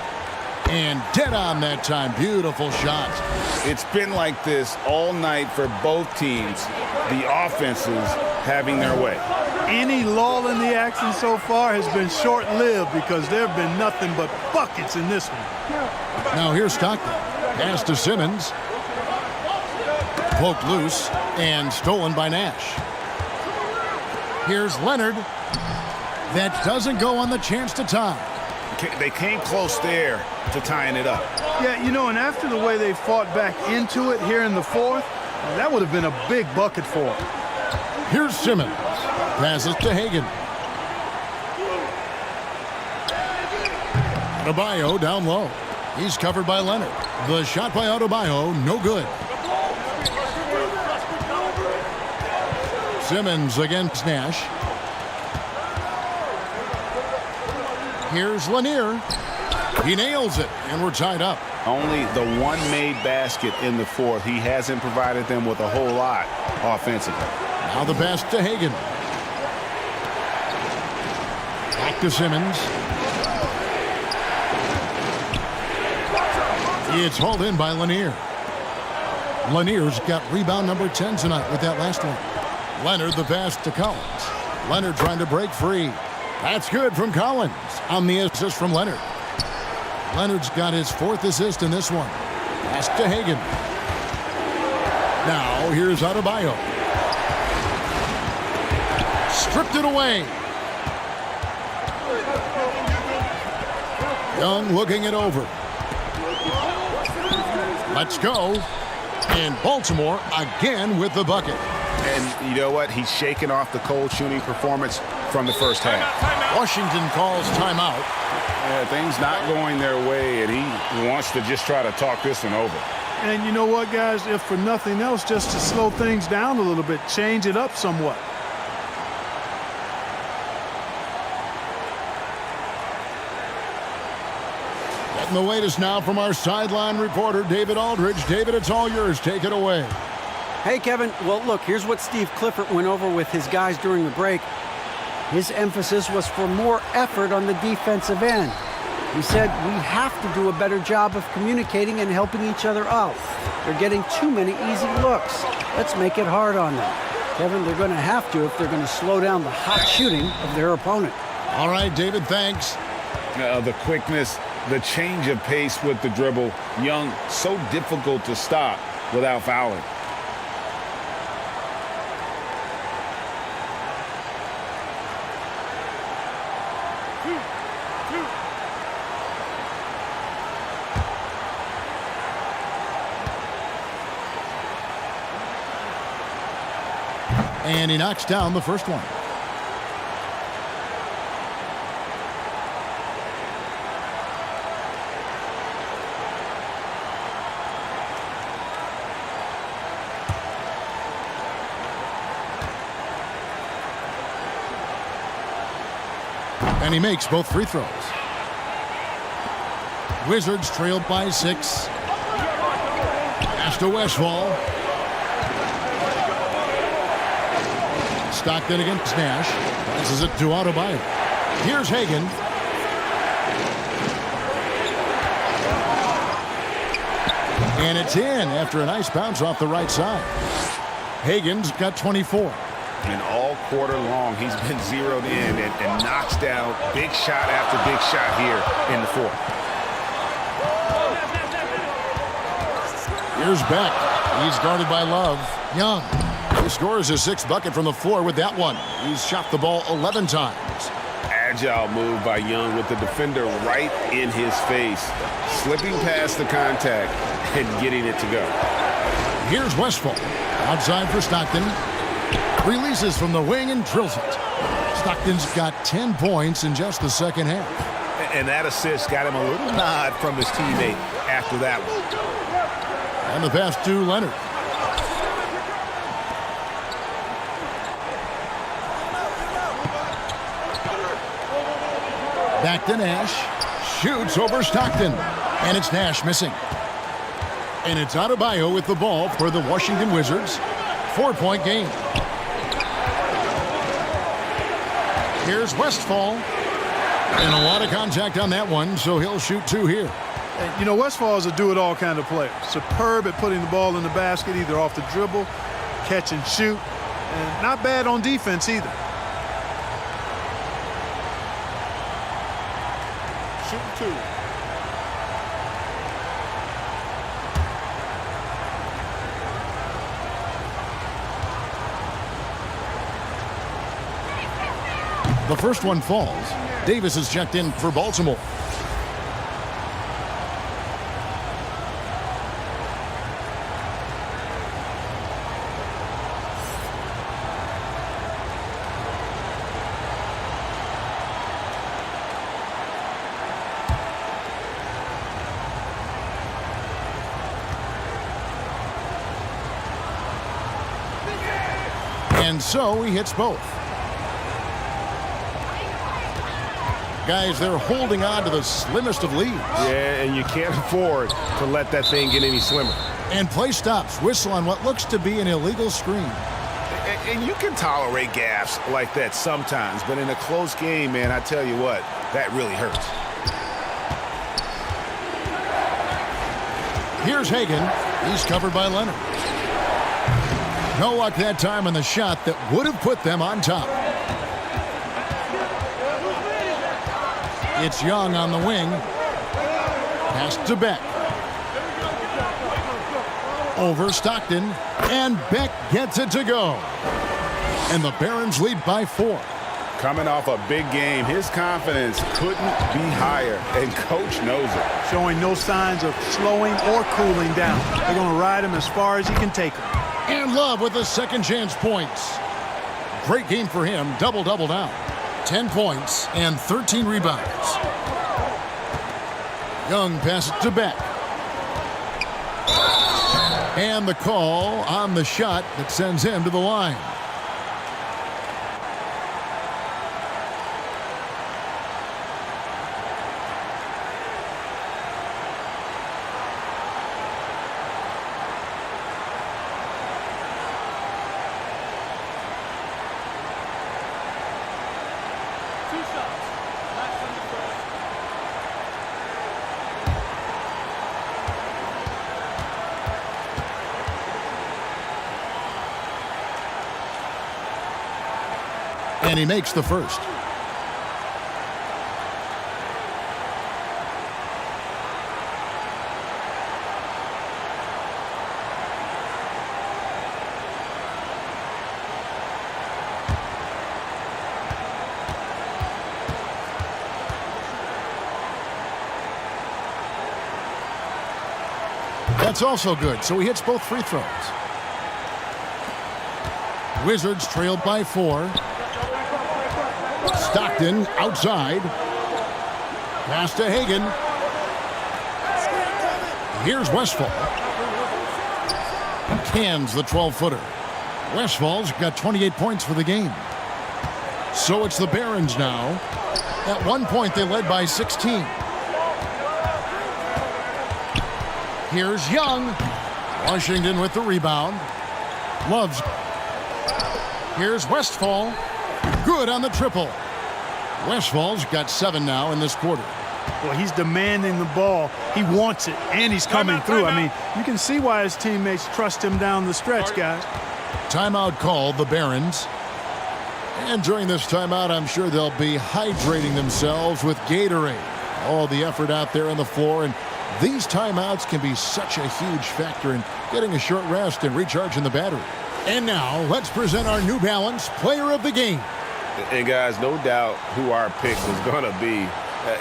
And dead on that time. Beautiful shot. It's been like this all night for both teams. The offenses having their way. Any lull in the action so far has been short-lived because there have been nothing but buckets in this one. Now here's Stockton. Pass to Simmons. Poked loose and stolen by Nash. Here's Leonard. That doesn't go on the chance to tie. They came close there to tying it up. Yeah, you know, and after the way they fought back into it here in the fourth, that would have been a big bucket for them. Here's Simmons. Passes to Hagan. Adebayo down low. He's covered by Leonard. The shot by Adebayo, no good. Simmons against Nash. Here's Lanier. He nails it, and we're tied up. Only the one made basket in the fourth. He hasn't provided them with a whole lot offensively. Now the pass to Hagan. Back to Simmons. It's hauled in by Lanier. Lanier's got rebound number 10 tonight with that last one. Leonard the pass to Collins. Leonard trying to break free. That's good from Collins on the assist from Leonard. Leonard's got his fourth assist in this one. Pass to Hagan. Now here's Adebayo. Stripped it away. Young looking it over. Let's go. And Baltimore again with the bucket. And you know what? He's shaking off the cold shooting performance from the first half. Washington calls timeout. Things not going their way, and he wants to just try to talk this one over. And you know what, guys? If for nothing else, just to slow things down a little bit, change it up somewhat. Getting the latest now from our sideline reporter, David Aldridge. David, it's all yours. Take it away. Hey, Kevin. Well, look, here's what Steve Clifford went over with his guys during the break. His emphasis was for more effort on the defensive end. He said, we have to do a better job of communicating and helping each other out. They're getting too many easy looks. Let's make it hard on them. Kevin, they're going to have to if they're going to slow down the hot shooting of their opponent. All right, David, thanks. The quickness, the change of pace with the dribble. Young, so difficult to stop without fouling. And he knocks down the first one. And he makes both free throws. Wizards trailed by 6. Pass to Westphal. Stockton against Nash. Passes it to Adebayo. Here's Hagan. And it's in after a nice bounce off the right side. Hagan's got 24. And all quarter long, he's been zeroed in and knocks down big shot after big shot here in the fourth. Here's Beck. He's guarded by Love. Young. He scores his 6th bucket from the floor with that one. He's shot the ball 11 times. Agile move by Young with the defender right in his face, slipping past the contact and getting it to go. Here's Westphal. Outside for Stockton. Releases from the wing and drills it. Stockton's got 10 points in just the second half. And that assist got him a little nod from his teammate after that one. And the pass to Leonard. Back to Nash. Shoots over Stockton. And it's Nash missing. And it's Adebayo with the ball for the Washington Wizards. 4-point game. Here's Westphal. And a lot of contact on that one, so he'll shoot 2 here. You know, Westphal is a do-it-all kind of player. Superb at putting the ball in the basket, either off the dribble, catch and shoot. And not bad on defense either. Shooting 2. The first one falls. Davis is checked in for Baltimore. And so he hits both. Guys, they're holding on to the slimmest of leads. Yeah, and you can't afford to let that thing get any slimmer. And play stops. Whistle on what looks to be an illegal screen. And you can tolerate gaffes like that sometimes, but in a close game, man, I tell you what, that really hurts. Here's Hagan. He's covered by Leonard. No luck that time on the shot that would have put them on top. It's Young on the wing. Pass to Beck. Over Stockton. And Beck gets it to go. And the Barons lead by 4. Coming off a big game, his confidence couldn't be higher, and Coach knows it. Showing no signs of slowing or cooling down. They're going to ride him as far as he can take him. And Love with the second chance points. Great game for him. Double-double now. 10 points and 13 rebounds. Young passes to Beck. And the call on the shot that sends him to the line. And he makes the first. That's also good, so he hits both free throws. Wizards trailed by 4. Stockton outside. Pass to Hagan. Here's Westphal. Cans the 12-footer. Westphal's got 28 points for the game. So it's the Barons now. At one point, they led by 16. Here's Young. Washington with the rebound. Loves. Here's Westphal. Good on the triple. Westphal's got 7 now in this quarter. Well, he's demanding the ball. He wants it, and he's coming through. I mean, you can see why his teammates trust him down the stretch, guys. Timeout called, the Barons. And during this timeout, I'm sure they'll be hydrating themselves with Gatorade. All the effort out there on the floor, and these timeouts can be such a huge factor in getting a short rest and recharging the battery. And now, let's present our New Balance Player of the Game. And guys, no doubt who our pick is going to be.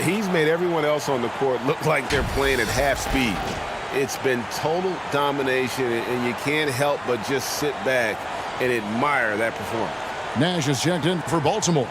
He's made everyone else on the court look like they're playing at half speed. It's been total domination, and you can't help but just sit back and admire that performance. Nash is checked in for Baltimore.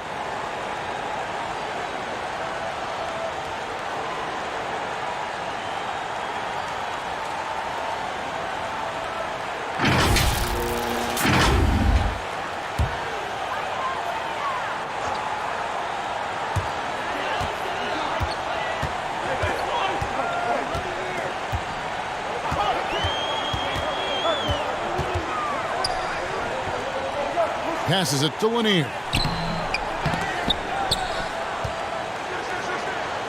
Passes it to Lanier.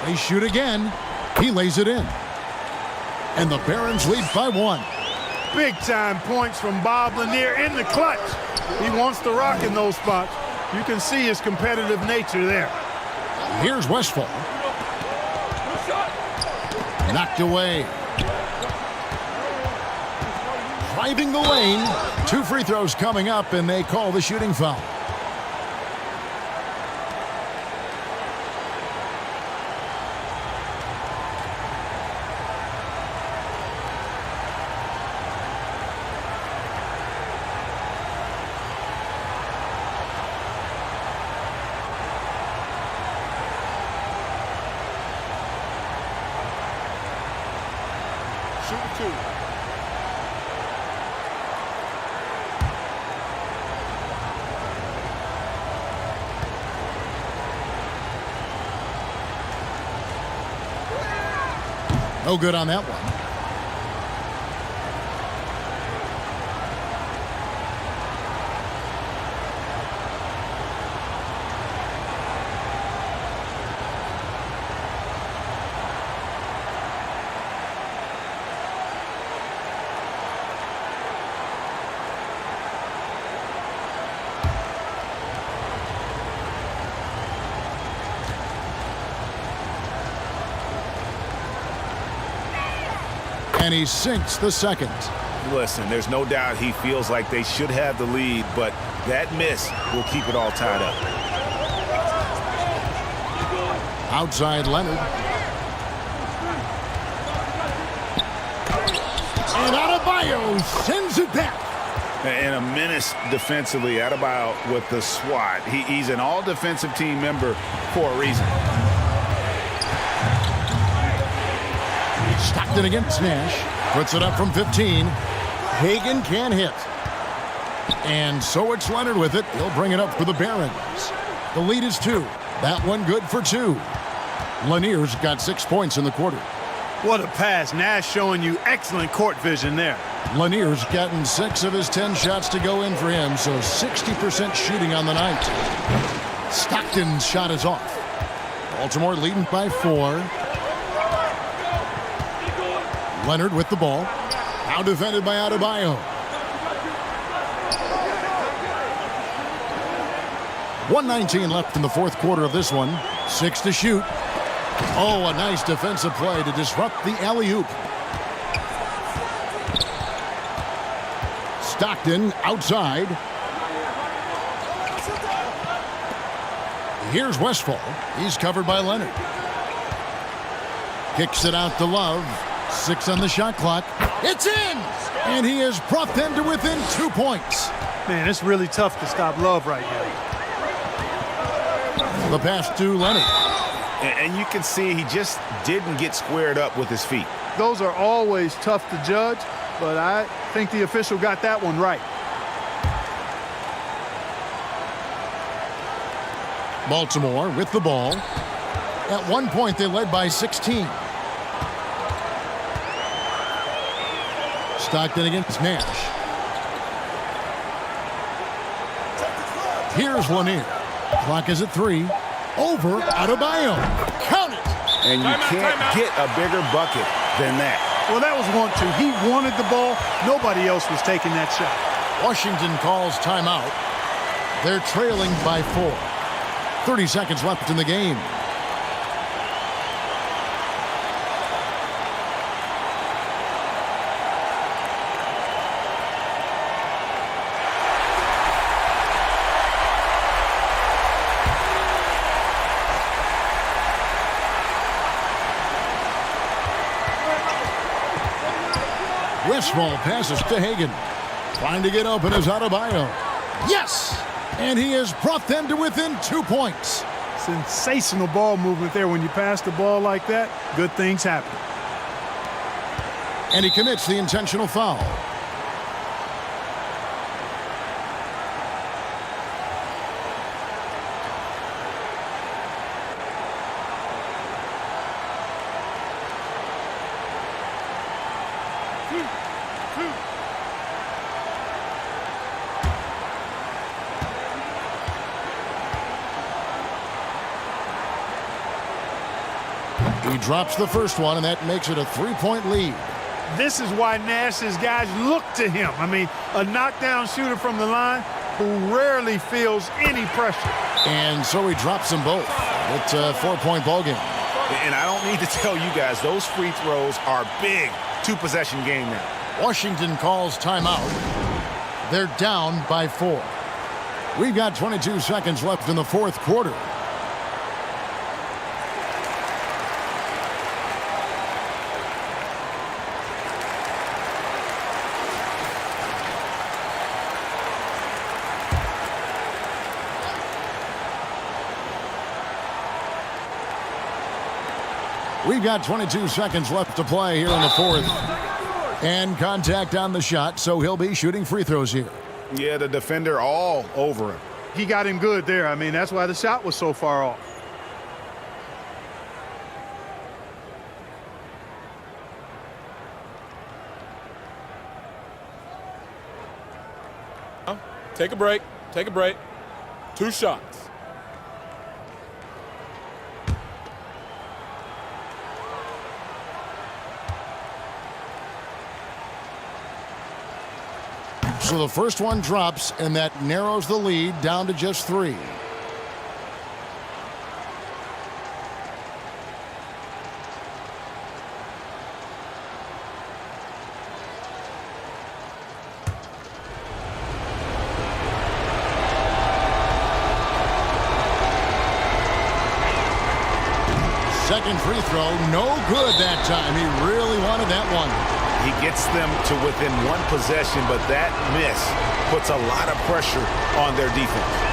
They shoot again. He lays it in. And the Barons lead by 1. Big-time points from Bob Lanier in the clutch. He wants to rock in those spots. You can see his competitive nature there. Here's Westphal. Knocked away. Driving the lane. 2 free throws coming up, and they call the shooting foul. Shoot 2. No good on that one. And he sinks the second. Listen, there's no doubt he feels like they should have the lead, but that miss will keep it all tied up. Outside Leonard. And Adebayo sends it back. And a menace defensively. Adebayo with the swat. He's an all-defensive team member for a reason. Stockton against Nash. Puts it up from 15. Hagan can't hit. And so it's Leonard with it. He'll bring it up for the Barons. The lead is 2. That one good for 2. Lanier's got 6 points in the quarter. What a pass. Nash showing you excellent court vision there. Lanier's gotten 6 of his 10 shots to go in for him, so 60% shooting on the night. Stockton's shot is off. Baltimore leading by 4. Leonard with the ball. Now defended by Adebayo. 1:19 left in the fourth quarter of this one. 6 to shoot. Oh, a nice defensive play to disrupt the alley-oop. Stockton outside. Here's Westphal. He's covered by Leonard. Kicks it out to Love. 6 on the shot clock. It's in! And he has brought them to within 2 points. Man, it's really tough to stop Love right now. The pass to Leonard. And you can see he just didn't get squared up with his feet. Those are always tough to judge, but I think the official got that one right. Baltimore with the ball. At one point, they led by 16. Stockton against Nash. Here's Lanier. Clock is at 3. Over Adebayo. Count it. And you can't get a bigger bucket than that. Well, that was 1-2. He wanted the ball. Nobody else was taking that shot. Washington calls timeout. They're trailing by 4. 30 seconds left in the game. Small passes to Hagan. Trying to get open is Adebayo. Yes! And he has brought them to within 2 points. Sensational ball movement there. When you pass the ball like that, good things happen. And he commits the intentional foul. He drops the first one, and that makes it a 3-point lead. This is why Nash's guys look to him. I mean, a knockdown shooter from the line who rarely feels any pressure. And so he drops them both. It's a 4-point ball game. And I don't need to tell you guys, those free throws are big. 2-possession game now. Washington calls timeout. They're down by 4. We've got 22 seconds left in the fourth quarter. We've got 22 seconds left to play here in the fourth. And contact on the shot, so he'll be shooting free throws here. Yeah, the defender all over him. He got him good there. I mean, that's why the shot was so far off. Take a break. Take a break. 2 shots. So the first one drops, and that narrows the lead down to just 3. Second free throw, no good that time. He really wanted that one. He gets them to within 1 possession, but that miss puts a lot of pressure on their defense.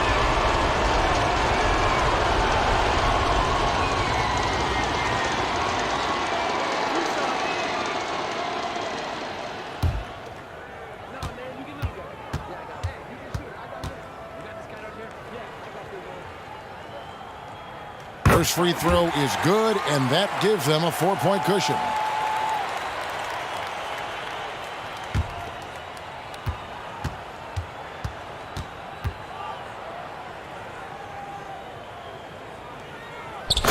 First free throw is good, and that gives them a 4-point cushion.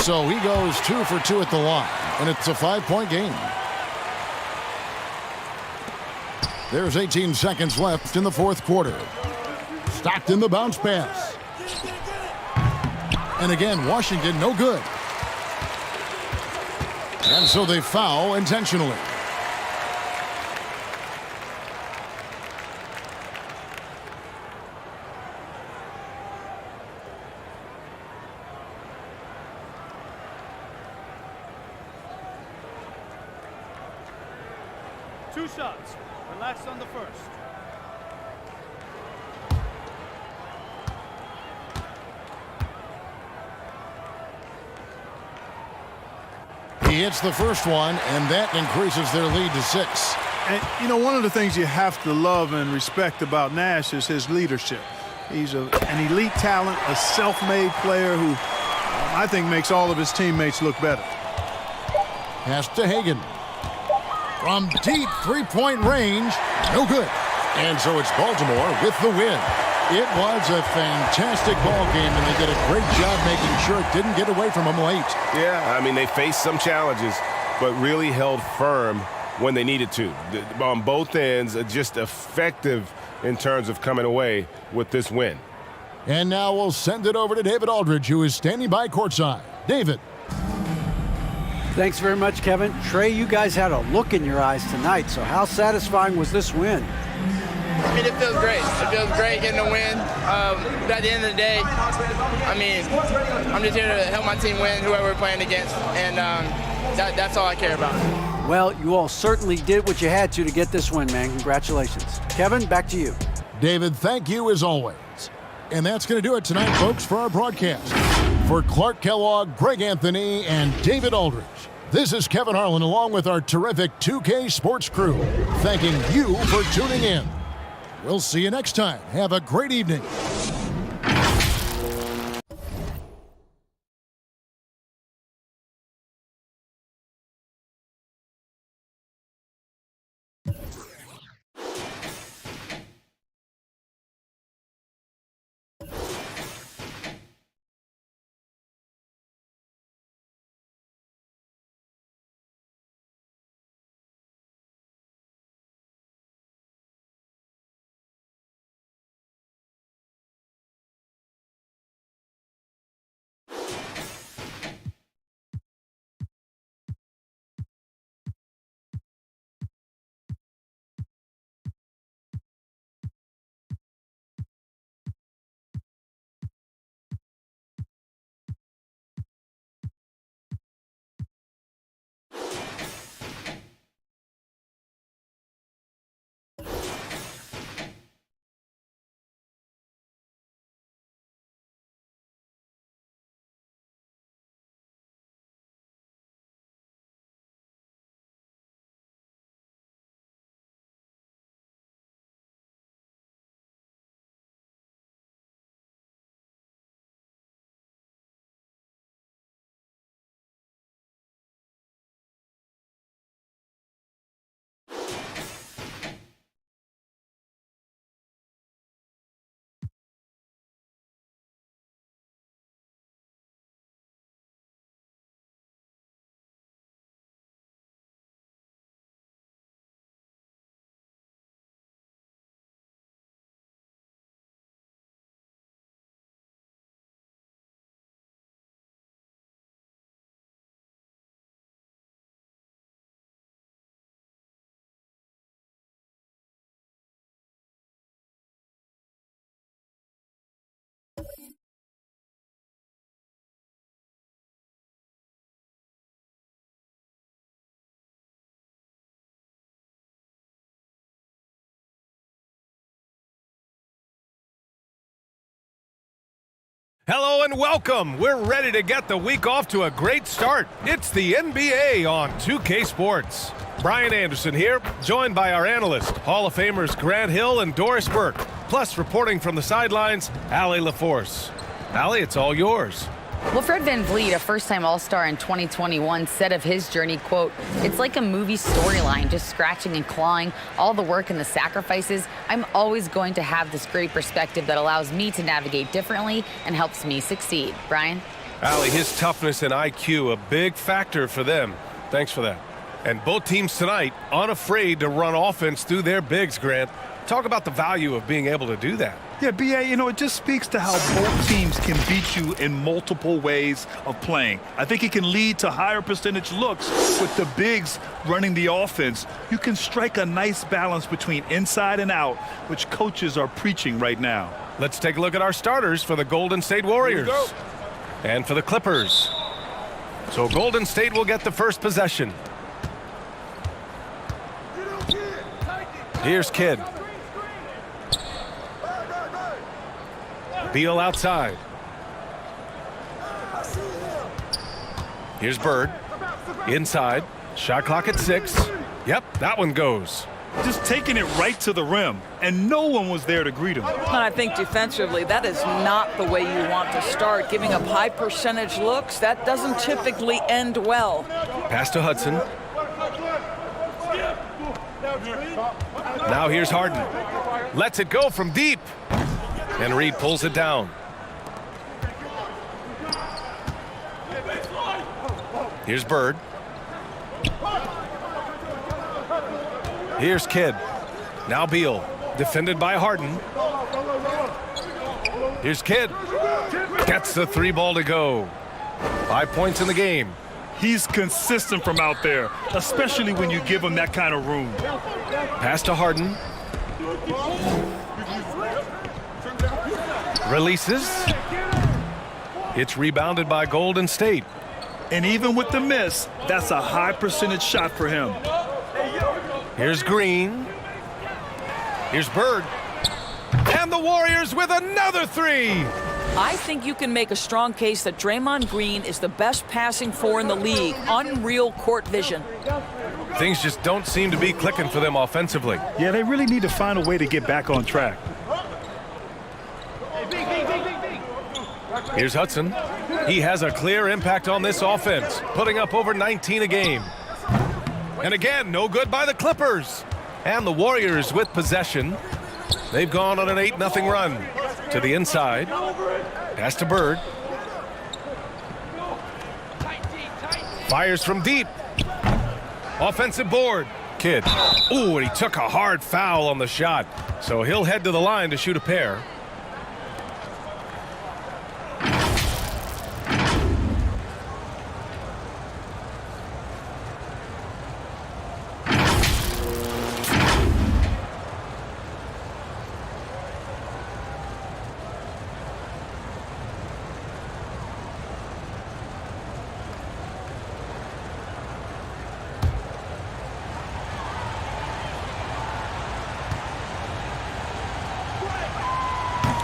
So he goes 2 for 2 at the line, and it's a 5-point game. There's 18 seconds left in the fourth quarter. Stockton the bounce pass. And again, Washington no good. And so they foul intentionally. Two shots. Relax on the first. He hits the first one, and that increases their lead to 6. And, you know, one of the things you have to love and respect about Nash is his leadership. He's an elite talent, a self-made player who I think makes all of his teammates look better. Pass to Hagan. From deep three-point range, no good. And so it's Baltimore with the win. It was a fantastic ball game, and they did a great job making sure it didn't get away from them late. Yeah, I mean, they faced some challenges, but really held firm when they needed to. On both ends, just effective in terms of coming away with this win. And now we'll send it over to David Aldridge, who is standing by courtside. David. Thanks very much, Kevin. Trey, you guys had a look in your eyes tonight, so how satisfying was this win? I mean, it feels great. It feels great getting a win. But at the end of the day, I mean, I'm just here to help my team win, whoever we're playing against, and that's all I care about. Well, you all certainly did what you had to get this win, man. Congratulations. Kevin, back to you. David, thank you as always. And that's going to do it tonight, folks, for our broadcast. For Clark Kellogg, Greg Anthony, and David Aldridge, this is Kevin Harlan along with our terrific 2K Sports crew, thanking you for tuning in. We'll see you next time. Have a great evening. Hello and welcome. We're ready to get the week off to a great start. It's the NBA on 2K Sports. Brian Anderson here, joined by our analysts, Hall of Famers Grant Hill and Doris Burke, plus reporting from the sidelines, Allie LaForce. Allie, it's all yours. Well, Fred VanVleet, a first-time All-Star in 2021, said of his journey, quote, "It's like a movie storyline, just scratching and clawing, all the work and the sacrifices. I'm always going to have this great perspective that allows me to navigate differently and helps me succeed." Brian? Allie, his toughness and IQ, a big factor for them. Thanks for that. And both teams tonight, unafraid to run offense through their bigs, Grant. Talk about the value of being able to do that. Yeah, B.A., it just speaks to how both teams can beat you in multiple ways of playing. I think it can lead to higher percentage looks with the bigs running the offense. You can strike a nice balance between inside and out, which coaches are preaching right now. Let's take a look at our starters for the Golden State Warriors and for the Clippers. So Golden State will get the first possession. Here's Kidd. Beal outside. Here's Bird. Inside. Shot clock at 6. Yep, that one goes. Just taking it right to the rim, and no one was there to greet him. And I think defensively, that is not the way you want to start. Giving up high percentage looks, that doesn't typically end well. Pass to Hudson. Now here's Harden. Lets it go from deep. And Reed pulls it down. Here's Bird. Here's Kidd. Now Beal. Defended by Harden. Here's Kidd. Gets the 3 ball to go. 5 points in the game. He's consistent from out there, especially when you give him that kind of room. Pass to Harden. Releases. It's rebounded by Golden State. And even with the miss, that's a high percentage shot for him. Here's Green. Here's Bird. And the Warriors with another three. I think you can make a strong case that Draymond Green is the best passing four in the league. Unreal court vision. Things just don't seem to be clicking for them offensively. Yeah, they really need to find a way to get back on track. Here's Hudson. He has a clear impact on this offense, putting up over 19 a game. And again, no good by the Clippers. And the Warriors with possession. They've gone on an 8-0 run. To the inside. Pass to Bird. Fires from deep. Offensive board. Kidd. Ooh, and he took a hard foul on the shot. So he'll head to the line to shoot a pair.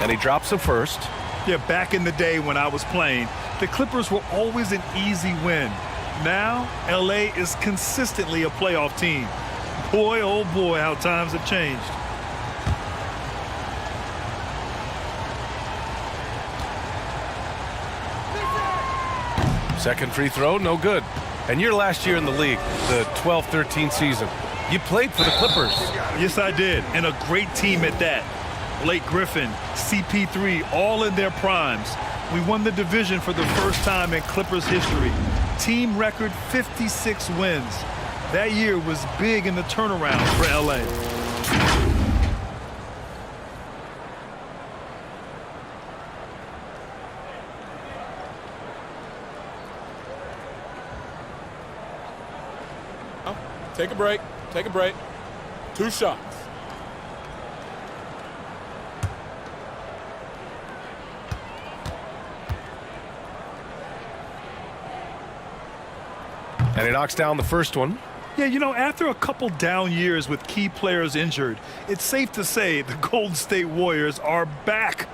And he drops the first. Yeah, back in the day when I was playing, the Clippers were always an easy win. Now, LA is consistently a playoff team. Boy, oh boy, how times have changed. Second free throw, no good. And your last year in the league, the 12-13 season, you played for the Clippers. Yes, I did, and a great team at that. Blake Griffin, CP3, all in their primes. We won the division for the first time in Clippers history. Team record 56 wins. That year was big in the turnaround for LA. Take a break. Take a break. 2 shots. And he knocks down the first one. Yeah, you know, after a couple down years with key players injured, it's safe to say the Golden State Warriors are back.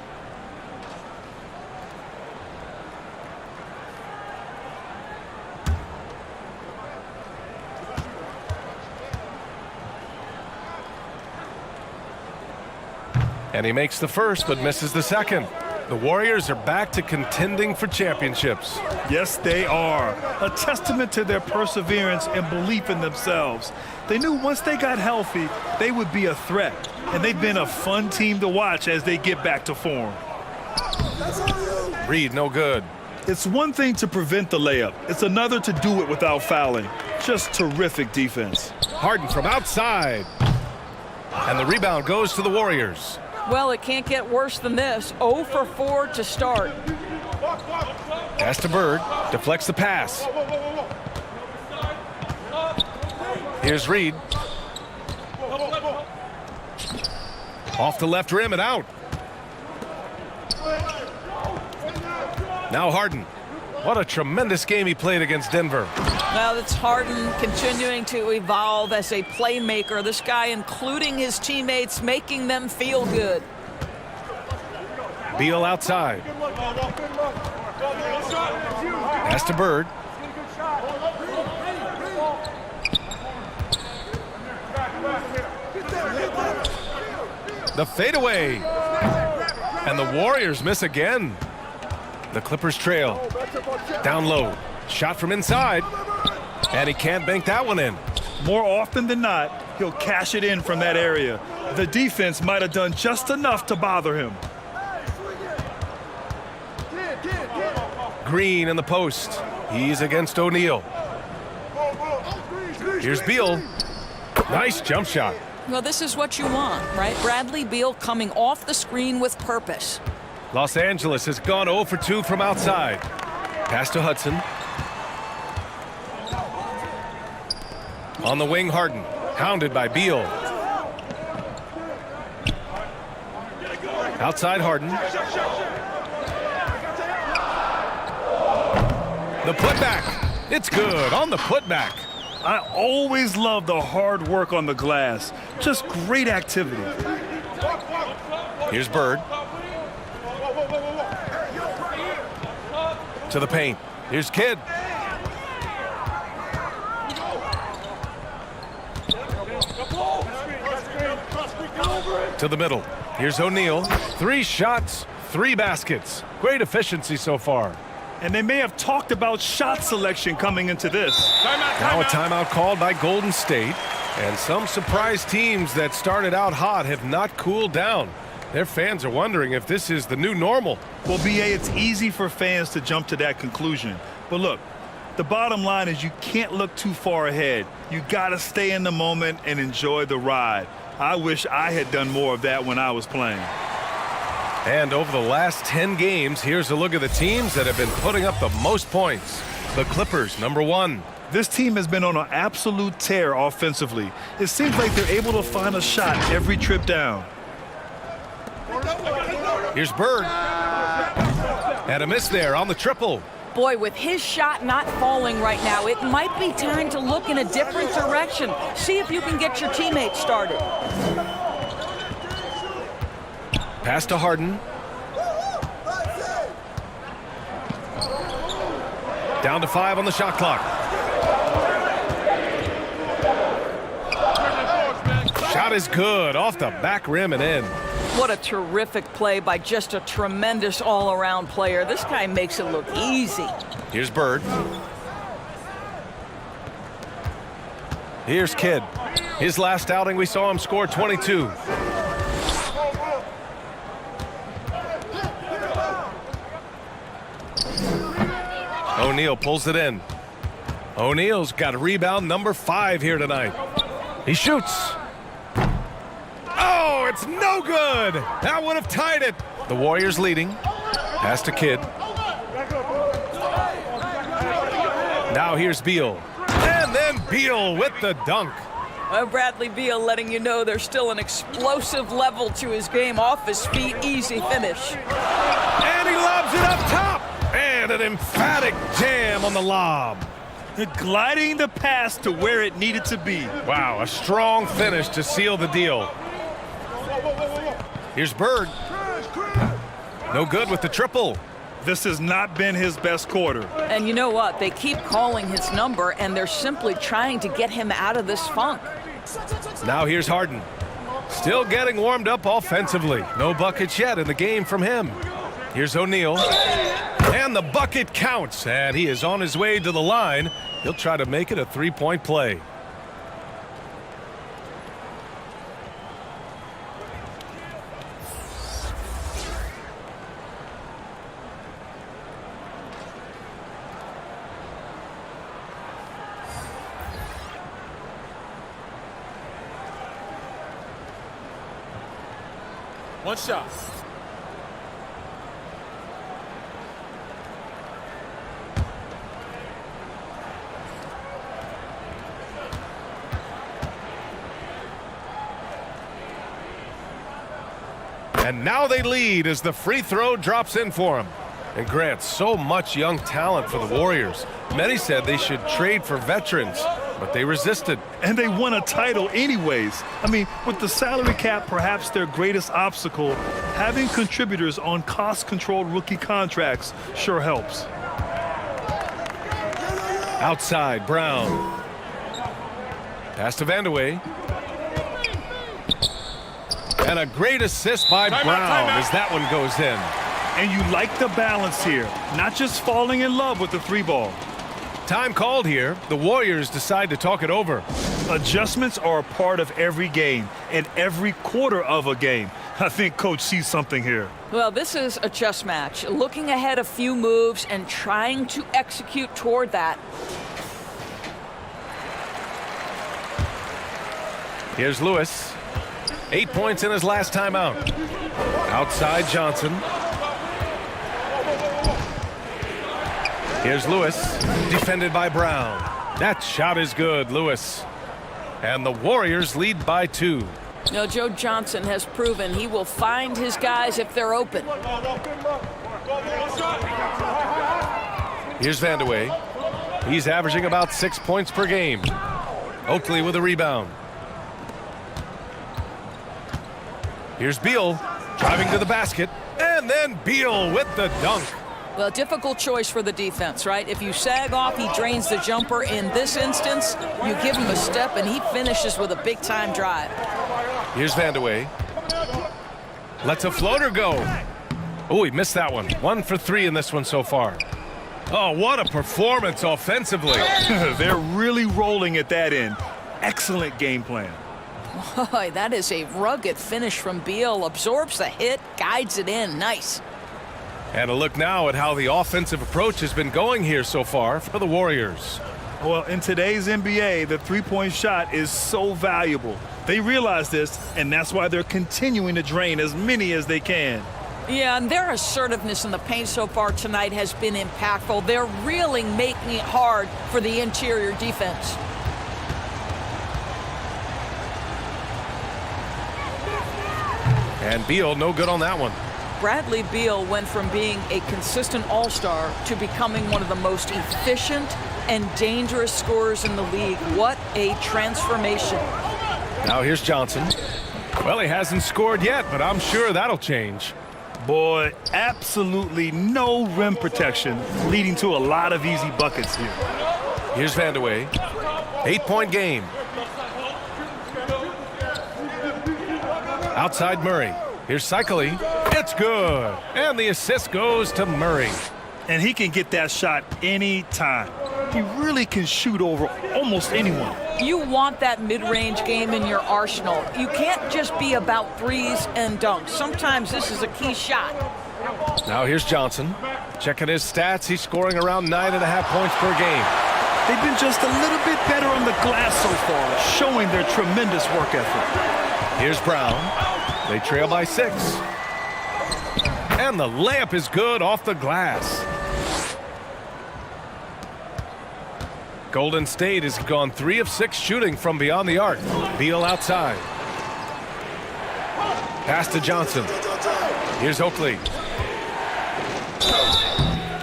And he makes the first, but misses the second. The Warriors are back to contending for championships. Yes, they are. A testament to their perseverance and belief in themselves. They knew once they got healthy, they would be a threat. And they've been a fun team to watch as they get back to form. Reed, no good. It's one thing to prevent the layup. It's another to do it without fouling. Just terrific defense. Harden from outside. And the rebound goes to the Warriors. Well, it can't get worse than this. 0 for 4 to start. Pass to Bird. Deflects the pass. Here's Reed. Off the left rim and out. Now Harden. What a tremendous game he played against Denver. Well, it's Harden continuing to evolve as a playmaker. This guy, including his teammates, making them feel good. Beal outside. Pass to Bird. The fadeaway. And the Warriors miss again. The Clippers trail. Down low. Shot from inside. And he can't bank that one in. More often than not, he'll cash it in from that area. The defense might have done just enough to bother him. Green in the post. He's against O'Neal. Here's Beal. Nice jump shot. Well, this is what you want, right? Bradley Beal coming off the screen with purpose. Los Angeles has gone 0 for 2 from outside. Pass to Hudson. On the wing, Harden. Hounded by Beal. Outside Harden. The putback. It's good on the putback. I always love the hard work on the glass. Just great activity. Here's Bird. To the paint. Here's Kidd. To the middle. Here's O'Neal. 3 shots, 3 baskets. Great efficiency so far. And they may have talked about shot selection coming into this. Now a timeout called by Golden State. And some surprise teams that started out hot have not cooled down. Their fans are wondering if this is the new normal. Well, B.A., it's easy for fans to jump to that conclusion. But look, the bottom line is you can't look too far ahead. You got to stay in the moment and enjoy the ride. I wish I had done more of that when I was playing. And over the last 10 games, here's a look at the teams that have been putting up the most points. The Clippers, number 1. This team has been on an absolute tear offensively. It seems like they're able to find a shot every trip down. Here's Bird. And a miss there on the triple. Boy, with his shot not falling right now, it might be time to look in a different direction. See if you can get your teammates started. Pass to Harden. Down to 5 on the shot clock. Shot is good off the back rim and in. What a terrific play by just a tremendous all-around player. This guy makes it look easy. Here's Bird. Here's Kidd. His last outing, we saw him score 22. O'Neal pulls it in. O'Neal's got rebound number 5 here tonight. He shoots. Oh, it's no good. That would have tied it. The Warriors leading. Pass to Kidd. Now here's Beal. And then Beal with the dunk. Bradley Beal letting you know there's still an explosive level to his game. Off his feet, easy finish. And he lobs it up top. And an emphatic jam on the lob. Gliding the pass to where it needed to be. Wow, a strong finish to seal the deal. Here's Bird. No good with the triple. This has not been his best quarter. And you know what? They keep calling his number, and they're simply trying to get him out of this funk. Now here's Harden. Still getting warmed up offensively. No buckets yet in the game from him. Here's O'Neal. And the bucket counts, and he is on his way to the line. He'll try to make it a 3-point play. One shot. And now they lead as the free throw drops in for him. And Grant, so much young talent for the Warriors. Many said they should trade for veterans, but they resisted. And they won a title anyways. I mean, with the salary cap perhaps their greatest obstacle, having contributors on cost-controlled rookie contracts sure helps. Outside, Brown. Pass to Vandeweghe. And a great assist by Brown as that one goes in. And you like the balance here, not just falling in love with the 3-ball. Time called here. The Warriors decide to talk it over. Adjustments are a part of every game and every quarter of a game. I think Coach sees something here. Well, this is a chess match. Looking ahead a few moves and trying to execute toward that. Here's Lewis. 8 points in his last time out. Outside Johnson. Here's Lewis, defended by Brown. That shot is good, Lewis. And the Warriors lead by 2. You know, Joe Johnson has proven he will find his guys if they're open. Here's Vandeweghe. He's averaging about 6 points per game. Oakley with a rebound. Here's Beal driving to the basket. And then Beal with the dunk. Well, difficult choice for the defense, right? If you sag off, he drains the jumper. In this instance, you give him a step, and he finishes with a big-time drive. Here's Vandeweghe. Lets a floater go. Oh, he missed that one. 1 for 3 in this one so far. Oh, what a performance offensively. They're really rolling at that end. Excellent game plan. Boy, that is a rugged finish from Beal. Absorbs the hit, guides it in. Nice. And a look now at how the offensive approach has been going here so far for the Warriors. Well, in today's NBA, the three-point shot is so valuable. They realize this, and that's why they're continuing to drain as many as they can. Yeah, and their assertiveness in the paint so far tonight has been impactful. They're really making it hard for the interior defense. And Beal no good on that one. Bradley Beal went from being a consistent all-star to becoming one of the most efficient and dangerous scorers in the league. What a transformation. Now here's Johnson. Well, he hasn't scored yet, but I'm sure that'll change. Boy, absolutely no rim protection, leading to a lot of easy buckets here. Here's Vandeweghe. 8-point game. Outside Murray. Here's Cycli. It's good. And the assist goes to Murray. And he can get that shot anytime. He really can shoot over almost anyone. You want that mid-range game in your arsenal. You can't just be about threes and dunks. Sometimes this is a key shot. Now here's Johnson. Checking his stats. He's scoring around 9.5 points per game. They've been just a little bit better on the glass so far, showing their tremendous work ethic. Here's Brown. They trail by 6. And the layup is good off the glass. Golden State has gone 3 of 6 shooting from beyond the arc. Beal outside. Pass to Johnson. Here's Oakley.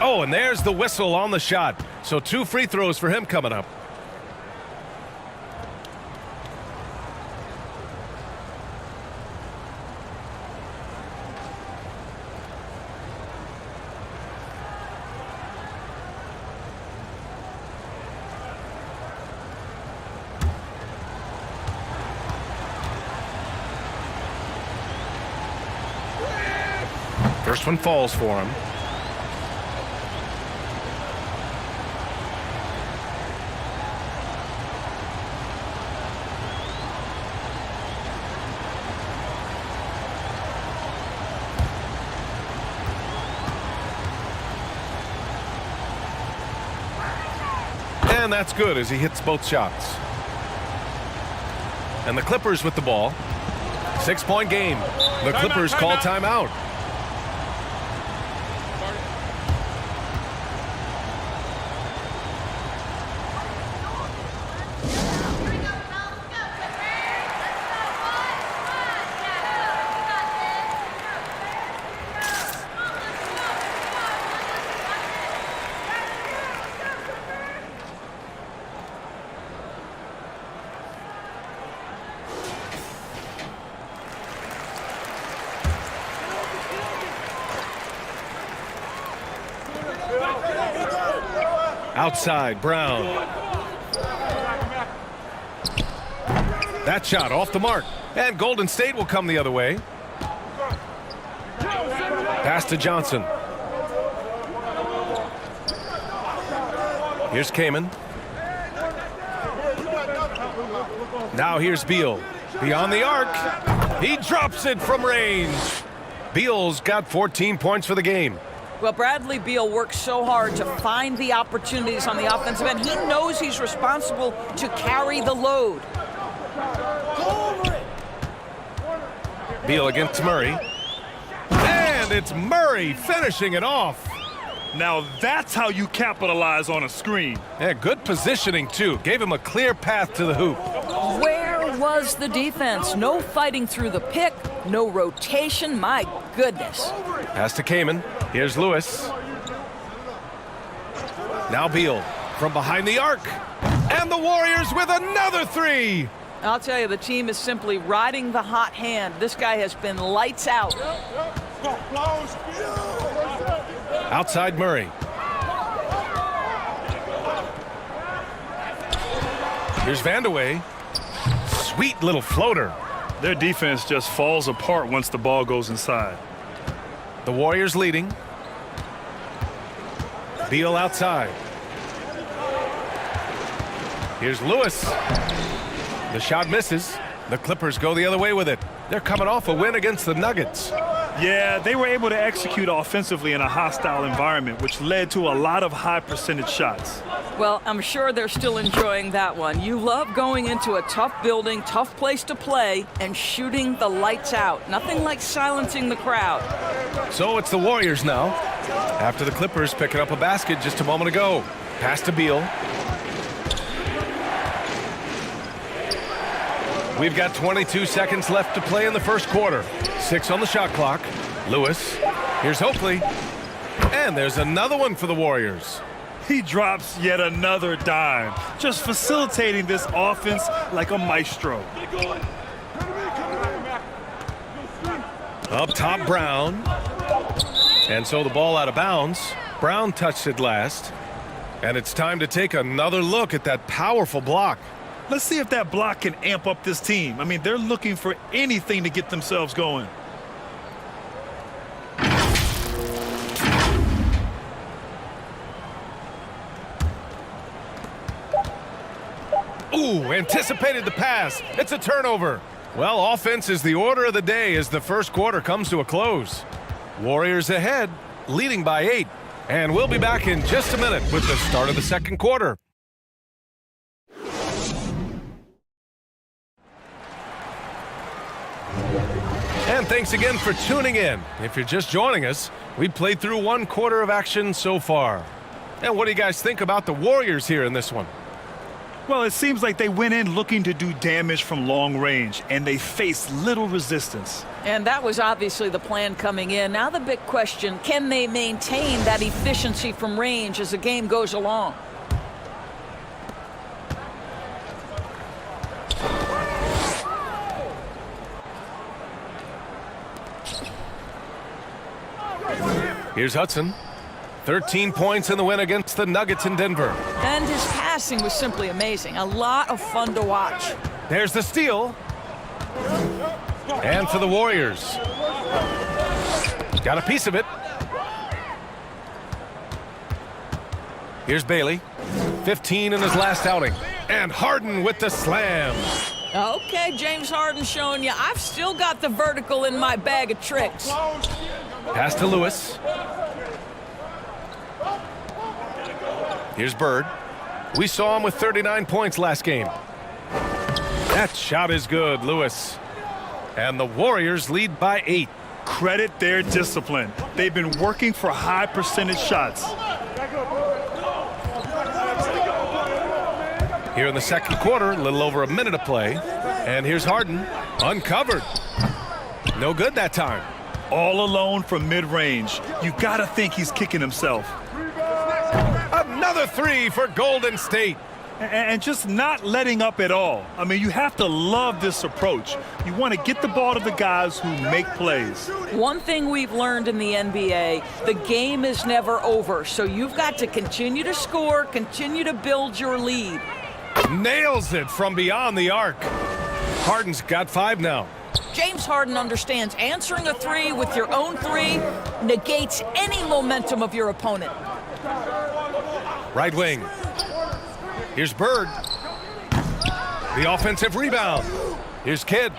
Oh, and there's the whistle on the shot. So 2 free throws for him coming up. First one falls for him. And that's good as he hits both shots. And the Clippers with the ball. 6-point game. The Clippers call timeout. Outside, Brown. That shot off the mark. And Golden State will come the other way. Pass to Johnson. Here's Kaman. Now here's Beal. Beyond the arc. He drops it from range. Beal's got 14 points for the game. Well, Bradley Beal works so hard to find the opportunities on the offensive end. He knows he's responsible to carry the load. Beal against Murray. And it's Murray finishing it off. Now that's how you capitalize on a screen. Yeah, good positioning, too. Gave him a clear path to the hoop. Where was the defense? No fighting through the pick, no rotation. My goodness. Pass to Kaman. Here's Lewis. Now Beal from behind the arc. And the Warriors with another three. I'll tell you, the team is simply riding the hot hand. This guy has been lights out. Outside Murray. Here's Vandeweghe. Sweet little floater. Their defense just falls apart once the ball goes inside. The Warriors leading. Beal outside. Here's Lewis. The shot misses. The Clippers go the other way with it. They're coming off a win against the Nuggets. Yeah, they were able to execute offensively in a hostile environment, which led to a lot of high percentage shots. Well, I'm sure they're still enjoying that one. You love going into a tough building, tough place to play, and shooting the lights out. Nothing like silencing the crowd. So it's the Warriors now, after the Clippers picking up a basket just a moment ago. Pass to Beal. We've got 22 seconds left to play in the first quarter. 6 on the shot clock. Lewis. Here's Oakley. And there's another one for the Warriors. He drops yet another dime, just facilitating this offense like a maestro. Up top, Brown. And so the ball out of bounds. Brown touched it last. And it's time to take another look at that powerful block. Let's see if that block can amp up this team. I mean, they're looking for anything to get themselves going. Ooh, anticipated the pass. It's a turnover. Well, offense is the order of the day as the first quarter comes to a close. Warriors ahead, leading by 8. And we'll be back in just a minute with the start of the second quarter. And thanks again for tuning in. If you're just joining us, we played through one quarter of action so far. And what do you guys think about the Warriors here in this one? Well, it seems like they went in looking to do damage from long range, and they faced little resistance. And that was obviously the plan coming in. Now the big question, can they maintain that efficiency from range as the game goes along? Here's Hudson. 13 points in the win against the Nuggets in Denver. And his passing was simply amazing. A lot of fun to watch. There's the steal. And for the Warriors. Got a piece of it. Here's Bailey. 15 in his last outing. And Harden with the slam. Okay, James Harden showing you I've still got the vertical in my bag of tricks. Pass to Lewis. Here's Bird. We saw him with 39 points last game. That shot is good, Lewis. And the Warriors lead by 8. Credit their discipline. They've been working for high percentage shots. Here in the second quarter, a little over a minute to play. And here's Harden, uncovered. No good that time. All alone from mid-range. You gotta think he's kicking himself. Another three for Golden State. And just not letting up at all. I mean, you have to love this approach. You want to get the ball to the guys who make plays. One thing we've learned in the NBA, the game is never over. So you've got to continue to score, continue to build your lead. Nails it from beyond the arc. Harden's got 5 now. James Harden understands answering a three with your own three negates any momentum of your opponent. Right wing. Here's Bird. The offensive rebound. Here's Kidd.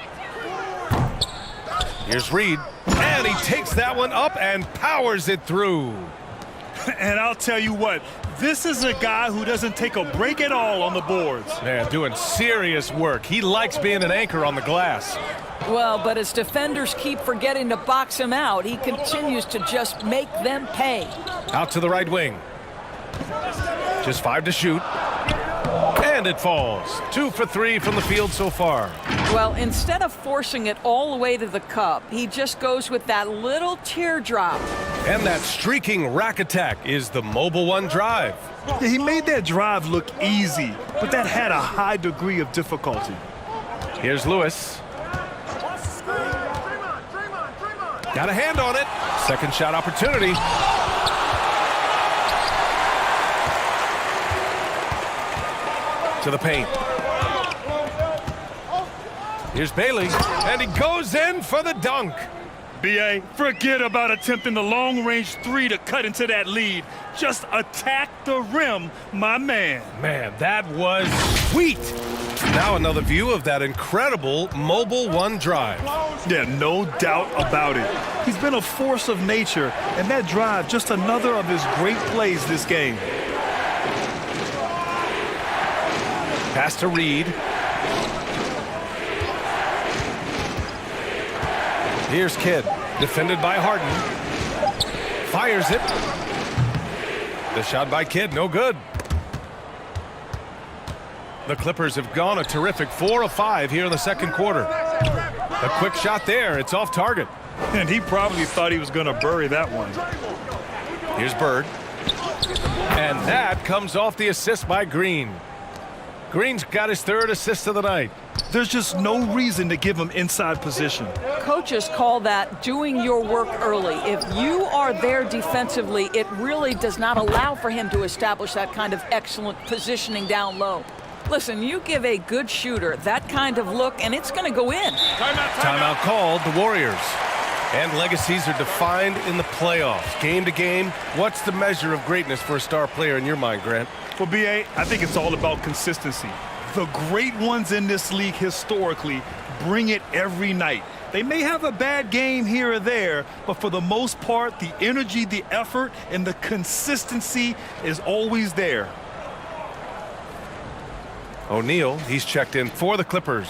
Here's Reed. And he takes that one up and powers it through. And I'll tell you what, this is a guy who doesn't take a break at all on the boards. Man, doing serious work. He likes being an anchor on the glass. Well, but as defenders keep forgetting to box him out, he continues to just make them pay. Out to the right wing. Just 5 to shoot. And it falls. 2 for 3 from the field so far. Well, instead of forcing it all the way to the cup, he just goes with that little teardrop. And that streaking rack attack is the Mobile One drive. Yeah, he made that drive look easy, but that had a high degree of difficulty. Here's Lewis. Got a hand on it. Second shot opportunity. To the paint. Here's Bailey, and he goes in for the dunk. B.A., forget about attempting the long-range three to cut into that lead. Just attack the rim, my man. Man, that was sweet. Now another view of that incredible Mobile One drive. Yeah, no doubt about it. He's been a force of nature, and that drive, just another of his great plays this game. Pass to Reed. Here's Kidd, defended by Harden. Fires it. The shot by Kidd, no good. The Clippers have gone a terrific 4 of 5 here in the second quarter. A quick shot there, it's off target. And he probably thought he was going to bury that one. Here's Bird. And that comes off the assist by Green. Green's got his third assist of the night. There's just no reason to give him inside position. Coaches call that doing your work early. If you are there defensively, it really does not allow for him to establish that kind of excellent positioning down low. Listen, you give a good shooter that kind of look, and it's going to go in. Timeout called, the Warriors. And legacies are defined in the playoffs. Game to game, what's the measure of greatness for a star player in your mind, Grant? For B.A., I think it's all about consistency. The great ones in this league historically bring it every night. They may have a bad game here or there, but for the most part, the energy, the effort, and the consistency is always there. O'Neal, he's checked in for the Clippers.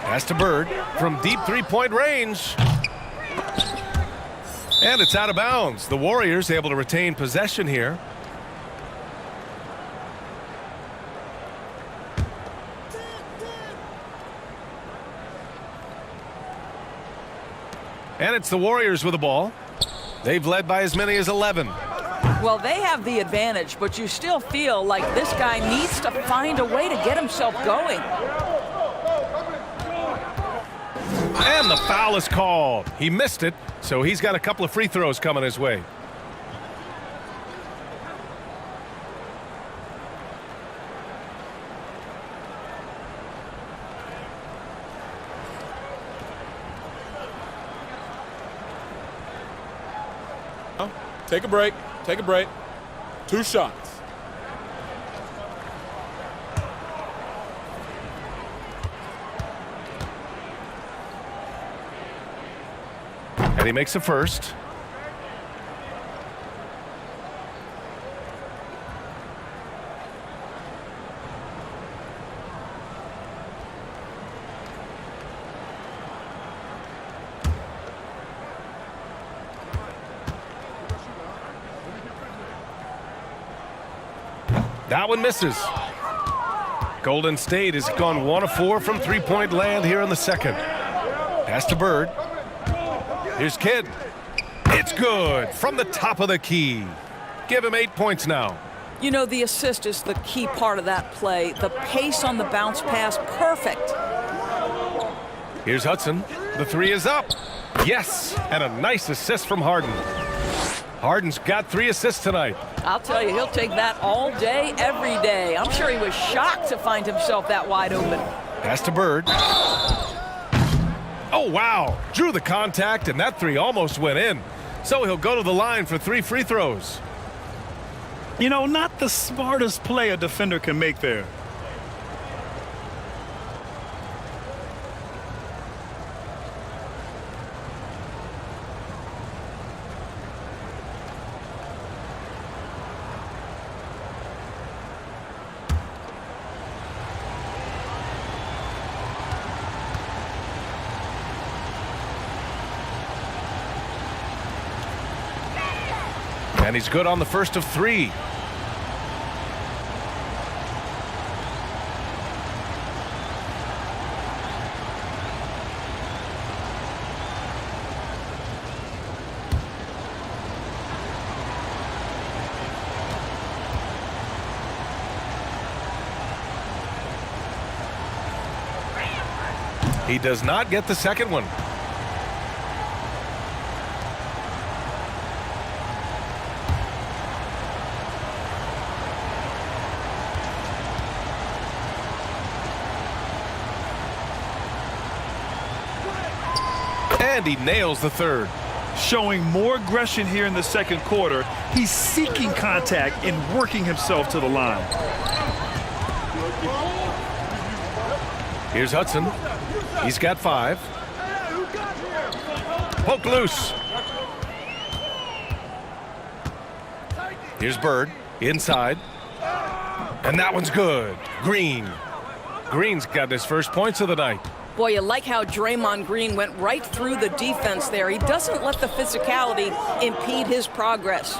Pass to Bird from deep three-point range. And it's out of bounds. The Warriors able to retain possession here. And it's the Warriors with the ball. They've led by as many as 11. Well, they have the advantage, but you still feel like this guy needs to find a way to get himself going. And the foul is called. He missed it, so he's got a couple of free throws coming his way. Take a break. Take a break. 2 shots. And he makes a first. That one misses. Golden State has gone 1 of 4 from three-point land here in the second. Pass to Bird. Here's Kidd. It's good from the top of the key. Give him 8 points now. You know, the assist is the key part of that play. The pace on the bounce pass, perfect. Here's Hudson. The three is up. Yes, and a nice assist from Harden. Harden's got 3 assists tonight. I'll tell you, he'll take that all day, every day. I'm sure he was shocked to find himself that wide open. Pass to Bird. Oh, wow. Drew the contact, and that 3 almost went in. So he'll go to the line for 3 free throws. You know, not the smartest play a defender can make there. And he's good on the first of 3. He does not get the second one. And he nails the third. Showing more aggression here in the second quarter. He's seeking contact and working himself to the line. Here's Hudson. He's got 5. Poke loose. Here's Bird. Inside. And that one's good. Green. Green's got his first points of the night. Boy, you like how Draymond Green went right through the defense there. He doesn't let the physicality impede his progress.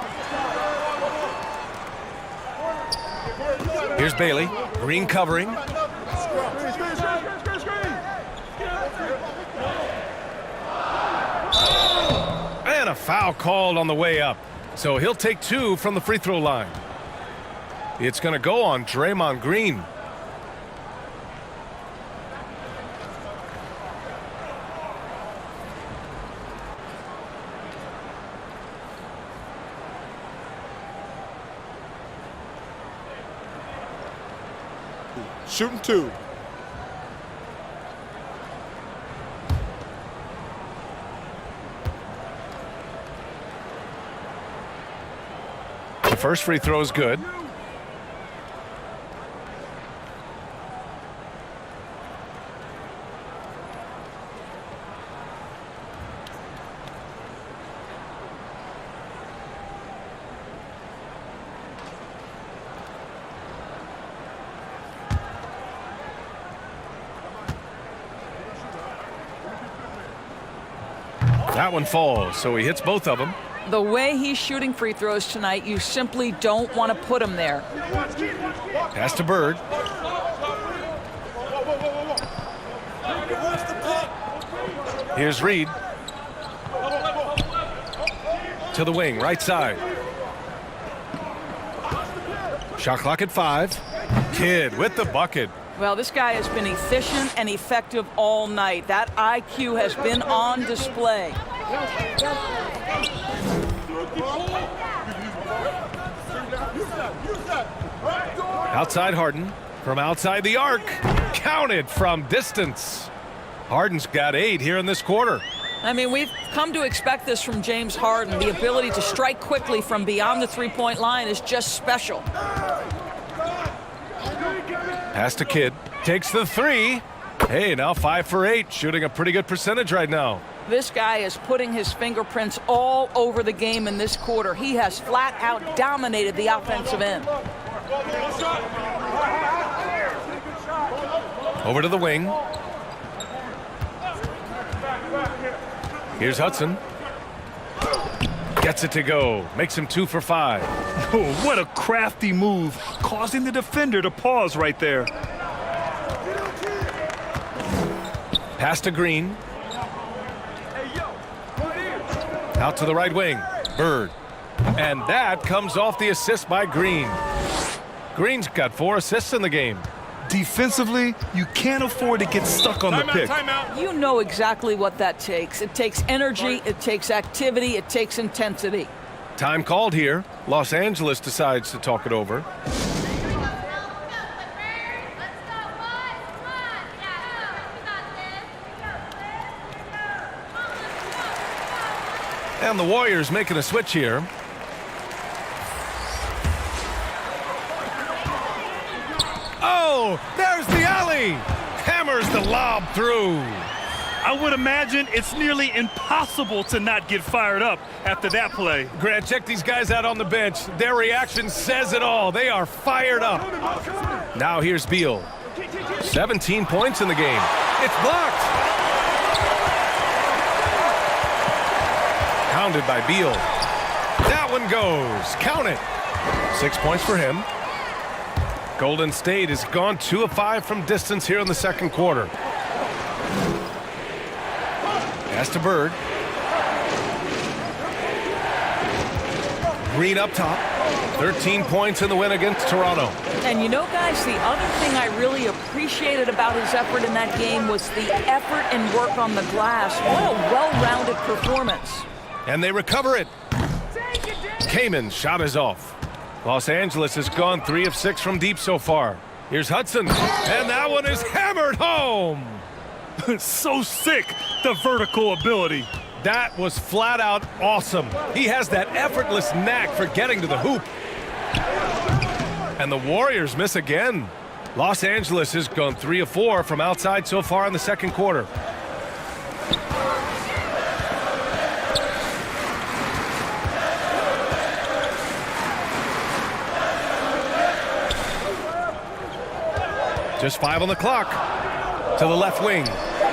Here's Bailey. Green covering. And a foul called on the way up. So he'll take 2 from the free throw line. It's going to go on Draymond Green. Shooting 2. The first free throw is good. That one falls, so he hits both of them. The way he's shooting free throws tonight, you simply don't want to put him there. Pass to Bird. Here's Reed. To the wing, right side. Shot clock at 5. Kidd with the bucket. Well, this guy has been efficient and effective all night. That IQ has been on display. Outside Harden. From outside the arc. Counted from distance. Harden's got 8 here in this quarter. I mean, we've come to expect this from James Harden. The ability to strike quickly from beyond the three-point line is just special. Pass to Kidd. Takes the 3. Hey, now 5 for 8. Shooting a pretty good percentage right now. This guy is putting his fingerprints all over the game in this quarter. He has flat out dominated the offensive end. Over to the wing. Here's Hudson. Gets it to go. Makes him 2 for 5. Oh, what a crafty move, causing the defender to pause right there. Pass to Green. Out to the right wing. Bird. And that comes off the assist by Green. Green's got 4 assists in the game. Defensively, you can't afford to get stuck on the pick. You know exactly what that takes. It takes energy, it takes activity, it takes intensity. Time called here. Los Angeles decides to talk it over. And the Warriors making a switch here. Oh, there's the alley. Hammers the lob through. I would imagine it's nearly impossible to not get fired up after that play. Grant, check these guys out on the bench. Their reaction says it all. They are fired up. Now here's Beal. 17 points in the game. It's blocked. Pounded by Beal. That one goes. Count it. 6 points for him. Golden State has gone 2 of 5 from distance here in the second quarter. Pass to Bird. Green up top. 13 points in the win against Toronto. And you know, guys, the other thing I really appreciated about his effort in that game was the effort and work on the glass. What a well-rounded performance. And they recover it. Kaman's shot is off. Los Angeles has gone 3 of 6 from deep so far. Here's Hudson, and that one is hammered home. So sick, the vertical ability. That was flat out awesome. He has that effortless knack for getting to the hoop. And the Warriors miss again. Los Angeles has gone 3 of 4 from outside so far in the second quarter. Just 5 on the clock. To the left wing.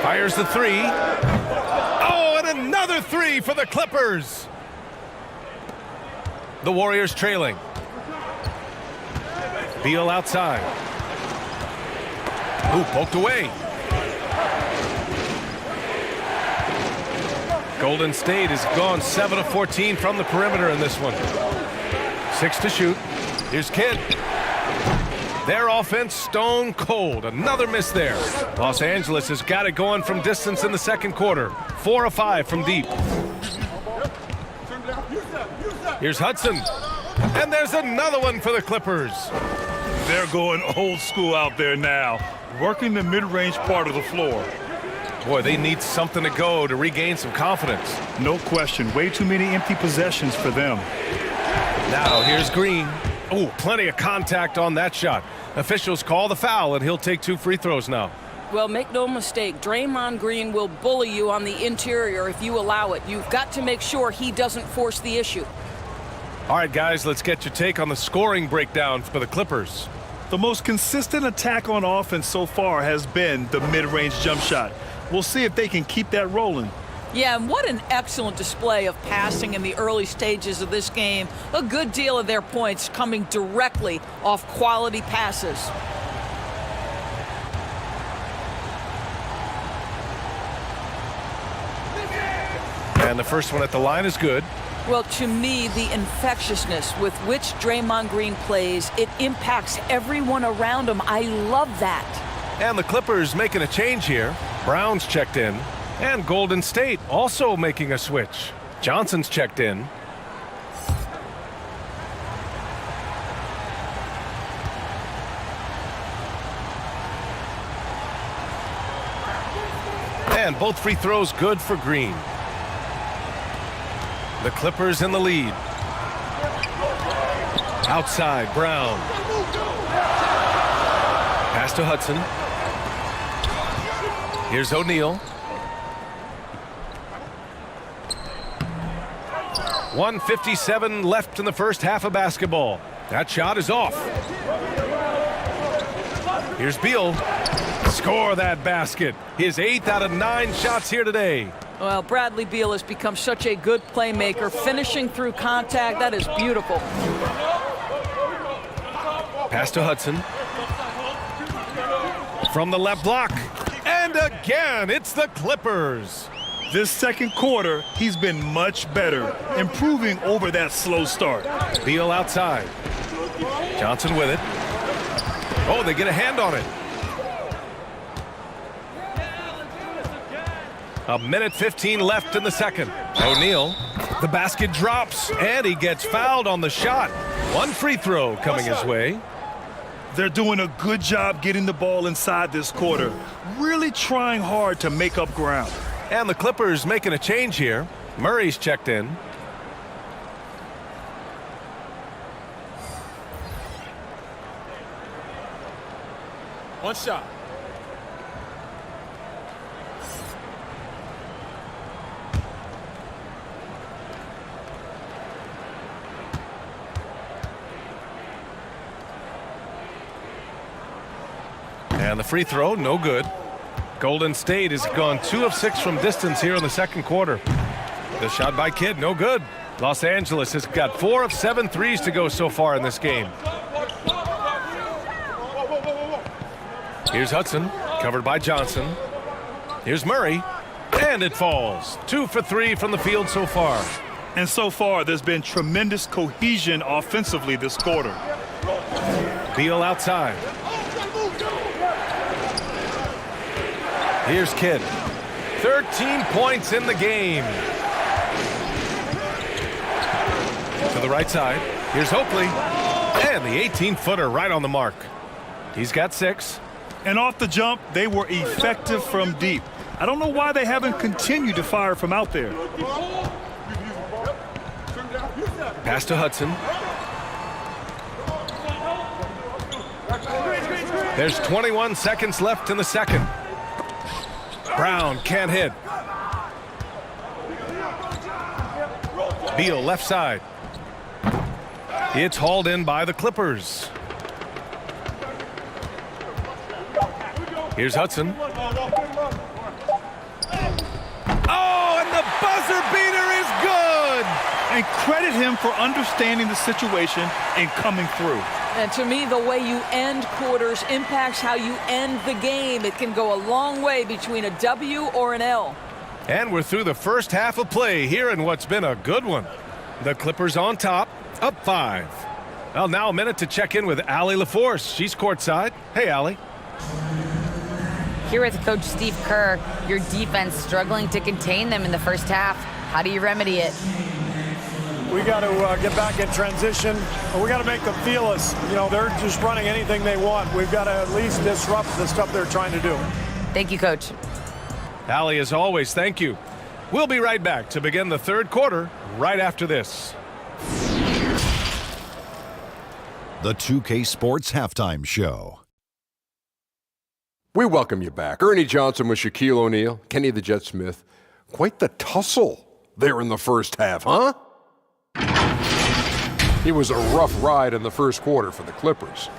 Fires the 3. Oh, and another 3 for the Clippers. The Warriors trailing. Beal outside. Ooh, poked away. Golden State has gone 7 of 14 from the perimeter in this one. 6 to shoot. Here's Kidd. Their offense stone cold. Another miss there. Los Angeles has got it going from distance in the second quarter. 4 of 5 from deep. Here's Hudson. And there's another one for the Clippers. They're going old school out there now, working the mid-range part of the floor. Boy, they need something to go to regain some confidence. No question. Way too many empty possessions for them. Now here's Green. Oh, plenty of contact on that shot. Officials call the foul, and he'll take 2 free throws now. Well, make no mistake, Draymond Green will bully you on the interior if you allow it. You've got to make sure he doesn't force the issue. All right, guys, let's get your take on the scoring breakdown for the Clippers. The most consistent attack on offense so far has been the mid-range jump shot. We'll see if they can keep that rolling. Yeah, and what an excellent display of passing in the early stages of this game. A good deal of their points coming directly off quality passes. And the first one at the line is good. Well, to me, the infectiousness with which Draymond Green plays, it impacts everyone around him. I love that. And the Clippers making a change here. Brown's checked in. And Golden State also making a switch. Johnson's checked in. And both free throws good for Green. The Clippers in the lead. Outside, Brown. Pass to Hudson. Here's O'Neal. 1:57 left in the first half of basketball. That shot is off. Here's Beal. Score that basket. His 8th out of 9 shots here today. Well, Bradley Beal has become such a good playmaker, finishing through contact. That is beautiful. Pass to Hudson. From the left block. And again, it's the Clippers. This second quarter, he's been much better, improving over that slow start. Beal outside. Johnson with it. Oh, they get a hand on it. 1:15 left in the second. O'Neal. The basket drops, and he gets fouled on the shot. 1 free throw coming his way. They're doing a good job getting the ball inside this quarter, really trying hard to make up ground. And the Clippers making a change here. Murray's checked in. One shot. And the free throw, no good. Golden State has gone 2 of 6 from distance here in the second quarter. The shot by Kidd, no good. Los Angeles has got 4 of 7 threes to go so far in this game. Here's Hudson, covered by Johnson. Here's Murray, and it falls. 2 for 3 from the field so far. And so far, there's been tremendous cohesion offensively this quarter. Beal outside. Here's Kidd. 13 points in the game. To the right side. Here's Oakley. And the 18-footer right on the mark. He's got 6. And off the jump, they were effective from deep. I don't know why they haven't continued to fire from out there. Pass to Hudson. There's 21 seconds left in the second. Brown can't hit. Beal left side. It's hauled in by the Clippers. Here's Hudson. Oh, and the buzzer beater is good! And credit him for understanding the situation and coming through. And to me, the way you end quarters impacts how you end the game. It can go a long way between a W or an L. And we're through the first half of play here in what's been a good one. The Clippers on top, up 5. Well, now a minute to check in with Allie LaForce. She's courtside. Hey, Allie. Here with Coach Steve Kerr, your defense struggling to contain them in the first half. How do you remedy it? We got to get back in transition. We got to make them feel us. You know, they're just running anything they want. We've got to at least disrupt the stuff they're trying to do. Thank you, Coach. Allie, as always, thank you. We'll be right back to begin the third quarter right after this. The 2K Sports Halftime Show. We welcome you back. Ernie Johnson with Shaquille O'Neal, Kenny the Jet Smith. Quite the tussle there in the first half, huh? It was a rough ride in the first quarter for the Clippers.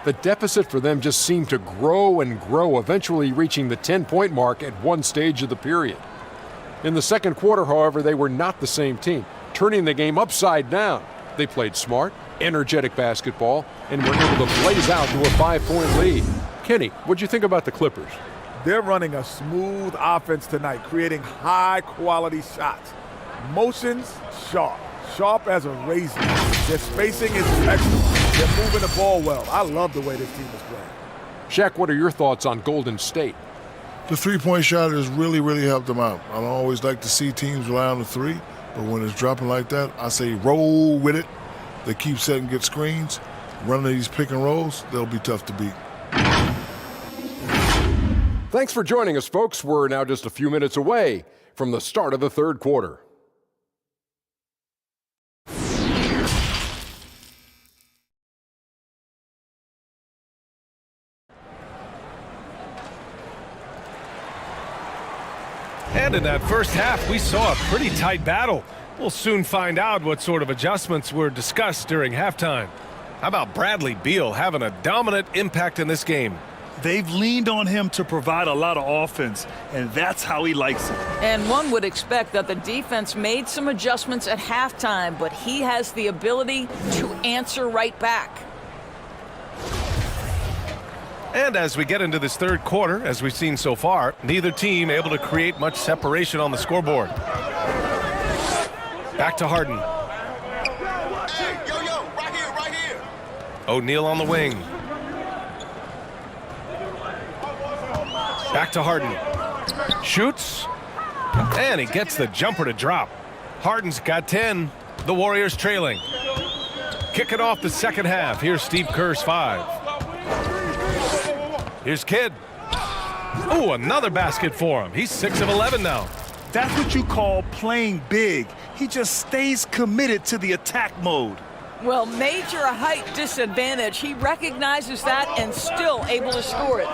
The deficit for them just seemed to grow and grow, eventually reaching the 10-point mark at one stage of the period. In the second quarter, however, they were not the same team, turning the game upside down. They played smart, energetic basketball, and were able to blaze out to a 5-point lead. Kenny, what'd you think about the Clippers? They're running a smooth offense tonight, creating high-quality shots. Motions, sharp. Sharp as a razor. Their spacing is excellent. They're moving the ball well. I love the way this team is playing. Shaq, what are your thoughts on Golden State? The three-point shot has really helped them out. I don't always like to see teams rely on the three, but when it's dropping like that, I say roll with it. They keep setting good screens. Running these pick and rolls, they'll be tough to beat. Thanks for joining us, folks. We're now just a few minutes away from the start of the third quarter. And in that first half, we saw a pretty tight battle. We'll soon find out what sort of adjustments were discussed during halftime. How about Bradley Beal having a dominant impact in this game? They've leaned on him to provide a lot of offense, and that's how he likes it. And one would expect that the defense made some adjustments at halftime, but he has the ability to answer right back. And as we get into this third quarter, as we've seen so far, neither team able to create much separation on the scoreboard. Back to Harden. Right here. O'Neal on the wing. Back to Harden. Shoots. And he gets the jumper to drop. Harden's got 10. The Warriors trailing. Kicking off the second half. Here's Steve Kerr's 5. Here's Kidd. Oh, another basket for him. He's 6 of 11 now. That's what you call playing big. He just stays committed to the attack mode. Well, major height disadvantage. He recognizes that and still able to score it.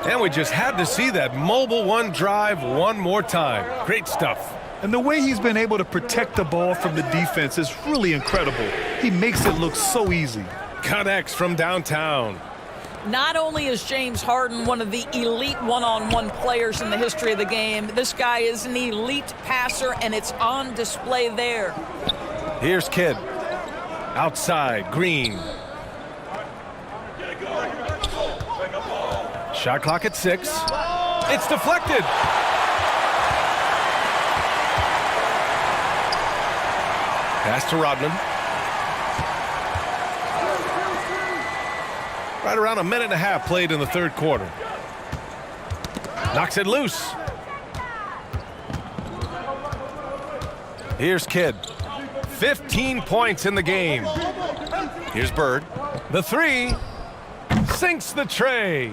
And we just had to see that mobile one drive one more time. Great stuff. And the way he's been able to protect the ball from the defense is really incredible. He makes it look so easy. Connects from downtown. Not only is James Harden one of the elite one-on-one players in the history of the game, this guy is an elite passer, and it's on display there. Here's Kidd. Outside, Green. Shot clock at 6. It's deflected. Pass to Rodman. Right around a minute and a half played in the third quarter. Knocks it loose. Here's Kidd. 15 points in the game. Here's Bird. The three. Sinks the tray.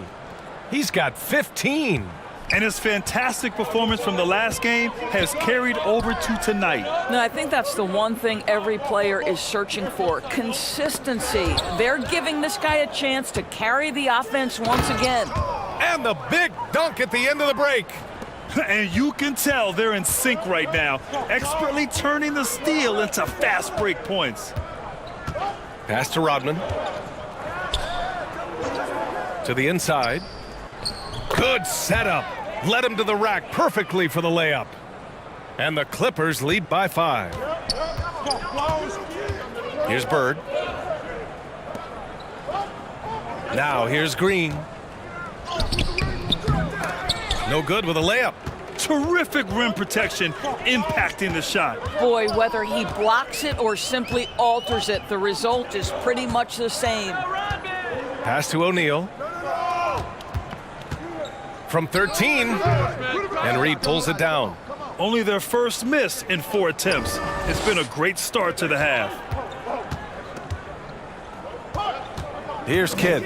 He's got 15. And his fantastic performance from the last game has carried over to tonight. No, I think that's the one thing every player is searching for, consistency. They're giving this guy a chance to carry the offense once again. And the big dunk at the end of the break. And you can tell they're in sync right now, expertly turning the steal into fast break points. Pass to Rodman. To the inside. Good setup. Led him to the rack perfectly for the layup. And the Clippers lead by 5. Here's Bird. Now here's Green. No good with a layup. Terrific rim protection impacting the shot. Boy, whether he blocks it or simply alters it, the result is pretty much the same. Pass to O'Neal. From 13, and Reed pulls it down. Only their first miss in 4 attempts. It's been a great start to the half. Here's Kidd.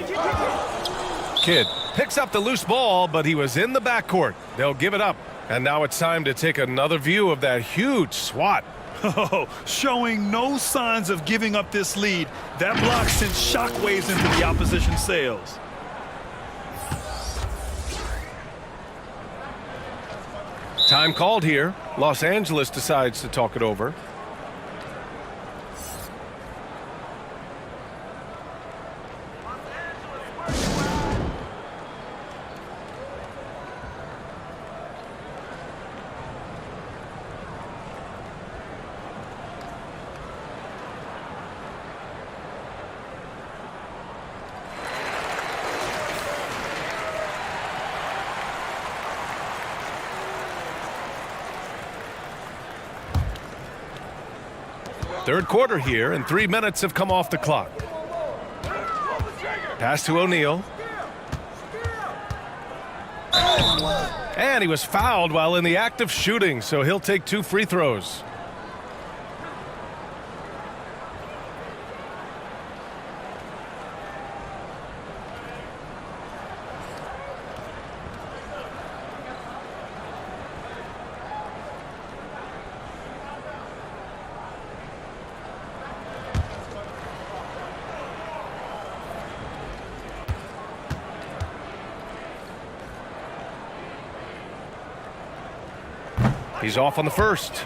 Kidd picks up the loose ball, but he was in the backcourt. They'll give it up. And now it's time to take another view of that huge swat. Oh, showing no signs of giving up this lead. That block sent shockwaves into the opposition sails. Time called here. Los Angeles decides to talk it over. Third quarter here, and 3 minutes have come off the clock. Pass to O'Neal. And he was fouled while in the act of shooting, so he'll take 2 free throws. He's off on the first.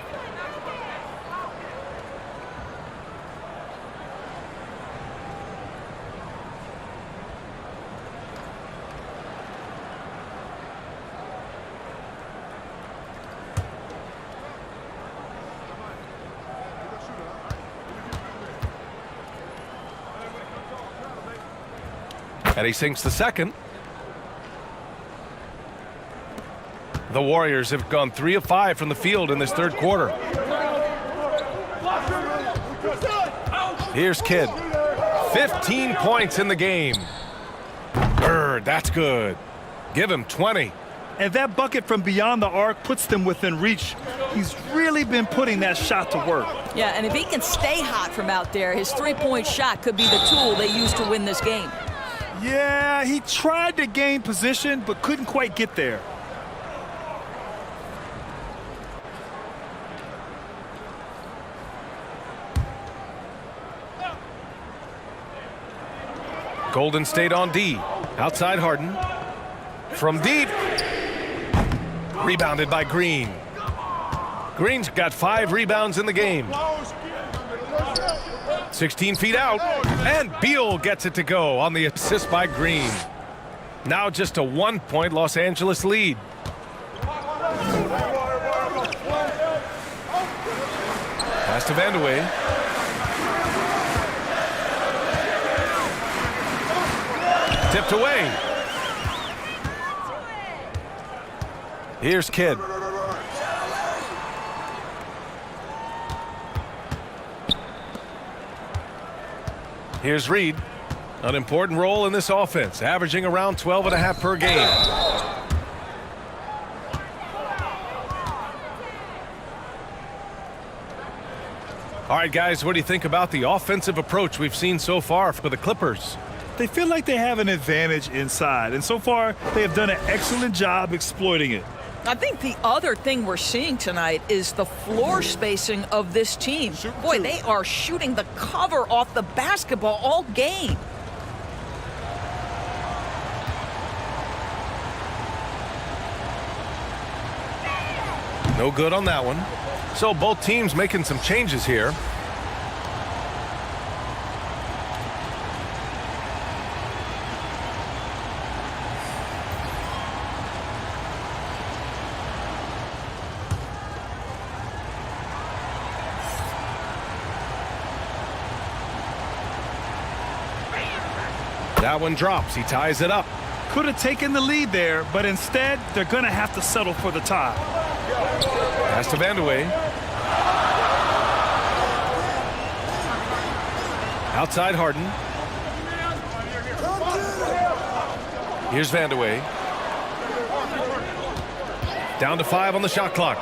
And he sinks the second. The Warriors have gone 3 of 5 from the field in this third quarter. Here's Kidd. 15 points in the game. Bird, that's good. Give him 20. And that bucket from beyond the arc puts them within reach. He's really been putting that shot to work. Yeah, and if he can stay hot from out there, his three-point shot could be the tool they use to win this game. Yeah, he tried to gain position, but couldn't quite get there. Golden State on D. Outside Harden. From deep. Rebounded by Green. Green's got 5 rebounds in the game. 16 feet out. And Beal gets it to go on the assist by Green. Now just a 1-point Los Angeles lead. Pass to Vandeweghe. Tipped away. Here's Kidd. Here's Reed. An important role in this offense, averaging around 12.5 per game. All right, guys, what do you think about the offensive approach we've seen so far for the Clippers? They feel like they have an advantage inside, and so far they have done an excellent job exploiting it. I think the other thing we're seeing tonight is the floor spacing of this team. Boy, they are shooting the cover off the basketball all game. No good on that one. So both teams making some changes here. That one drops. He ties it up. Could have taken the lead there, but instead they're going to have to settle for the tie. Pass to Vandeweghe. Outside Harden. Here's Vandeweghe. Down to 5 on the shot clock.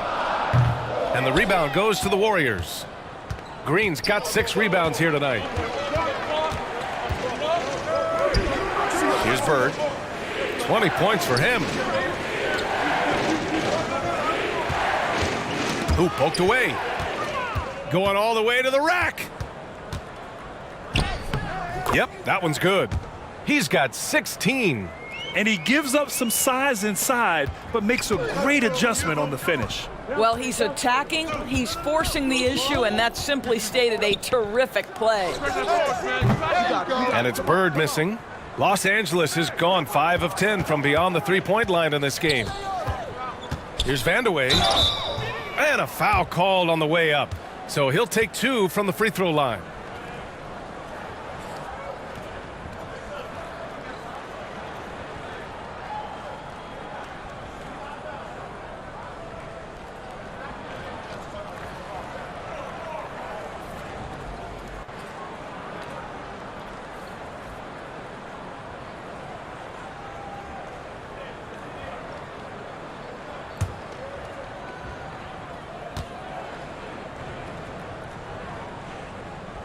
And the rebound goes to the Warriors. Green's got 6 rebounds here tonight. Here's Bird. 20 points for him. Ooh, poked away. Going all the way to the rack. Yep, that one's good. He's got 16. And he gives up some size inside, but makes a great adjustment on the finish. Well, he's attacking, he's forcing the issue, and that's simply stated a terrific play. And it's Bird missing. Los Angeles has gone 5 of 10 from beyond the three-point line in this game. Here's Vandeweghe. And a foul called on the way up. So he'll take 2 from the free throw line.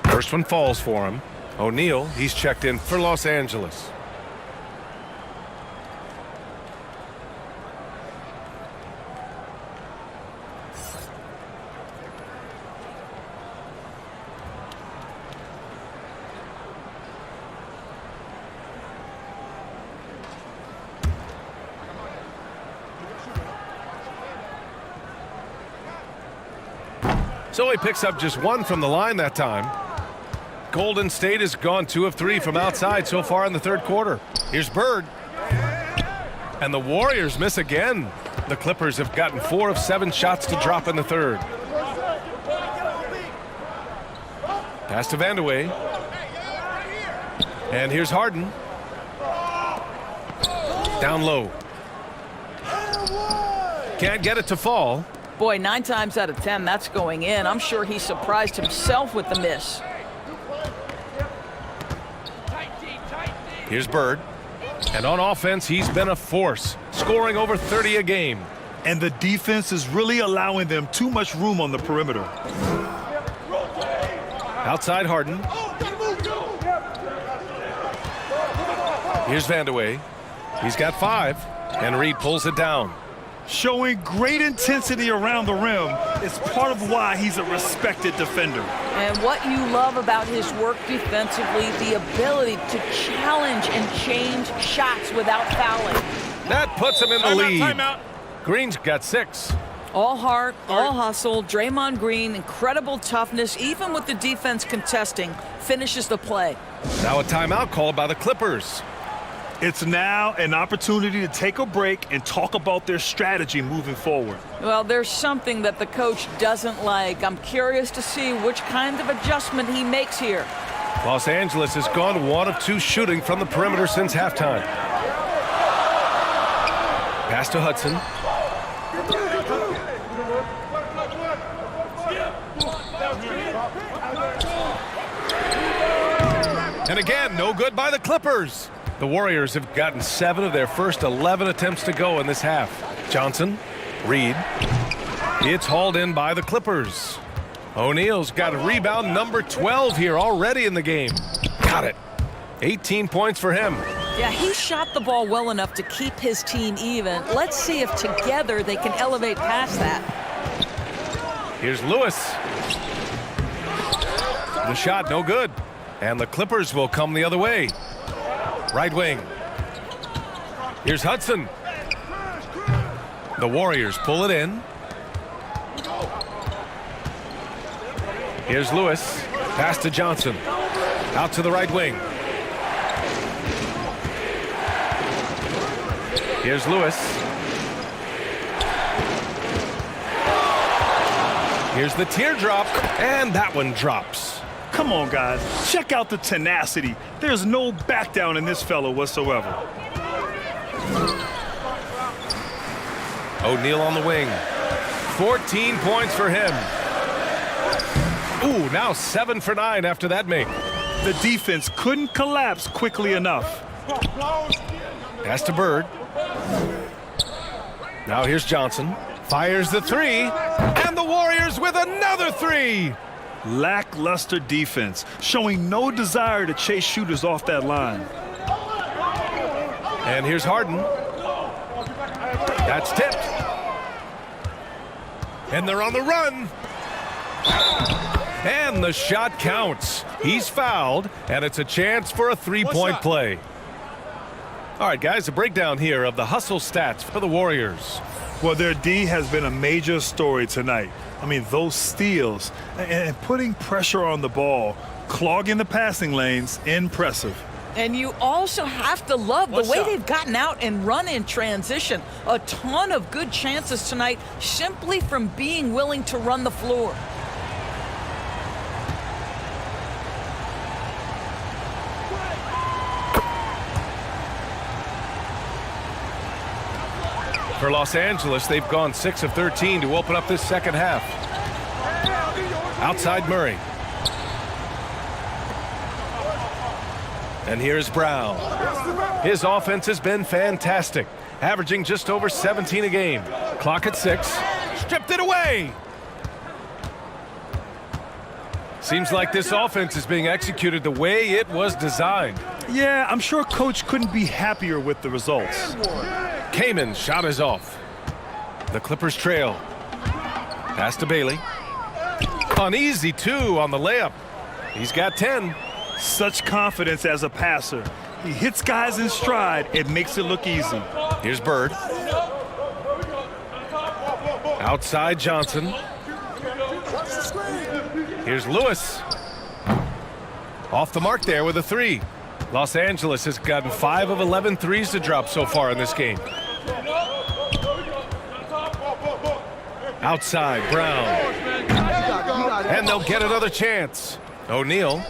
First one falls for him. O'Neal, he's checked in for Los Angeles. So he picks up just 1 from the line that time. Golden State has gone 2 of 3 from outside so far in the third quarter. Here's Bird. And the Warriors miss again. The Clippers have gotten 4 of 7 shots to drop in the third. Pass to Vandeweghe. And here's Harden. Down low. Can't get it to fall. Boy, 9 times out of 10, that's going in. I'm sure he surprised himself with the miss. Here's Bird. And on offense, he's been a force, scoring over 30 a game. And the defense is really allowing them too much room on the perimeter. Outside Harden. Here's Vandeweghe. He's got 5. And Reed pulls it down. Showing great intensity around the rim is part of why he's a respected defender. And what you love about his work defensively, the ability to challenge and change shots without fouling. That puts him in the lead. Timeout. Green's got 6. All heart, all hustle. Draymond Green, incredible toughness, even with the defense contesting, finishes the play. Now a timeout called by the Clippers. It's now an opportunity to take a break and talk about their strategy moving forward. Well, there's something that the coach doesn't like. I'm curious to see which kind of adjustment he makes here. Los Angeles has gone 1 of 2 shooting from the perimeter since halftime. Pass to Hudson. And again, no good by the Clippers. The Warriors have gotten 7 of their first 11 attempts to go in this half. Johnson, Reed. It's hauled in by the Clippers. O'Neal's got a rebound number 12 here already in the game. Got it. 18 points for him. Yeah, he shot the ball well enough to keep his team even. Let's see if together they can elevate past that. Here's Lewis. The shot, no good. And the Clippers will come the other way. Right wing. Here's Hudson. The Warriors pull it in. Here's Lewis. Pass to Johnson. Out to the right wing. Here's Lewis. Here's the teardrop, and that one drops. Come on, guys. Check out the tenacity. There's no back down in this fellow whatsoever. O'Neal on the wing. 14 points for him. Ooh, now 7 for 9 after that make. The defense couldn't collapse quickly enough. Pass to Bird. Now here's Johnson. Fires the 3. And the Warriors with another 3. Lackluster defense, showing no desire to chase shooters off that line. And here's Harden. That's tipped. And they're on the run. And the shot counts. He's fouled, and it's a chance for a 3-point play. All right, guys, a breakdown here of the hustle stats for the Warriors. Well, their D has been a major story tonight. I mean, those steals and putting pressure on the ball, clogging the passing lanes, impressive. And you also have to love the way they've gotten out and run in transition. A ton of good chances tonight simply from being willing to run the floor. For Los Angeles, they've gone 6 of 13 to open up this second half. Outside Murray. And here's Brown. His offense has been fantastic, averaging just over 17 a game. Clock at 6. Stripped it away. Seems like this offense is being executed the way it was designed. Yeah, I'm sure Coach couldn't be happier with the results. Kaman's shot is off. The Clippers trail. Pass to Bailey. An easy 2 on the layup. He's got 10. Such confidence as a passer. He hits guys in stride. It makes it look easy. Here's Bird. Outside Johnson. Here's Lewis. Off the mark there with a 3. Los Angeles has gotten 5 of 11 threes to drop so far in this game. Outside, Brown. And they'll get another chance. O'Neal.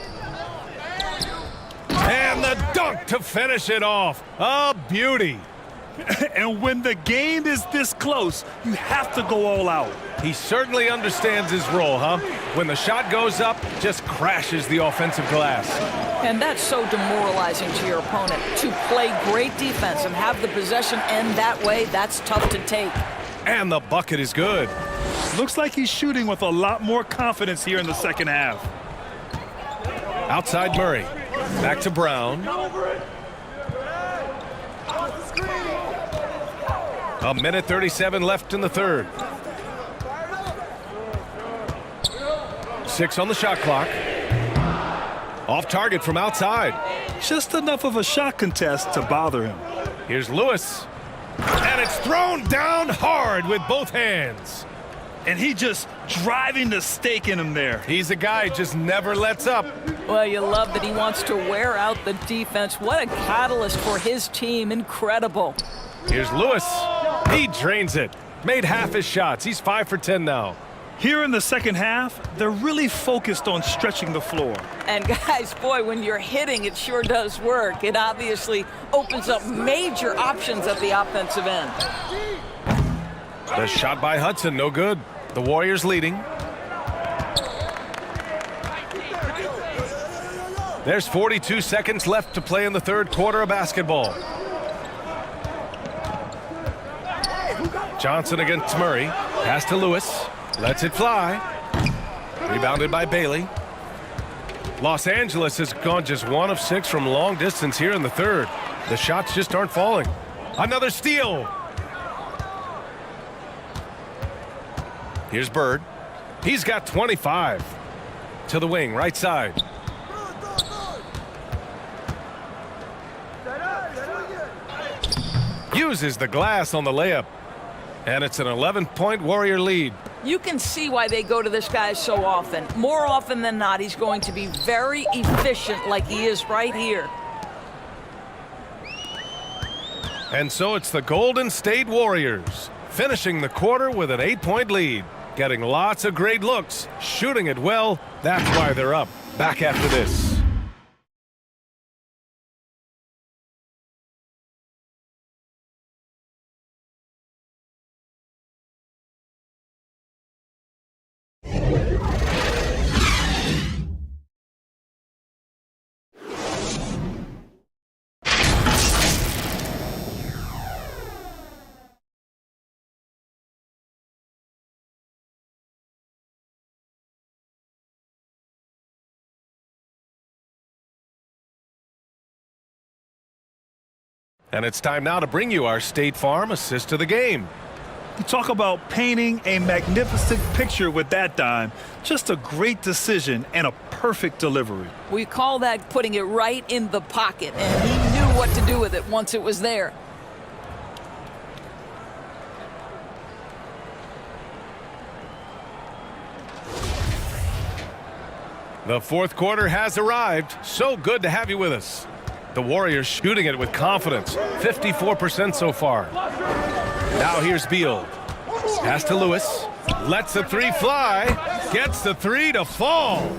And the dunk to finish it off. A beauty. And when the game is this close, you have to go all out. He certainly understands his role, huh? When the shot goes up, just crashes the offensive glass. And that's so demoralizing to your opponent. To play great defense and have the possession end that way, that's tough to take. And the bucket is good. Looks like he's shooting with a lot more confidence here in the second half. Outside Murray. Back to Brown. A minute 37 left in the third. 6 on the shot clock. Off target from outside. Just enough of a shot contest to bother him. Here's Lewis. And it's thrown down hard with both hands. And he just driving the stake in him there. He's a guy who just never lets up. Well, you love that he wants to wear out the defense. What a catalyst for his team. Incredible. Here's Lewis. He drains it. Made half his shots. He's 5 for 10 now. Here in the second half, they're really focused on stretching the floor. And guys, boy, when you're hitting, it sure does work. It obviously opens up major options at the offensive end. The shot by Hudson, no good. The Warriors leading. There's 42 seconds left to play in the third quarter of basketball. Johnson against Murray. Pass to Lewis. Lets it fly. Rebounded by Bailey. Los Angeles has gone just 1 of 6 from long distance here in the third. The shots just aren't falling. Another steal. Here's Bird. He's got 25. To the wing, right side. Uses the glass on the layup. And it's an 11-point Warrior lead. You can see why they go to this guy so often. More often than not, he's going to be very efficient like he is right here. And so it's the Golden State Warriors finishing the quarter with an 8-point lead. Getting lots of great looks, shooting it well. That's why they're up. Back after this. And it's time now to bring you our State Farm assist to the game. You talk about painting a magnificent picture with that dime. Just a great decision and a perfect delivery. We call that putting it right in the pocket, and he knew what to do with it once it was there. The fourth quarter has arrived. So good to have you with us. The Warriors shooting it with confidence. 54% so far. Now here's Beal. Pass to Lewis. Lets the three fly. Gets the three to fall.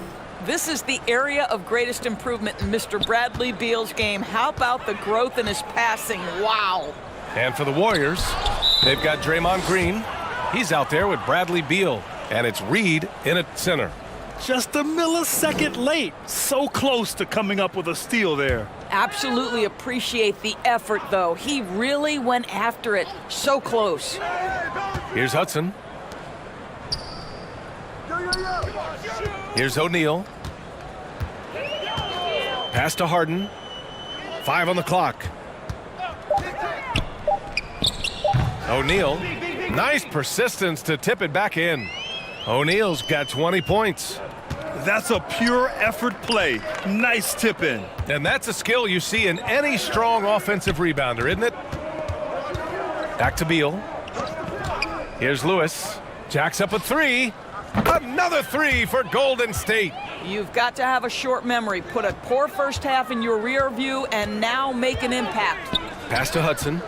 This is the area of greatest improvement in Mr. Bradley Beal's game. How about the growth in his passing? Wow. And for the Warriors, they've got Draymond Green. He's out there with Bradley Beal. And it's Reed in at center. Just a millisecond late. So close to coming up with a steal there. Absolutely appreciate the effort, though. He really went after it. So close. Here's Hudson. Here's O'Neal. Pass to Harden. 5 on the clock. O'Neal. Nice persistence to tip it back in. O'Neal's got 20 points. That's a pure effort play. Nice tip in. And that's a skill you see in any strong offensive rebounder, isn't it? Back to Beal. Here's Lewis. Jacks up a three. Another three for Golden State. You've got to have a short memory. Put a poor first half in your rear view and now make an impact. Pass to Hudson.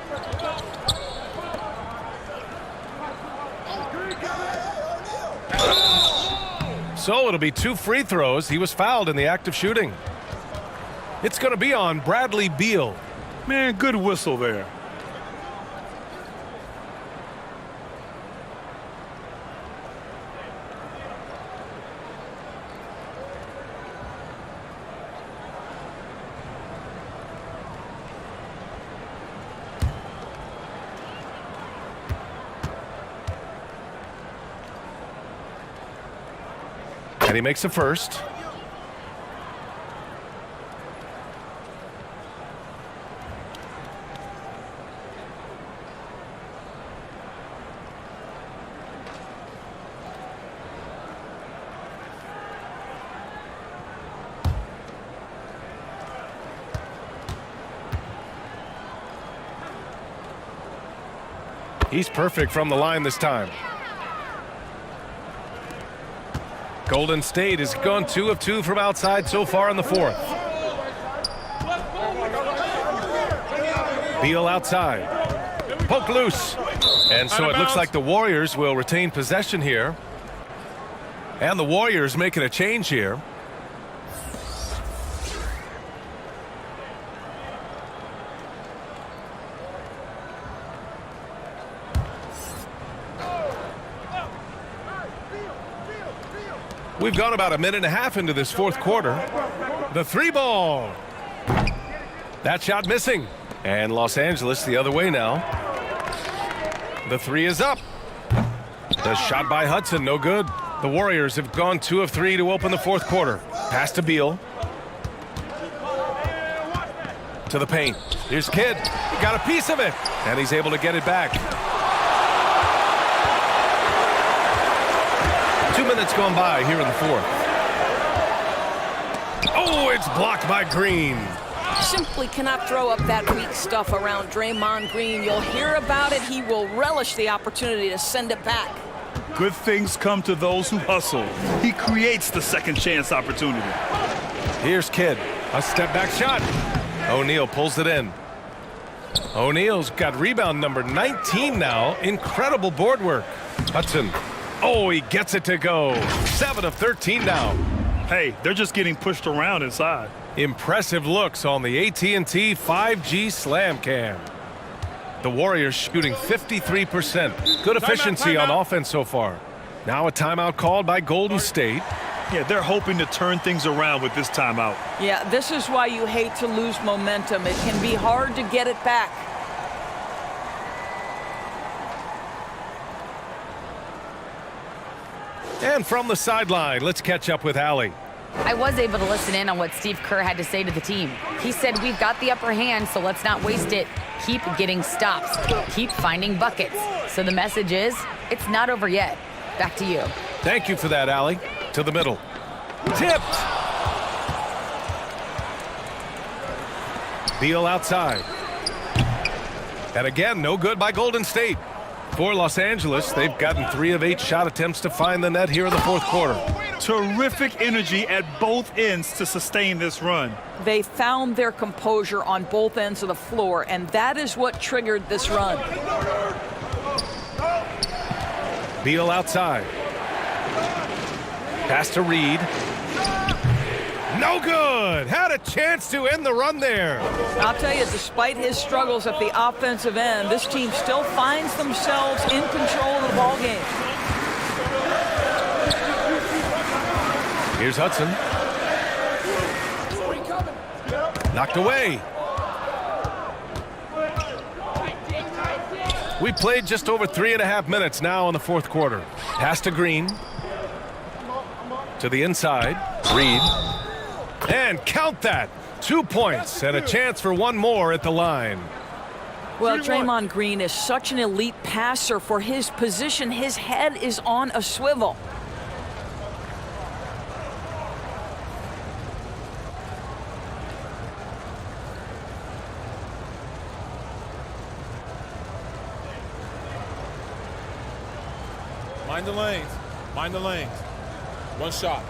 So it'll be 2 free throws. He was fouled in the act of shooting. It's going to be on Bradley Beal. Man, good whistle there. And he makes a first. He's perfect from the line this time. Golden State has gone 2 of 2 from outside so far in the fourth. Beal outside. Poke loose. And so it looks like the Warriors will retain possession here. And the Warriors making a change here. We've gone about a minute and a half into this fourth quarter. The 3-ball. That shot missing. And Los Angeles the other way now. The 3 is up. The shot by Hudson, no good. The Warriors have gone 2 of 3 to open the fourth quarter. Pass to Beal. To the paint. Here's Kidd. He got a piece of it. And he's able to get it back. 2 minutes gone by here in the fourth. Oh, it's blocked by Green. Simply cannot throw up that weak stuff around Draymond Green. You'll hear about it. He will relish the opportunity to send it back. Good things come to those who hustle. He creates the second chance opportunity. Here's Kidd. A step back shot. O'Neal pulls it in. O'Neal's got rebound number 19 now. Incredible board work. Hudson. Oh, he gets it to go. 7 of 13 now. Hey, they're just getting pushed around inside. Impressive looks on the AT&T 5G Slam Cam. The Warriors shooting 53%. Good efficiency on offense so far. Now a timeout called by Golden State. Yeah, they're hoping to turn things around with this timeout. Yeah, this is why you hate to lose momentum. It can be hard to get it back. And from the sideline, let's catch up with Allie. I was able to listen in on what Steve Kerr had to say to the team. He said, we've got the upper hand, so let's not waste it. Keep getting stops. Keep finding buckets. So the message is, it's not over yet. Back to you. Thank you for that, Allie. To the middle. Tipped. Beal outside. And again, no good by Golden State. For Los Angeles, they've gotten 3 of 8 shot attempts to find the net here in the fourth quarter. Terrific energy at both ends to sustain this run. They found their composure on both ends of the floor, and that is what triggered this run. Beal outside. Pass to Reed. No good. Had a chance to end the run there. I'll tell you, despite his struggles at the offensive end, this team still finds themselves in control of the ball game. Here's Hudson. Knocked away. We played just over 3.5 minutes now in the fourth quarter. Pass to Green. To the inside. Reed. And count that. 2 points and a chance for one more at the line. Well, Draymond Green is such an elite passer for his position. His head is on a swivel. Mind the lanes. Mind the lanes. One shot.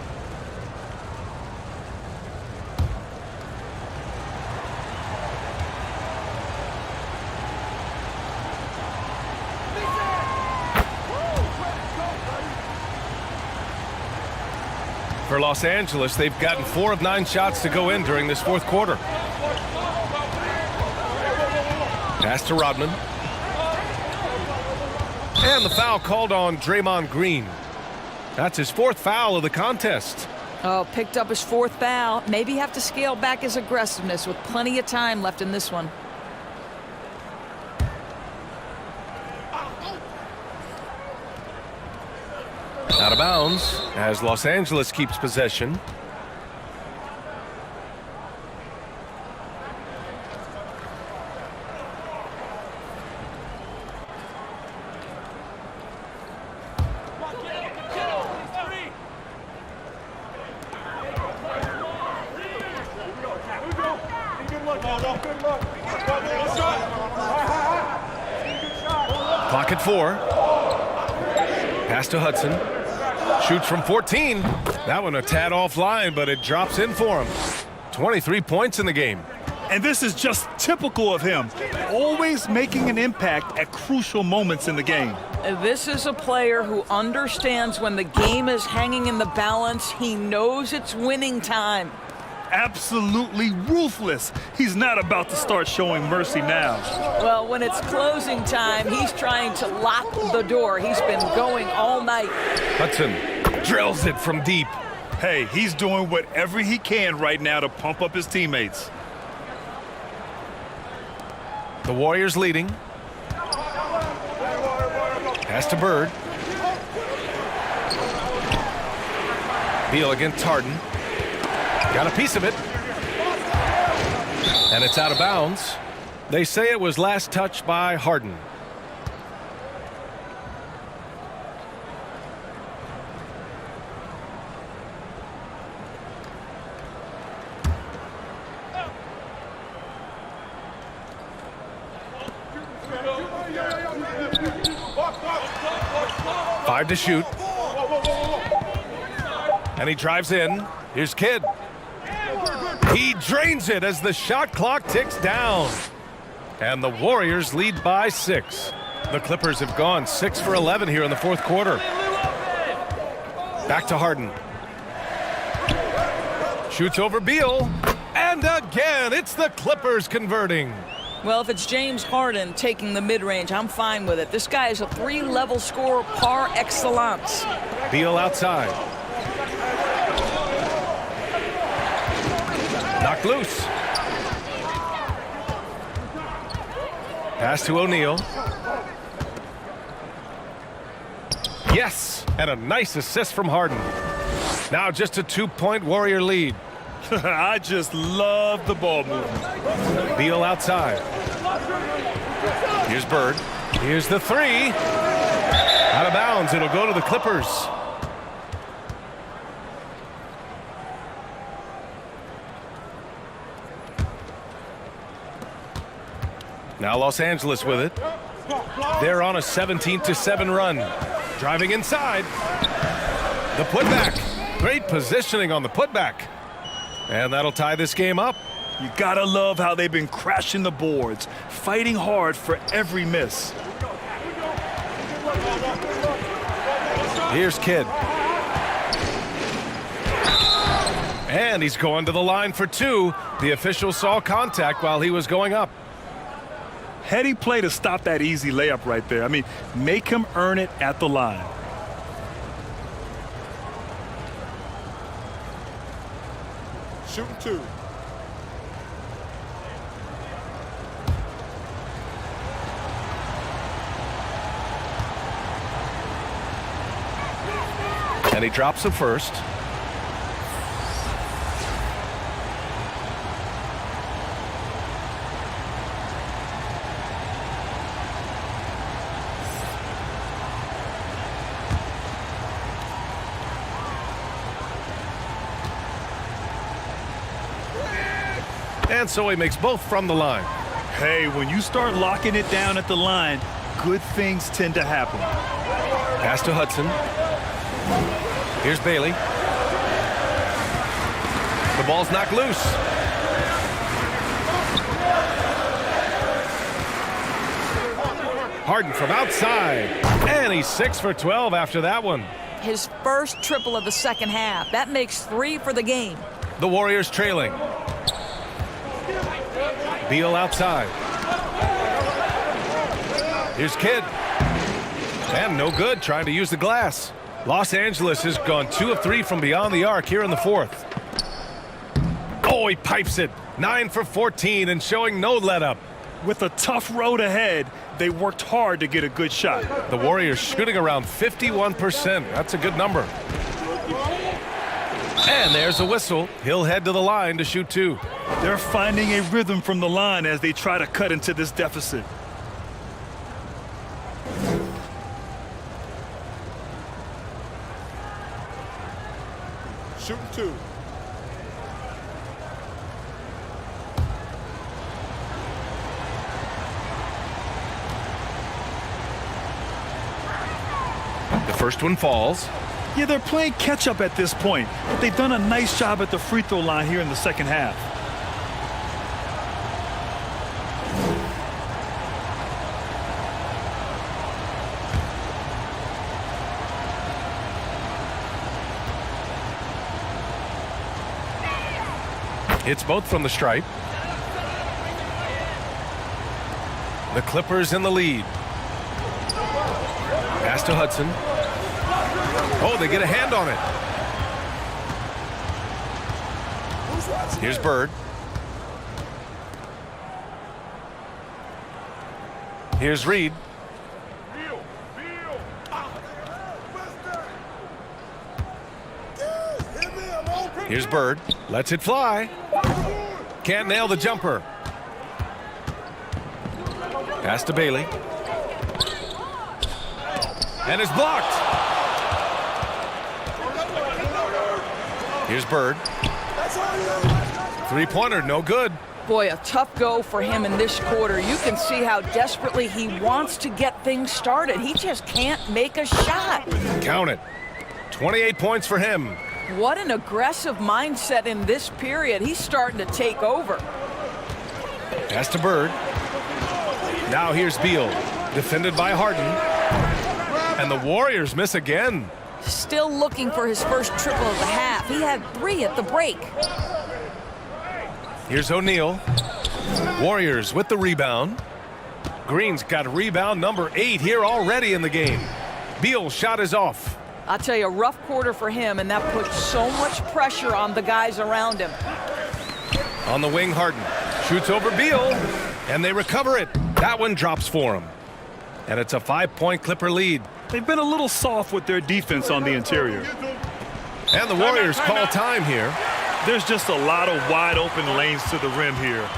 For Los Angeles, they've gotten 4 of 9 shots to go in during this fourth quarter. Pass to Rodman. And the foul called on Draymond Green. That's his 4th foul of the contest. Oh, picked up his 4th foul. Maybe have to scale back his aggressiveness with plenty of time left in this one. Out of bounds as Los Angeles keeps possession. Clock at 4. Pass to Hudson. Shoots from 14. That one a tad offline, but it drops in for him. 23 points in the game. And this is just typical of him. Always making an impact at crucial moments in the game. This is a player who understands when the game is hanging in the balance. He knows it's winning time. Absolutely ruthless. He's not about to start showing mercy now. Well, when it's closing time, he's trying to lock the door. He's been going all night. Hudson drills it from deep. Hey, he's doing whatever he can right now to pump up his teammates. The Warriors leading. Pass to Bird. Beal against Harden. Got a piece of it. And it's out of bounds. They say it was last touched by Harden. Five to shoot. And he drives in. Here's Kidd. He drains it as the shot clock ticks down. And the Warriors lead by 6. The Clippers have gone 6 for 11 here in the fourth quarter. Back to Harden. Shoots over Beal. And again, it's the Clippers converting. Well, if it's James Harden taking the mid-range, I'm fine with it. This guy is a 3-level scorer par excellence. Beal outside. Knocked loose. Pass to O'Neal. Yes, and a nice assist from Harden. Now just a 2-point Warrior lead. I just love the ball movement. Beal outside. Here's Bird. Here's the 3. Out of bounds. It'll go to the Clippers. Now Los Angeles with it. They're on a 17-7 run. Driving inside. The putback. Great positioning on the putback. And that'll tie this game up. You gotta love how they've been crashing the boards, fighting hard for every miss. Here's Kidd. And he's going to the line for 2. The official saw contact while he was going up. Heady play to stop that easy layup right there. I mean, make him earn it at the line. Shooting 2. And he drops the first. And so he makes both from the line. Hey, when you start locking it down at the line, good things tend to happen. Pass to Hudson. Here's Bailey. The ball's knocked loose. Harden from outside. And he's 6 for 12 after that one. His first triple of the second half. That makes 3 for the game. The Warriors trailing. Beal outside. Here's Kidd. And no good, trying to use the glass. Los Angeles has gone 2 of 3 from beyond the arc here in the fourth. Oh, he pipes it. 9 for 14 and showing no let up. With a tough road ahead, they worked hard to get a good shot. The Warriors shooting around 51%. That's a good number. And there's a whistle. He'll head to the line to shoot 2. They're finding a rhythm from the line as they try to cut into this deficit. Shooting 2. The first one falls. Yeah, they're playing catch-up at this point, but they've done a nice job at the free throw line here in the second half. Hits both from the stripe. The Clippers in the lead. Pass to Hudson. Oh, they get a hand on it. Here's Bird. Here's Reed. Here's Bird. Lets it fly. Can't nail the jumper. Pass to Bailey. And it's blocked. Here's Bird. Three-pointer, no good. Boy, a tough go for him in this quarter. You can see how desperately he wants to get things started. He just can't make a shot. Count it. 28 points for him. What an aggressive mindset in this period. He's starting to take over. Pass to Bird. Now here's Beal, defended by Harden. And the Warriors miss again. Still looking for his first triple of the half. He had 3 at the break. Here's O'Neal. Warriors with the rebound. Green's got rebound number 8 here already in the game. Beal's shot is off. I'll tell you, a rough quarter for him, and that puts so much pressure on the guys around him. On the wing, Harden shoots over Beal, and they recover it. That one drops for him. And it's a 5-point Clipper lead. They've been a little soft with their defense on the interior. And the Warriors call time here. There's just a lot of wide open lanes to the rim here.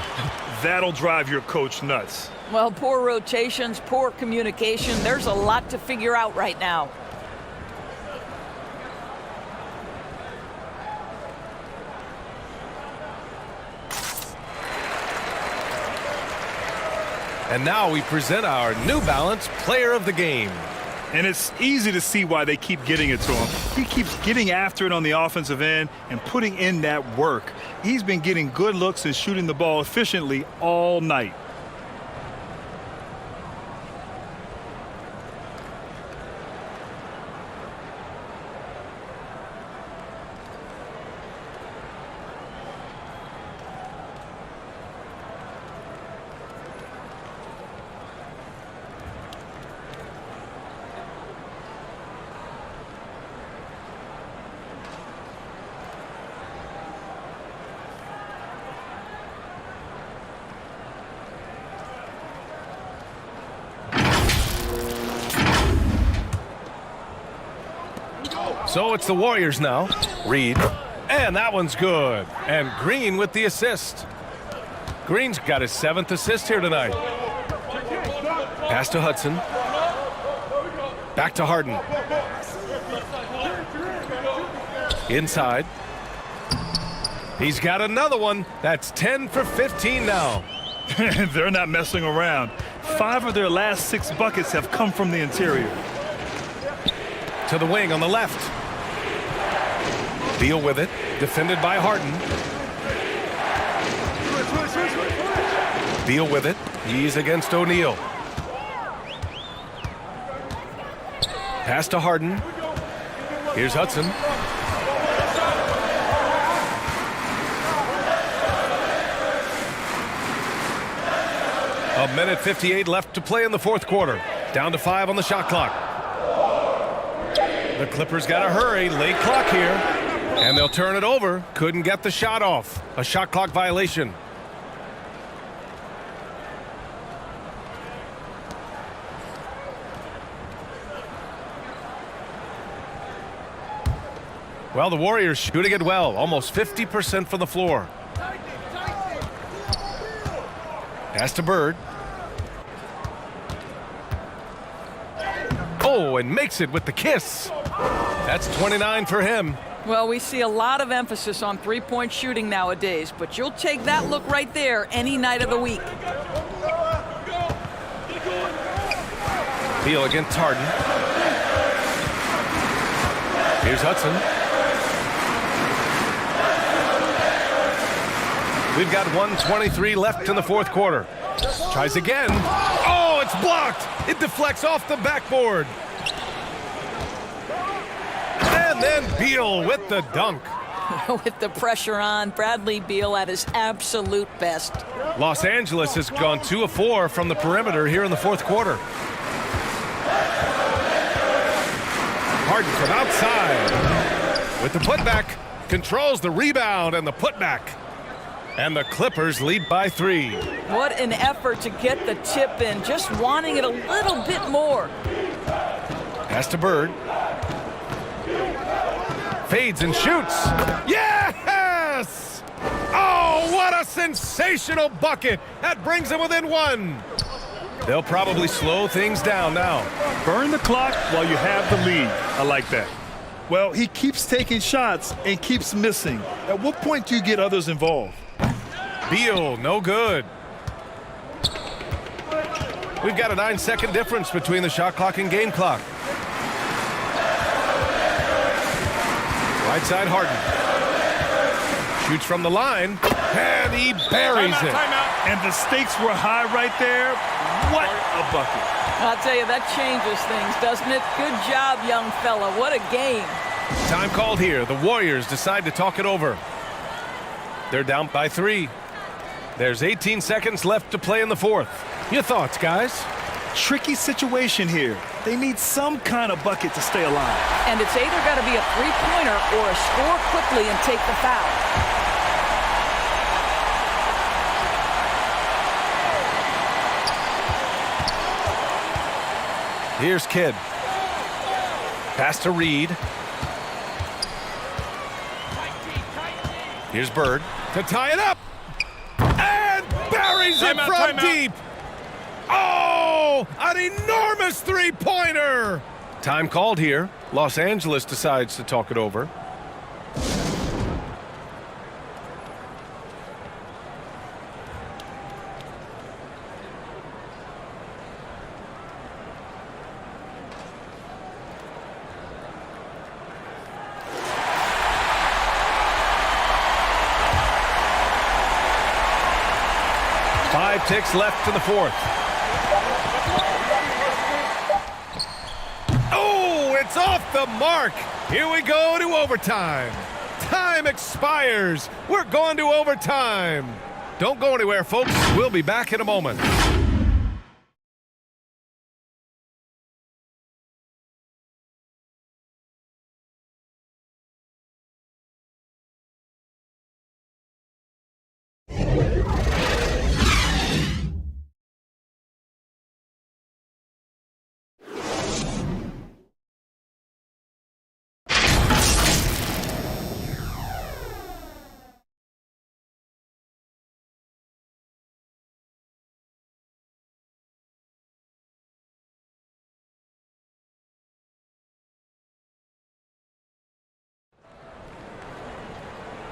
That'll drive your coach nuts. Well, poor rotations, poor communication. There's a lot to figure out right now. And now we present our New Balance Player of the Game. And it's easy to see why they keep getting it to him. He keeps getting after it on the offensive end and putting in that work. He's been getting good looks and shooting the ball efficiently all night. So it's the Warriors now. Reed. And that one's good. And Green with the assist. Green's got his 7th assist here tonight. Pass to Hudson. Back to Harden. Inside. He's got another one. That's 10 for 15 now. They're not messing around. 5 of their last 6 buckets have come from the interior. To the wing on the left. Beal with it, defended by Harden. Beal with it. He's against O'Neal. Pass to Harden. Here's Hudson. A minute 58 left to play in the fourth quarter. Down to 5 on the shot clock. The Clippers got to hurry. Late clock here. And they'll turn it over. Couldn't get the shot off. A shot clock violation. Well, the Warriors shooting it well. Almost 50% from the floor. Pass to Bird. Oh, and makes it with the kiss. That's 29 for him. Well, we see a lot of emphasis on three-point shooting nowadays, but you'll take that look right there any night of the week. Beal against Harden. Here's Hudson. We've got 1:23 left in the fourth quarter. Tries again. Oh, it's blocked. It deflects off the backboard. And then Beal with the dunk. With the pressure on, Bradley Beal at his absolute best. Los Angeles has gone 2 of 4 from the perimeter here in the fourth quarter. Harden from outside with the putback, controls the rebound and the putback. And the Clippers lead by 3. What an effort to get the tip in, just wanting it a little bit more. Pass to Bird. Fades and shoots. Yes! Oh, what a sensational bucket. That brings them within 1. They'll probably slow things down now. Burn the clock while you have the lead. I like that. Well, he keeps taking shots and keeps missing. At what point do you get others involved? Beal, no good. We've got a 9-second difference between the shot clock and game clock. Right side, Harden. Shoots from the line, and he buries it. And the stakes were high right there. What a bucket. I'll tell you, that changes things, doesn't it? Good job, young fella. What a game. Time called here. The Warriors decide to talk it over. They're down by 3. There's 18 seconds left to play in the 4th. Your thoughts, guys? Tricky situation here. They need some kind of bucket to stay alive. And it's either got to be a three-pointer or a score quickly and take the foul. Here's Kidd. Pass to Reed. Here's Bird to tie it up. And buries it from deep. Oh, an enormous three-pointer. Time called here. Los Angeles decides to talk it over. Five ticks left to the 4th. Oh, it's off the mark. Here we go to overtime. Time expires. We're going to overtime. Don't go anywhere, folks. We'll be back in a moment.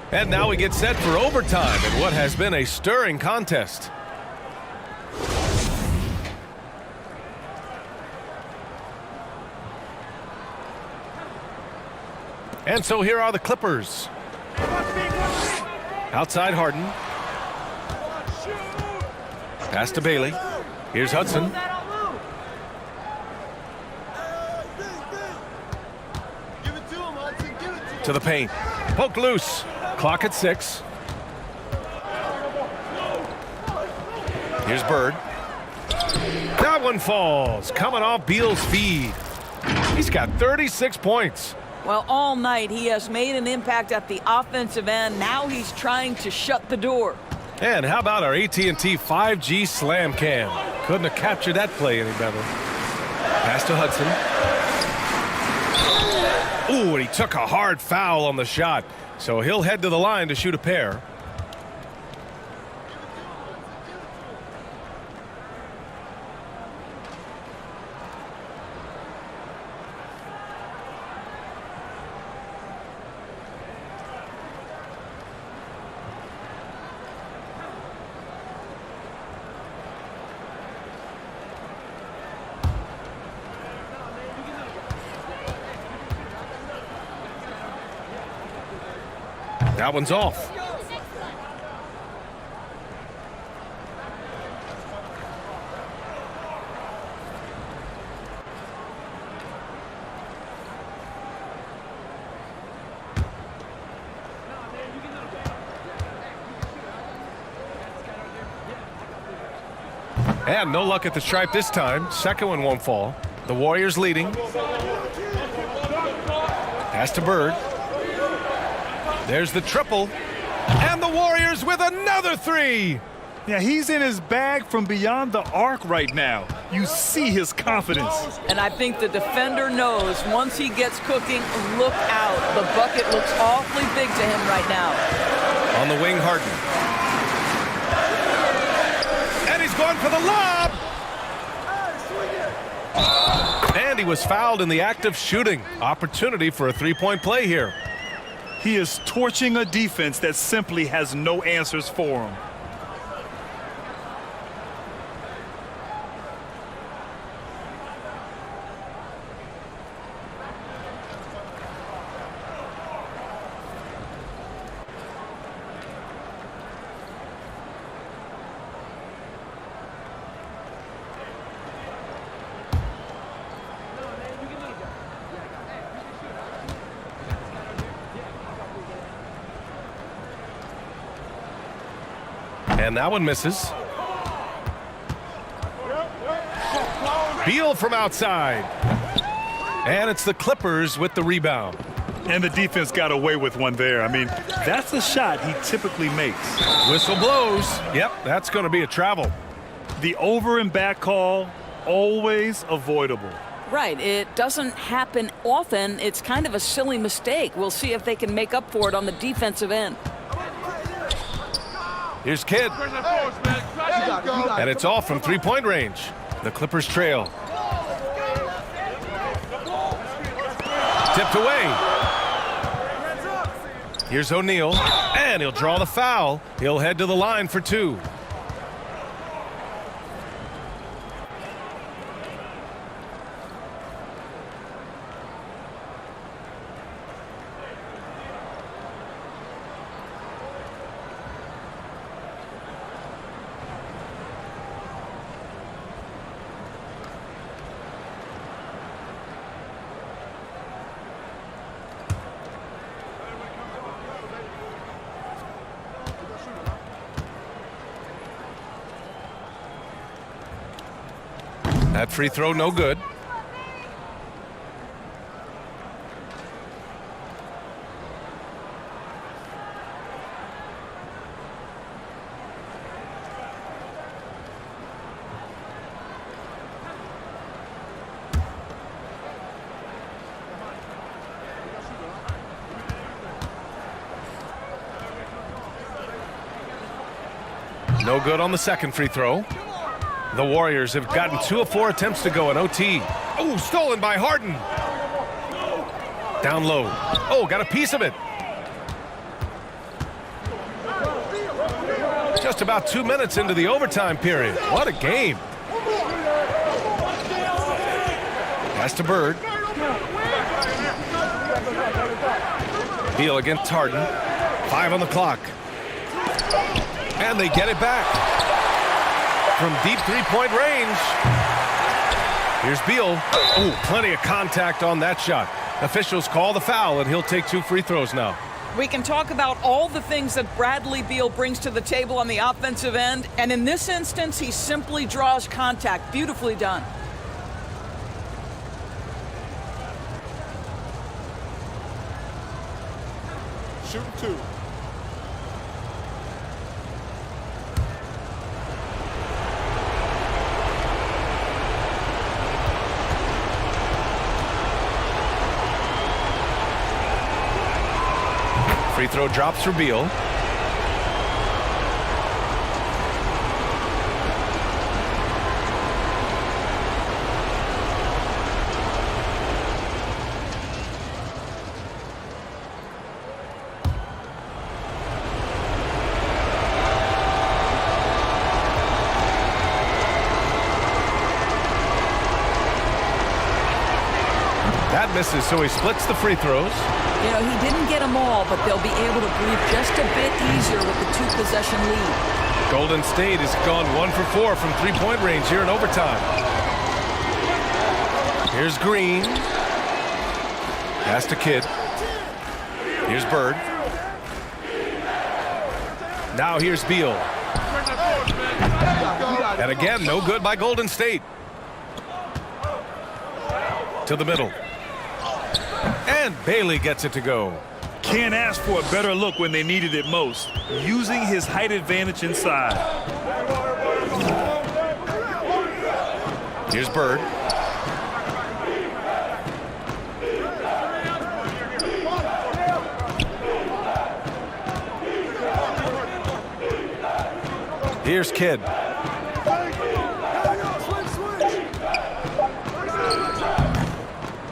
And now we get set for overtime in what has been a stirring contest. And so here are the Clippers. Outside Harden. Pass to Bailey. Here's Hudson. To the paint. Poked loose. Clock at 6. Here's Bird. That one falls. Coming off Beal's feed. He's got 36 points. Well, all night he has made an impact at the offensive end. Now he's trying to shut the door. And how about our AT&T 5G Slam Cam? Couldn't have captured that play any better. Pass to Hudson. Ooh, and he took a hard foul on the shot. So he'll head to the line to shoot a pair. That one's off. And no luck at the stripe this time. Second one won't fall. The Warriors leading. Pass to Bird. There's the triple. And the Warriors with another three. Yeah, he's in his bag from beyond the arc right now. You see his confidence. And I think the defender knows once he gets cooking, look out. The bucket looks awfully big to him right now. On the wing, Harden. And he's going for the lob. And he was fouled in the act of shooting. Opportunity for a three-point play here. He is torching a defense that simply has no answers for him. And that one misses. Beal from outside. And it's the Clippers with the rebound. And the defense got away with one there. I mean, that's a shot he typically makes. Whistle blows. Yep, that's going to be a travel. The over and back call, always avoidable. Right. It doesn't happen often. It's kind of a silly mistake. We'll see if they can make up for it on the defensive end. Here's Kidd. And it's off from three-point range. The Clippers trail. Tipped away. Here's O'Neal. And he'll draw the foul. He'll head to the line for two. That free throw, no good. No good on the second free throw. The Warriors have gotten 2 of 4 attempts to go in OT. Oh, stolen by Harden. Down low. Oh, got a piece of it. Just about 2 minutes into the overtime period. What a game. Pass to Bird. Beal against Harden. 5 on the clock. And they get it back. From deep three-point range. Here's Beal. Oh, plenty of contact on that shot. Officials call the foul, and he'll take 2 free throws now. We can talk about all the things that Bradley Beal brings to the table on the offensive end, and in this instance, he simply draws contact. Beautifully done. Shoot 2. Free throw drops for Beal. That misses, so he splits the free throws. You know, he didn't get them all, but they'll be able to breathe just a bit easier with the 2-possession lead. Golden State has gone 1 for 4 from three-point range here in overtime. Here's Green. Pass to Kidd. Here's Bird. Now here's Beal. And again, no good by Golden State. To the middle. And Bailey gets it to go. Can't ask for a better look when they needed it most. Using his height advantage inside. Here's Bird. Here's Kidd.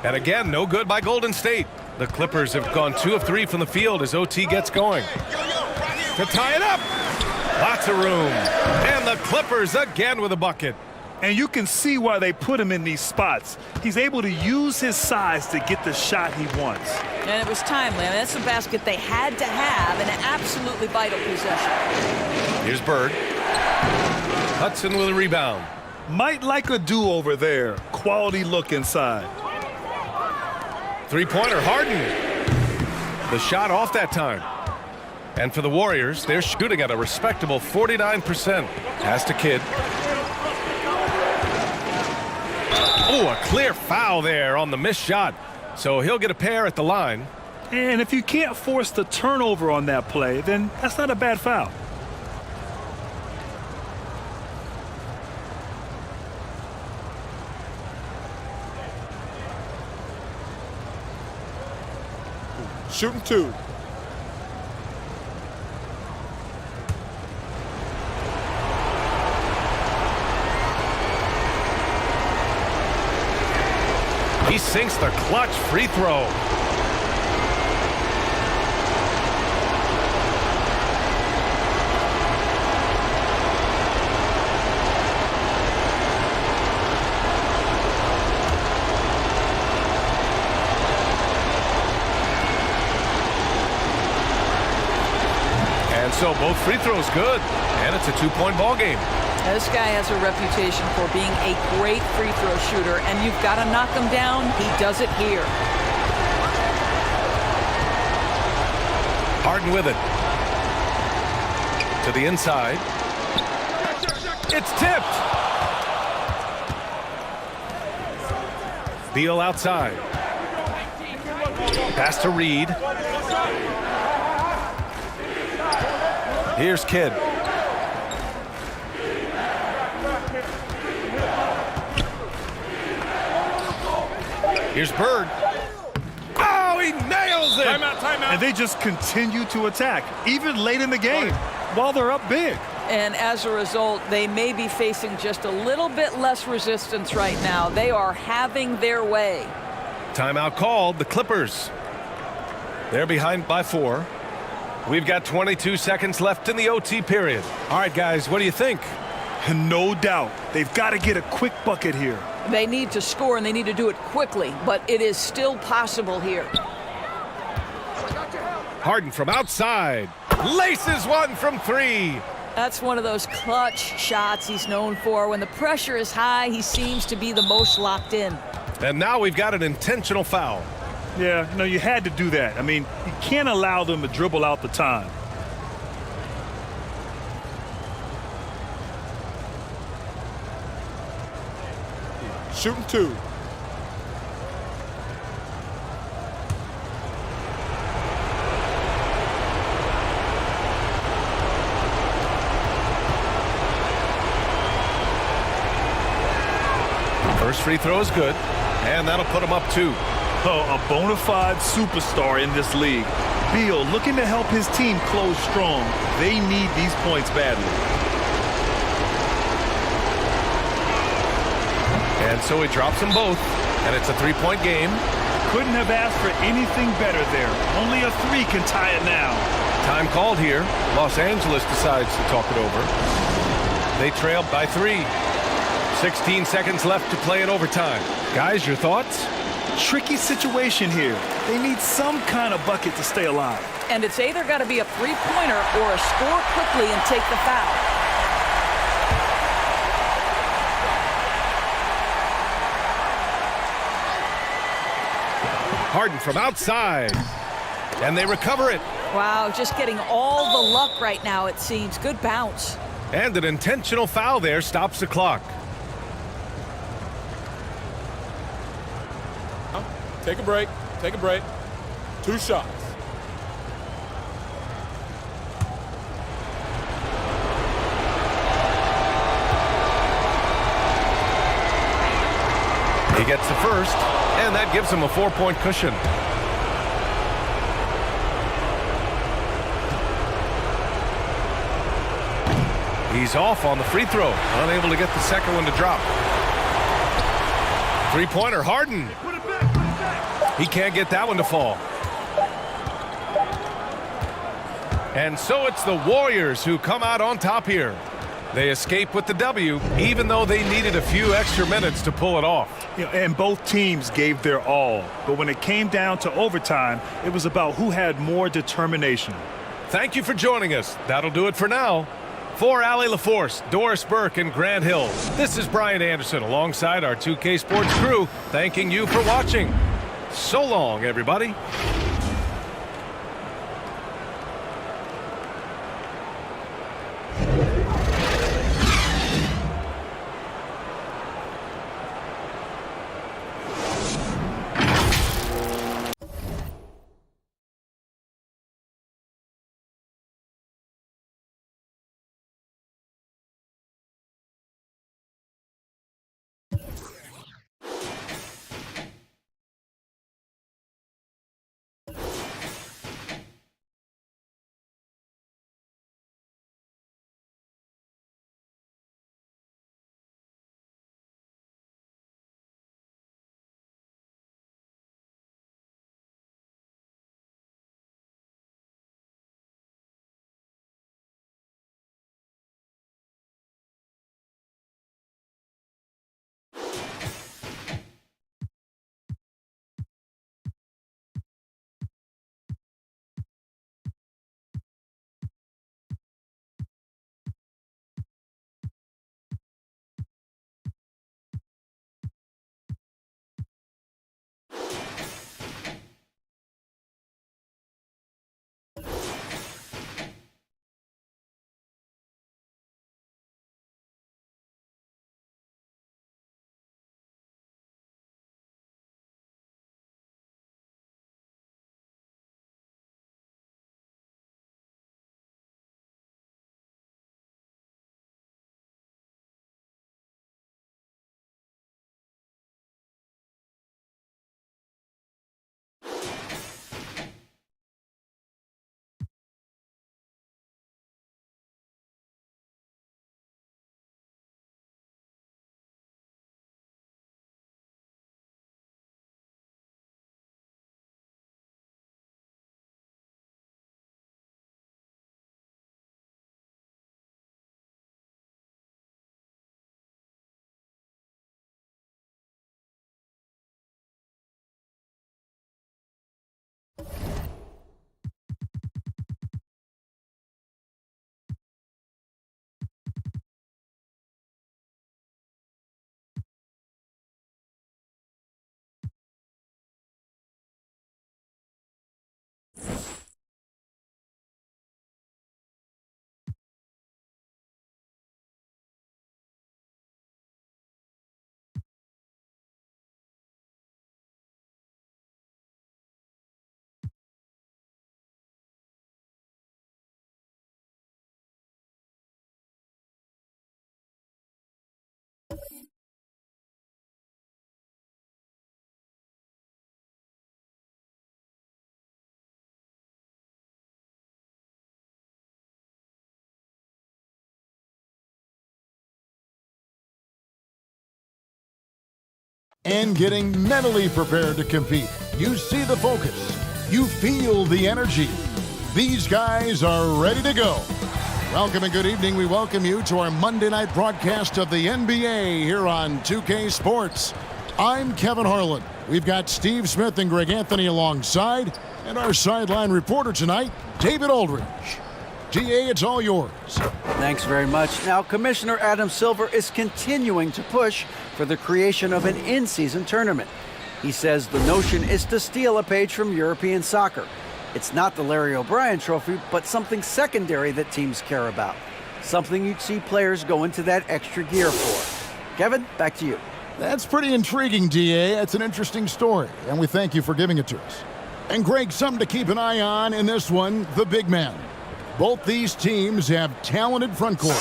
And again, no good by Golden State. The Clippers have gone 2 of 3 from the field as OT gets going. To tie it up. Lots of room. And the Clippers again with a bucket. And you can see why they put him in these spots. He's able to use his size to get the shot he wants. And it was timely. I mean, that's a basket they had to have, and an absolutely vital possession. Here's Bird. Hudson with a rebound. Might like a do-over there. Quality look inside. Three-pointer, Harden. The shot off that time. And for the Warriors, they're shooting at a respectable 49%. Pass to Kidd. Oh, a clear foul there on the missed shot. So he'll get a pair at the line. And if you can't force the turnover on that play, then that's not a bad foul. Shooting 2. He sinks the clutch free throw. And so both free throws good, and it's a 2-point ball game. This guy has a reputation for being a great free throw shooter, and you've got to knock him down. He does it here. Harden with it. To the inside. It's tipped. Beal outside. Pass to Reed. Here's Kidd. Here's Bird. Oh, he nails it! Timeout, timeout. And they just continue to attack, even late in the game, while they're up big. And as a result, they may be facing just a little bit less resistance right now. They are having their way. Timeout called. The Clippers. They're behind by 4. We've got 22 seconds left in the OT period. All right, guys, what do you think? No doubt. They've got to get a quick bucket here. They need to score, and they need to do it quickly, but it is still possible here. Harden from outside. Laces one from 3. That's one of those clutch shots he's known for. When the pressure is high, he seems to be the most locked in. And now we've got an intentional foul. Yeah, no, you had to do that. I mean, you can't allow them to dribble out the time. Shooting 2. First free throw is good, and that'll put him up 2. Oh, a bona fide superstar in this league. Beal looking to help his team close strong. They need these points badly. And so he drops them both, and it's a 3-point game. Couldn't have asked for anything better there. Only a 3 can tie it now. Time called here. Los Angeles decides to talk it over. They trailed by 3. 16 seconds left to play in overtime. Guys, your thoughts? Tricky situation here. They need some kind of bucket to stay alive. And it's either got to be a three-pointer or a score quickly and take the foul. Harden from outside. And they recover it. Wow, just getting all the luck right now, it seems. Good bounce. And an intentional foul there stops the clock. Take a break. Take a break. 2 shots. He gets the first, and that gives him a 4-point cushion. He's off on the free throw, unable to get the second one to drop. Three-pointer, Harden. He can't get that one to fall. And so it's the Warriors who come out on top here. They escape with the W, even though they needed a few extra minutes to pull it off. And both teams gave their all. But when it came down to overtime, it was about who had more determination. Thank you for joining us. That'll do it for now. For Allie LaForce, Doris Burke, and Grant Hill, this is Brian Anderson alongside our 2K Sports crew, thanking you for watching. So long, everybody. And getting mentally prepared to compete. You see the focus. You feel the energy. These guys are ready to go. Welcome and good evening. We welcome you to our Monday night broadcast of the NBA here on 2K Sports. I'm Kevin Harlan. We've got Steve Smith and Greg Anthony alongside, and our sideline reporter tonight, David Aldridge. GA, it's all yours. Thanks very much. Now, Commissioner Adam Silver is continuing to push for the creation of an in-season tournament. He says the notion is to steal a page from European soccer. It's not the Larry O'Brien Trophy, but something secondary that teams care about. Something you'd see players go into that extra gear for. Kevin, back to you. That's pretty intriguing, DA. It's an interesting story, and we thank you for giving it to us. And Greg, something to keep an eye on in this one, the big man. Both these teams have talented front court.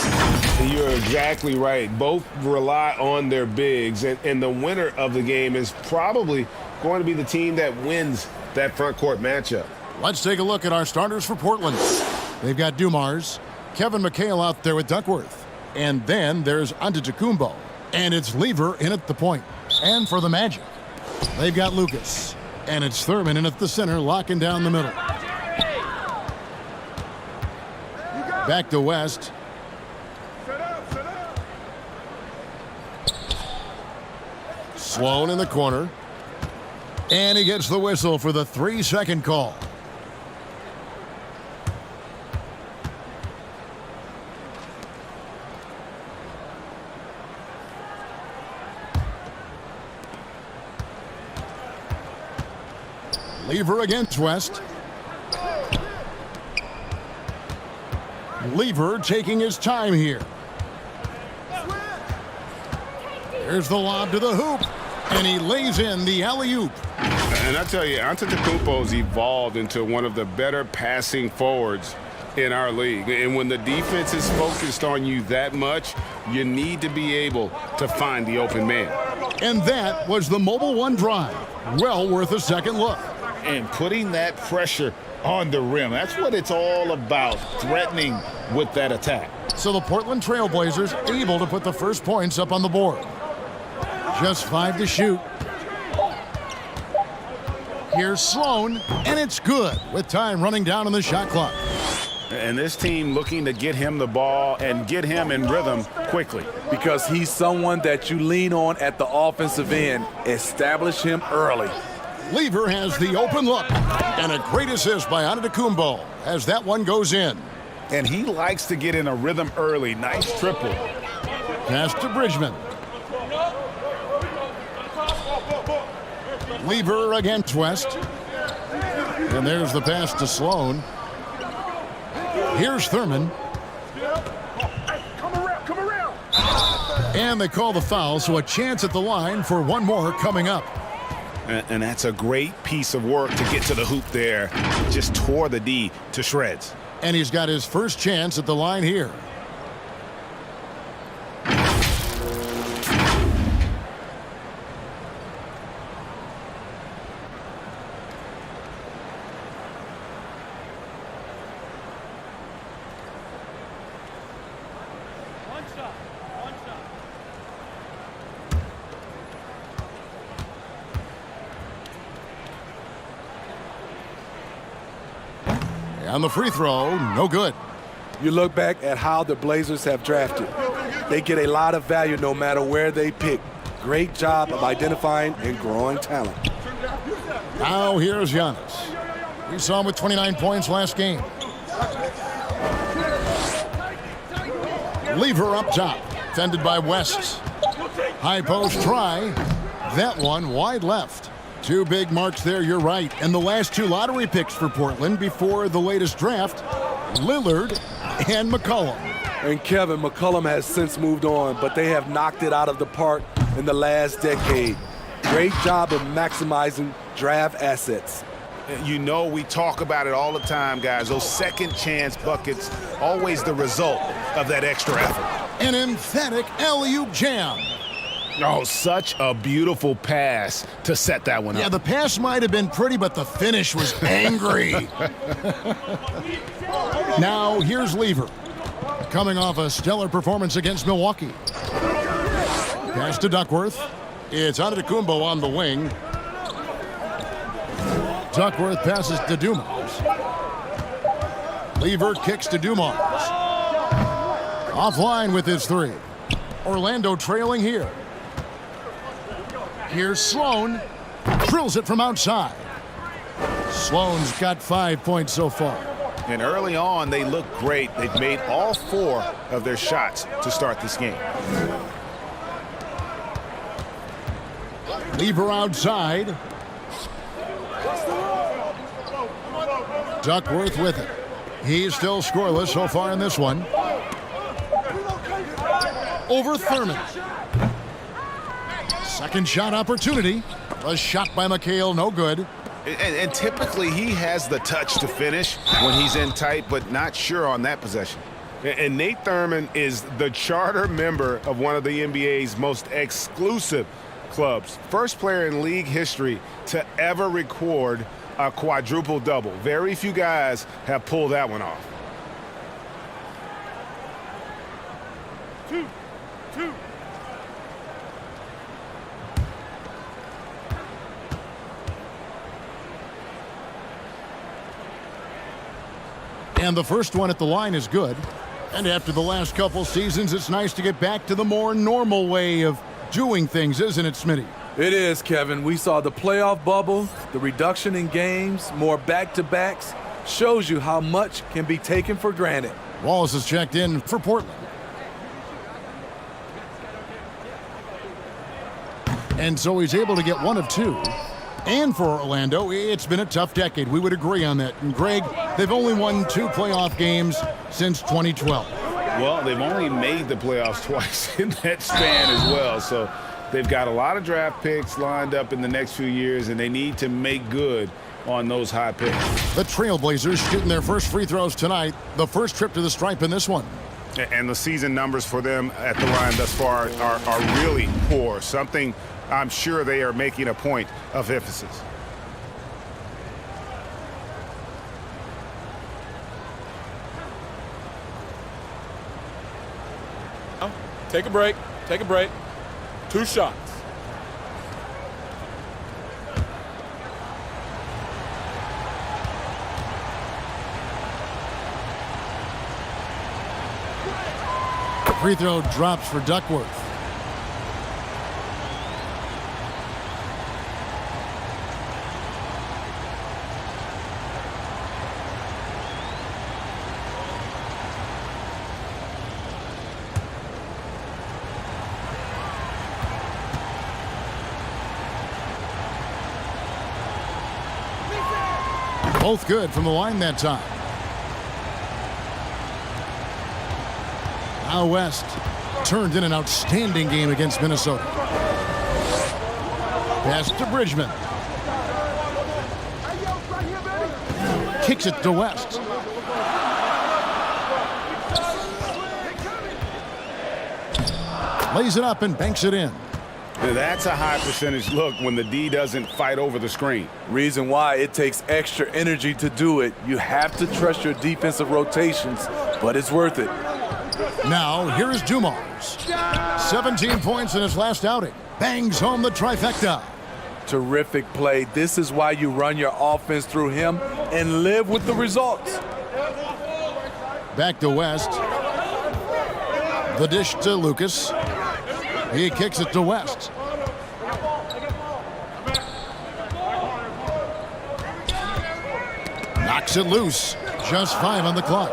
You're exactly right. Both rely on their bigs, and the winner of the game is probably going to be the team that wins that front court matchup. Let's take a look at our starters for Portland. They've got Dumars, Kevin McHale out there with Duckworth, and then there's Antetokounmpo, and it's Lever in at the point. And for the Magic, they've got Lucas, and it's Thurman in at the center, locking down the middle. Back to West. Sloan in the corner. And he gets the whistle for the 3-second call. Lever against West. Lever taking his time here. There's the lob to the hoop, and he lays in the alley-oop. And I tell you, Antetokounmpo's evolved into one of the better passing forwards in our league. And when the defense is focused on you that much, you need to be able to find the open man. And that was the Mobile One drive. Well worth a second look. And putting that pressure on the rim. That's what it's all about, threatening with that attack. So the Portland Trail Blazers able to put the first points up on the board. Just 5 to shoot. Here's Sloan, and it's good with time running down on the shot clock. And this team looking to get him the ball and get him in rhythm quickly. Because he's someone that you lean on at the offensive end. Establish him early. Lever has the open look, and a great assist by Antetokounmpo as that one goes in. And he likes to get in a rhythm early. Nice triple. Pass to Bridgman. Lever against West. And there's the pass to Sloan. Here's Thurman. And they call the foul, so a chance at the line for one more coming up. And that's a great piece of work to get to the hoop there. Just tore the D to shreds. And he's got his first chance at the line here. On the free throw, no good. You look back at how the Blazers have drafted. They get a lot of value no matter where they pick. Great job of identifying and growing talent. Now here's Giannis. We saw him with 29 points last game. Lever up top, defended by West. High post try. That one wide left. Two big marks there, you're right. And the last two lottery picks for Portland before the latest draft, Lillard and McCollum. And Kevin, McCollum has since moved on, but they have knocked it out of the park in the last decade. Great job of maximizing draft assets. You know, we talk about it all the time, guys. Those second chance buckets, always the result of that extra effort. An emphatic alley-oop jam. Oh, such a beautiful pass to set that one up. Yeah, the pass might have been pretty, but the finish was angry. Now, here's Lever. Coming off a stellar performance against Milwaukee. Pass to Duckworth. It's Antetokounmpo on the wing. Duckworth passes to Dumars. Lever kicks to Dumars. Offline with his three. Orlando trailing here. Here's Sloan. Drills it from outside. Sloan's got 5 points so far. And early on, they look great. They've made all 4 of their shots to start this game. Lever outside. Duckworth with it. He's still scoreless so far in this one. Over Thurman. Second shot opportunity. A shot by McHale, no good. And typically he has the touch to finish when he's in tight, but not sure on that possession. And Nate Thurman is the charter member of one of the NBA's most exclusive clubs. First player in league history to ever record a quadruple double. Very few guys have pulled that one off. 2-2. And the first one at the line is good. And after the last couple seasons, it's nice to get back to the more normal way of doing things, isn't it, Smitty? It is, Kevin. We saw the playoff bubble, the reduction in games, more back-to-backs. Shows you how much can be taken for granted. Wallace has checked in for Portland. And so he's able to get one of two. And for Orlando, it's been a tough decade. We would agree on that. And Greg, they've only won 2 playoff games since 2012. Well, they've only made the playoffs twice in that span as well. So they've got a lot of draft picks lined up in the next few years, and they need to make good on those high picks. The Trailblazers shooting their first free throws tonight. The first trip to the stripe in this one. And the season numbers for them at the line thus far are really poor. Something I'm sure they are making a point of emphasis. Take a break. Take a break. 2 shots. Free throw drops for Duckworth. Both good from the line that time. Now West turned in an outstanding game against Minnesota. Pass to Bridgman. Kicks it to West. Lays it up and banks it in. That's a high percentage look when the D doesn't fight over the screen. Reason why it takes extra energy to do it. You have to trust your defensive rotations, but it's worth it. Now, here is Dumars. 17 points in his last outing. Bangs home the trifecta. Terrific play. This is why you run your offense through him and live with the results. Back to West. The dish to Lucas. He kicks it to West. Knocks it loose. Just 5 on the clock.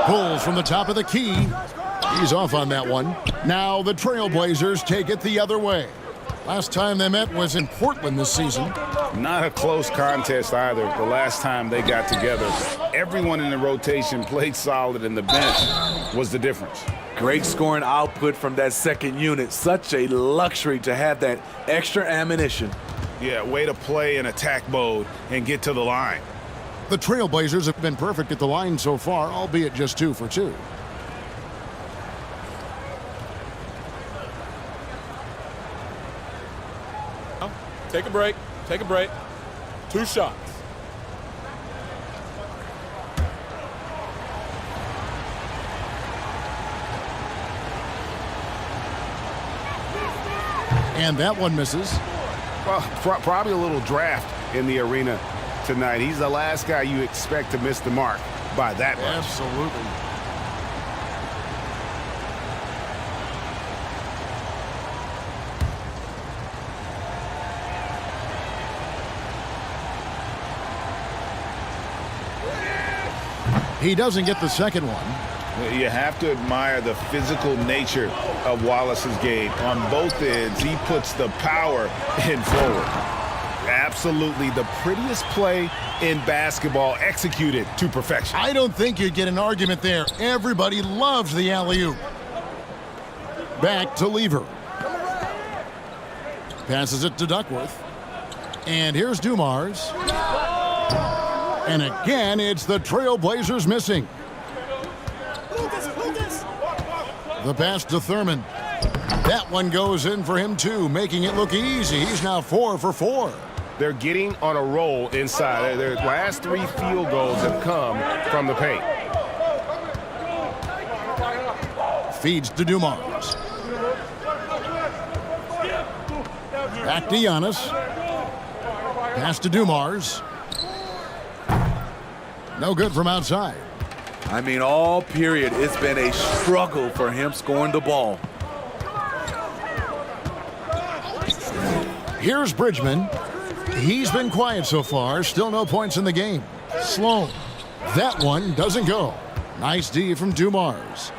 Pulls from the top of the key. He's off on that one. Now the Trailblazers take it the other way. Last time they met was in Portland this season. Not a close contest either. The last time they got together, everyone in the rotation played solid, and the bench was the difference. Great scoring output from that second unit. Such a luxury to have that extra ammunition. Yeah, way to play in attack mode and get to the line. The Trailblazers have been perfect at the line so far, albeit just 2 for 2. Take a break. Take a break. 2 shots. And that one misses. Well, probably a little draft in the arena tonight. He's the last guy you expect to miss the mark by that much. Absolutely. He doesn't get the second one. You have to admire the physical nature of Wallace's game. On both ends, he puts the power in forward. Absolutely the prettiest play in basketball, executed to perfection. I don't think you'd get an argument there. Everybody loves the alley-oop. Back to Lever. Passes it to Duckworth. And here's Dumars. And again, it's the Trailblazers missing. The pass to Thurman. That one goes in for him, too, making it look easy. He's now 4 for 4. They're getting on a roll inside. Their last 3 field goals have come from the paint. Feeds to Dumars. Back to Giannis. Pass to Dumars. No good from outside. I mean, all period, it's been a struggle for him scoring the ball. Here's Bridgman. He's been quiet so far. Still no points in the game. Sloan. That one doesn't go. Nice D from Dumars.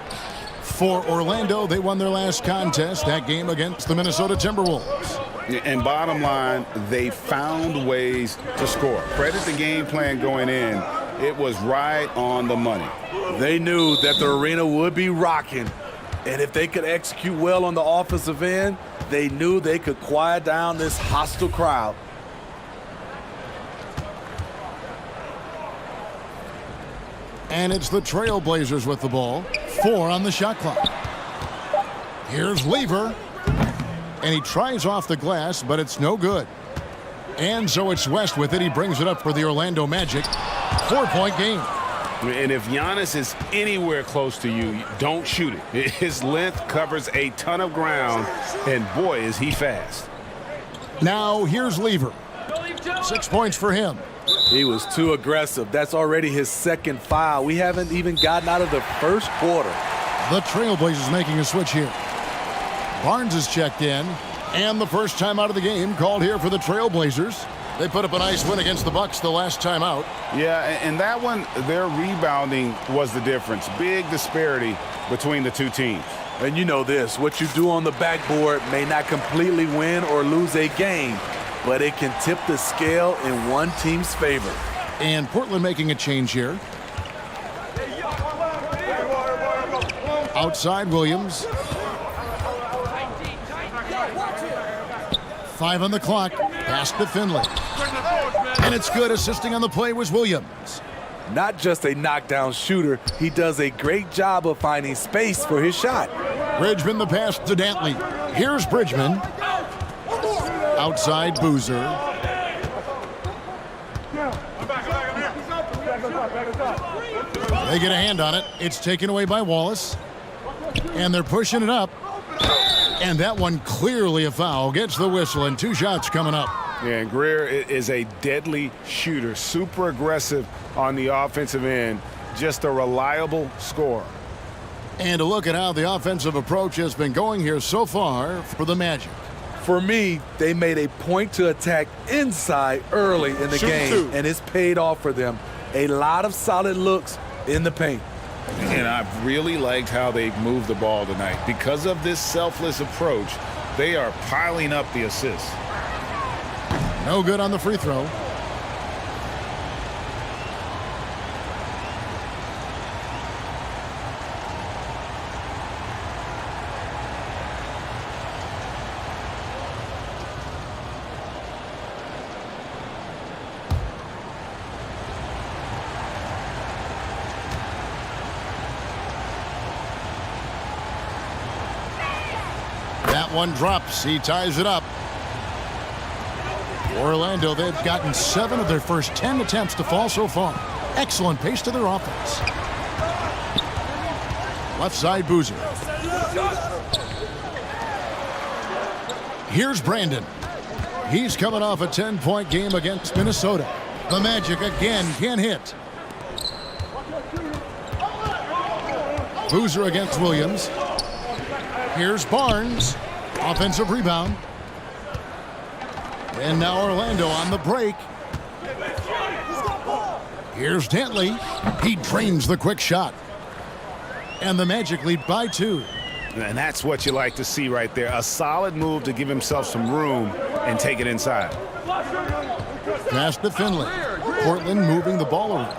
For Orlando, they won their last contest, that game against the Minnesota Timberwolves. And bottom line, they found ways to score. Credit the game plan going in. It was right on the money. They knew that the arena would be rocking. And if they could execute well on the offensive end, they knew they could quiet down this hostile crowd. And it's the Trailblazers with the ball. 4 on the shot clock. Here's Lever. And he tries off the glass, but it's no good. And so it's West with it. He brings it up for the Orlando Magic. 4-point game. And if Giannis is anywhere close to you, don't shoot it. His length covers a ton of ground, and boy, is he fast. Now here's Lever. 6 points for him. He was too aggressive. That's already his second foul. We haven't even gotten out of the first quarter. The Trailblazers making a switch here. Barnes is checked in, and the first time out of the game called here for the Trailblazers. They put up a nice win against the Bucks the last time out. Yeah, and that one, their rebounding was the difference. Big disparity between the two teams. And you know this, what you do on the backboard may not completely win or lose a game, but it can tip the scale in one team's favor. And Portland making a change here. Outside Williams. 5 on the clock. Pass to Finley. And it's good. Assisting on the play was Williams. Not just a knockdown shooter, he does a great job of finding space for his shot. Bridgman the pass to Dantley. Here's Bridgman. Outside Boozer. They get a hand on it. It's taken away by Wallace. And they're pushing it up. And that one clearly a foul. Gets the whistle, and 2 shots coming up. Yeah, and Greer is a deadly shooter. Super aggressive on the offensive end. Just a reliable scorer. And a look at how the offensive approach has been going here so far for the Magic. For me, they made a point to attack inside early in the game, and it's paid off for them. A lot of solid looks in the paint. And I've really liked how they've moved the ball tonight. Because of this selfless approach, they are piling up the assists. No good on the free throw. That one drops. He ties it up. Orlando, they've gotten 7 of their first 10 attempts to fall so far. Excellent pace to their offense. Left side, Boozer. Here's Brandon. He's coming off a 10-point game against Minnesota. The Magic again can't hit. Boozer against Williams. Here's Barnes. Offensive rebound. And now Orlando on the break. Here's Dantley. He drains the quick shot. And the Magic lead by 2. And that's what you like to see right there. A solid move to give himself some room and take it inside. Pass to Finley. Portland moving the ball around.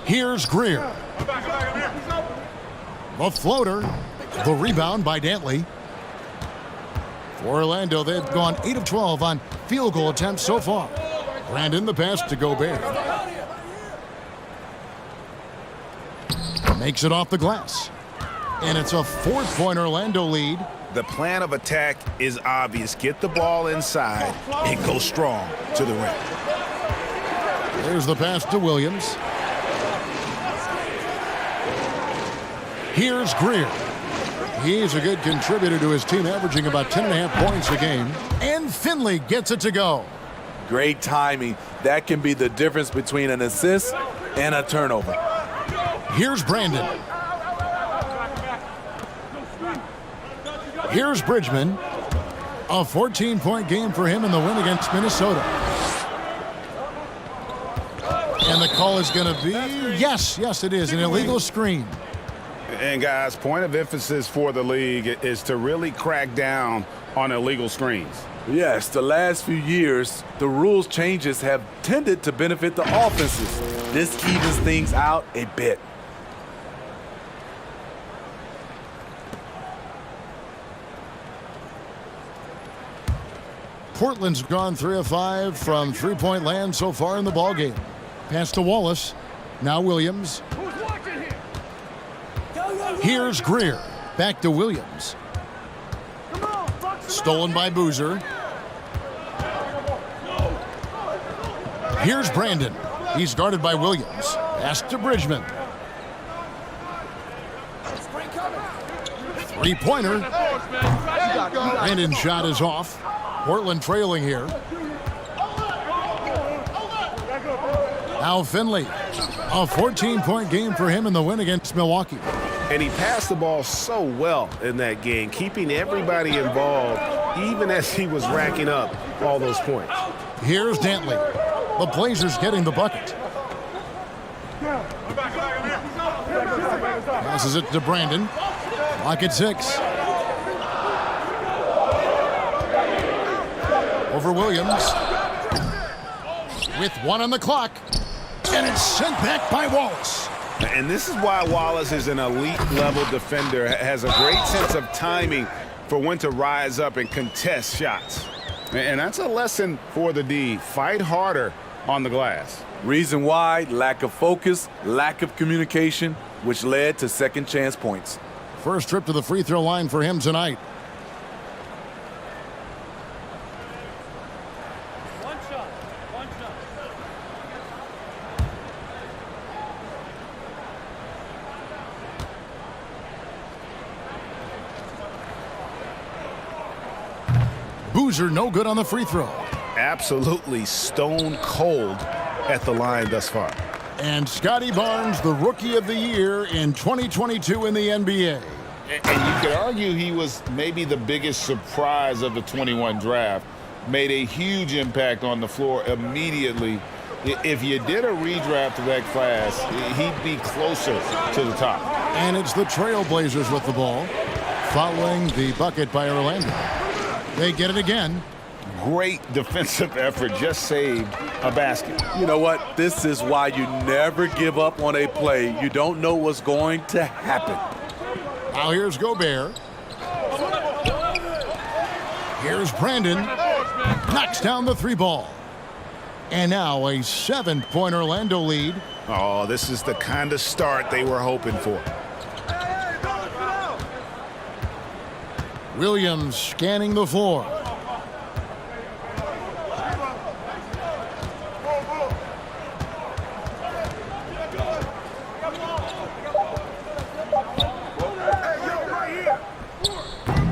Here's Greer. The floater. The rebound by Dantley. For Orlando, they've gone 8 of 12 on field goal attempts so far. Brandon the pass to Gobert. Makes it off the glass. And it's a 4-point Orlando lead. The plan of attack is obvious. Get the ball inside and go strong to the rim. There's the pass to Williams. Here's Greer. He's a good contributor to his team, averaging about 10.5 points a game. And Finley gets it to go. Great timing. That can be the difference between an assist and a turnover. Here's Brandon. Here's Bridgman. A 14-point game for him in the win against Minnesota. And the call is going to be, yes, it is, an illegal screen. And guys, point of emphasis for the league is to really crack down on illegal screens. Yes, the last few years, the rules changes have tended to benefit the offenses. This evens things out a bit. Portland's gone 3 of 5 from three-point land so far in the ballgame. Pass to Wallace. Now Williams. Here's Greer. Back to Williams. Stolen by Boozer. Here's Brandon. He's guarded by Williams. Pass to Bridgman. Three-pointer. Brandon's shot is off. Portland trailing here. Now Finley. A 14-point game for him in the win against Milwaukee. And he passed the ball so well in that game, keeping everybody involved, even as he was racking up all those points. Here's Dantley. The Blazers getting the bucket. Passes it to Brandon. Clock at 6. Over Williams. With 1 on the clock. And it's sent back by Wallace. And this is why Wallace is an elite-level defender, has a great sense of timing for when to rise up and contest shots. And that's a lesson for the D. Fight harder on the glass. Reason why: lack of focus, lack of communication, which led to second chance points. First trip to the free throw line for him tonight. One shot. Boozer no good on the free throw. Absolutely stone cold at the line thus far. And Scotty Barnes, the Rookie of the Year in 2022 in the NBA. And you could argue he was maybe the biggest surprise of the 21 draft. Made a huge impact on the floor immediately. If you did a redraft of that class, he'd be closer to the top. And it's the Trailblazers with the ball, following the bucket by Orlando. They get it again. Great defensive effort, just saved a basket. You know what? This is why you never give up on a play. You don't know what's going to happen. Now here's Gobert. Here's Brandon. Knocks down the 3 ball. And now a 7-point Orlando lead. Oh, this is the kind of start they were hoping for. Williams scanning the floor.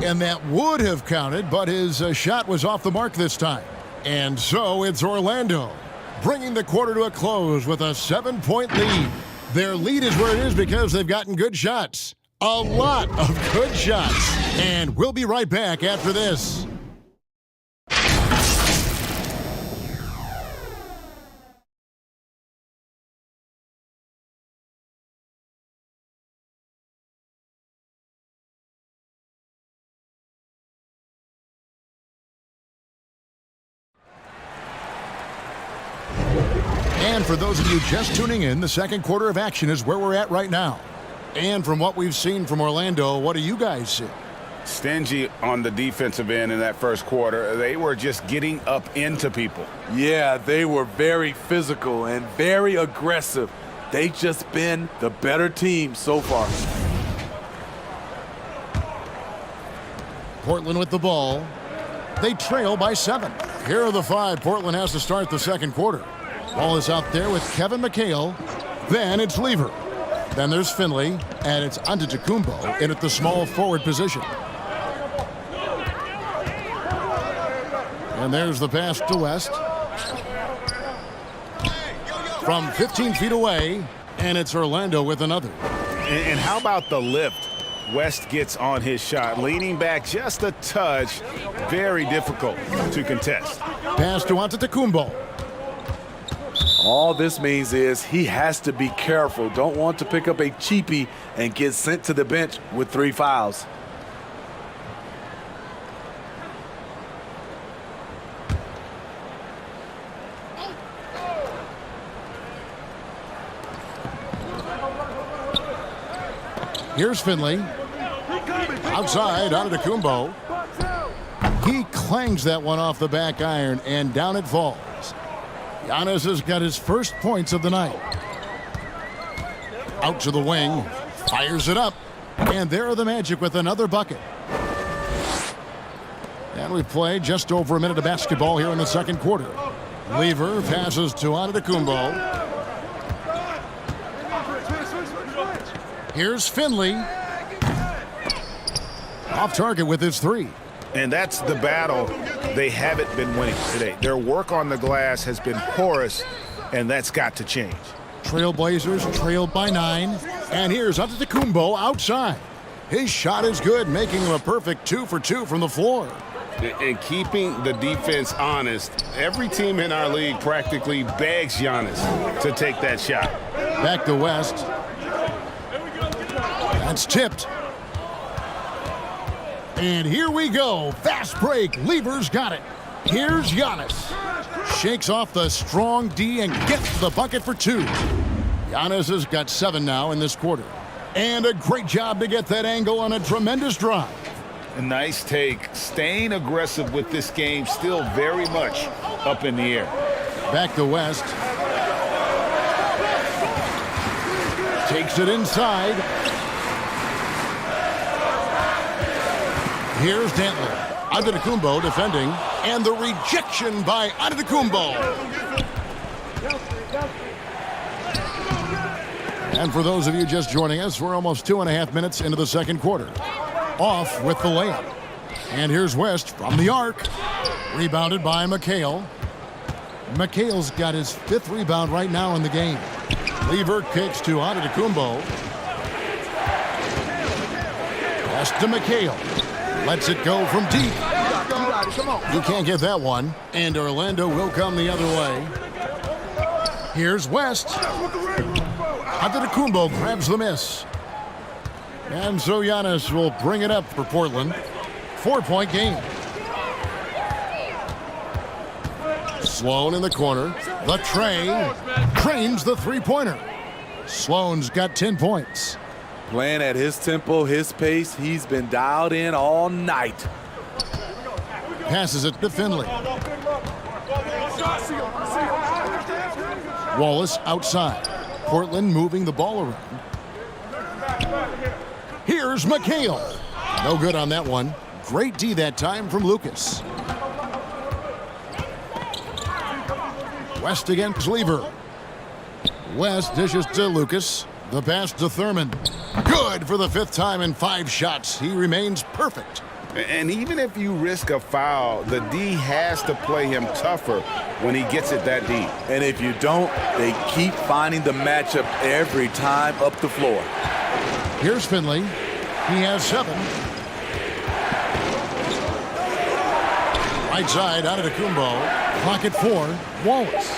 And that would have counted, but his shot was off the mark this time. And so it's Orlando, bringing the quarter to a close with a 7-point lead. Their lead is where it is because they've gotten good shots. A lot of good shots. And we'll be right back after this. And for those of you just tuning in, the second quarter of action is where we're at right now. And from what we've seen from Orlando, what do you guys see? stingy on the defensive end in that first quarter. They were just getting up into people. Yeah, they were very physical and very aggressive. They just been the better team so far. Portland with the ball. They trail by 7. Here are the 5 Portland has to start the second quarter. Ball is out there with Kevin McHale. Then it's Lever. Then there's Finley, and it's Antetokounmpo in at the small forward position. And there's the pass to West. From 15 feet away, and it's Orlando with another. And how about the lift West gets on his shot? Leaning back just a touch, very difficult to contest. Pass to Antetokounmpo. All this means is he has to be careful. Don't want to pick up a cheapie and get sent to the bench with 3 fouls. Here's Finley. Outside, Antetokounmpo. He clangs that one off the back iron, and down it falls. Giannis has got his first points of the night. Out to the wing. Fires it up. And there are the Magic with another bucket. And we've played just over a minute of basketball here in the second quarter. Lever passes to Antetokounmpo. Here's Finley. Off target with his 3. And that's the battle they haven't been winning today. Their work on the glass has been porous, and that's got to change. Trailblazers trailed by 9. And here's Antetokounmpo outside. His shot is good, making him a perfect 2 for 2 from the floor. And keeping the defense honest, every team in our league practically begs Giannis to take that shot. Back to West. That's tipped. And here we go. Fast break. Lever's got it. Here's Giannis. Shakes off the strong D and gets the bucket for 2. Giannis has got 7 now in this quarter. And a great job to get that angle on a tremendous drive. A nice take. Staying aggressive with this game, still very much up in the air. Back to West. Takes it inside. Here's Dantley. Antetokounmpo defending. And the rejection by Antetokounmpo. And for those of you just joining us, we're almost 2.5 minutes into the second quarter. Off with the layup. And here's West from the arc. Rebounded by McHale. McHale's got his 5th rebound right now in the game. Lever kicks to Antetokounmpo. Pass to McHale. Lets it go from deep. You can't get that one. And Orlando will come the other way. Here's West. Antetokounmpo grabs the miss. And so Giannis will bring it up for Portland. 4-point game. Sloan in the corner. The tray. Trains the 3-pointer. Sloan's got 10 points. Playing at his tempo, his pace. He's been dialed in all night. Passes it to Finley. Wallace outside. Portland moving the ball around. Here's McHale. No good on that one. Great D that time from Lucas. West against Lever. West dishes to Lucas. The pass to Thurman. Good for the 5th time in 5 shots. He remains perfect. And even if you risk a foul, the D has to play him tougher when he gets it that deep. And if you don't, they keep finding the matchup every time up the floor. Here's Finley. He has 7. Right side, Antetokounmpo. Pocket 4, Wallace.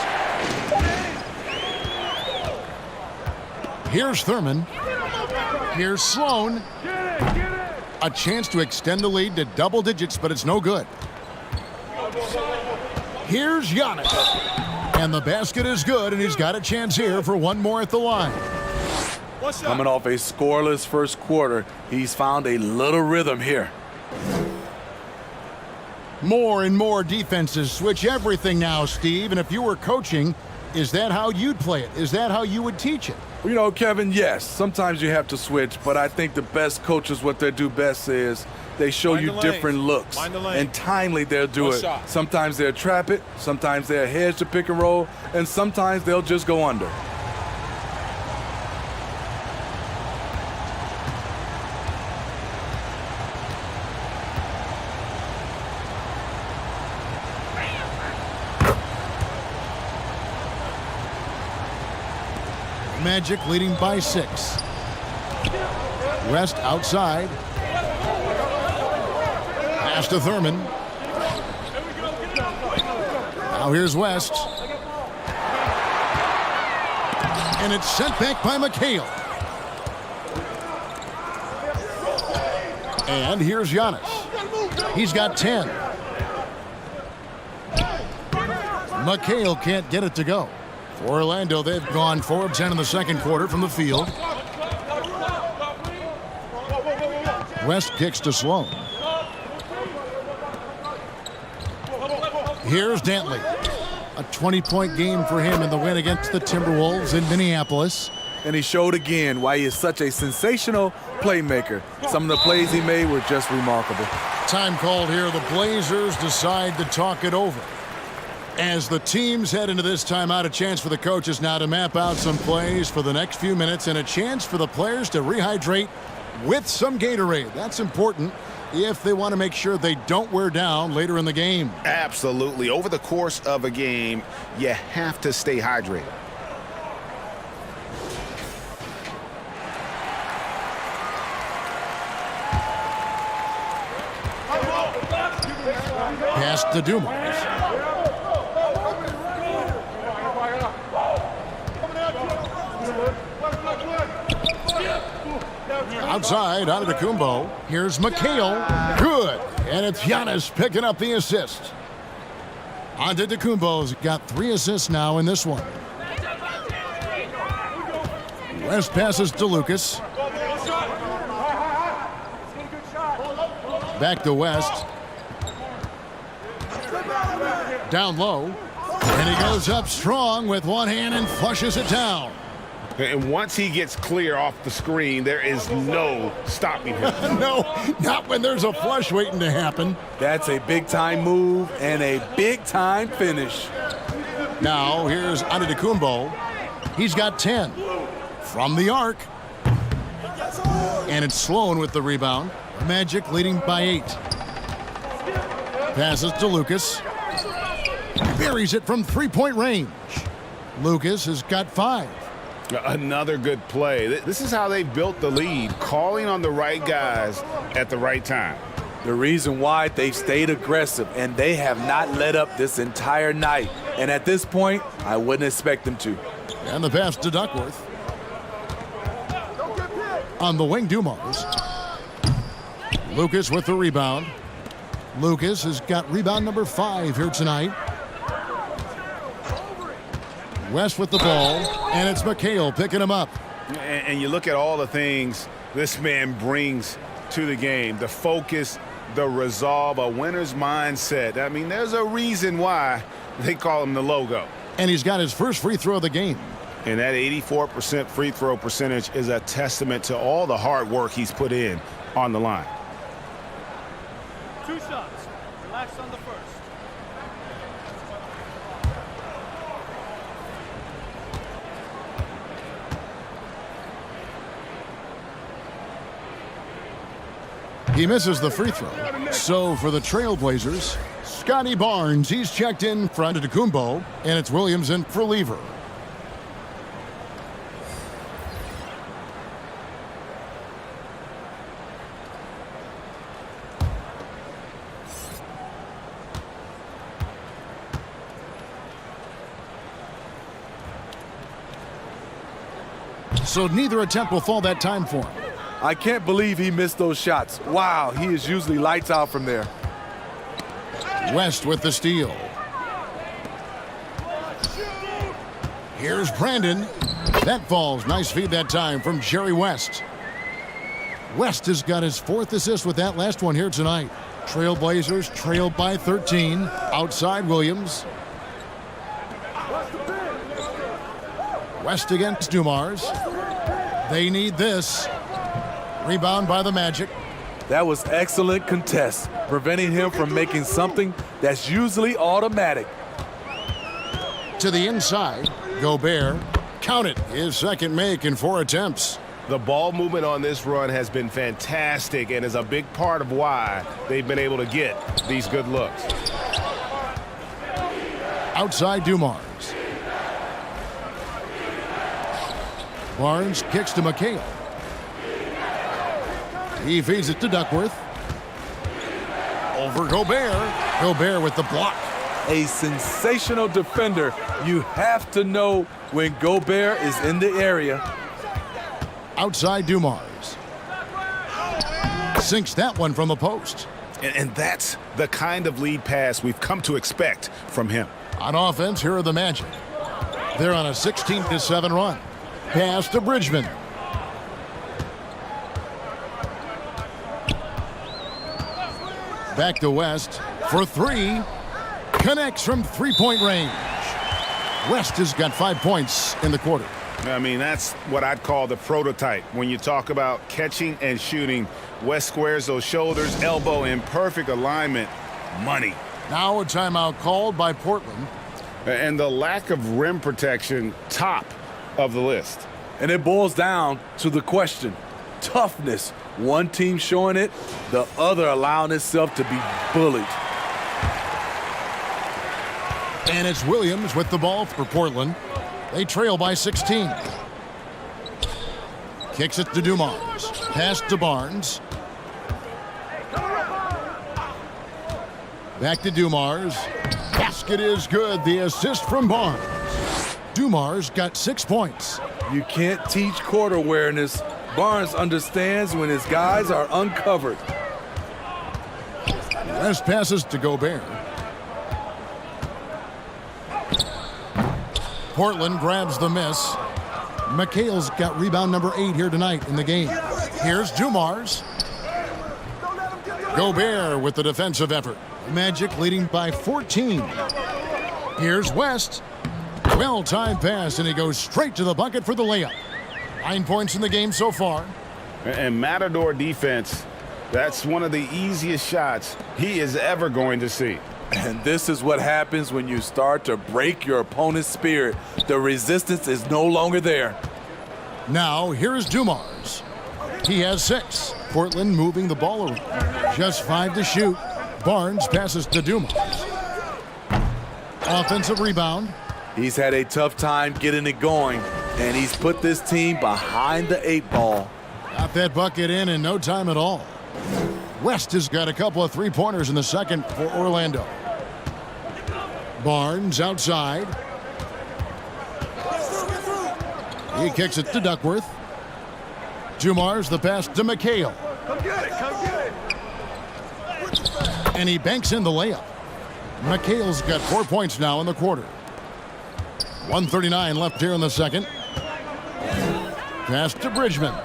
Here's Thurman. Here's Sloan. A chance to extend the lead to double digits, but it's no good. Here's Giannis. And the basket is good, and he's got a chance here for one more at the line. Coming off a scoreless first quarter, he's found a little rhythm here. More and more defenses switch everything now, Steve. And if you were coaching, is that how you'd play it? Is that how you would teach it? You know, Kevin, yes. Sometimes you have to switch, but I think the best coaches, what they do best is they show Mind you the different lanes. looks. Mind the lane. And timely they'll do One it. shot. Sometimes they'll trap it, sometimes they'll hedge the pick and roll, and sometimes they'll just go under. Magic leading by 6. West outside. Pass to Thurman. Now here's West. And it's sent back by McHale. And here's Giannis. He's got 10. McHale can't get it to go. For Orlando, they've gone 4 of 10 in the second quarter from the field. West kicks to Sloan. Here's Dantley. A 20-point game for him in the win against the Timberwolves in Minneapolis. And he showed again why he is such a sensational playmaker. Some of the plays he made were just remarkable. Time called here. The Blazers decide to talk it over. As the teams head into this timeout, a chance for the coaches now to map out some plays for the next few minutes and a chance for the players to rehydrate with some Gatorade. That's important if they want to make sure they don't wear down later in the game. Absolutely. Over the course of a game, you have to stay hydrated. Pass to Dumas. Outside, Antetokounmpo. Here's McHale. Good. And it's Giannis picking up the assist. Antetokounmpo's got 3 assists now in this one. West passes to Lucas. Back to West. Down low. And he goes up strong with one hand and flushes it down. And once he gets clear off the screen, there is no stopping him. No, not when there's a flush waiting to happen. That's a big-time move and a big-time finish. Now, here's Antetokounmpo. He's got 10. From the arc. And it's Sloan with the rebound. Magic leading by 8. Passes to Lucas. Buries it from 3-point range. Lucas has got 5. Another good play. This is how they built the lead, calling on the right guys at the right time. The reason why they've stayed aggressive, and they have not let up this entire night. And at this point, I wouldn't expect them to. And the pass to Duckworth. On the wing, Dumas. Lucas with the rebound. Lucas has got rebound number 5 here tonight. West with the ball, and it's McHale picking him up. And you look at all the things this man brings to the game. The focus, the resolve, a winner's mindset. I mean, there's a reason why they call him the logo. And he's got his first free throw of the game. And that 84% free throw percentage is a testament to all the hard work he's put in on the line. 2 shots. Relax on the first. He misses the free throw. So for the Trailblazers, Scotty Barnes, he's checked in for Antetokounmpo, and it's Williams in for Lever. So neither attempt will fall that time for him. I can't believe he missed those shots. Wow, he is usually lights out from there. West with the steal. Here's Brandon. That falls. Nice feed that time from Jerry West. West has got his 4th assist with that last one here tonight. Trailblazers trailed by 13. Outside Williams. West against Dumars. They need this. Rebound by the Magic. That was excellent contest, preventing him from making something that's usually automatic. To the inside, Gobert. Count it, his second make in 4 attempts. The ball movement on this run has been fantastic and is a big part of why they've been able to get these good looks. Outside Dumars. Barnes kicks to McHale. He feeds it to Duckworth. Over Gobert. Gobert with the block. A sensational defender. You have to know when Gobert is in the area. Outside Dumars. Sinks that one from the post. And that's the kind of lead pass we've come to expect from him. On offense, here are the Magic. They're on a 16-7 run. Pass to Bridgman. Back to West for 3. Connects from 3-point range. West has got 5 points in the quarter. I mean, that's what I'd call the prototype. When you talk about catching and shooting, West squares those shoulders, elbow in perfect alignment. Money. Now a timeout called by Portland. And the lack of rim protection, top of the list. And it boils down to the question. Toughness. One team showing it, the other allowing itself to be bullied. And it's Williams with the ball for Portland. They trail by 16. Kicks it to Dumars. Pass to Barnes. Back to Dumars. Basket is good. The assist from Barnes. Dumars got 6 points. You can't teach court awareness. Barnes understands when his guys are uncovered. West passes to Gobert. Portland grabs the miss. McHale's got rebound number 8 here tonight in the game. Here's Dumars. Gobert with the defensive effort. Magic leading by 14. Here's West. Well-timed pass, and he goes straight to the bucket for the layup. 9 points in the game so far. And Matador defense, that's one of the easiest shots he is ever going to see. And this is what happens when you start to break your opponent's spirit. The resistance is no longer there. Now, here's Dumars. He has 6. Portland moving the ball around. Just 5 to shoot. Barnes passes to Dumars. Offensive rebound. He's had a tough time getting it going, and he's put this team behind the 8 ball. Got that bucket in no time at all. West has got a couple of 3-pointers in the second for Orlando. Barnes outside. He kicks it to Duckworth. Dumars the pass to McHale. Come get it, come get it. And he banks in the layup. McHale's got 4 points now in the quarter. 1:39 left here in the second. Pass to Bridgman.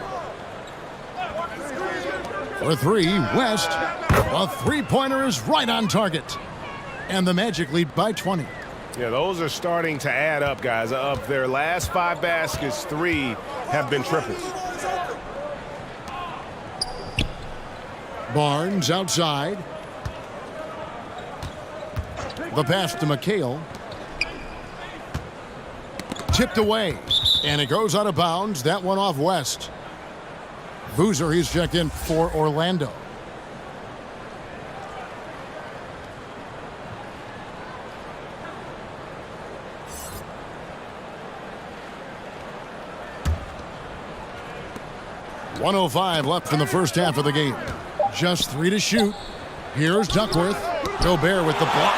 For 3, West. A 3-pointer is right on target. And the Magic lead by 20. Yeah, those are starting to add up, guys. Of their last 5 baskets, 3 have been triples. Barnes outside. The pass to McHale. Tipped away. And it goes out of bounds. That one off West. Boozer, he's checked in for Orlando. .105 left in the first half of the game. Just 3 to shoot. Here's Duckworth. Gobert with the block.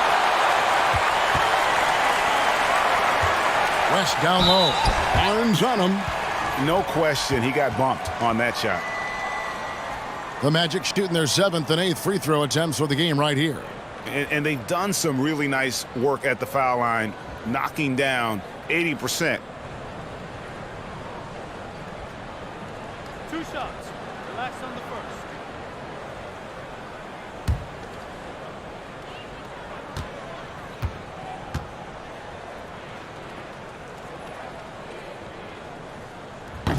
West down low. Barnes on him. No question, he got bumped on that shot. The Magic shooting their 7th and 8th free throw attempts for the game right here. And they've done some really nice work at the foul line, knocking down 80%. 2 shots. Relax on the first.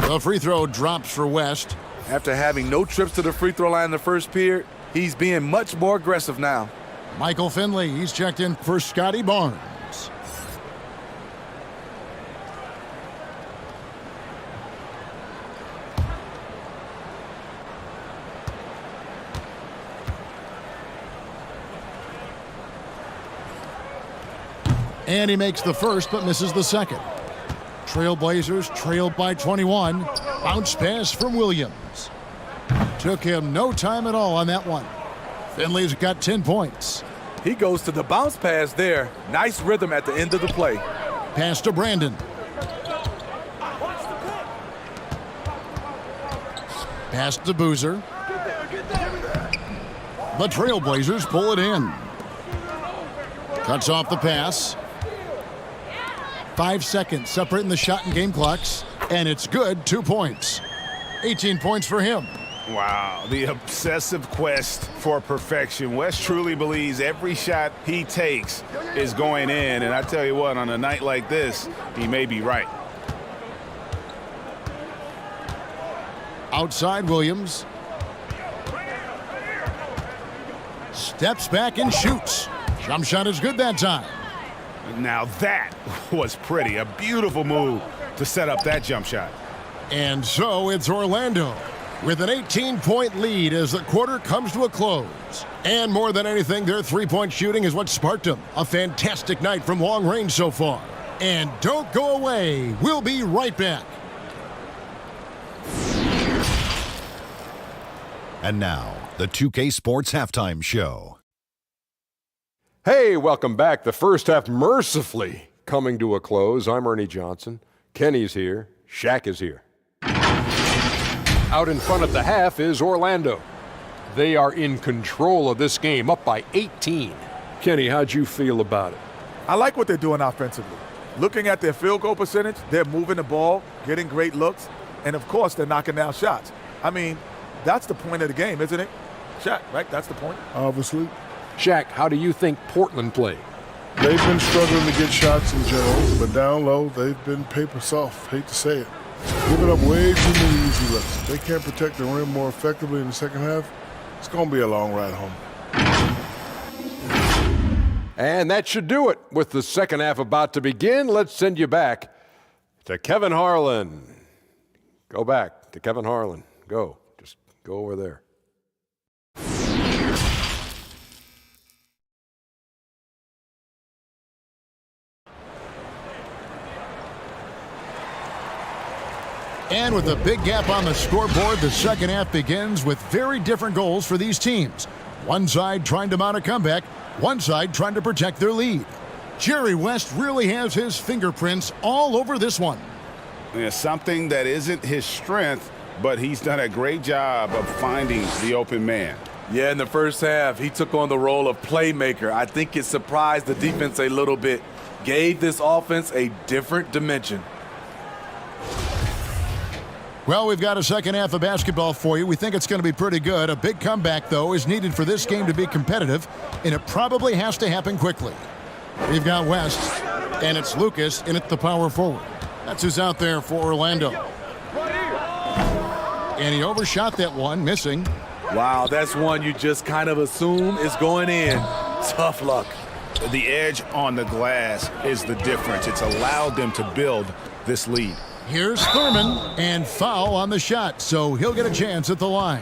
The free throw drops for West. After having no trips to the free throw line in the first period, he's being much more aggressive now. Michael Finley, he's checked in for Scotty Barnes. And he makes the first but misses the second. Trailblazers trailed by 21. Bounce pass from Williams. Took him no time at all on that one. Finley's got 10 points. He goes to the bounce pass there. Nice rhythm at the end of the play. Pass to Brandon. Pass to Boozer. The Trailblazers pull it in. Cuts off the pass. 5 seconds separating the shot and game clocks. And it's good, 2 points. 18 points for him. Wow, the obsessive quest for perfection. West truly believes every shot he takes is going in. And I tell you what, on a night like this, he may be right. Outside Williams. Steps back and shoots. Jump shot is good that time. Now that was pretty. A beautiful move to set up that jump shot. And so it's Orlando with an 18-point lead as the quarter comes to a close. And more than anything, their three-point shooting is what sparked them. A fantastic night from long range so far. And don't go away. We'll be right back. And now, the 2K Sports Halftime Show. Hey, welcome back. The first half mercifully coming to a close. I'm Ernie Johnson. Kenny's here. Shaq is here. Out in front at the half is Orlando. They are in control of this game, up by 18. Kenny, how'd you feel about it? I like what they're doing offensively. Looking at their field goal percentage, they're moving the ball, getting great looks, and of course they're knocking down shots. I mean, that's the point of the game, isn't it? Shaq, right? That's the point. Obviously. Shaq, how do you think Portland played? They've been struggling to get shots in general, but down low, they've been paper soft. Hate to say it. Giving up way too many easy looks. If they can't protect the rim more effectively in the second half, it's going to be a long ride home. And that should do it. With the second half about to begin, let's send you back to Kevin Harlan. Go back to Kevin Harlan. Go. Just go over there. And with a big gap on the scoreboard, the second half begins with very different goals for these teams. One side trying to mount a comeback, one side trying to protect their lead. Jerry West really has his fingerprints all over this one. Yeah, something that isn't his strength, but he's done a great job of finding the open man. Yeah, in the first half, he took on the role of playmaker. I think it surprised the defense a little bit. Gave this offense a different dimension. Well, we've got a second half of basketball for you. We think it's going to be pretty good. A big comeback, though, is needed for this game to be competitive, and it probably has to happen quickly. We've got West, and it's Lucas in at the power forward. That's who's out there for Orlando. And he overshot that one, missing. Wow, that's one you just kind of assume is going in. Tough luck. The edge on the glass is the difference. It's allowed them to build this lead. Here's Thurman, and foul on the shot, so he'll get a chance at the line.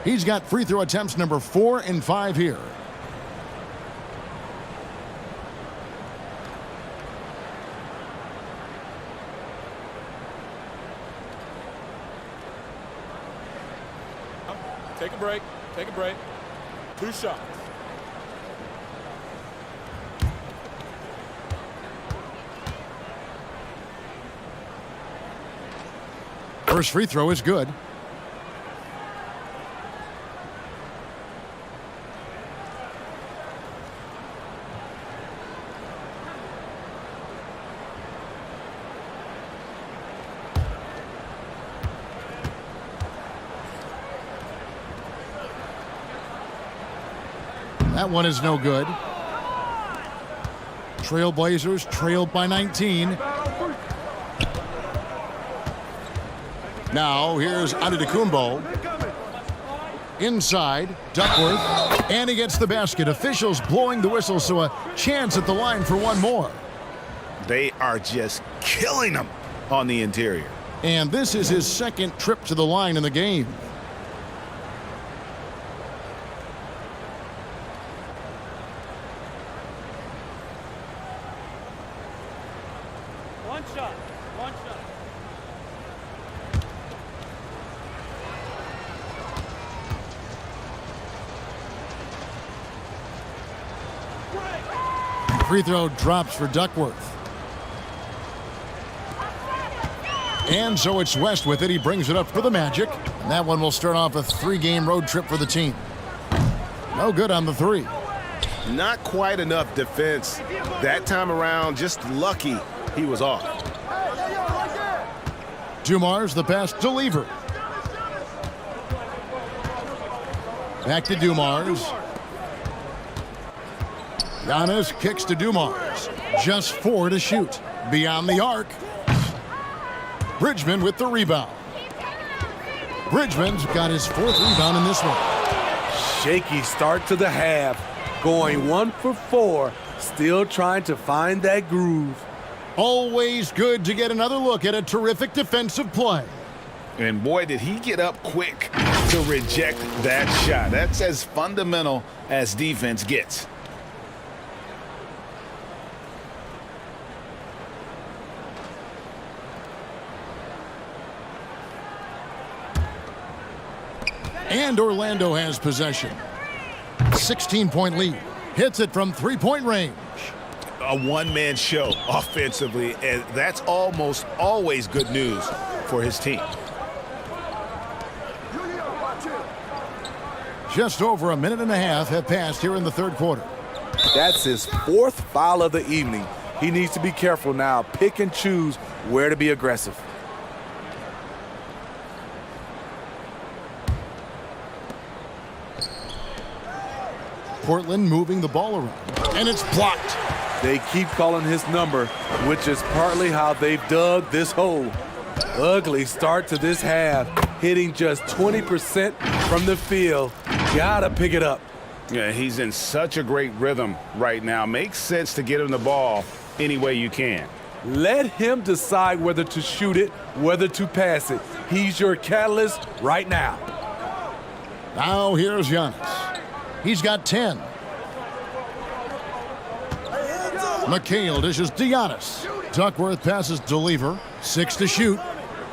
He's got free throw attempts number 4 and 5 here. Take a break. Take a break. 2 shots. First free throw is good. That one is no good. Trailblazers trailed by 19. Now here's Antetokounmpo. Inside, Duckworth, and he gets the basket. Officials blowing the whistle, so a chance at the line for one more. They are just killing them on the interior. And this is his second trip to the line in the game. One shot. One shot. Free throw drops for Duckworth. And so it's West with it. He brings it up for the Magic. And that one will start off a 3-game road trip for the team. No good on the 3. Not quite enough defense that time around. Just lucky he was off. Dumars the pass to Lever. Back to Dumars. Giannis kicks to Dumars. Just 4 to shoot. Beyond the arc. Bridgman with the rebound. Bridgman's got his 4th rebound in this one. Shaky start to the half. Going 1 for 4. Still trying to find that groove. Always good to get another look at a terrific defensive play. And boy, did he get up quick to reject that shot. That's as fundamental as defense gets. And Orlando has possession. 16-point lead. Hits it from 3-point range. A one-man show offensively, and that's almost always good news for his team. Just over a minute and a half have passed here in the 3rd quarter. That's his 4th foul of the evening. He needs to be careful now. Pick and choose where to be aggressive. Portland moving the ball around, and it's blocked. They keep calling his number, which is partly how they've dug this hole. Ugly start to this half, hitting just 20% from the field. Gotta pick it up. Yeah, he's in such a great rhythm right now. Makes sense to get him the ball any way you can. Let him decide whether to shoot it, whether to pass it. He's your catalyst right now. Now here's Giannis. He's got 10. McHale dishes to Giannis. Duckworth passes to Lever. 6 to shoot.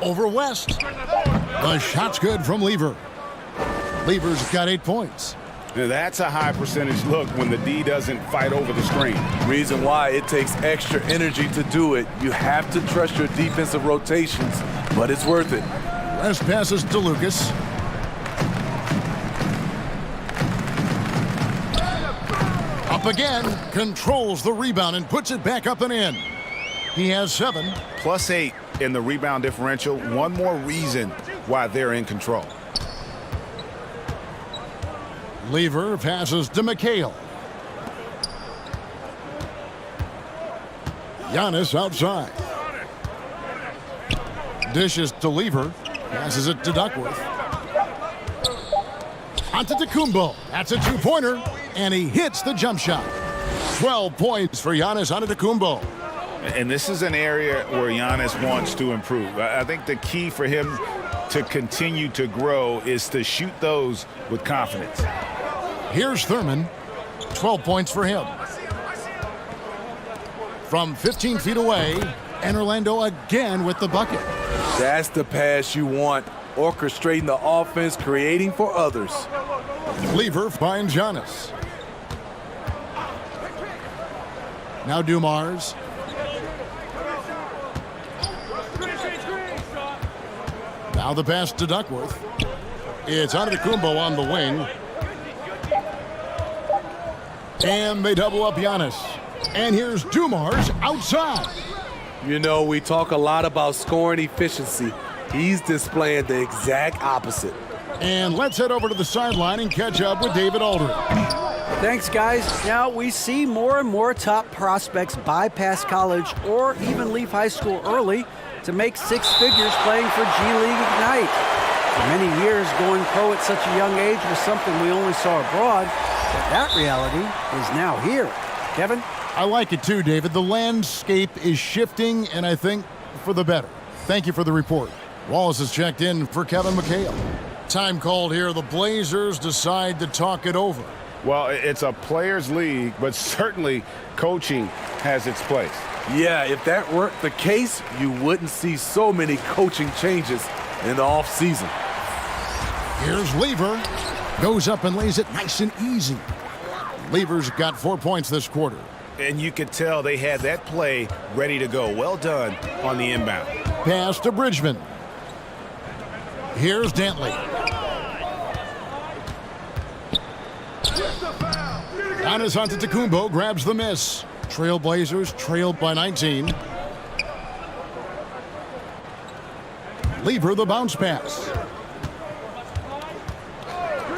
Over West. The shot's good from Lever. Lever's got 8 points. Now that's a high percentage look when the D doesn't fight over the screen. Reason why it takes extra energy to do it. You have to trust your defensive rotations, but it's worth it. West passes to Lucas. Up again, controls the rebound and puts it back up and in. He has 7. +8 in the rebound differential. One more reason why they're in control. Lever passes to McHale. Giannis outside. Dishes to Lever. Passes it to Duckworth. Antetokounmpo. That's a 2-pointer. And he hits the jump shot. 12 points for Giannis Antetokounmpo. And this is an area where Giannis wants to improve. I think the key for him to continue to grow is to shoot those with confidence. Here's Thurman. 12 points for him. From 15 feet away, and Orlando again with the bucket. That's the pass you want. Orchestrating the offense, creating for others. Lever finds Giannis. Now Dumars. Now the pass to Duckworth. It's Antetokounmpo on the wing. And they double up Giannis. And here's Dumars outside. You know, we talk a lot about scoring efficiency. He's displaying the exact opposite. And let's head over to the sideline and catch up with David Aldridge. Thanks, guys. Now we see more and more top prospects bypass college or even leave high school early to make six figures playing for G League Ignite. For many years, going pro at such a young age was something we only saw abroad, but that reality is now here. Kevin? I like it too, David. The landscape is shifting, and I think for the better. Thank you for the report. Wallace has checked in for Kevin McHale. Time called here. The Blazers decide to talk it over. Well, it's a players' league, but certainly coaching has its place. Yeah, if that weren't the case, you wouldn't see so many coaching changes in the offseason. Here's Lever. Goes up and lays it nice and easy. Lever's got 4 points this quarter. And you could tell they had that play ready to go. Well done on the inbound. Pass to Bridgman. Here's Dantley. Giannis Antetokounmpo grabs the miss. Trailblazers trailed by 19. Lever the bounce pass.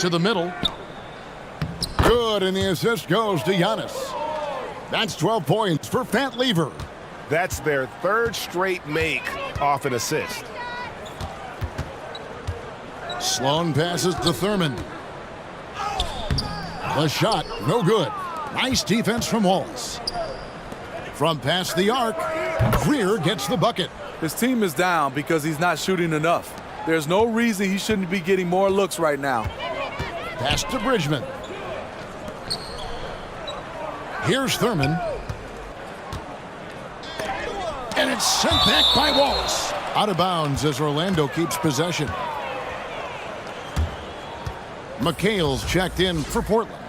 To the middle. Good, and the assist goes to Giannis. That's 12 points for Fat Lever. That's their third straight make off an assist. Sloan passes to Thurman. The shot, no good. Nice defense from Wallace. From past the arc, Greer gets the bucket. His team is down because he's not shooting enough. There's no reason he shouldn't be getting more looks right now. Pass to Bridgman. Here's Thurman. And it's sent back by Wallace. Out of bounds as Orlando keeps possession. McHale's checked in for Portland.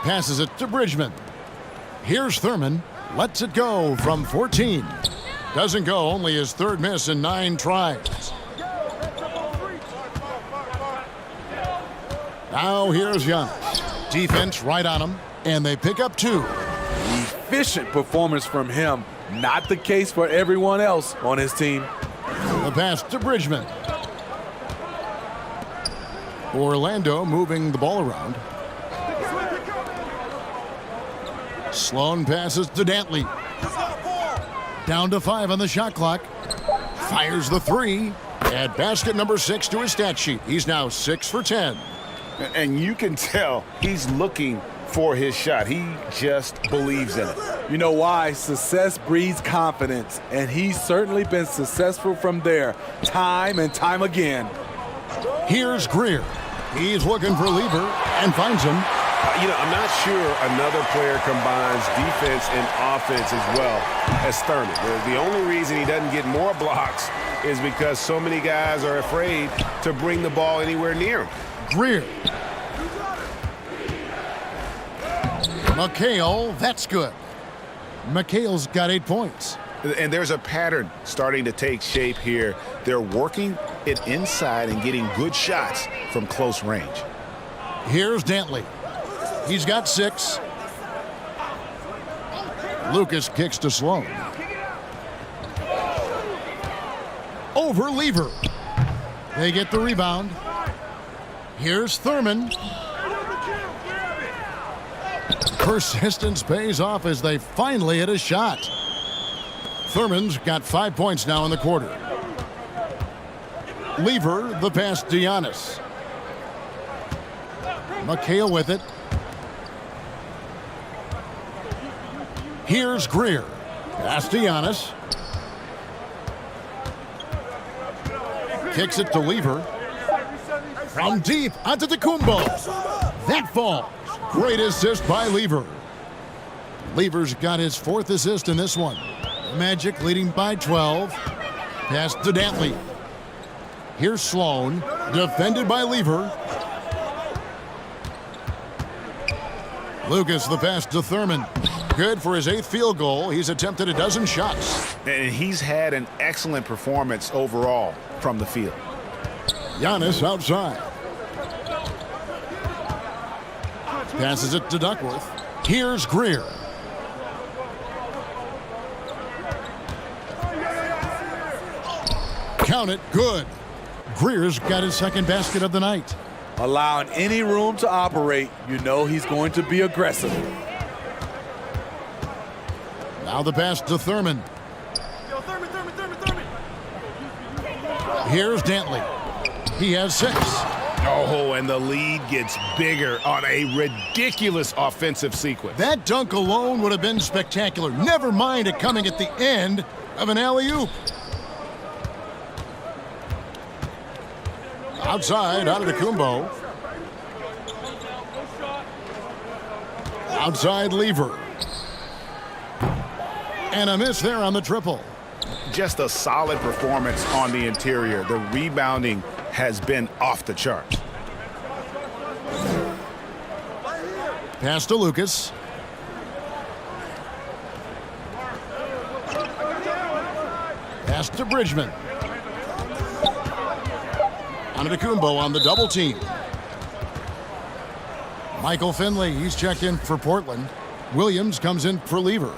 Passes it to Bridgman. Here's Thurman. Lets it go from 14. Doesn't go, only his third miss in 9 tries. Now here's Giannis. Defense right on him, and they pick up 2. Efficient performance from him. Not the case for everyone else on his team. The pass to Bridgman. Orlando moving the ball around. Sloan passes to Dantley. Down to 5 on the shot clock. Fires the 3. Add basket number 6 to his stat sheet. He's now 6 for 10. And you can tell he's looking for his shot. He just believes in it. You know why? Success breeds confidence, and he's certainly been successful from there time and time again. Here's Greer. He's looking for Lever and finds him. I'm not sure another player combines defense and offense as well as Thurman. The only reason he doesn't get more blocks is because so many guys are afraid to bring the ball anywhere near him. Greer. McHale, that's good. McHale's got 8 points. And there's a pattern starting to take shape here. They're working it inside and getting good shots from close range. Here's Dantley. He's got 6. Lucas kicks to Sloan. Over Lever. They get the rebound. Here's Thurman. Persistence pays off as they finally hit a shot. Thurman's got 5 points now in the quarter. Lever, the pass to Giannis. McHale with it. Here's Greer. Pass to Giannis. Kicks it to Lever. From deep onto Antetokounmpo. That falls. Great assist by Lever. Lever's got his 4th assist in this one. Magic leading by 12. Pass to Dantley. Here's Sloan. Defended by Lever. Lucas the pass to Thurman. Good for his 8th field goal. He's attempted a dozen shots. And he's had an excellent performance overall from the field. Giannis outside. Passes it to Duckworth. Here's Greer. Count it, good. Greer's got his second basket of the night. Allowing any room to operate, you know he's going to be aggressive. Now the pass to Thurman. Here's Dantley. He has 6. Oh, and the lead gets bigger on a ridiculous offensive sequence. That dunk alone would have been spectacular. Never mind it coming at the end of an alley-oop. Outside, Antetokounmpo. Outside, Lever. And a miss there on the triple. Just a solid performance on the interior. The rebounding has been off the charts. Pass to Lucas. Pass to Bridgman. Antetokounmpo on the double team. Michael Finley, he's checked in for Portland. Williams comes in for Lever.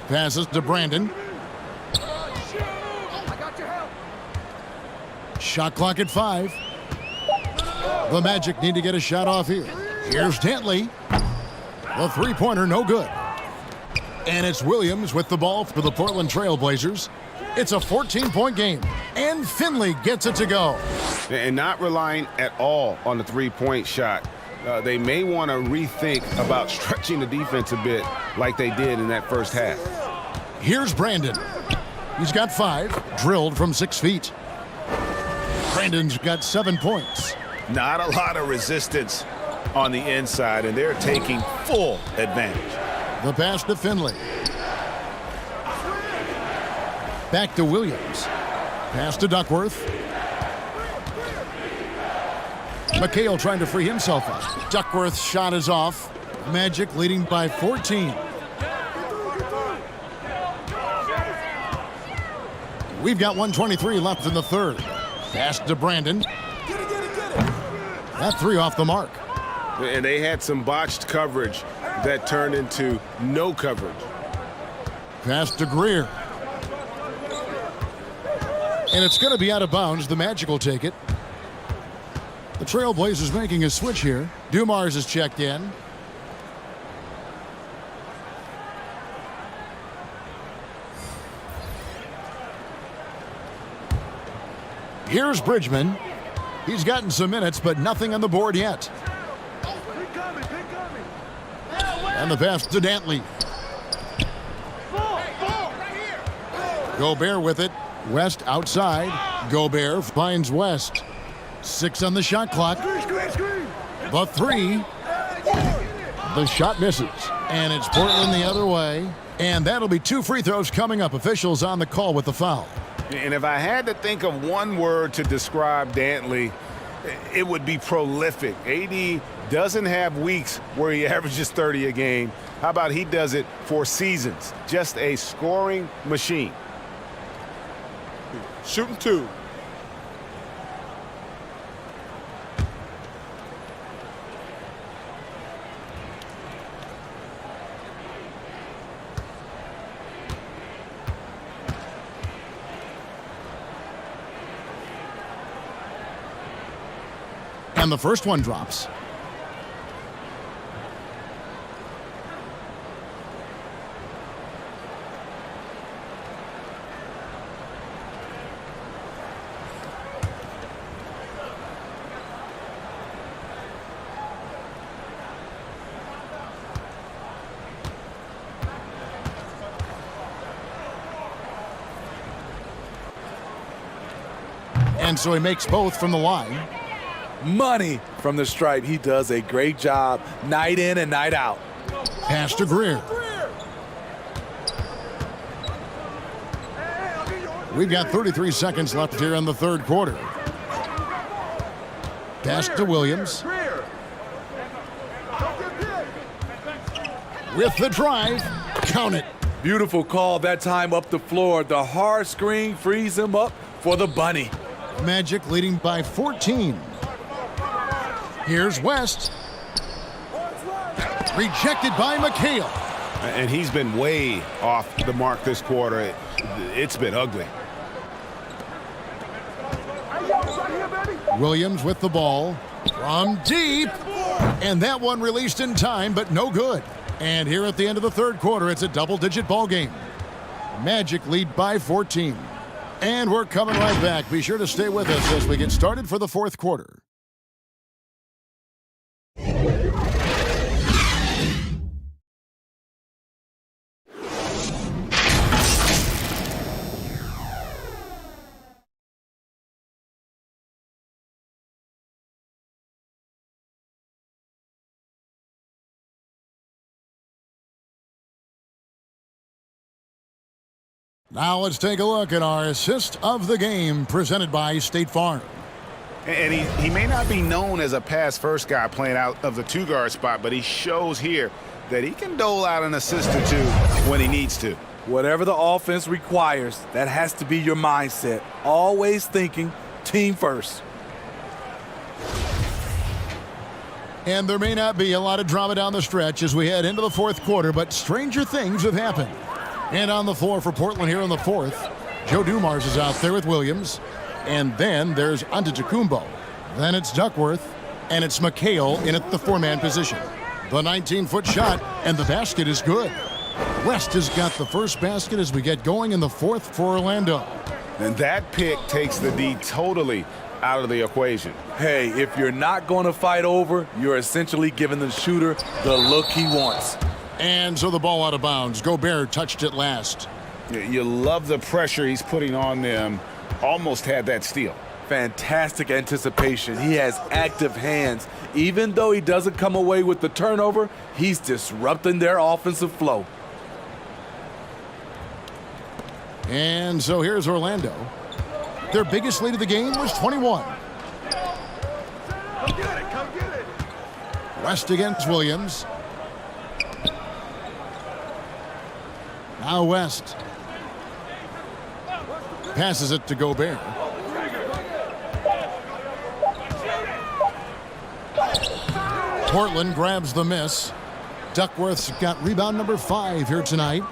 Passes to Brandon. Shot clock at 5. The Magic need to get a shot off here. Here's Dantley. The three-pointer, no good. And it's Williams with the ball for the Portland Trail Blazers. It's a 14-point game, and Finley gets it to go. And not relying at all on the three-point shot. They may want to rethink about stretching the defense a bit like they did in that first half. Here's Brandon. He's got 5, drilled from 6 feet. Brandon's got 7 points. Not a lot of resistance on the inside, and they're taking full advantage. The pass to Finley. Back to Williams. Pass to Duckworth. McHale trying to free himself up. Duckworth's shot is off. Magic leading by 14. We've got 1:23 left in the third. Pass to Brandon. That 3 off the mark. And they had some botched coverage that turned into no coverage. Pass to Greer. And it's going to be out of bounds. The Magic will take it. The Trailblazers making a switch here. Dumars is checked in. Here's Bridgman. He's gotten some minutes, but nothing on the board yet. And the pass to Dantley. Gobert with it. West outside. Gobert finds West. 6 on the shot clock. The 3. The shot misses. And it's Portland the other way. And that'll be 2 free throws coming up. Officials on the call with the foul. And if I had to think of one word to describe Dantley, it would be prolific. AD doesn't have weeks where he averages 30 a game. How about he does it for seasons? Just a scoring machine. Shooting 2. And the first one drops. And so he makes both from the line. Money from the stripe. He does a great job night in and night out. Pass to Greer. We've got 33 seconds left here in the third quarter. Pass to Williams. With the drive. Count it. Beautiful call that time up the floor. The hard screen frees him up for the bunny. Magic leading by 14. Here's West. Rejected by McHale. And he's been way off the mark this quarter. It's been ugly. Williams with the ball from deep. And that one released in time, but no good. And here at the end of the third quarter, it's a double-digit ball game. Magic lead by 14. And we're coming right back. Be sure to stay with us as we get started for the fourth quarter. Now let's take a look at our assist of the game presented by State Farm. And he may not be known as a pass-first guy playing out of the two-guard spot, but he shows here that he can dole out an assist or two when he needs to. Whatever the offense requires, that has to be your mindset. Always thinking team first. And there may not be a lot of drama down the stretch as we head into the fourth quarter, but stranger things have happened. And on the floor for Portland here in the fourth, Joe Dumars is out there with Williams. And then there's Antetokounmpo. Then it's Duckworth. And it's McHale in at the four-man position. The 19-foot shot, and the basket is good. West has got the first basket as we get going in the fourth for Orlando. And that pick takes the D totally out of the equation. Hey, if you're not going to fight over, you're essentially giving the shooter the look he wants. And so the ball out of bounds. Gobert touched it last. You love the pressure he's putting on them. Almost had that steal. Fantastic anticipation. He has active hands. Even though he doesn't come away with the turnover, he's disrupting their offensive flow. And so here's Orlando. Their biggest lead of the game was 21. Come get it, come get it. West against Williams. Now West passes it to Gobert. Portland grabs the miss. Duckworth's got rebound number 5 here tonight.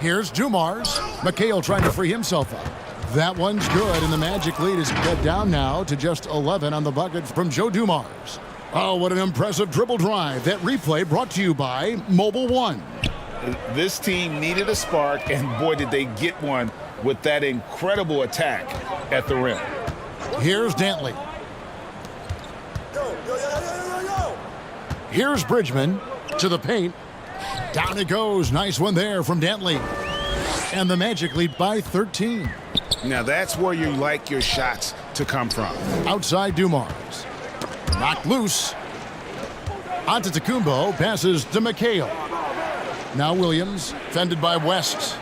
Here's Dumars. McHale trying to free himself up. That one's good, and the Magic lead is cut down now to just 11 on the bucket from Joe Dumars. Oh, what an impressive dribble drive. That replay brought to you by Mobile One. This team needed a spark, and boy, did they get one with that incredible attack at the rim. Here's Dantley. Here's Bridgman to the paint. Down it goes. Nice one there from Dantley. And the Magic lead by 13. Now that's where you like your shots to come from. Outside Dumars. Knocked loose. Antetokounmpo passes to McHale. Now Williams, fended by West.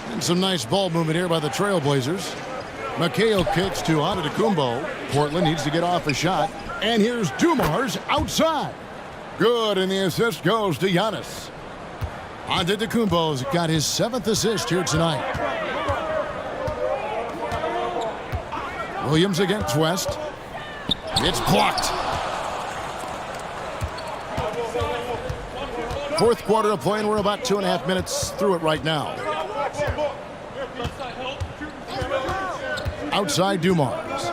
And some nice ball movement here by the Trailblazers. McHale kicks to Antetokounmpo. Portland needs to get off a shot. And here's Dumars outside. Good, and the assist goes to Giannis. Antetokounmpo's got his 7th assist here tonight. Williams against West. It's blocked. Fourth quarter of play, and we're about 2.5 minutes through it right now. Outside Dumars.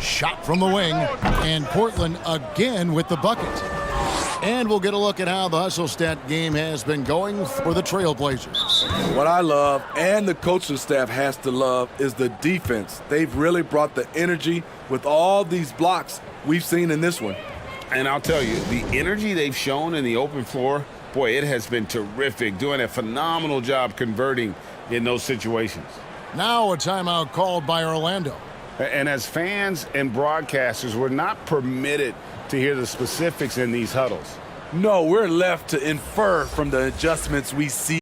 Shot from the wing, and Portland again with the bucket. And we'll get a look at how the hustle stat game has been going for the Trailblazers. What I love, and the coaching staff has to love, is the defense. They've really brought the energy with all these blocks we've seen in this one. And I'll tell you, the energy they've shown in the open floor, boy, it has been terrific, doing a phenomenal job converting in those situations. Now a timeout called by Orlando. And as fans and broadcasters, we're not permitted to hear the specifics in these huddles. No, we're left to infer from the adjustments we see.